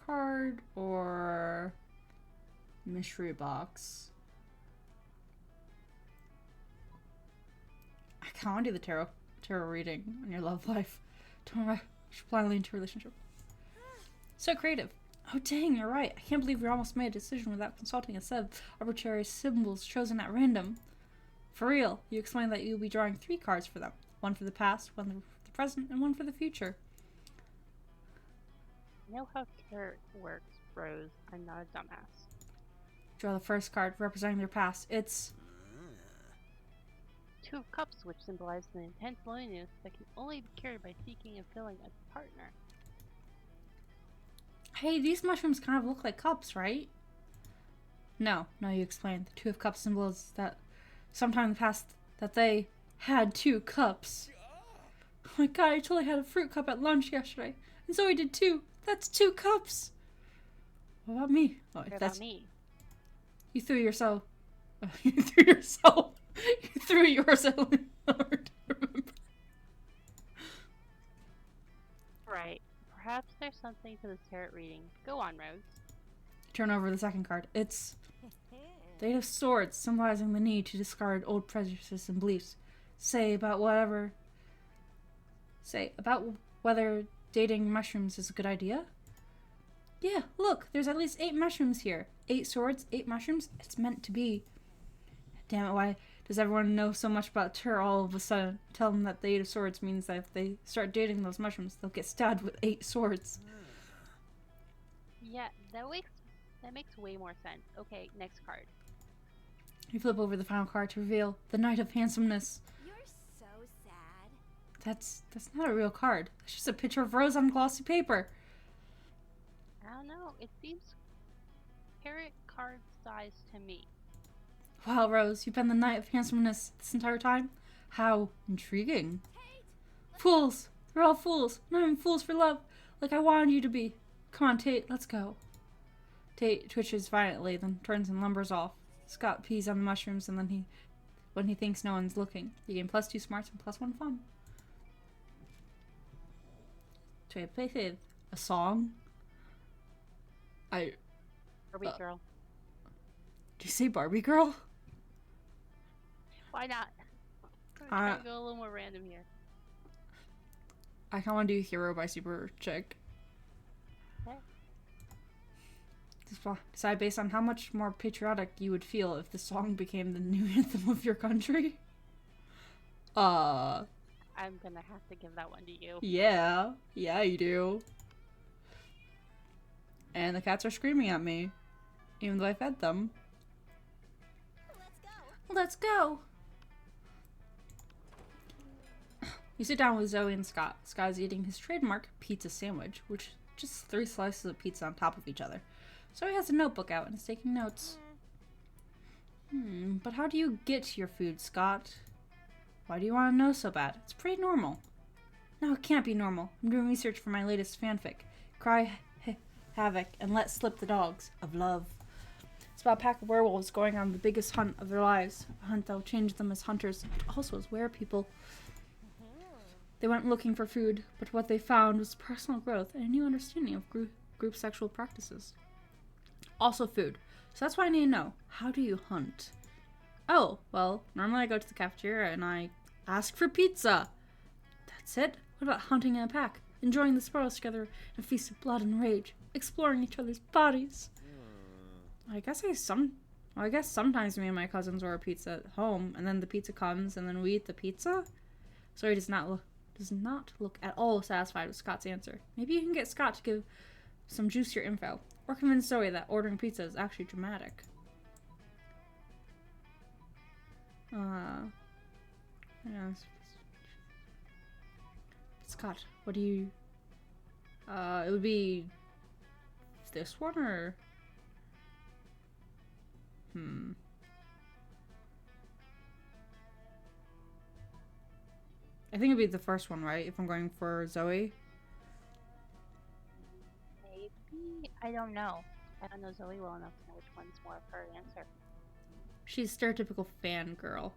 card or mystery box? I kind of want to do the tarot reading on your love life. Don't rush blindly into a relationship. So creative. Oh dang, you're right. I can't believe we almost made a decision without consulting a set of arbitrary symbols chosen at random. For real, you explained that you'll be drawing 3 cards for them. One for the past, one for the present, and one for the future. I know how tarot works, Rose. I'm not a dumbass. Draw the first card representing their past. It's... 2 of Cups, which symbolizes an intense loneliness that can only be cured by seeking and filling a partner. Hey, these mushrooms kind of look like cups, right? No, you explained. The 2 of Cups symbolizes that sometime in the past that they had 2 cups. Oh my god, I totally had a fruit cup at lunch yesterday. And Zoe did too. That's 2 cups. What about me? Oh, What that's about me? You threw yourself. You threw yourself. You threw yours at Leonard. Right. Perhaps there's something to this tarot reading. Go on, Rose. Turn over the second card. It's the 8 of Swords, symbolizing the need to discard old prejudices and beliefs. Say about whether dating mushrooms is a good idea. Yeah, look, there's at least 8 mushrooms here. 8 swords, 8 mushrooms. It's meant to be. Damn it, why does everyone know so much about her all of a sudden? Tell them that the 8 of Swords means that if they start dating those mushrooms, they'll get stabbed with 8 swords. Yeah, that makes way more sense. Okay, next card. You flip over the final card to reveal the Knight of Handsomeness. You're so sad. That's not a real card. That's just a picture of Rose on glossy paper. I don't know. It seems tarot card size to me. Wow, Rose, you've been the Knight of Handsomeness this entire time? How intriguing. Fools! They're all fools. Not even fools for love, like I wanted you to be. Come on, Tate, let's go. Tate twitches violently, then turns and lumbers off. Scott pees on the mushrooms, and then when he thinks no one's looking, you gain +2 smarts and +1 fun. Do I play a song? Barbie girl. Did you say Barbie girl? Why not? I'm trying to go a little more random here. I kind of want to do Hero by Super Chick. Okay. Decide based on how much more patriotic you would feel if the song became the new anthem of your country. I'm gonna have to give that one to you. Yeah, you do. And the cats are screaming at me, even though I fed them. Let's go. Let's go. You sit down with Zoe and Scott. Scott is eating his trademark pizza sandwich, which is just 3 slices of pizza on top of each other. Zoe has a notebook out and is taking notes. But how do you get your food, Scott? Why do you want to know so bad? It's pretty normal. No, it can't be normal. I'm doing research for my latest fanfic. Cry havoc and let slip the dogs of love. It's about a pack of werewolves going on the biggest hunt of their lives. A hunt that will change them as hunters, but also as werepeople. They went looking for food, but what they found was personal growth and a new understanding of group sexual practices. Also food. So that's why I need to know. How do you hunt? Oh, well, normally I go to the cafeteria and I ask for pizza. That's it. What about hunting in a pack? Enjoying the spoils together in a feast of blood and rage. Exploring each other's bodies. I guess sometimes me and my cousins order pizza at home, and then the pizza comes, and then we eat the pizza? Zoe does not look at all satisfied with Scott's answer. Maybe you can get Scott to give some juicier info, or convince Zoe that ordering pizza is actually dramatic. Yeah. Scott, what do you... it would be... this one, or... I think it'd be the first one, right? If I'm going for Zoe. Maybe? I don't know. I don't know Zoe well enough to know which one's more of her answer. She's stereotypical fangirl.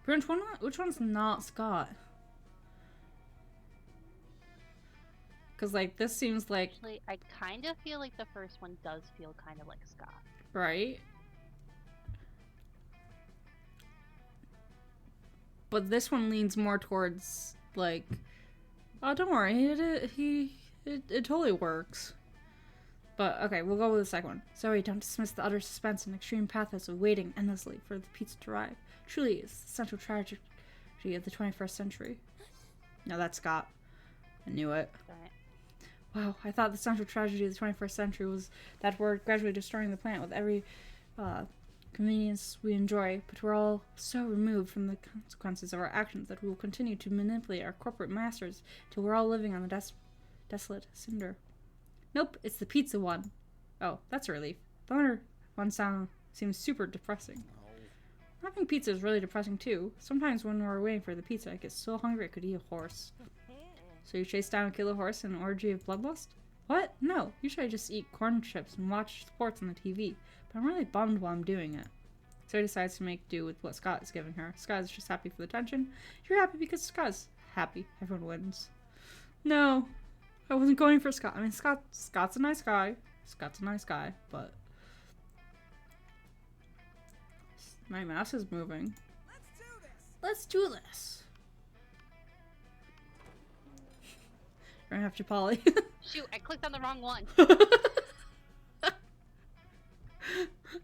Which one's not Scott? Because, like, this seems like... Actually, I kind of feel like the first one does feel kind of like Scott. Right? But this one leans more towards, like... Oh, don't worry. It totally works. But, okay, we'll go with the second one. Zoe, don't dismiss the utter suspense and extreme pathos of waiting endlessly for the pizza to arrive. Truly, it's the central tragedy of the 21st century. No, that's Scott. I knew it. Right. Wow, I thought the central tragedy of the 21st century was that we're gradually destroying the planet with every convenience we enjoy, but we're all so removed from the consequences of our actions that we will continue to manipulate our corporate masters till we're all living on the desolate cinder. Nope, it's the pizza one. Oh, that's a relief. The other one seems super depressing. Having pizza is really depressing too. Sometimes when we're waiting for the pizza, I get so hungry I could eat a horse. So you chase down and kill a horse in an orgy of bloodlust? What? No. Usually I just eat corn chips and watch sports on the TV. But I'm really bummed while I'm doing it. So he decides to make do with what Scott is giving her. Scott is just happy for the tension. You're happy because Scott's happy. Everyone wins. No. I wasn't going for Scott. I mean, Scott's a nice guy. Scott's a nice guy, but... My mouse is moving. Let's do this! You're gonna have to Polly. Shoot, I clicked on the wrong one.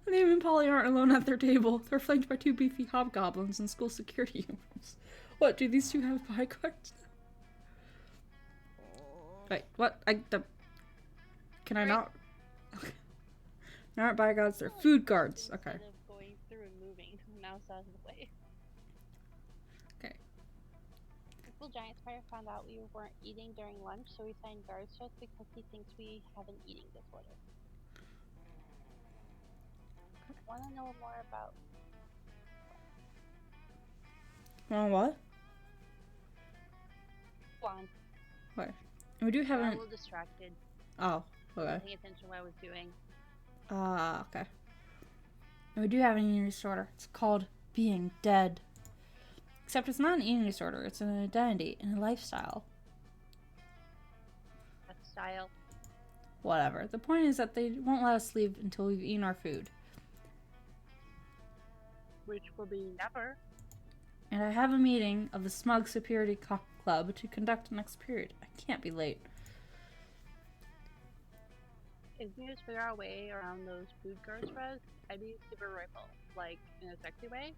Liam and Polly aren't alone at their table. They're flanked by 2 beefy hobgoblins and school security uniforms. What, do these 2 have bodyguards? Wait, what? Can I not? Okay. They aren't bodyguards, they're food guards. Okay. Instead of going through and moving, now it's out of the way. Okay. Uncle Giant Spider found out we weren't eating during lunch, so he signed guards to us because he thinks we have an eating disorder. Want to know more about... What? Go on. What? We do have I'm a an... little distracted. Oh, okay. Paying attention to what I was doing. Okay. And we do have an eating disorder. It's called being dead. Except it's not an eating disorder. It's an identity and a lifestyle. Style. Whatever. The point is that they won't let us leave until we've eaten our food. Which will be never. And I have a meeting of the Smug Security Club to conduct next period. I can't be late. If we just figure out a way around those food guards for us, I'd be super rifle. Like, in a sexy way.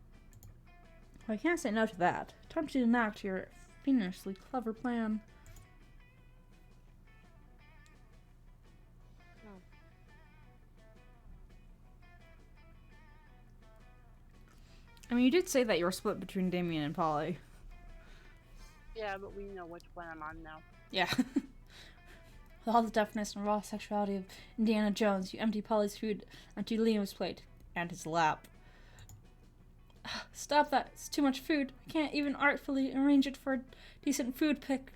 Well, I can't say no to that. Time to enact your fiendishly clever plan. I mean, you did say that you were split between Damien and Polly. Yeah, but we know which one I'm on now. Yeah. With all the deafness and raw sexuality of Indiana Jones, you empty Polly's food onto Liam's plate and his lap. Stop that. It's too much food. I can't even artfully arrange it for a decent food pick.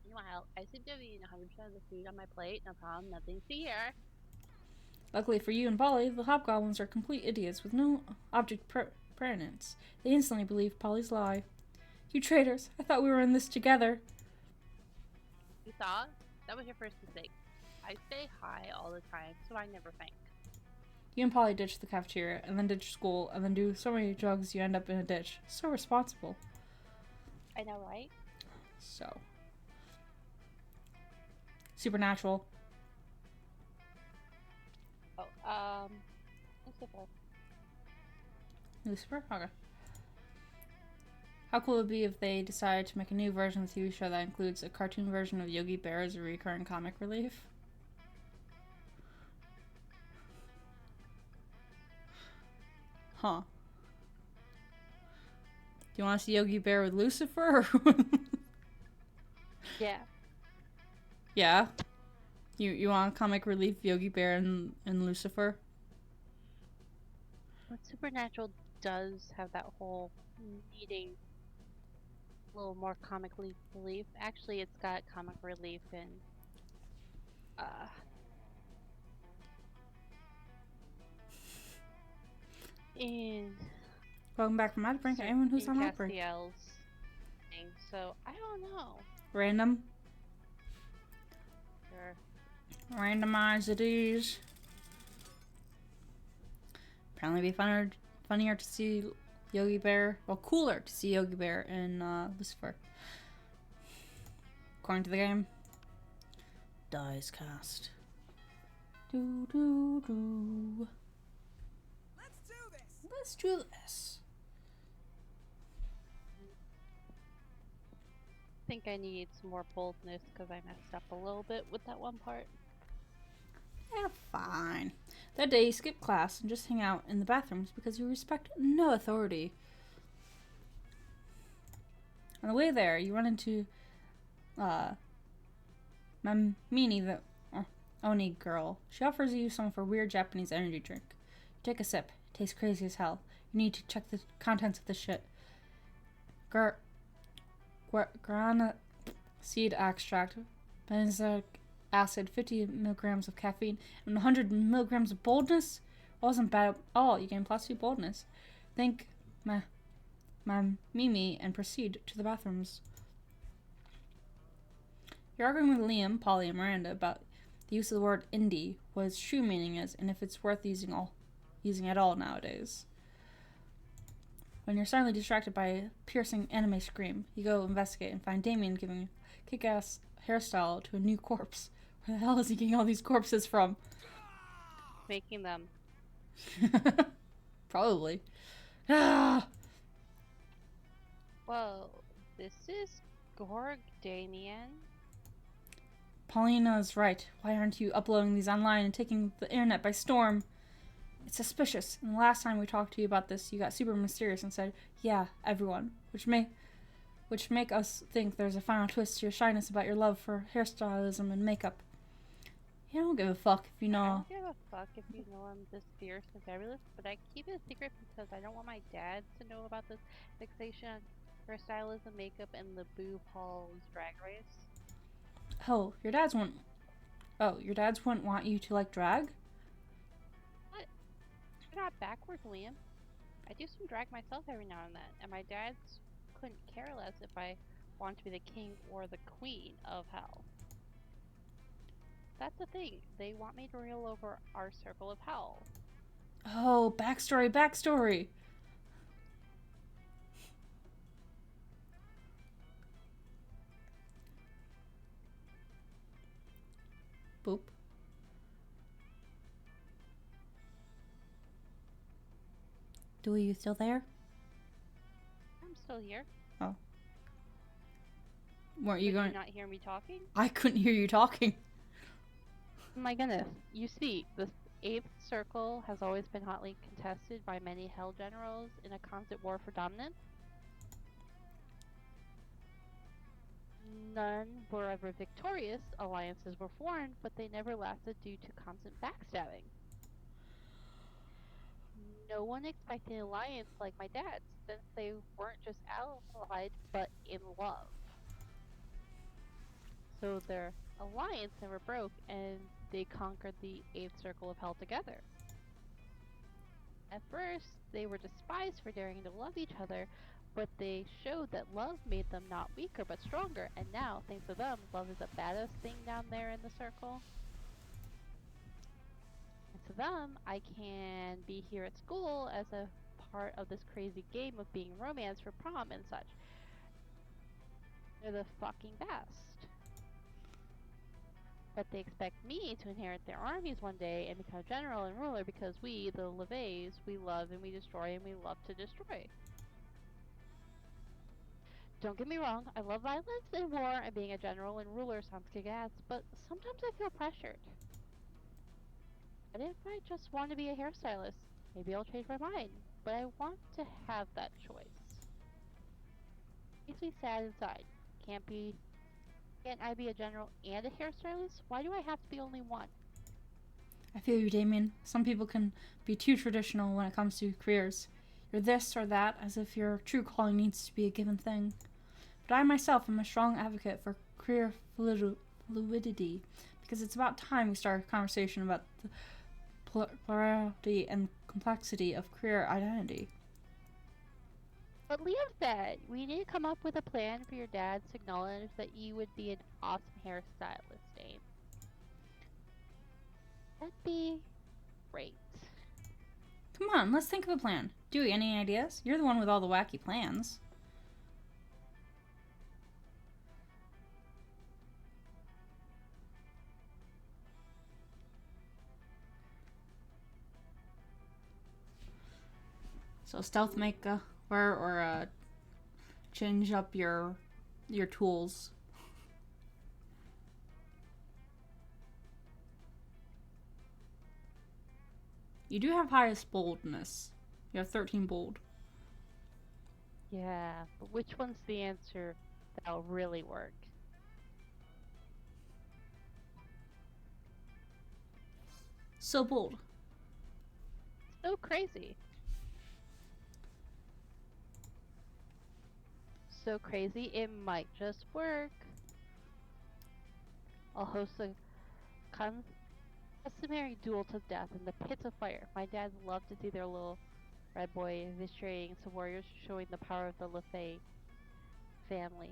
Meanwhile, I seem to be eating 100% of the food on my plate. No problem. Nothing to hear. Luckily for you and Polly, the hobgoblins are complete idiots with no object permanence. They instantly believe Polly's lie. You traitors! I thought we were in this together. You saw? That was your first mistake. I stay high all the time, so I never think. You and Polly ditch the cafeteria, and then ditch school, and then do so many drugs you end up in a ditch. So responsible. I know, right? So. Supernatural. Oh, Lucifer. Lucifer? Okay. How cool would it be if they decided to make a new version of the TV show that includes a cartoon version of Yogi Bear as a recurring comic relief? Huh. Do you want to see Yogi Bear with Lucifer? Yeah. Yeah? You want comic relief Yogi Bear and Lucifer? But Supernatural does have that whole needing a little more comic relief. Actually, it's got comic relief in Welcome back from Mad Brink. Anyone who's on Mad Brink. Castiel's thing. So I don't know. Random. Sure. Randomize it is. Apparently be funnier to see Yogi Bear. Well, cooler to see Yogi Bear and Lucifer. According to the game. Dice cast. Do do do. Let's do this. Let's do this. I think I need some more boldness because I messed up a little bit with that one part. Yeah, fine. That day you skip class and just hang out in the bathrooms because you respect no authority. On the way there, you run into Mamini, the Oni girl. She offers you some of her weird Japanese energy drink. You take a sip. It tastes crazy as hell. You need to check the contents of the shit. Guarana seed extract, benzoic acid, 50 milligrams of caffeine, and 100 milligrams of boldness. Wasn't bad at all. You gain +2 boldness. Thank Mimi and proceed to the bathrooms. You're arguing with Liam, Polly, and Miranda about the use of the word indie, what its true meaning is, and if it's worth using at all nowadays. When you're suddenly distracted by a piercing anime scream, you go investigate and find Damien giving a kick-ass hairstyle to a new corpse. Where the hell is he getting all these corpses from? Making them. Probably. Ah! Whoa, this is Gorg Damien. Paulina's right. Why aren't you uploading these online and taking the internet by storm? It's suspicious. And the last time we talked to you about this, you got super mysterious and said, yeah, everyone. Which make us think there's a final twist to your shyness about your love for hairstylism and makeup. You don't give a fuck if you know. I don't give a fuck if you know I'm this fierce and fabulous, but I keep it a secret because I don't want my dad to know about this fixation on hairstylism, makeup, and the Boo Paul's drag race. Oh, your dads wouldn't want you to like drag? What? You're not backwards, Liam. I do some drag myself every now and then, and my dads couldn't care less if I want to be the king or the queen of hell. That's the thing. They want me to rule over our circle of hell. Oh, backstory. Boop. Dewey, you still there? I'm still here. Oh. Weren't you Did going? you not hear me talking? I couldn't hear you talking. Oh my goodness. You see, Eighth Circle has always been hotly contested by many Hell generals in a constant war for dominance. None were ever victorious. Alliances were formed, but they never lasted due to constant backstabbing. No one expected an alliance like my dad's, since they weren't just allied, but in love. So their alliance never broke, and they conquered the Eighth Circle of Hell together. At first, they were despised for daring to love each other, but they showed that love made them not weaker but stronger, and now, thanks to them, love is the baddest thing down there in the circle. And to them, I can be here at school as a part of this crazy game of being romance for prom and such. They're the fucking best. But they expect me to inherit their armies one day and become general and ruler because we, the Levays, we love and we destroy and we love to destroy. Don't get me wrong, I love violence and war, and being a general and ruler sounds kick-ass, but sometimes I feel pressured. What if I just want to be a hairstylist? Maybe I'll change my mind, but I want to have that choice. Makes me sad inside. Can't I be a general and a hairstylist? Why do I have to be only one? I feel you, Damien. Some people can be too traditional when it comes to careers. You're this or that, as if your true calling needs to be a given thing. But I myself am a strong advocate for career fluidity, because it's about time we start a conversation about the plurality and complexity of career identity. But Liam said we need to come up with a plan for your dad to acknowledge that you would be an awesome hairstylist, Dame. That'd be great. Come on, let's think of a plan. Dewey, any ideas? You're the one with all the wacky plans. So stealth makeover or change up your tools. You do have highest boldness. You have 13 bold. Yeah, but which one's the answer that'll really work? So bold. So crazy. So crazy, it might just work. I'll host a customary duel to death in the pits of fire. My dads love to see their little red boy eviscerating some warriors, showing the power of the LeFay family.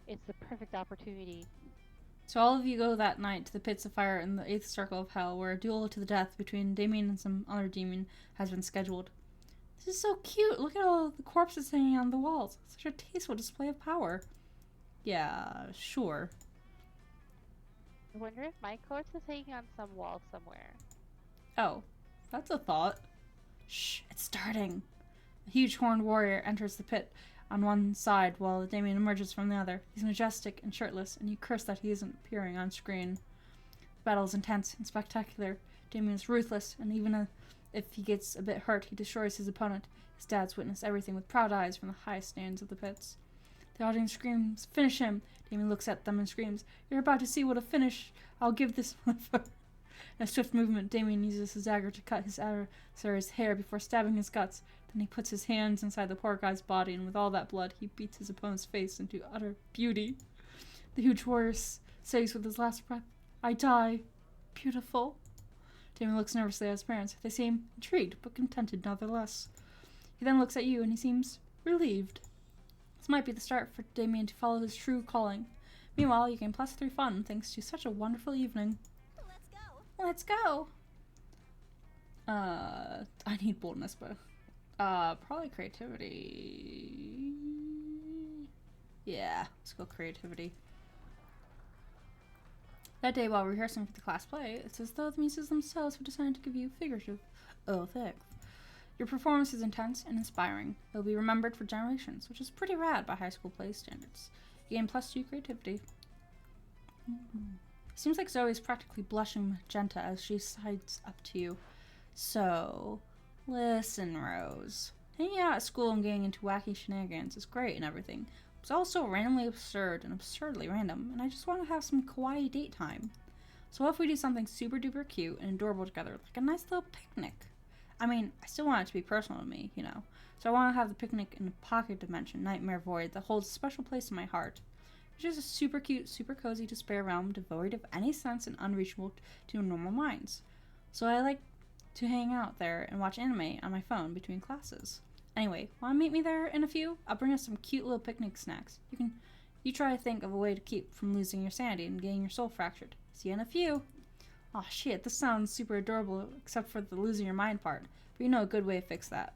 It's the perfect opportunity. So all of you go that night to the pits of fire in the 8th Circle of Hell, where a duel to the death between Damien and some other demon has been scheduled. This is so cute! Look at all the corpses hanging on the walls. Such a tasteful display of power. Yeah, sure. I wonder if my corpse is hanging on some wall somewhere. Oh, that's a thought. Shh, it's starting. A huge horned warrior enters the pit on one side while Damien emerges from the other. He's majestic and shirtless, and you curse that he isn't appearing on screen. The battle is intense and spectacular. Damien is ruthless, and even if he gets a bit hurt, he destroys his opponent. His dads witness everything with proud eyes from the highest stands of the pits. The audience screams, "Finish him!" Damien looks at them and screams, "You're about to see what a finish I'll give this motherfucker." In a swift movement, Damien uses his dagger to cut his adversary's hair before stabbing his guts. Then he puts his hands inside the poor guy's body, and with all that blood, he beats his opponent's face into utter beauty. The huge warrior says with his last breath, "I die. Beautiful." Damien looks nervously at his parents. They seem intrigued, but contented nonetheless. He then looks at you, and he seems relieved. This might be the start for Damien to follow his true calling. Meanwhile, you gain +3 fun thanks to such a wonderful evening. Let's go. Let's go! I need boldness, but probably creativity. Yeah, let's go creativity. That day, while rehearsing for the class play, it's as though the muses themselves have decided to give you figurative effects. Your performance is intense and inspiring. It will be remembered for generations, which is pretty rad by high school play standards. You gain +2 creativity. Seems like Zoe's practically blushing magenta as she sides up to you. So, listen, Rose. Hanging out at school and getting into wacky shenanigans is great and everything. It's also randomly absurd and absurdly random, and I just want to have some kawaii date time. So what if we do something super duper cute and adorable together, like a nice little picnic? I mean, I still want it to be personal to me, you know. So I want to have the picnic in a pocket dimension nightmare void that holds a special place in my heart. It's just a super cute, super cozy despair realm devoid of any sense and unreachable to normal minds. So I like to hang out there and watch anime on my phone between classes. Anyway, want to meet me there in a few? I'll bring us some cute little picnic snacks. You try to think of a way to keep from losing your sanity and getting your soul fractured. See you in a few. Aw, shit, this sounds super adorable, except for the losing your mind part. But you know a good way to fix that.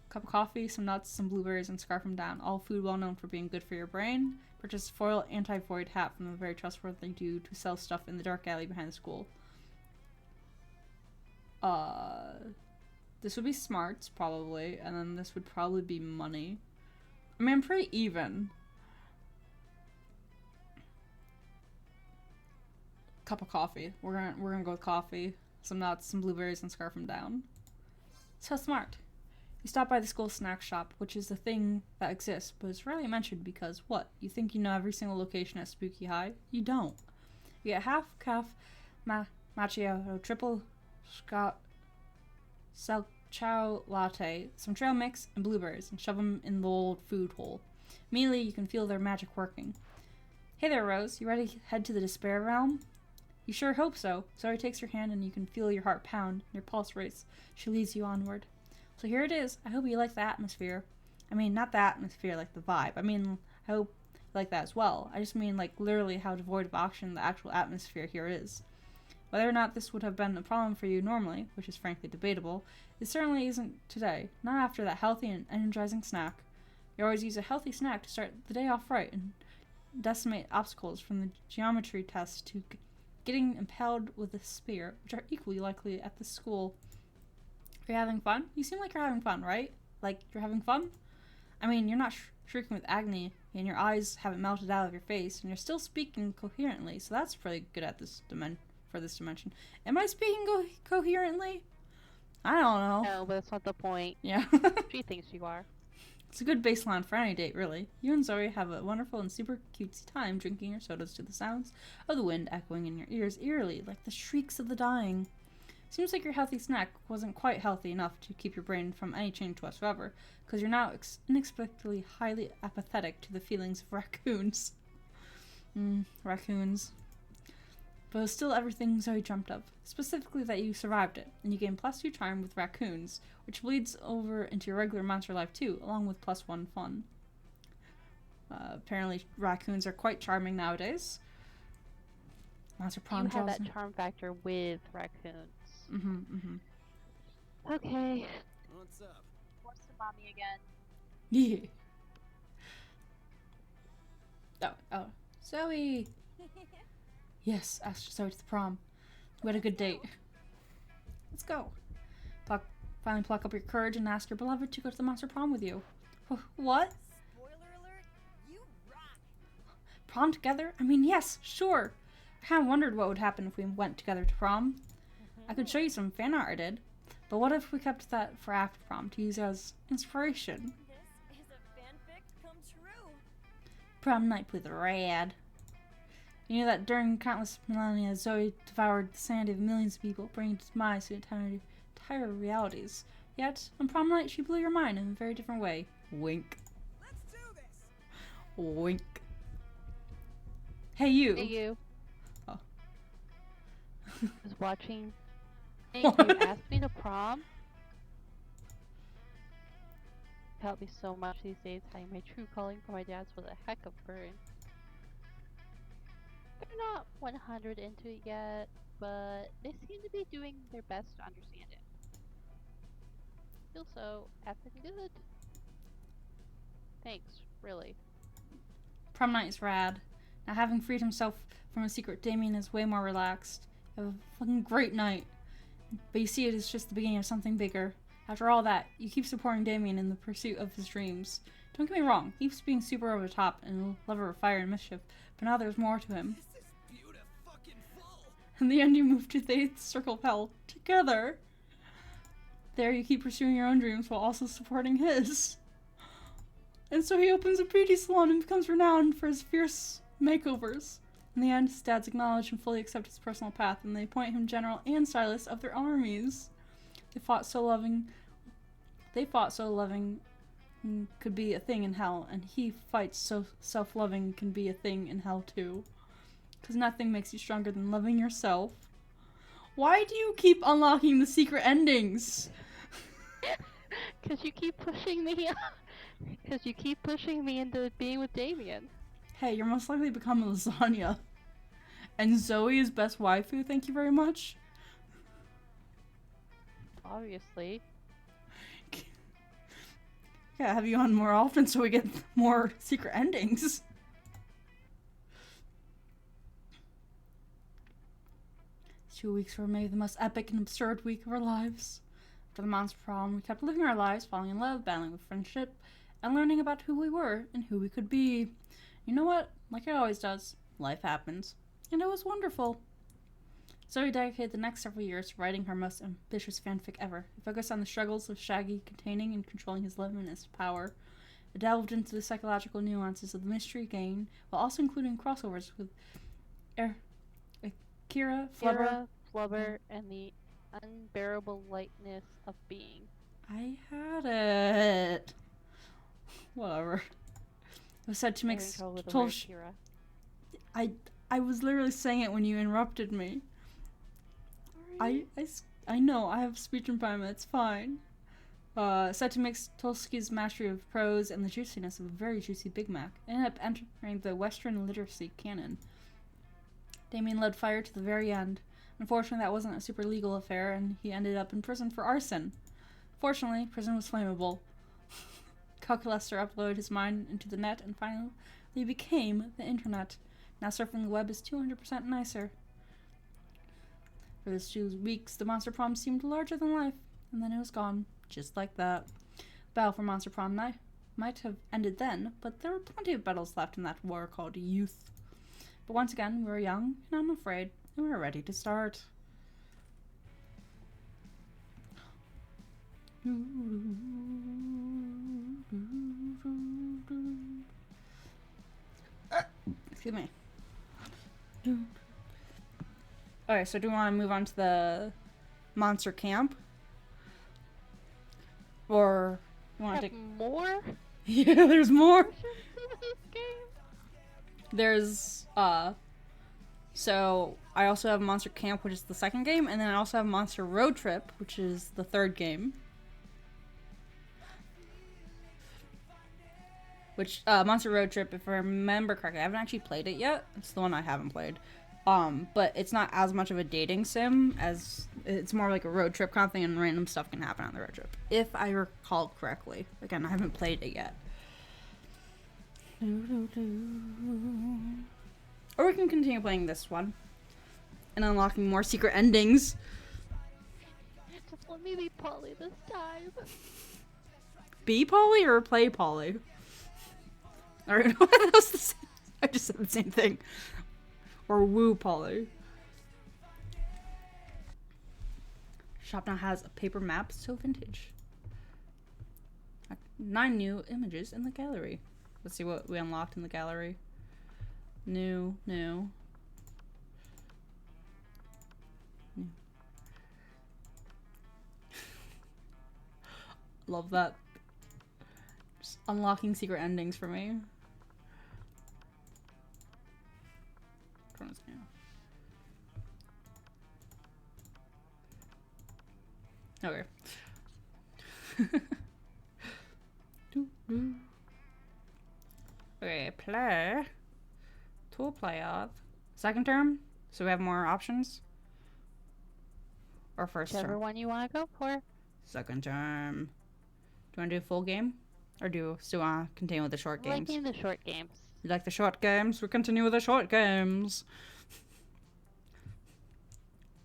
Cup of coffee, some nuts, some blueberries, and scarf them down. All food well known for being good for your brain. Purchase a foil anti-void hat from the very trustworthy dude who sells stuff in the dark alley behind the school. This would be smarts, probably, and then this would probably be money. I mean, I'm pretty even. Cup of coffee. We're gonna go with coffee, some nuts, some blueberries, and scarf them down. So smart. You stop by the school snack shop, which is a thing that exists, but it's rarely mentioned because what? You think you know every single location at Spooky High? You don't. You get half calf macchiato, triple scotch chow latte, some trail mix, and blueberries, and shove them in the old food hole. Immediately, you can feel their magic working. Hey there, Rose. You ready to head to the despair realm? You sure hope so. Zoe takes your hand and you can feel your heart pound, and your pulse race. She leads you onward. So here it is. I hope you like the atmosphere. I mean, not the atmosphere, like the vibe. I mean, I hope you like that as well. I just mean, like, literally how devoid of oxygen the actual atmosphere here is. Whether or not this would have been a problem for you normally, which is frankly debatable, it certainly isn't today. Not after that healthy and energizing snack. You always use a healthy snack to start the day off right and decimate obstacles from the geometry test to getting impaled with a spear, which are equally likely at this school. Are you having fun? You seem like you're having fun, right? Like, you're having fun? I mean, you're not shrieking with agony, and your eyes haven't melted out of your face, and you're still speaking coherently, so that's pretty good at this dimension. Am I speaking coherently? I don't know. No, but that's not the point. Yeah. She thinks you are. It's a good baseline for any date, really. You and Zoe have a wonderful and super cutesy time drinking your sodas to the sounds of the wind echoing in your ears eerily, like the shrieks of the dying. Seems like your healthy snack wasn't quite healthy enough to keep your brain from any change whatsoever, because you're now inexplicably highly apathetic to the feelings of raccoons. Raccoons. But it was still everything Zoe dreamt of, specifically that you survived it, and you gain +2 charm with raccoons, which bleeds over into your regular monster life too, along with +1 fun. Apparently raccoons are quite charming nowadays. Monster Prom You have draws that charm factor with raccoons. Mm-hmm. Okay. What's up? What's the mommy again? Yeah. Oh. Zoe! Yes, asked Zoe to the prom. We had a good date. Let's go. Finally pluck up your courage and ask your beloved to go to the monster prom with you. What? Spoiler alert, you rock. Prom together? I mean, yes, sure. I kind of wondered what would happen if we went together to prom. I could show you some fan art I did. But what if we kept that for after prom to use as inspiration? This is a fanfic come true. Prom night with rad. You knew that during countless millennia, Zoe devoured the sanity of millions of people, bringing demise to entire realities. Yet, on prom night, she blew your mind in a very different way. Wink. Let's do this. Wink. Hey, you. Hey, you. Oh. Was watching. Hey, you asked me to prom? Helped me so much these days. Hiding my true calling for my dad's was a heck of a burden. They're not 100 into it yet, but they seem to be doing their best to understand it. Feel so effing good. Thanks, really. Prom night is rad. Now, having freed himself from a secret, Damien is way more relaxed. You have a fucking great night. But you see it as just the beginning of something bigger. After all that, you keep supporting Damien in the pursuit of his dreams. Don't get me wrong, he keeps being super over the top and a lover of fire and mischief, but now there's more to him. This is beautiful. In the end, you move to the 8th circle of hell together. There, you keep pursuing your own dreams while also supporting his. And so he opens a beauty salon and becomes renowned for his fierce makeovers. In the end, his dads acknowledge and fully accept his personal path, and they appoint him general and stylist of their armies. They fought so loving could be a thing in hell, and he fights so self-loving can be a thing in hell too. Because nothing makes you stronger than loving yourself. Why do you keep unlocking the secret endings? Because you keep pushing me. Because you keep pushing me into being with Damien. Hey, you're most likely to become a lasagna. And Zoe is best waifu, thank you very much. Obviously. Yeah, have you on more often so we get more secret endings. 2 weeks were maybe the most epic and absurd week of our lives. After the monster prom, we kept living our lives, falling in love, battling with friendship, and learning about who we were and who we could be. You know what? Like it always does, life happens. And it was wonderful. Zoe dedicated the next several years to writing her most ambitious fanfic ever. It focused on the struggles of Shaggy containing and controlling his limitless power. It delved into the psychological nuances of the mystery game, while also including crossovers with Kira, Flubber, and the unbearable lightness of being. I had it. Whatever. It was said to make I was literally saying it when you interrupted me. I know, I have speech impairment, it's fine. Said to mix Tolsky's mastery of prose and the juiciness of a very juicy Big Mac. It ended up entering the Western literacy canon. Damien led fire to the very end. Unfortunately, that wasn't a super legal affair, and he ended up in prison for arson. Fortunately, prison was flammable. Calculester uploaded his mind into the net, and finally became the internet. Now surfing the web is 200% nicer. For those 2 weeks, the Monster Prom seemed larger than life, and then it was gone, just like that. Battle for Monster Prom might have ended then, but there were plenty of battles left in that war called youth. But once again, we were young and unafraid, and we were ready to start. Excuse me. Alright, so do we want to move on to the monster camp? Or you want to take more? Yeah, there's more. This game. There's so I also have Monster Camp, which is the second game, and then I also have Monster Road Trip, which is the third game. Which Monster Road Trip, if I remember correctly, I haven't actually played it yet. It's the one I haven't played. But it's not as much of a dating sim as it's more like a road trip kind of thing, and random stuff can happen on the road trip, if I recall correctly. Again, I haven't played it yet. Or we can continue playing this one and unlocking more secret endings. Just let me be Polly this time. Be Polly or play Polly? Alright, that was the same. I just said the same thing. Or woo Polly. Shop now has a paper map, so vintage. 9 new images in the gallery. Let's see what we unlocked in the gallery. New. Love that. Just unlocking secret endings for me. Which one is new? Okay. Okay, play. 2 player. Second term? So we have more options? Or first Whichever term? one you want to go for. Second term. Do you want to do a full game? Or do you still want to continue with the short games? Liking the short games. You like the short games? We'll continue with the short games.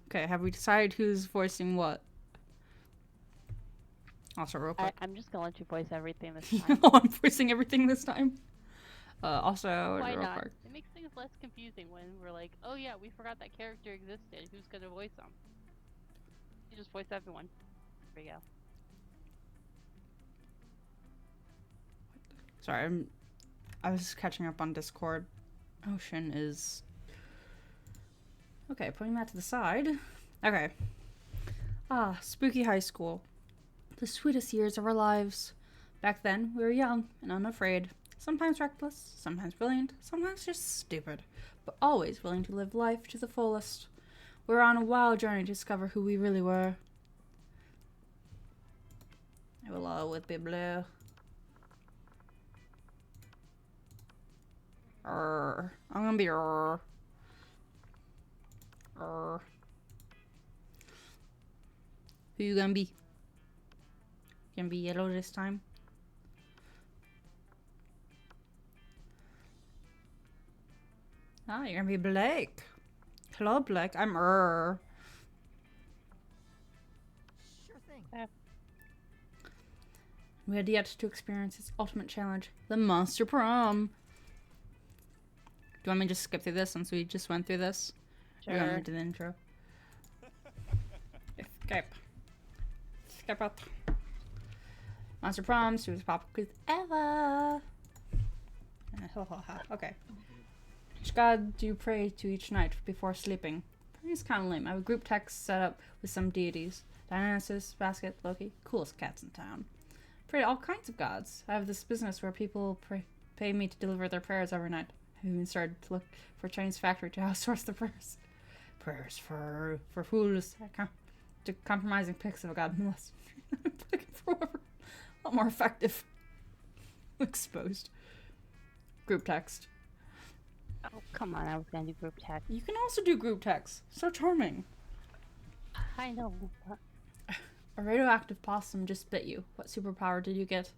Okay, have we decided who's voicing what? Also, real quick. I'm just gonna let you voice everything this time. Oh, I'm voicing everything this time. Also, Why real not? quick. It makes things less confusing when we're like, oh yeah, we forgot that character existed. Who's gonna voice them? You just voice everyone. There we go. Sorry, I was catching up on Discord. Ocean is... Okay, putting that to the side. Okay. Ah, spooky high school. The sweetest years of our lives. Back then, we were young and unafraid. Sometimes reckless, sometimes brilliant, sometimes just stupid. But always willing to live life to the fullest. We were on a wild journey to discover who we really were. I will always be blue. I'm gonna be Who you gonna be? Gonna be yellow this time? Ah, you're gonna be Blake. Hello, Blake. I'm Sure thing. We had yet to experience its ultimate challenge, the Monster Prom. Do you want me to just skip through this since we just went through this? Sure. We're going to the intro. Escape. Skip up. Monster Prom, Sue's Pop Quiz ever. Okay. Which god do you pray to each night before sleeping? Prayer is kind of lame. I have a group text set up with some deities. Dionysus, Basket, Loki, coolest cats in town. Pray to all kinds of gods. I have this business where people pay me to deliver their prayers every night. I've even started to look for a Chinese factory to outsource the prayers. Prayers for fools. To compromising pics of a god molest. I'm looking for whoever. A lot more effective. Exposed. Group text. Oh, come on, I was gonna do group text. You can also do group text. So charming. I know. But A radioactive possum just bit you. What superpower did you get?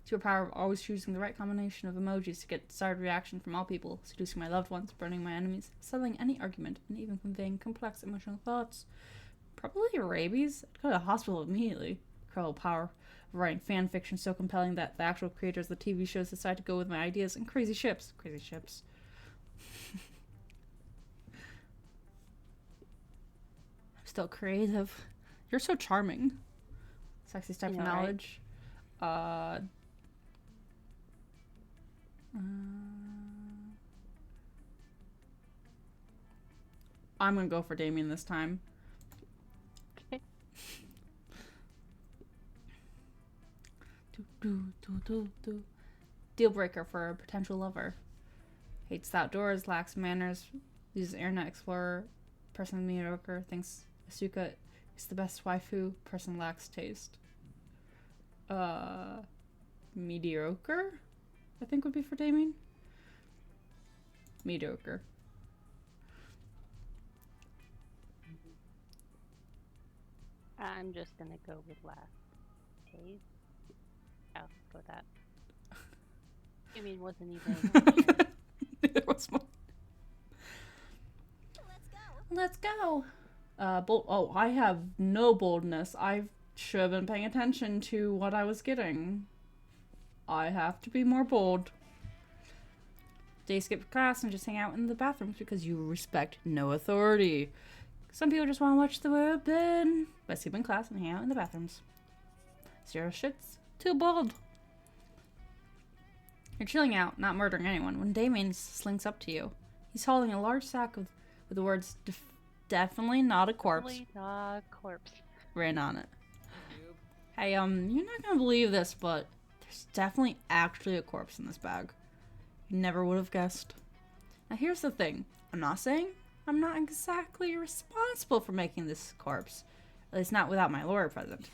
Superpower of always choosing the right combination of emojis to get desired reaction from all people. Seducing my loved ones, burning my enemies, settling any argument, and even conveying complex emotional thoughts. Probably rabies? I'd go to the hospital immediately. Incredible power of writing fan fiction so compelling that the actual creators of the TV shows decide to go with my ideas and crazy ships. Crazy ships. I'm still creative. You're so charming. Sexy step You of know, right? knowledge. I'm gonna go for Damien this time. okay. Deal breaker for a potential lover. Hates the outdoors, lacks manners, uses Internet Explorer, person mediocre, thinks Asuka is the best waifu, person lacks taste. Mediocre? I think would be for Damien. Mediocre. I'm just gonna go with last. Taste. Oh, let's go with that. I mean, wasn't even. Neither was mine. Let's go. Let's go. Bold. Oh, I have no boldness. I should have been paying attention to what I was getting. I have to be more bold. Day skip class and just hang out in the bathrooms because you respect no authority. Some people just want to watch the world burn. But skip in class and hang out in the bathrooms. Zero shits. Too bold. You're chilling out, not murdering anyone, when Damien slinks up to you. He's holding a large sack with the words, definitely not a corpse, Definitely not a corpse. written on it. Hey, you're not gonna believe this, but there's definitely actually a corpse in this bag. You never would have guessed. Now here's the thing. I'm not saying I'm not exactly responsible for making this corpse. At least not without my lawyer present.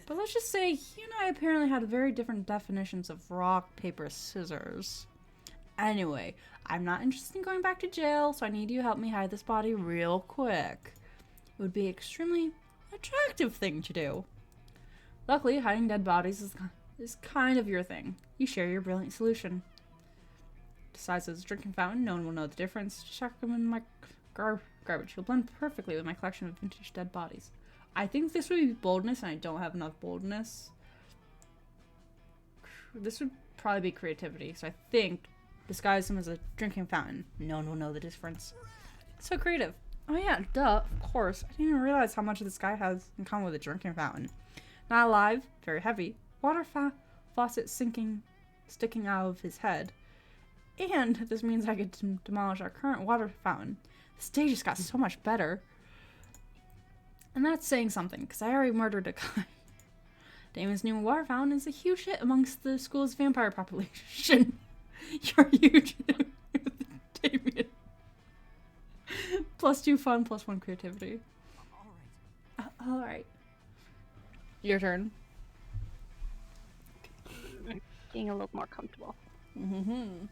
But let's just say he and I apparently had very different definitions of rock, paper, scissors. Anyway, I'm not interested in going back to jail, so I need you to help me hide this body real quick. It would be an extremely attractive thing to do. Luckily, hiding dead bodies is kind of your thing. You share your brilliant solution. Besides, as a drinking fountain, no one will know the difference. Just chuck them in my garbage. You'll blend perfectly with my collection of vintage dead bodies. I think this would be boldness, and I don't have enough boldness. This would probably be creativity, so I think disguise them as a drinking fountain. No, the difference. So creative. Oh yeah, duh, of course. I didn't even realize how much this guy has in common with a drinking fountain. Not alive, very heavy. Water faucet sticking out of his head. And this means I get to demolish our current water fountain. The stage just got so much better. And that's saying something, because I already murdered a guy. Damon's new water fountain is a huge hit amongst the school's vampire population. You're huge, Damien. +2 fun, +1 creativity. Alright. Your turn. Getting a little more comfortable. Mm-hmm.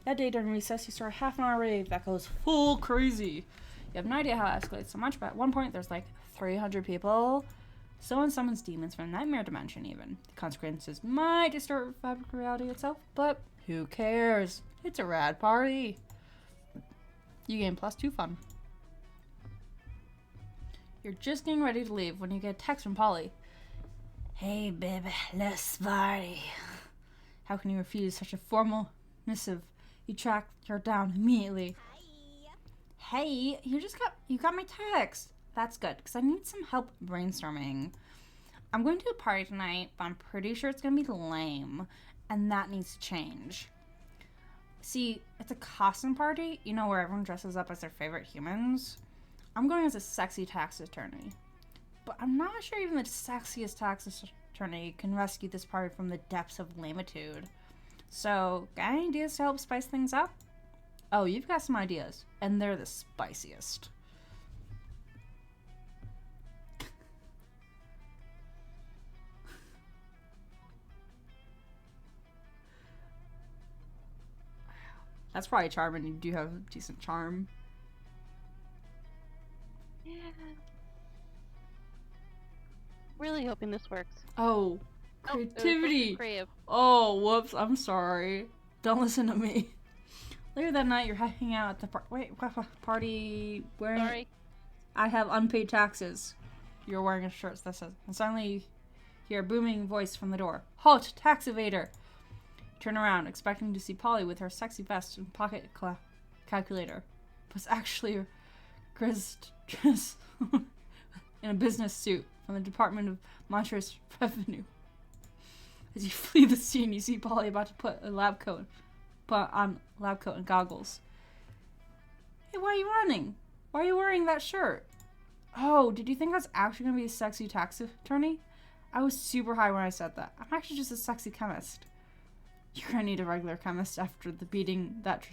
That day during recess, you start a half-an-hour rave that goes full crazy. You have no idea how it escalates so much, but at one point there's like 300 people. Someone summons demons from the nightmare dimension even. The consequences might distort fabric reality itself, but who cares? It's a rad party. You gain +2 fun. You're just getting ready to leave when you get a text from Polly. Hey, baby, let's party. How can you refuse such a formal missive? You track her down immediately. Hey, you got my text. That's good, because I need some help brainstorming. I'm going to a party tonight, but I'm pretty sure it's going to be lame, and that needs to change. See, it's a costume party, you know, where everyone dresses up as their favorite humans. I'm going as a sexy tax attorney, but I'm not sure even the sexiest tax attorney can rescue this party from the depths of lamitude. So, got any ideas to help spice things up? Oh, you've got some ideas, and they're the spiciest. That's probably charming. You do have decent charm. Yeah. Really hoping this works. Oh, Oh, it was supposed to be creativity. creative. Oh, whoops. I'm sorry. Don't listen to me. Later that night, you're hanging out at the party wearing... Sorry. I have unpaid taxes. You're wearing a shirt that says... And suddenly, you hear a booming voice from the door. Halt, tax evader! Turn around, expecting to see Polly with her sexy vest and pocket calculator. But it's actually Chris in a business suit from the Department of Monstrous Revenue. As you flee the scene, you see Polly about to put on lab coat and goggles. Hey, why are you running? Why are you wearing that shirt? Oh, did you think I was actually going to be a sexy tax attorney? I was super high when I said that. I'm actually just a sexy chemist. You're gonna need a regular chemist after the beating that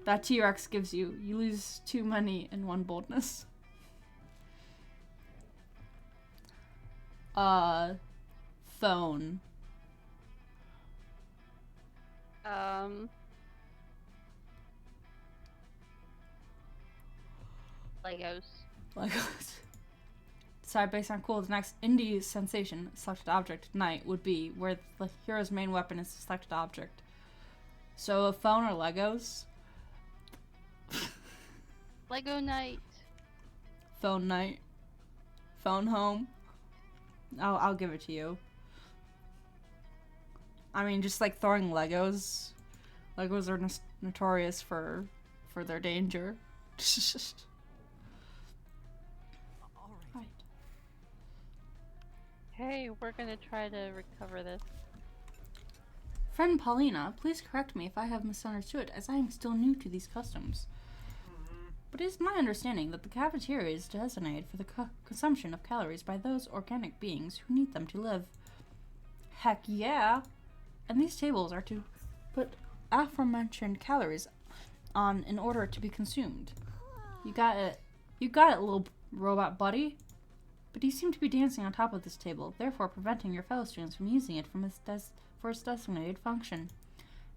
that T-Rex gives you. You lose 2 money and 1 boldness. Phone. Legos. Decide based on cool, the next indie sensation, selected object, tonight, would be where the hero's main weapon is the selected object. So a phone or Legos? Lego night. Phone night. Phone home. I'll give it to you. I mean, just like throwing Legos. Legos are notorious for their danger. Right. Hey, we're gonna try to recover this. Friend Paulina, please correct me if I have misunderstood, as I am still new to these customs. But it is my understanding that the cafeteria is designated for the consumption of calories by those organic beings who need them to live. Heck yeah! And these tables are to put aforementioned calories on in order to be consumed. You got it, little robot buddy. But you seem to be dancing on top of this table, therefore preventing your fellow students from using it for its designated function.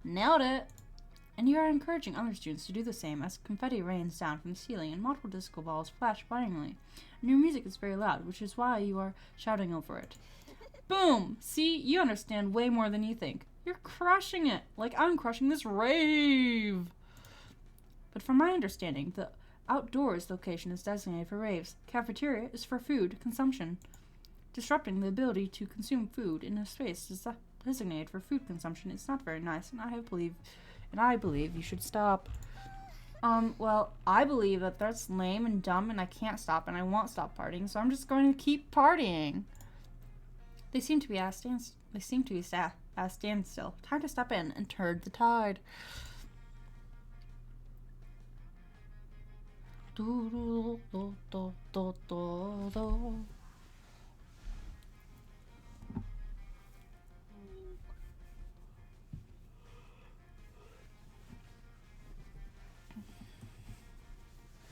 Nailed it! And you are encouraging other students to do the same as confetti rains down from the ceiling and multiple disco balls flash blindingly. And your music is very loud, which is why you are shouting over it. Boom! See, you understand way more than you think. You're crushing it, like I'm crushing this rave! But from my understanding, the outdoors location is designated for raves. Cafeteria is for food consumption. Disrupting the ability to consume food in a space designated for food consumption is not very nice, and I believe you should stop. Well, I believe that that's lame and dumb, and I can't stop, and I won't stop partying, so I'm just going to keep partying. They seem to be at a standstill. Time to step in and turn the tide.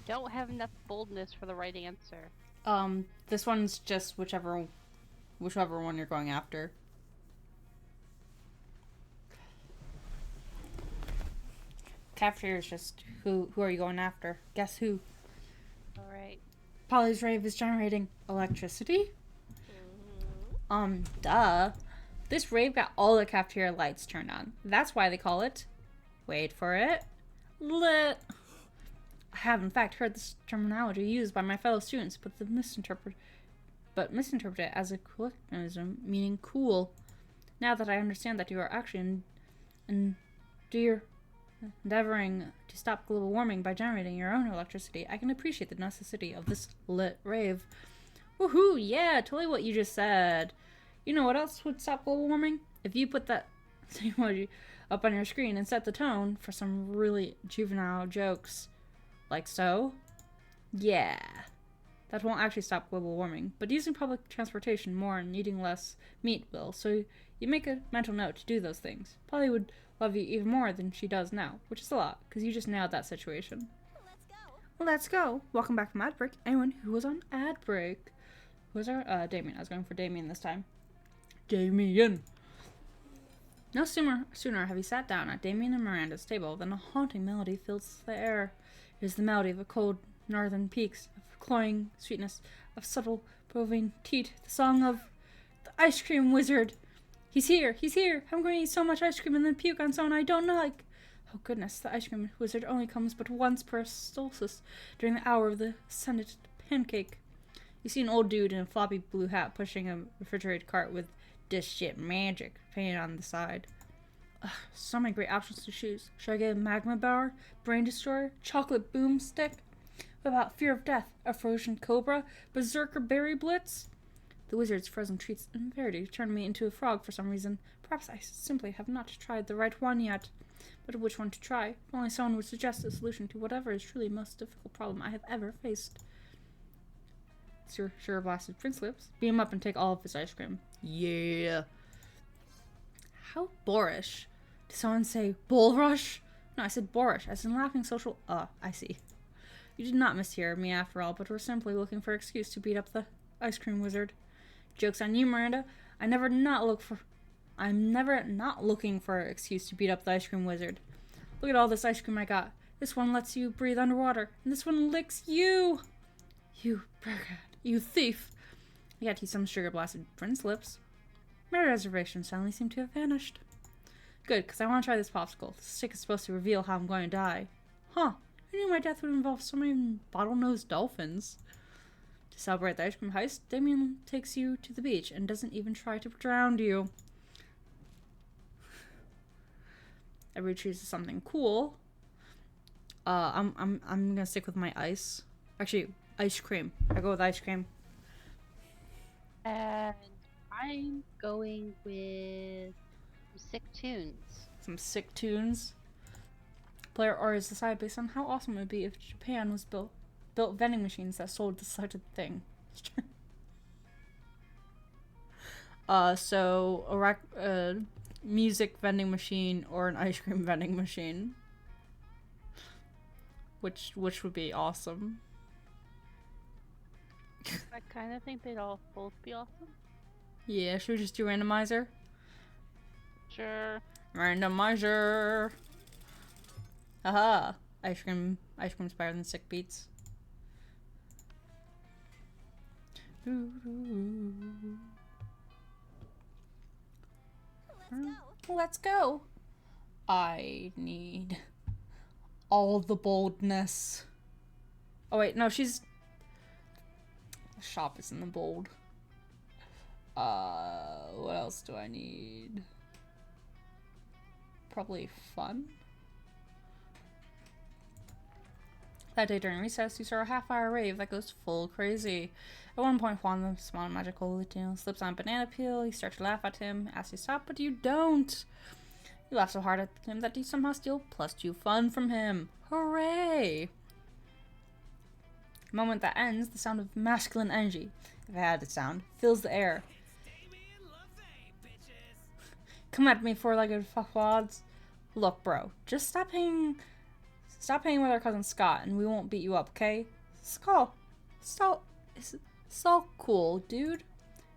Don't have enough boldness for the right answer. This one's just whichever one you're going after. Cafeteria is just who are you going after? Guess who? Alright. Polly's rave is generating electricity? Duh. This rave got all the cafeteria lights turned on. That's why they call it, wait for it, lit. I have in fact heard this terminology used by my fellow students, but misinterpret it as a colloquialism meaning cool. Now that I understand that you are actually endeavoring to stop global warming by generating your own electricity, I can appreciate the necessity of this lit rave. Woohoo! Yeah, totally what you just said. You know what else would stop global warming? If you put that emoji up on your screen and set the tone for some really juvenile jokes. Like so? Yeah. That won't actually stop global warming, but using public transportation more and eating less meat will, so you make a mental note to do those things. Polly would love you even more than she does now, which is a lot, because you just nailed that situation. Let's go! Welcome back from ad break. Anyone who was on ad break. Who was our, Damien. I was going for Damien this time. Damien! No sooner have you sat down at Damien and Miranda's table than a haunting melody fills the air. It is the melody of the cold northern peaks, of cloying sweetness, of subtle proving teat, the song of the ice cream wizard. He's here! He's here! I'm going to eat so much ice cream and then puke on someone I don't like. Oh goodness, the ice cream wizard only comes but once per solstice, during the hour of the scented pancake. You see an old dude in a floppy blue hat pushing a refrigerated cart with "This shit magic" painted on the side. Ugh, so many great options to choose. Should I get a magma bar, brain destroyer, chocolate boomstick? What about fear of death, a frozen cobra, berserker berry blitz? The wizard's frozen treats in verity turned me into a frog for some reason. Perhaps I simply have not tried the right one yet. But which one to try? If only someone would suggest a solution to whatever is truly the most difficult problem I have ever faced. Sir blasted Prince Lips. Beat him up and take all of his ice cream. Yeah. How boorish. Did someone say bull rush? No, I said boorish, as in laughing social. I see. You did not mishear me after all, but were simply looking for an excuse to beat up the ice cream wizard. Joke's on you, Miranda. I'm never not looking for an excuse to beat up the ice cream wizard. Look at all this ice cream I got. This one lets you breathe underwater, and this one licks you. You burgad. You thief. I got to eat some sugar blasted Prince Lips. My reservations suddenly seem to have vanished. Good, because I want to try this popsicle. The stick is supposed to reveal how I'm going to die. Huh. Who knew my death would involve so many bottlenose dolphins? To celebrate the ice cream heist, Damien takes you to the beach and doesn't even try to drown you. Everybody chooses something cool. I'm gonna stick with my ice. Actually, ice cream. I go with ice cream. And I'm going with sick tunes. Some sick tunes. Player R is decided based on how awesome it would be if Japan was built vending machines that sold this such a thing. So a music vending machine or an ice cream vending machine. Which would be awesome. I kind of think they'd all both be awesome. Yeah, should we just do randomizer? Sure. Randomizer. Haha. Ice cream's better than sick beats. Let's go. I need all the boldness. Oh wait, no, the shop is in the bold. What else do I need? Probably fun. That day during recess, you saw a half-hour rave that goes full crazy. At one point, Juan, the small magical Latino, slips on a banana peel. You start to laugh at him, asks you to stop, but you don't. You laugh so hard at him that you somehow steal +2 fun from him. Hooray! The moment that ends, the sound of masculine energy, if it had a sound, fills the air. Come at me, four-legged fuckwads. Look, bro, just stop hanging with our cousin Scott, and we won't beat you up, okay? Scott, it's all cool, dude.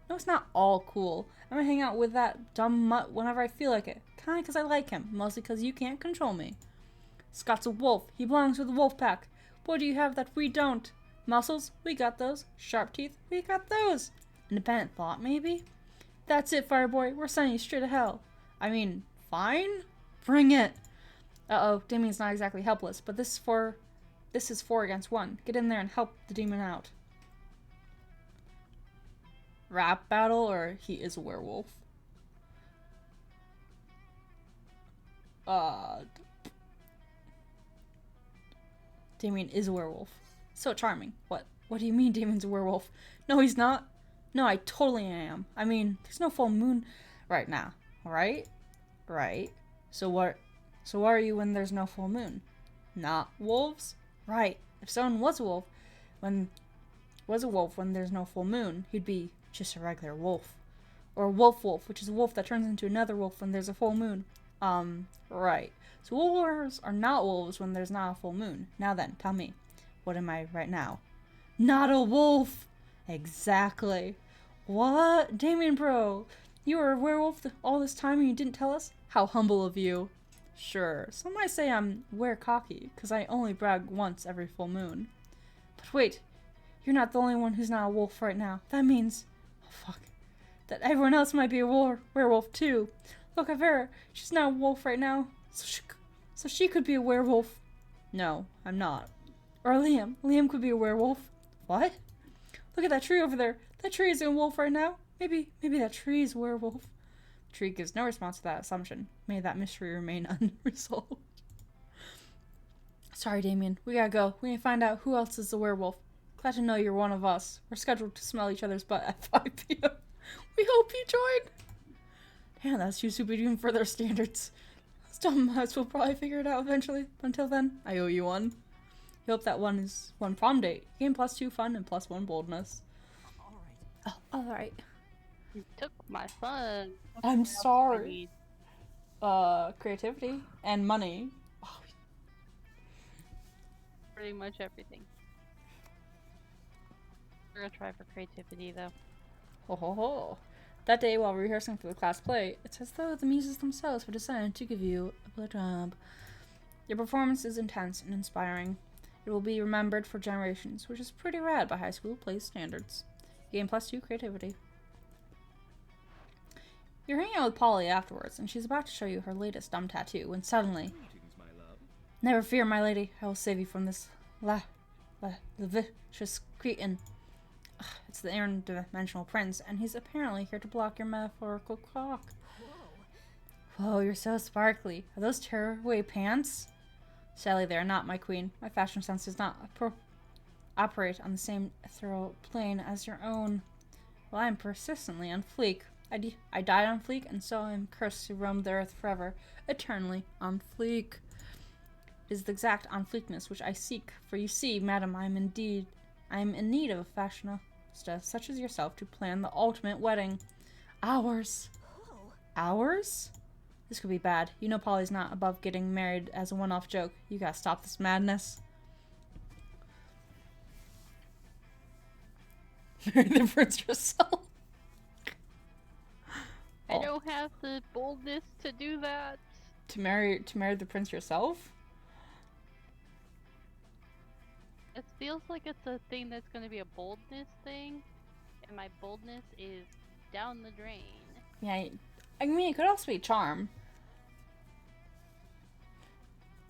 No, it's not all cool. I'm gonna hang out with that dumb mutt whenever I feel like it. Kinda because I like him, mostly because you can't control me. Scott's a wolf. He belongs with the wolf pack. What do you have that we don't? Muscles? We got those. Sharp teeth? We got those. Independent thought, maybe? That's it, Fireboy. We're sending you straight to hell. I mean, fine? Bring it. Uh-oh, Damien's not exactly helpless, but this is 4 against 1. Get in there and help the demon out. Rap battle, or he is a werewolf? Damien is a werewolf. So charming. What do you mean Damien's a werewolf? No, he's not. No, I totally am. I mean, there's no full moon right now, right? Right. So what are you when there's no full moon? Not wolves? Right. If someone was a wolf when there's no full moon, he'd be just a regular wolf. Or a wolf, which is a wolf that turns into another wolf when there's a full moon. Right. So wolves are not wolves when there's not a full moon. Now then, tell me, what am I right now? Not a wolf! Exactly. What? Damien, bro, you were a werewolf all this time and you didn't tell us? How humble of you. Sure, some might say I'm cocky, because I only brag once every full moon. But wait, you're not the only one who's not a wolf right now. That means, oh fuck, that everyone else might be a werewolf too. Look at Vera, she's not a wolf right now, so she could be a werewolf. No, I'm not. Or Liam could be a werewolf. What? Look at that tree over there. That tree is a wolf right now. Maybe that tree is a werewolf. The tree gives no response to that assumption. May that mystery remain unresolved. Sorry, Damien. We gotta go. We need to find out who else is a werewolf. Glad to know you're one of us. We're scheduled to smell each other's butt at 5 p.m. We hope you join. Damn, that's too stupid even for their standards. Those dumb mutts will probably figure it out eventually. But until then, I owe you one. You hope that one is one prom date. You gain +2 fun and +1 boldness. Oh, alright. You took my fun. I'm sorry. Creativity and money. Oh. Pretty much everything. We're gonna try for creativity though. Ho ho ho. That day, while rehearsing for the class play, it's as though the muses themselves have decided to give you a blowjob. Your performance is intense and inspiring. It will be remembered for generations, which is pretty rad by high school play standards. You gain +2 creativity. You're hanging out with Polly afterwards, and she's about to show you her latest dumb tattoo, when suddenly... Greetings, my love. Never fear, my lady. I will save you from this vicious cretin. Ugh, it's the interdimensional prince, and he's apparently here to block your metaphorical cock. Whoa, you're so sparkly. Are those tearaway pants? Sadly, they are not, my queen. My fashion sense does not operate on the same ethereal plane as your own. Well, I am persistently on fleek. I died on fleek, and so I am cursed to roam the earth forever, eternally on fleek. It is the exact on fleekness which I seek, for you see, madam, I am in need of a fashionista such as yourself to plan the ultimate wedding. Ours. Ours? This could be bad. You know Polly's not above getting married as a one-off joke. You gotta stop this madness. Marry the prince yourself. I don't have the boldness to do that. To marry the prince yourself? It feels like it's a thing that's going to be a boldness thing, and my boldness is down the drain. Yeah, I mean, it could also be charm.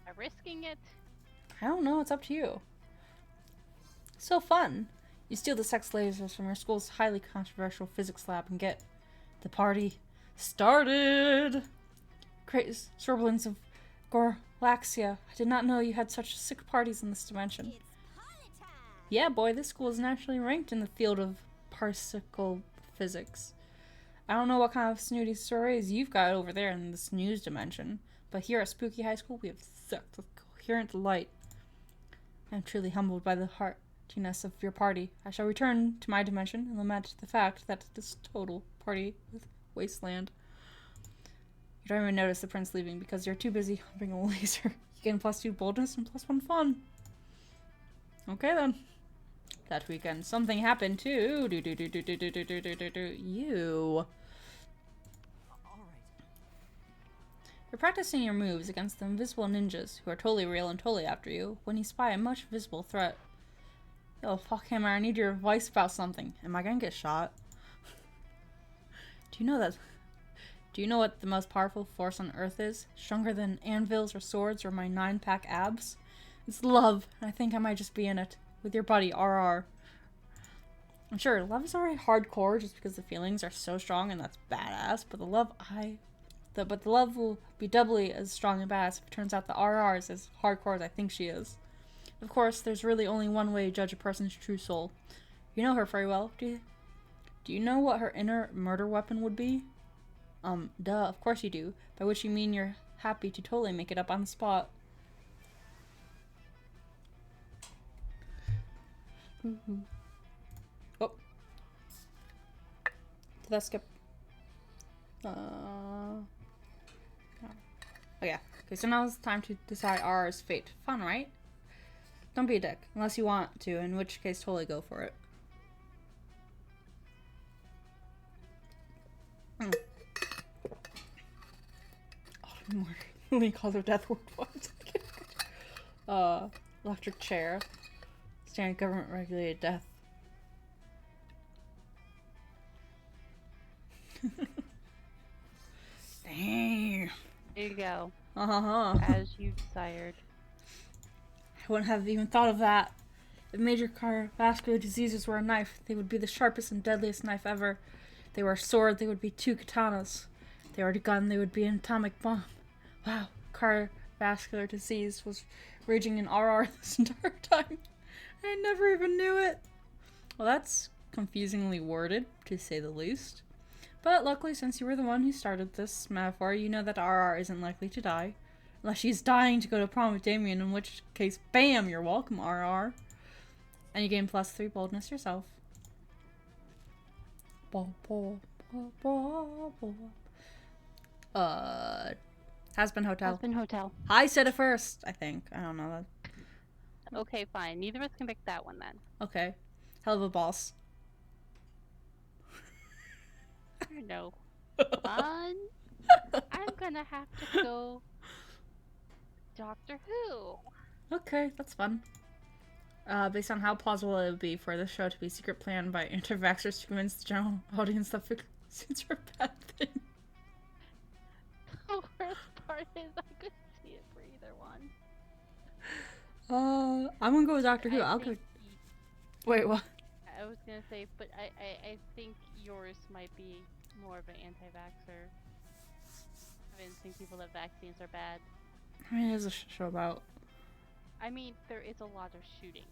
Am I risking it? I don't know, it's up to you. So fun. You steal the sex lasers from your school's highly controversial physics lab and get the party started. Great turbulence of Gorlaxia. I did not know you had such sick parties in this dimension. It's party time. Yeah, boy, this school is nationally ranked in the field of particle physics. I don't know what kind of snooty stories you've got over there in this news dimension, but here at Spooky High School, we have sucked with coherent light. I am truly humbled by the heartiness of your party. I shall return to my dimension and lament the fact that this total party is wasteland. You don't even notice the prince leaving because you're too busy humping a laser. You gain +2 boldness and +1 fun. Okay then. That weekend, something happened to you. All right. You're practicing your moves against the invisible ninjas who are totally real and totally after you when you spy a much visible threat. Yo, fuckhammer, I need your advice about something. Am I gonna get shot? Do you know what the most powerful force on Earth is? Stronger than anvils or swords or my 9-pack abs? It's love, and I think I might just be in it. With your buddy, RR. I'm sure, love is already hardcore just because the feelings are so strong and that's badass, but the love will be doubly as strong and badass if it turns out the RR is as hardcore as I think she is. Of course, there's really only one way to judge a person's true soul. You know her very well. Do you know what her inner murder weapon would be? Duh, of course you do. By which you mean you're happy to totally make it up on the spot. Oh. Did that skip? Oh yeah. Okay, so now it's time to decide RR's fate. Fun, right? Don't be a dick. Unless you want to, in which case totally go for it. More cause of death word ones. Electric chair. Standard government regulated death. Damn. There you go. Uh-huh. As you desired. I wouldn't have even thought of that. If major cardiovascular diseases were a knife, they would be the sharpest and deadliest knife ever. If they were a sword, they would be 2 katanas. If they were a gun, they would be an atomic bomb. Wow, cardiovascular disease was raging in RR this entire time. I never even knew it. Well, that's confusingly worded, to say the least. But luckily, since you were the one who started this metaphor, you know that RR isn't likely to die. Unless she's dying to go to prom with Damien, in which case, bam, you're welcome, RR. And you gain +3 boldness yourself. Has-been Hotel. Husband Hotel. I said it first, I think. I don't know that. Okay, fine. Neither of us can pick that one then. Okay. Hell of a boss. No fun. I'm gonna have to go Doctor Who. Okay, that's fun. Based on how plausible it would be for this show to be a secret plan by anti-vaxxers to convince the general audience that vaccines are a bad thing. The worst part is I could see it for either one. I'm gonna go with Doctor Who. I'll go. Wait, what? I was gonna say, but I think yours might be more of an anti-vaxxer. I didn't think people that vaccines are bad. I mean, it is a show about. I mean, there is a lot of shooting.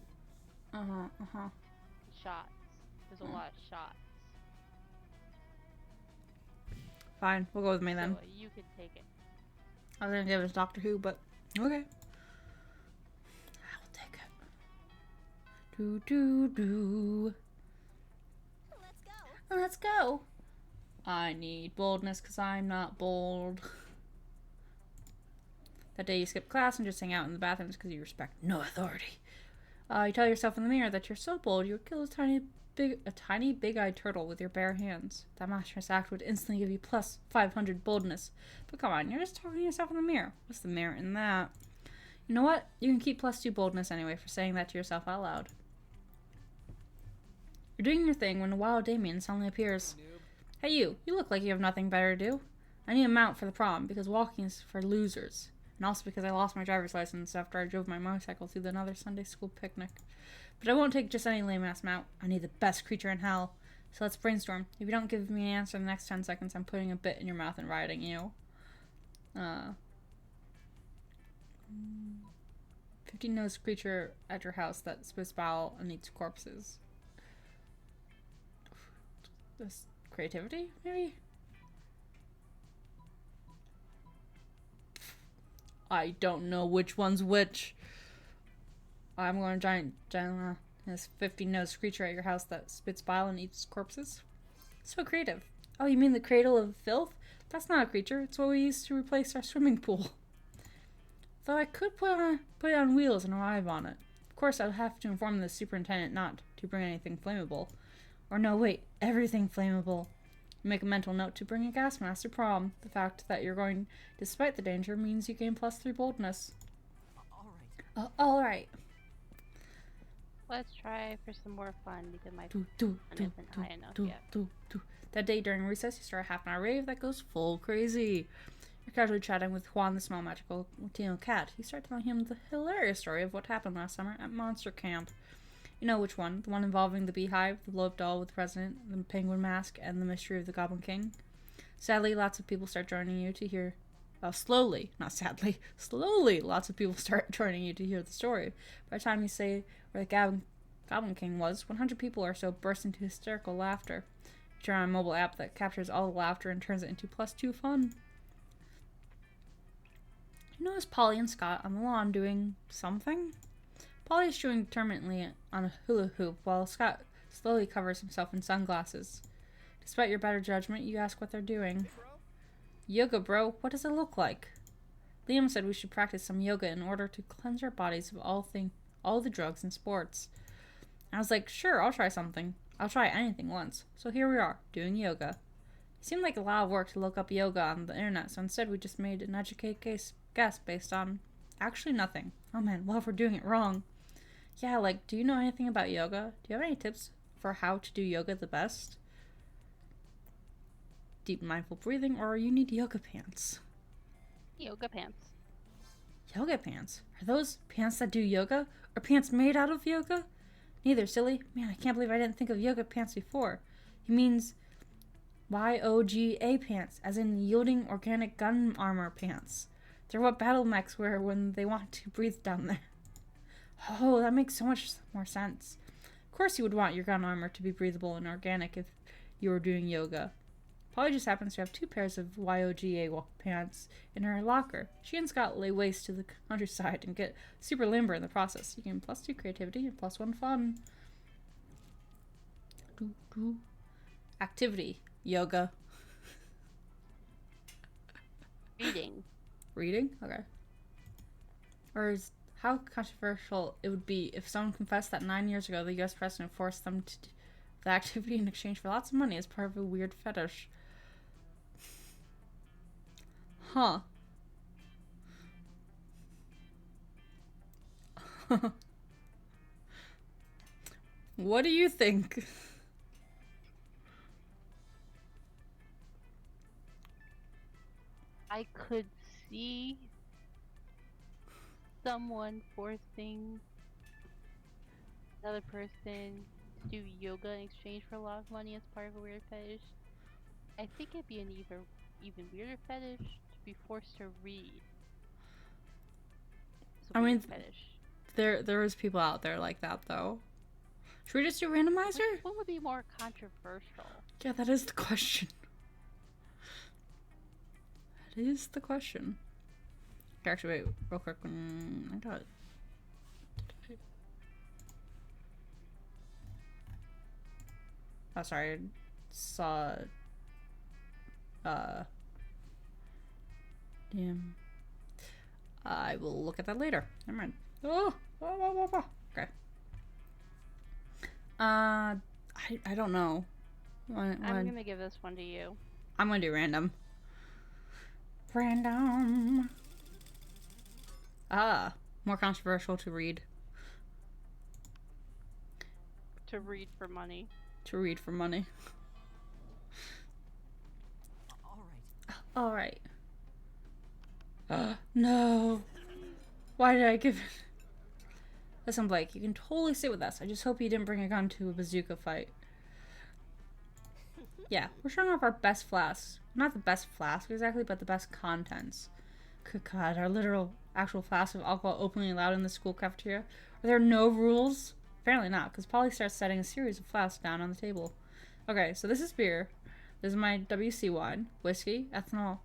Uh-huh. Shots. There's a lot of shots. Fine, we'll go with me then. So you could take it. I was gonna give it to Doctor Who, but okay. I will take it. Do. Let's go. I need boldness because I'm not bold. That day you skip class and just hang out in the bathrooms because you respect no authority. You tell yourself in the mirror that you're so bold you would kill a tiny big-eyed turtle with your bare hands. That monstrous act would instantly give you +500 boldness. But come on, you're just talking to yourself in the mirror. What's the merit in that? You know what? You can keep +2 boldness anyway for saying that to yourself out loud. You're doing your thing when a wild Damien suddenly appears. Hey you look like you have nothing better to do. I need a mount for the prom because walking is for losers. And also because I lost my driver's license after I drove my motorcycle through another Sunday school picnic. But I won't take just any lame-ass mount. I need the best creature in hell. So let's brainstorm. If you don't give me an answer in the next 10 seconds, I'm putting a bit in your mouth and riding you. 15-nosed creature at your house that spits bile and eats corpses. This creativity, maybe? I don't know which one's which. I'm going to this 15-nosed creature at your house that spits bile and eats corpses. So creative. Oh, you mean the cradle of filth? That's not a creature. It's what we used to replace our swimming pool. Though I could put it on wheels and arrive on it. Of course, I'll have to inform the superintendent not to bring anything flammable. Or no, wait, everything flammable. Make a mental note to bring a gas mask to prom. The fact that you're going despite the danger means you gain +3 boldness. Alright. Let's try for some more fun because my fun isn't high enough yet. That day during recess, you start a half-hour rave that goes full crazy. You're casually chatting with Juan, the small magical Latino cat. You start telling him the hilarious story of what happened last summer at Monster Camp. You know which one. The one involving the beehive, the blow-up doll with the president, the penguin mask, and the mystery of the Goblin King. Sadly, lots of people start joining you to hear... slowly, not sadly. Slowly, lots of people start joining you to hear the story. By the time you say where the Goblin King was, 100 people or so burst into hysterical laughter. You turn on a mobile app that captures all the laughter and turns it into +2 fun. You notice Polly and Scott on the lawn doing something? Polly is chewing determinedly on a hula hoop while Scott slowly covers himself in sunglasses. Despite your better judgment, you ask what they're doing. Yoga, bro. What does it look like? Liam said we should practice some yoga in order to cleanse our bodies of all the drugs and sports. I was like, sure, I'll try something. I'll try anything once. So here we are, doing yoga. It seemed like a lot of work to look up yoga on the internet, so instead we just made an educated guess based on actually nothing. Oh man, well, if we're doing it wrong. Yeah, like, do you know anything about yoga? Do you have any tips for how to do yoga the best? Deep mindful breathing, or you need yoga pants? Yoga pants. Yoga pants? Are those pants that do yoga? Or pants made out of yoga? Neither, silly. Man, I can't believe I didn't think of yoga pants before. He means YOGA pants, as in yielding organic gun armor pants. They're what battle mechs wear when they want to breathe down there. Oh, that makes so much more sense. Of course you would want your gun armor to be breathable and organic if you were doing yoga. Polly just happens to have 2 pairs of YOGA pants in her locker. She and Scott lay waste to the countryside and get super limber in the process. You gain +2 creativity and +1 fun. Activity. Yoga. Reading. Reading? Okay. Or is how controversial it would be if someone confessed that 9 years ago the US president forced them to do the activity in exchange for lots of money as part of a weird fetish. Huh. What do you think? I could see someone forcing another person to do yoga in exchange for a lot of money as part of a weird fetish. I think it'd be an even weirder fetish to be forced to read. It's a I mean, weird fetish. there is people out there like that though. Should we just do randomizer? What would be more controversial? Yeah, that is the question. That is the question. Actually, wait, real quick. I got it. Oh, sorry. I saw. Damn. I will look at that later. Never mind. Oh. Okay. I don't know. I'm gonna give this one to you. I'm gonna do random. Random. More controversial to read. To read for money. To read for money. All right. No. Why did I give it? Listen, Blake, you can totally sit with us. I just hope you didn't bring a gun to a bazooka fight. Yeah, we're showing off our best flasks. Not the best flask exactly, but the best contents. Good God, our literal actual flasks of alcohol openly allowed in the school cafeteria? Are there no rules? Apparently not, because Polly starts setting a series of flasks down on the table. Okay, so this is beer. This is my WC wine, whiskey, ethanol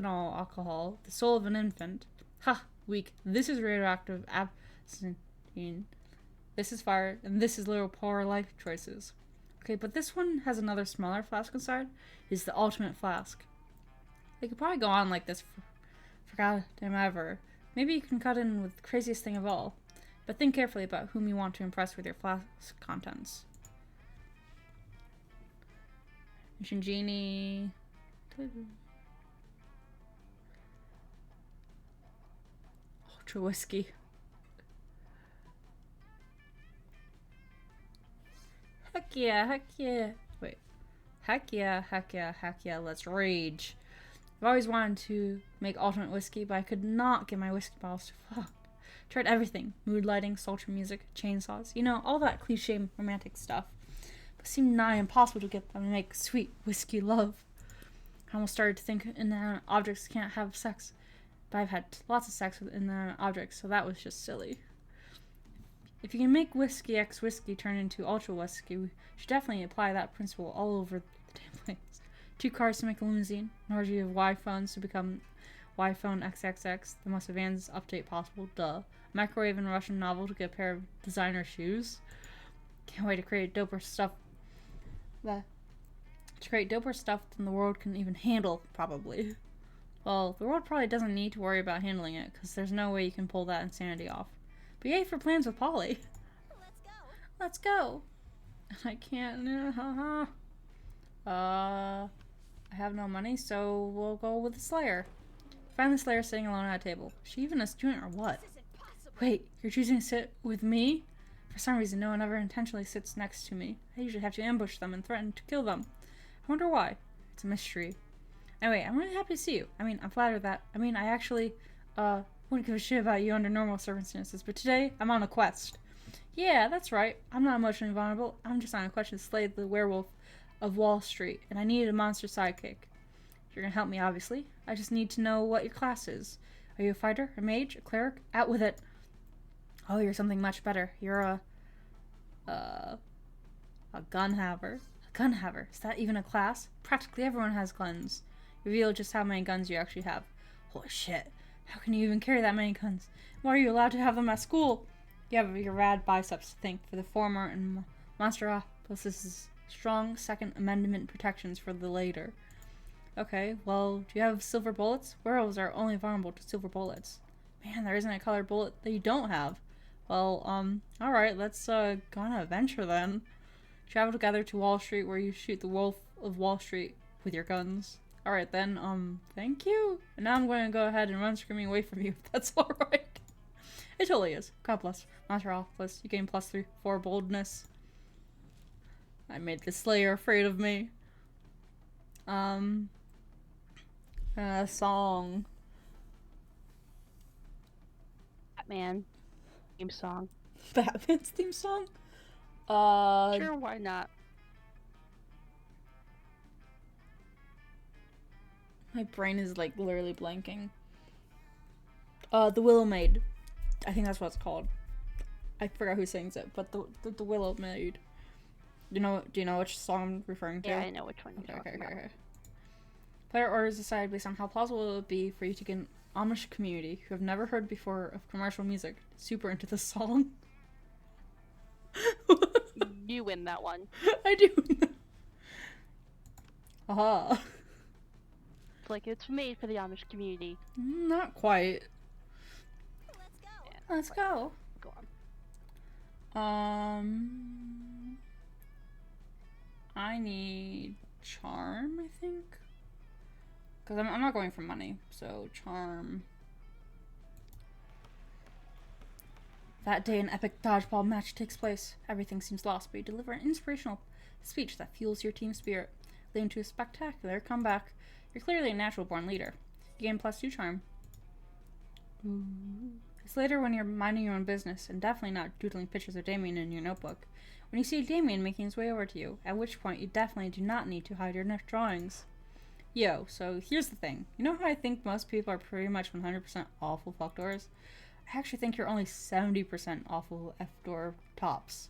alcohol, the soul of an infant. Ha, weak. This is radioactive absinthe. This is fire, and this is little poor life choices. Okay, but this one has another smaller flask inside. It's the ultimate flask. They could probably go on like this for goddamn ever. Maybe you can cut in with the craziest thing of all. But think carefully about whom you want to impress with your flask contents. Mission Genie. Ultra whiskey. Heck yeah, heck yeah. Wait. Heck yeah, heck yeah, heck yeah, let's rage. I've always wanted to make ultimate whiskey, but I could not get my whiskey bottles to fuck. Tried everything. Mood lighting, sultry music, chainsaws. You know, all that cliche romantic stuff. But it seemed nigh impossible to get them to make sweet whiskey love. I almost started to think inanimate objects can't have sex. But I've had lots of sex with inanimate objects, so that was just silly. If you can make whiskey x whiskey turn into ultra whiskey, we should definitely apply that principle all over the damn place. 2 cars to make a limousine, an orgy of Y phones to become Y phone XXX, the most advanced update possible, duh. Microwave and Russian novel to get a pair of designer shoes. Can't wait to create doper stuff than the world can even handle, probably. Well, the world probably doesn't need to worry about handling it, because there's no way you can pull that insanity off. But yay for plans with Polly. Let's go. I can't. I have no money, so we'll go with the Slayer. Find the Slayer sitting alone at a table. Is she even a student or what? Wait, you're choosing to sit with me? For some reason, no one ever intentionally sits next to me. I usually have to ambush them and threaten to kill them. I wonder why. It's a mystery. Anyway, I'm really happy to see you. I'm flattered that. I actually, wouldn't give a shit about you under normal circumstances, but today, I'm on a quest. Yeah, that's right. I'm not emotionally vulnerable. I'm just on a quest to slay the werewolf of Wall Street, and I needed a monster sidekick. You're gonna help me, obviously. I just need to know what your class is. Are you a fighter, a mage, a cleric? Out with it. Oh, you're something much better. You're a gun-haver. A gun-haver. Is that even a class? Practically everyone has guns. Reveal just how many guns you actually have. Holy shit. How can you even carry that many guns? Why are you allowed to have them at school? You have your rad biceps to thank for the former and Monsteropolis' strong Second Amendment protections for the later. Okay, well, do you have silver bullets? Werewolves are only vulnerable to silver bullets. Man, there isn't a colored bullet that you don't have. Well, alright, let's, go on an adventure then. Travel together to Wall Street where you shoot the Wolf of Wall Street with your guns. Alright then, thank you. And now I'm going to go ahead and run screaming away from you, if that's alright. It totally is. God bless. Monsteropolis, you gain +3 for boldness. I made the Slayer afraid of me. Song. Batman theme song. Batman's theme song? Sure, why not? My brain is like literally blanking. The Willow Maid. I think that's what it's called. I forgot who sings it, but the Willow Maid. Do you know which song I'm referring to? Yeah, I know which one you're talking about. Okay. Player orders decide based on how plausible it would be for you to get an Amish community who have never heard before of commercial music super into the song. You win that one. I do. Aha. It's like it's made for the Amish community. Not quite. Yeah, Let's go. go on. I need charm, I think. Because I'm not going for money, so charm. That day, an epic dodgeball match takes place. Everything seems lost, but you deliver an inspirational speech that fuels your team spirit, leading to a spectacular comeback. You're clearly a natural-born leader. You gain +2 charm. Ooh. It's later when you're minding your own business, and definitely not doodling pictures of Damien in your notebook. When you see Damien making his way over to you, at which point you definitely do not need to hide your drawings. Yo, so here's the thing. You know how I think most people are pretty much 100% awful fuck doors? I actually think you're only 70% awful F-door tops.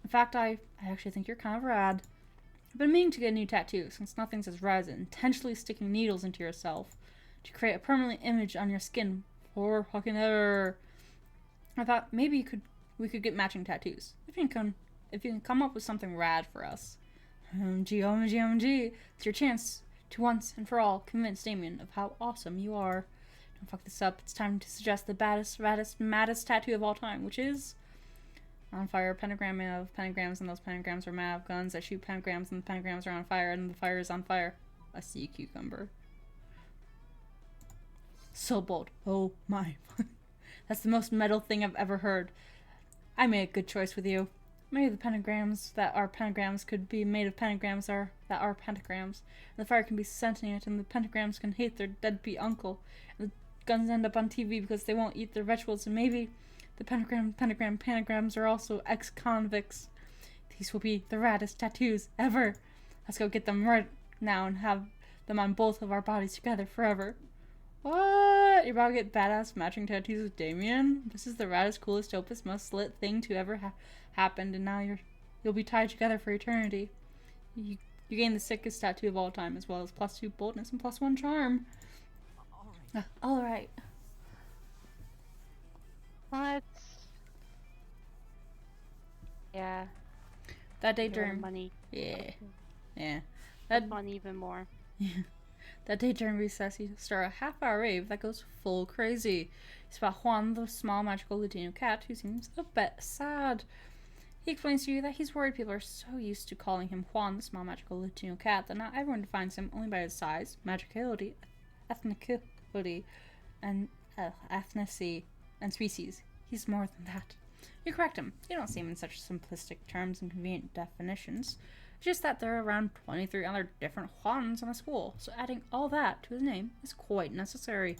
In fact, I actually think you're kind of rad. I've been meaning to get a new tattoo, since nothing's as rad as intentionally sticking needles into yourself to create a permanent image on your skin for fucking ever. I thought maybe we could get matching tattoos. If you can come up with something rad for us. OMG, it's your chance to once and for all convince Damien of how awesome you are. Don't fuck this up. It's time to suggest the baddest, raddest, maddest tattoo of all time, which is on fire, pentagram of pentagrams, and those pentagrams are mad of guns that shoot pentagrams, and the pentagrams are on fire, and the fire is on fire. A sea cucumber. So bold. Oh my. That's the most metal thing I've ever heard. I made a good choice with you. Maybe the pentagrams that are pentagrams could be made of pentagrams that are pentagrams. And the fire can be sentient, and the pentagrams can hate their deadbeat uncle. And the guns end up on TV because they won't eat their vegetables, and maybe the pentagrams are also ex-convicts. These will be the raddest tattoos ever. Let's go get them right now and have them on both of our bodies together forever. What? You're about to get badass matching tattoos with Damien? This is the raddest, coolest, dopest, most lit thing to ever happened, and now you'll be tied together for eternity. You gain the sickest tattoo of all time, as well as +2 boldness and +1 charm. Alright. What? Yeah. That day More during... money. Yeah. Yeah. That fun even more. Yeah. That day during recess, you start a half-hour rave that goes full crazy. It's about Juan, the small magical Latino cat, who seems a bit sad. He explains to you that he's worried people are so used to calling him Juan, the small magical Latino cat, that not everyone defines him only by his size, magicality, ethnicity, and ethnicity, and species. He's more than that. You correct him. You don't see him in such simplistic terms and convenient definitions. It's just that there are around 23 other different Juans in the school, so adding all that to his name is quite necessary.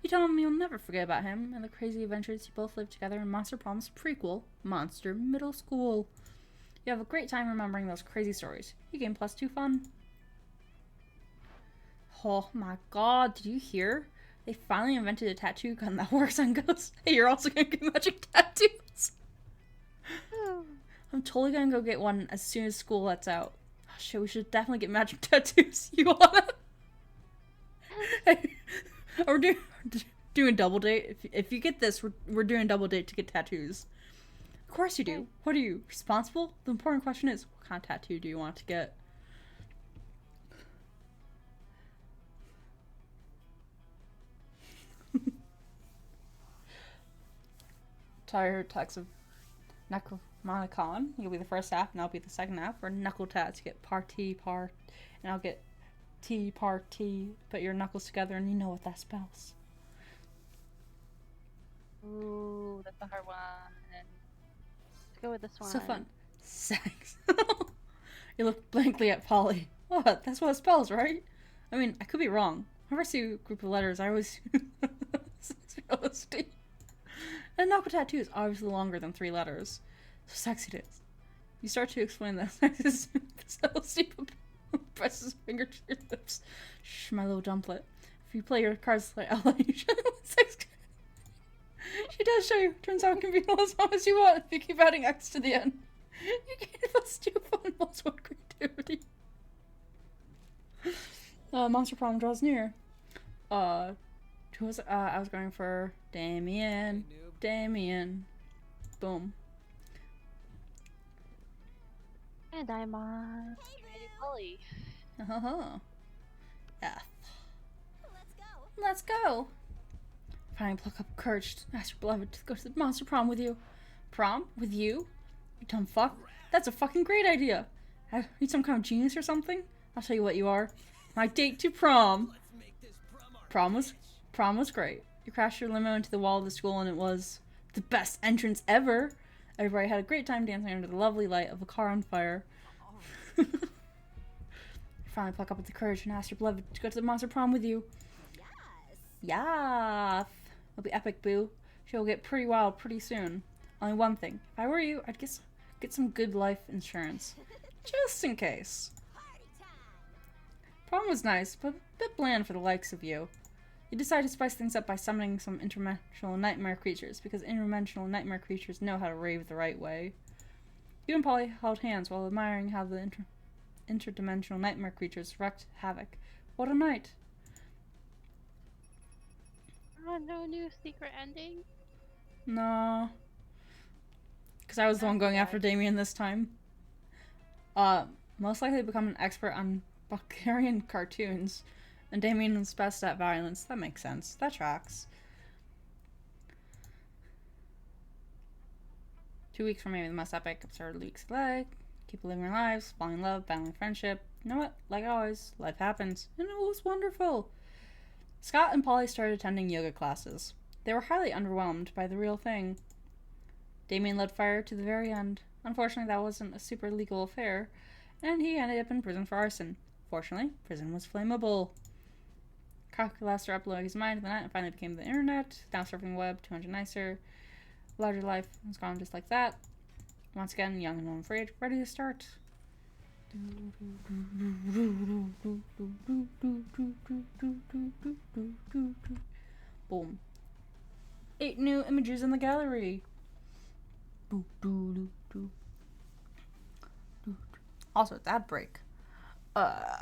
You tell him you'll never forget about him and the crazy adventures you both lived together in Monster Prom's prequel, Monster Middle School. You have a great time remembering those crazy stories. You gain +2 fun. Oh my god, did you hear? They finally invented a tattoo gun that works on ghosts. Hey, you're also gonna get magic tattoos. I'm totally gonna go get one as soon as school lets out. Oh shit, we should definitely get magic tattoos. You wanna? Hey, we're doing double date. If you get this, we're doing double date to get tattoos. Of course you do. What are you, responsible? The important question is, what kind of tattoo do you want to get? Entire text of Necromonicon. You'll be the first half, and I'll be the second half. For knuckle tats, you get party, and I'll get party. Put your knuckles together, and you know what that spells. Ooh, that's a hard one. Let's go with this one. So fun. Sex. You look blankly at Polly. What? That's what it spells, right? I mean, I could be wrong. Whenever I see a group of letters, I always LSD. And a knuckle tattoo is obviously longer than 3 letters. So sexy it is. You start to explain that sex LSD presses his finger to your lips. Shh, my little dumplet. If you play your cards like Ella, you should sex. She does show you. Turns out it can be as long as you want if you keep adding X to the end. You gain +2 fun, +1 creativity. Monster Prom draws near. I was going for Damien. Boom. And I'm on Polly. Yeah. Let's go. Finally pluck up courage to ask your beloved to go to the Monster Prom with you. Prom? With you? You dumb fuck. That's a fucking great idea. Are you some kind of genius or something? I'll tell you what you are. My date to prom. Prom was great. You crashed your limo into the wall of the school and it was the best entrance ever. Everybody had a great time dancing under the lovely light of a car on fire. You finally pluck up the courage and ask your beloved to go to the Monster Prom with you. Yeah. It'll be epic, boo. she'll get pretty wild pretty soon. Only one thing. If I were you, I'd get some good life insurance. Just in case. Prom was nice, but a bit bland for the likes of you. You decide to spice things up by summoning some interdimensional nightmare creatures, because interdimensional nightmare creatures know how to rave the right way. You and Polly held hands while admiring how the interdimensional nightmare creatures wreaked havoc. What a night! No new secret ending? No. Because I was the one going after Damien this time. Most likely become an expert on Bulgarian cartoons. And Damien is best at violence. That makes sense. That tracks. 2 weeks from maybe the most epic, absurd weeks like. Keep living our lives, falling in love, battling friendship. You know what? Like always, life happens. And it was wonderful. Scott and Polly started attending yoga classes. They were highly underwhelmed by the real thing. Damien led fire to the very end. Unfortunately, that wasn't a super legal affair, and he ended up in prison for arson. Fortunately, prison was flammable. Calculaster uploaded his mind to the net and finally became the internet. Now surfing the web, 200 nicer. Larger life was gone just like that. Once again, young and unafraid, ready to start. Boom. 8 new images in the gallery. Also, it's ad break. Back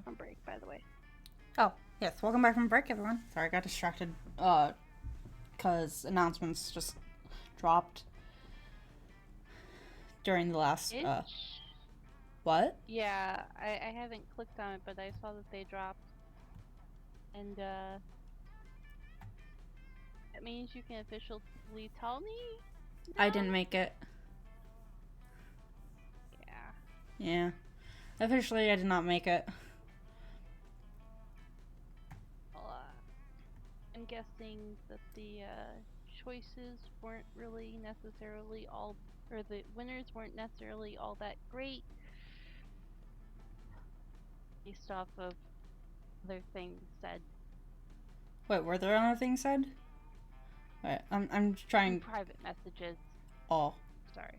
from break, by the way. Oh, yes. Welcome back from break, everyone. Sorry, I got distracted, because announcements just dropped during the last, What? Yeah, I haven't clicked on it, but I saw that they dropped. And, that means you can officially tell me? I didn't make it. Yeah. Yeah. Officially, I did not make it. Well, I'm guessing that the, choices weren't really necessarily all, or the winners weren't necessarily all that great. Based off of other things said. Wait, were there other things said? Wait, I'm trying. Private messages. Oh. Sorry.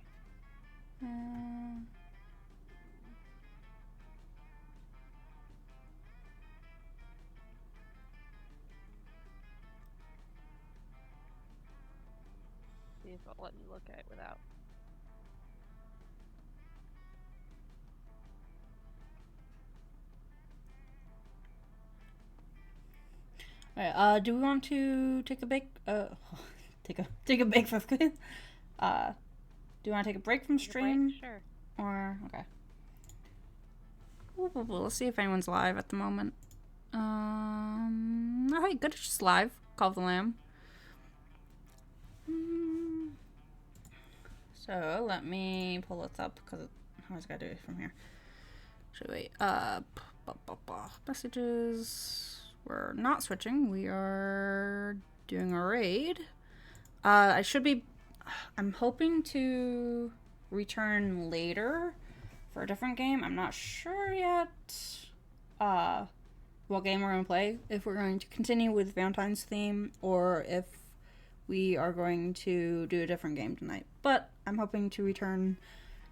See if it'll let me look at it without. Alright, do we want to take a break? Take a break from do you want to take a break from stream? Break? Sure. Or okay. Let's see if anyone's live at the moment. Oh, hey, good, just live. Call of the Lamb. So let me pull this up because I always gotta do it from here. Should we messages? We're not switching. We are doing a raid. I'm hoping to return later for a different game. I'm not sure yet what game we're going to play. If we're going to continue with Valentine's theme or if we are going to do a different game tonight. But I'm hoping to return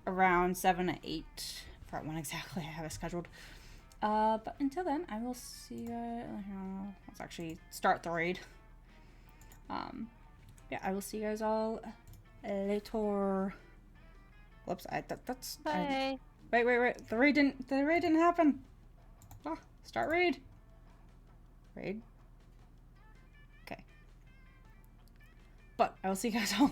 around 7 to 8. I forgot when exactly I have it scheduled. But until then, I will see you guys. Let's actually start the raid. Yeah, I will see you guys all later. Whoops, that's. Bye. Wait. The raid didn't happen. Oh, start raid. Raid. Okay. But I will see you guys all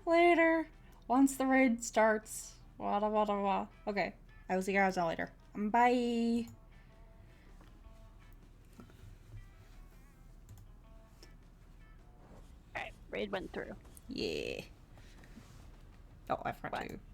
Later. Once the raid starts. Wada wada wada. Okay. I will see you guys all later. Bye. Alright, raid went through. Yeah. Oh, I forgot Bye. to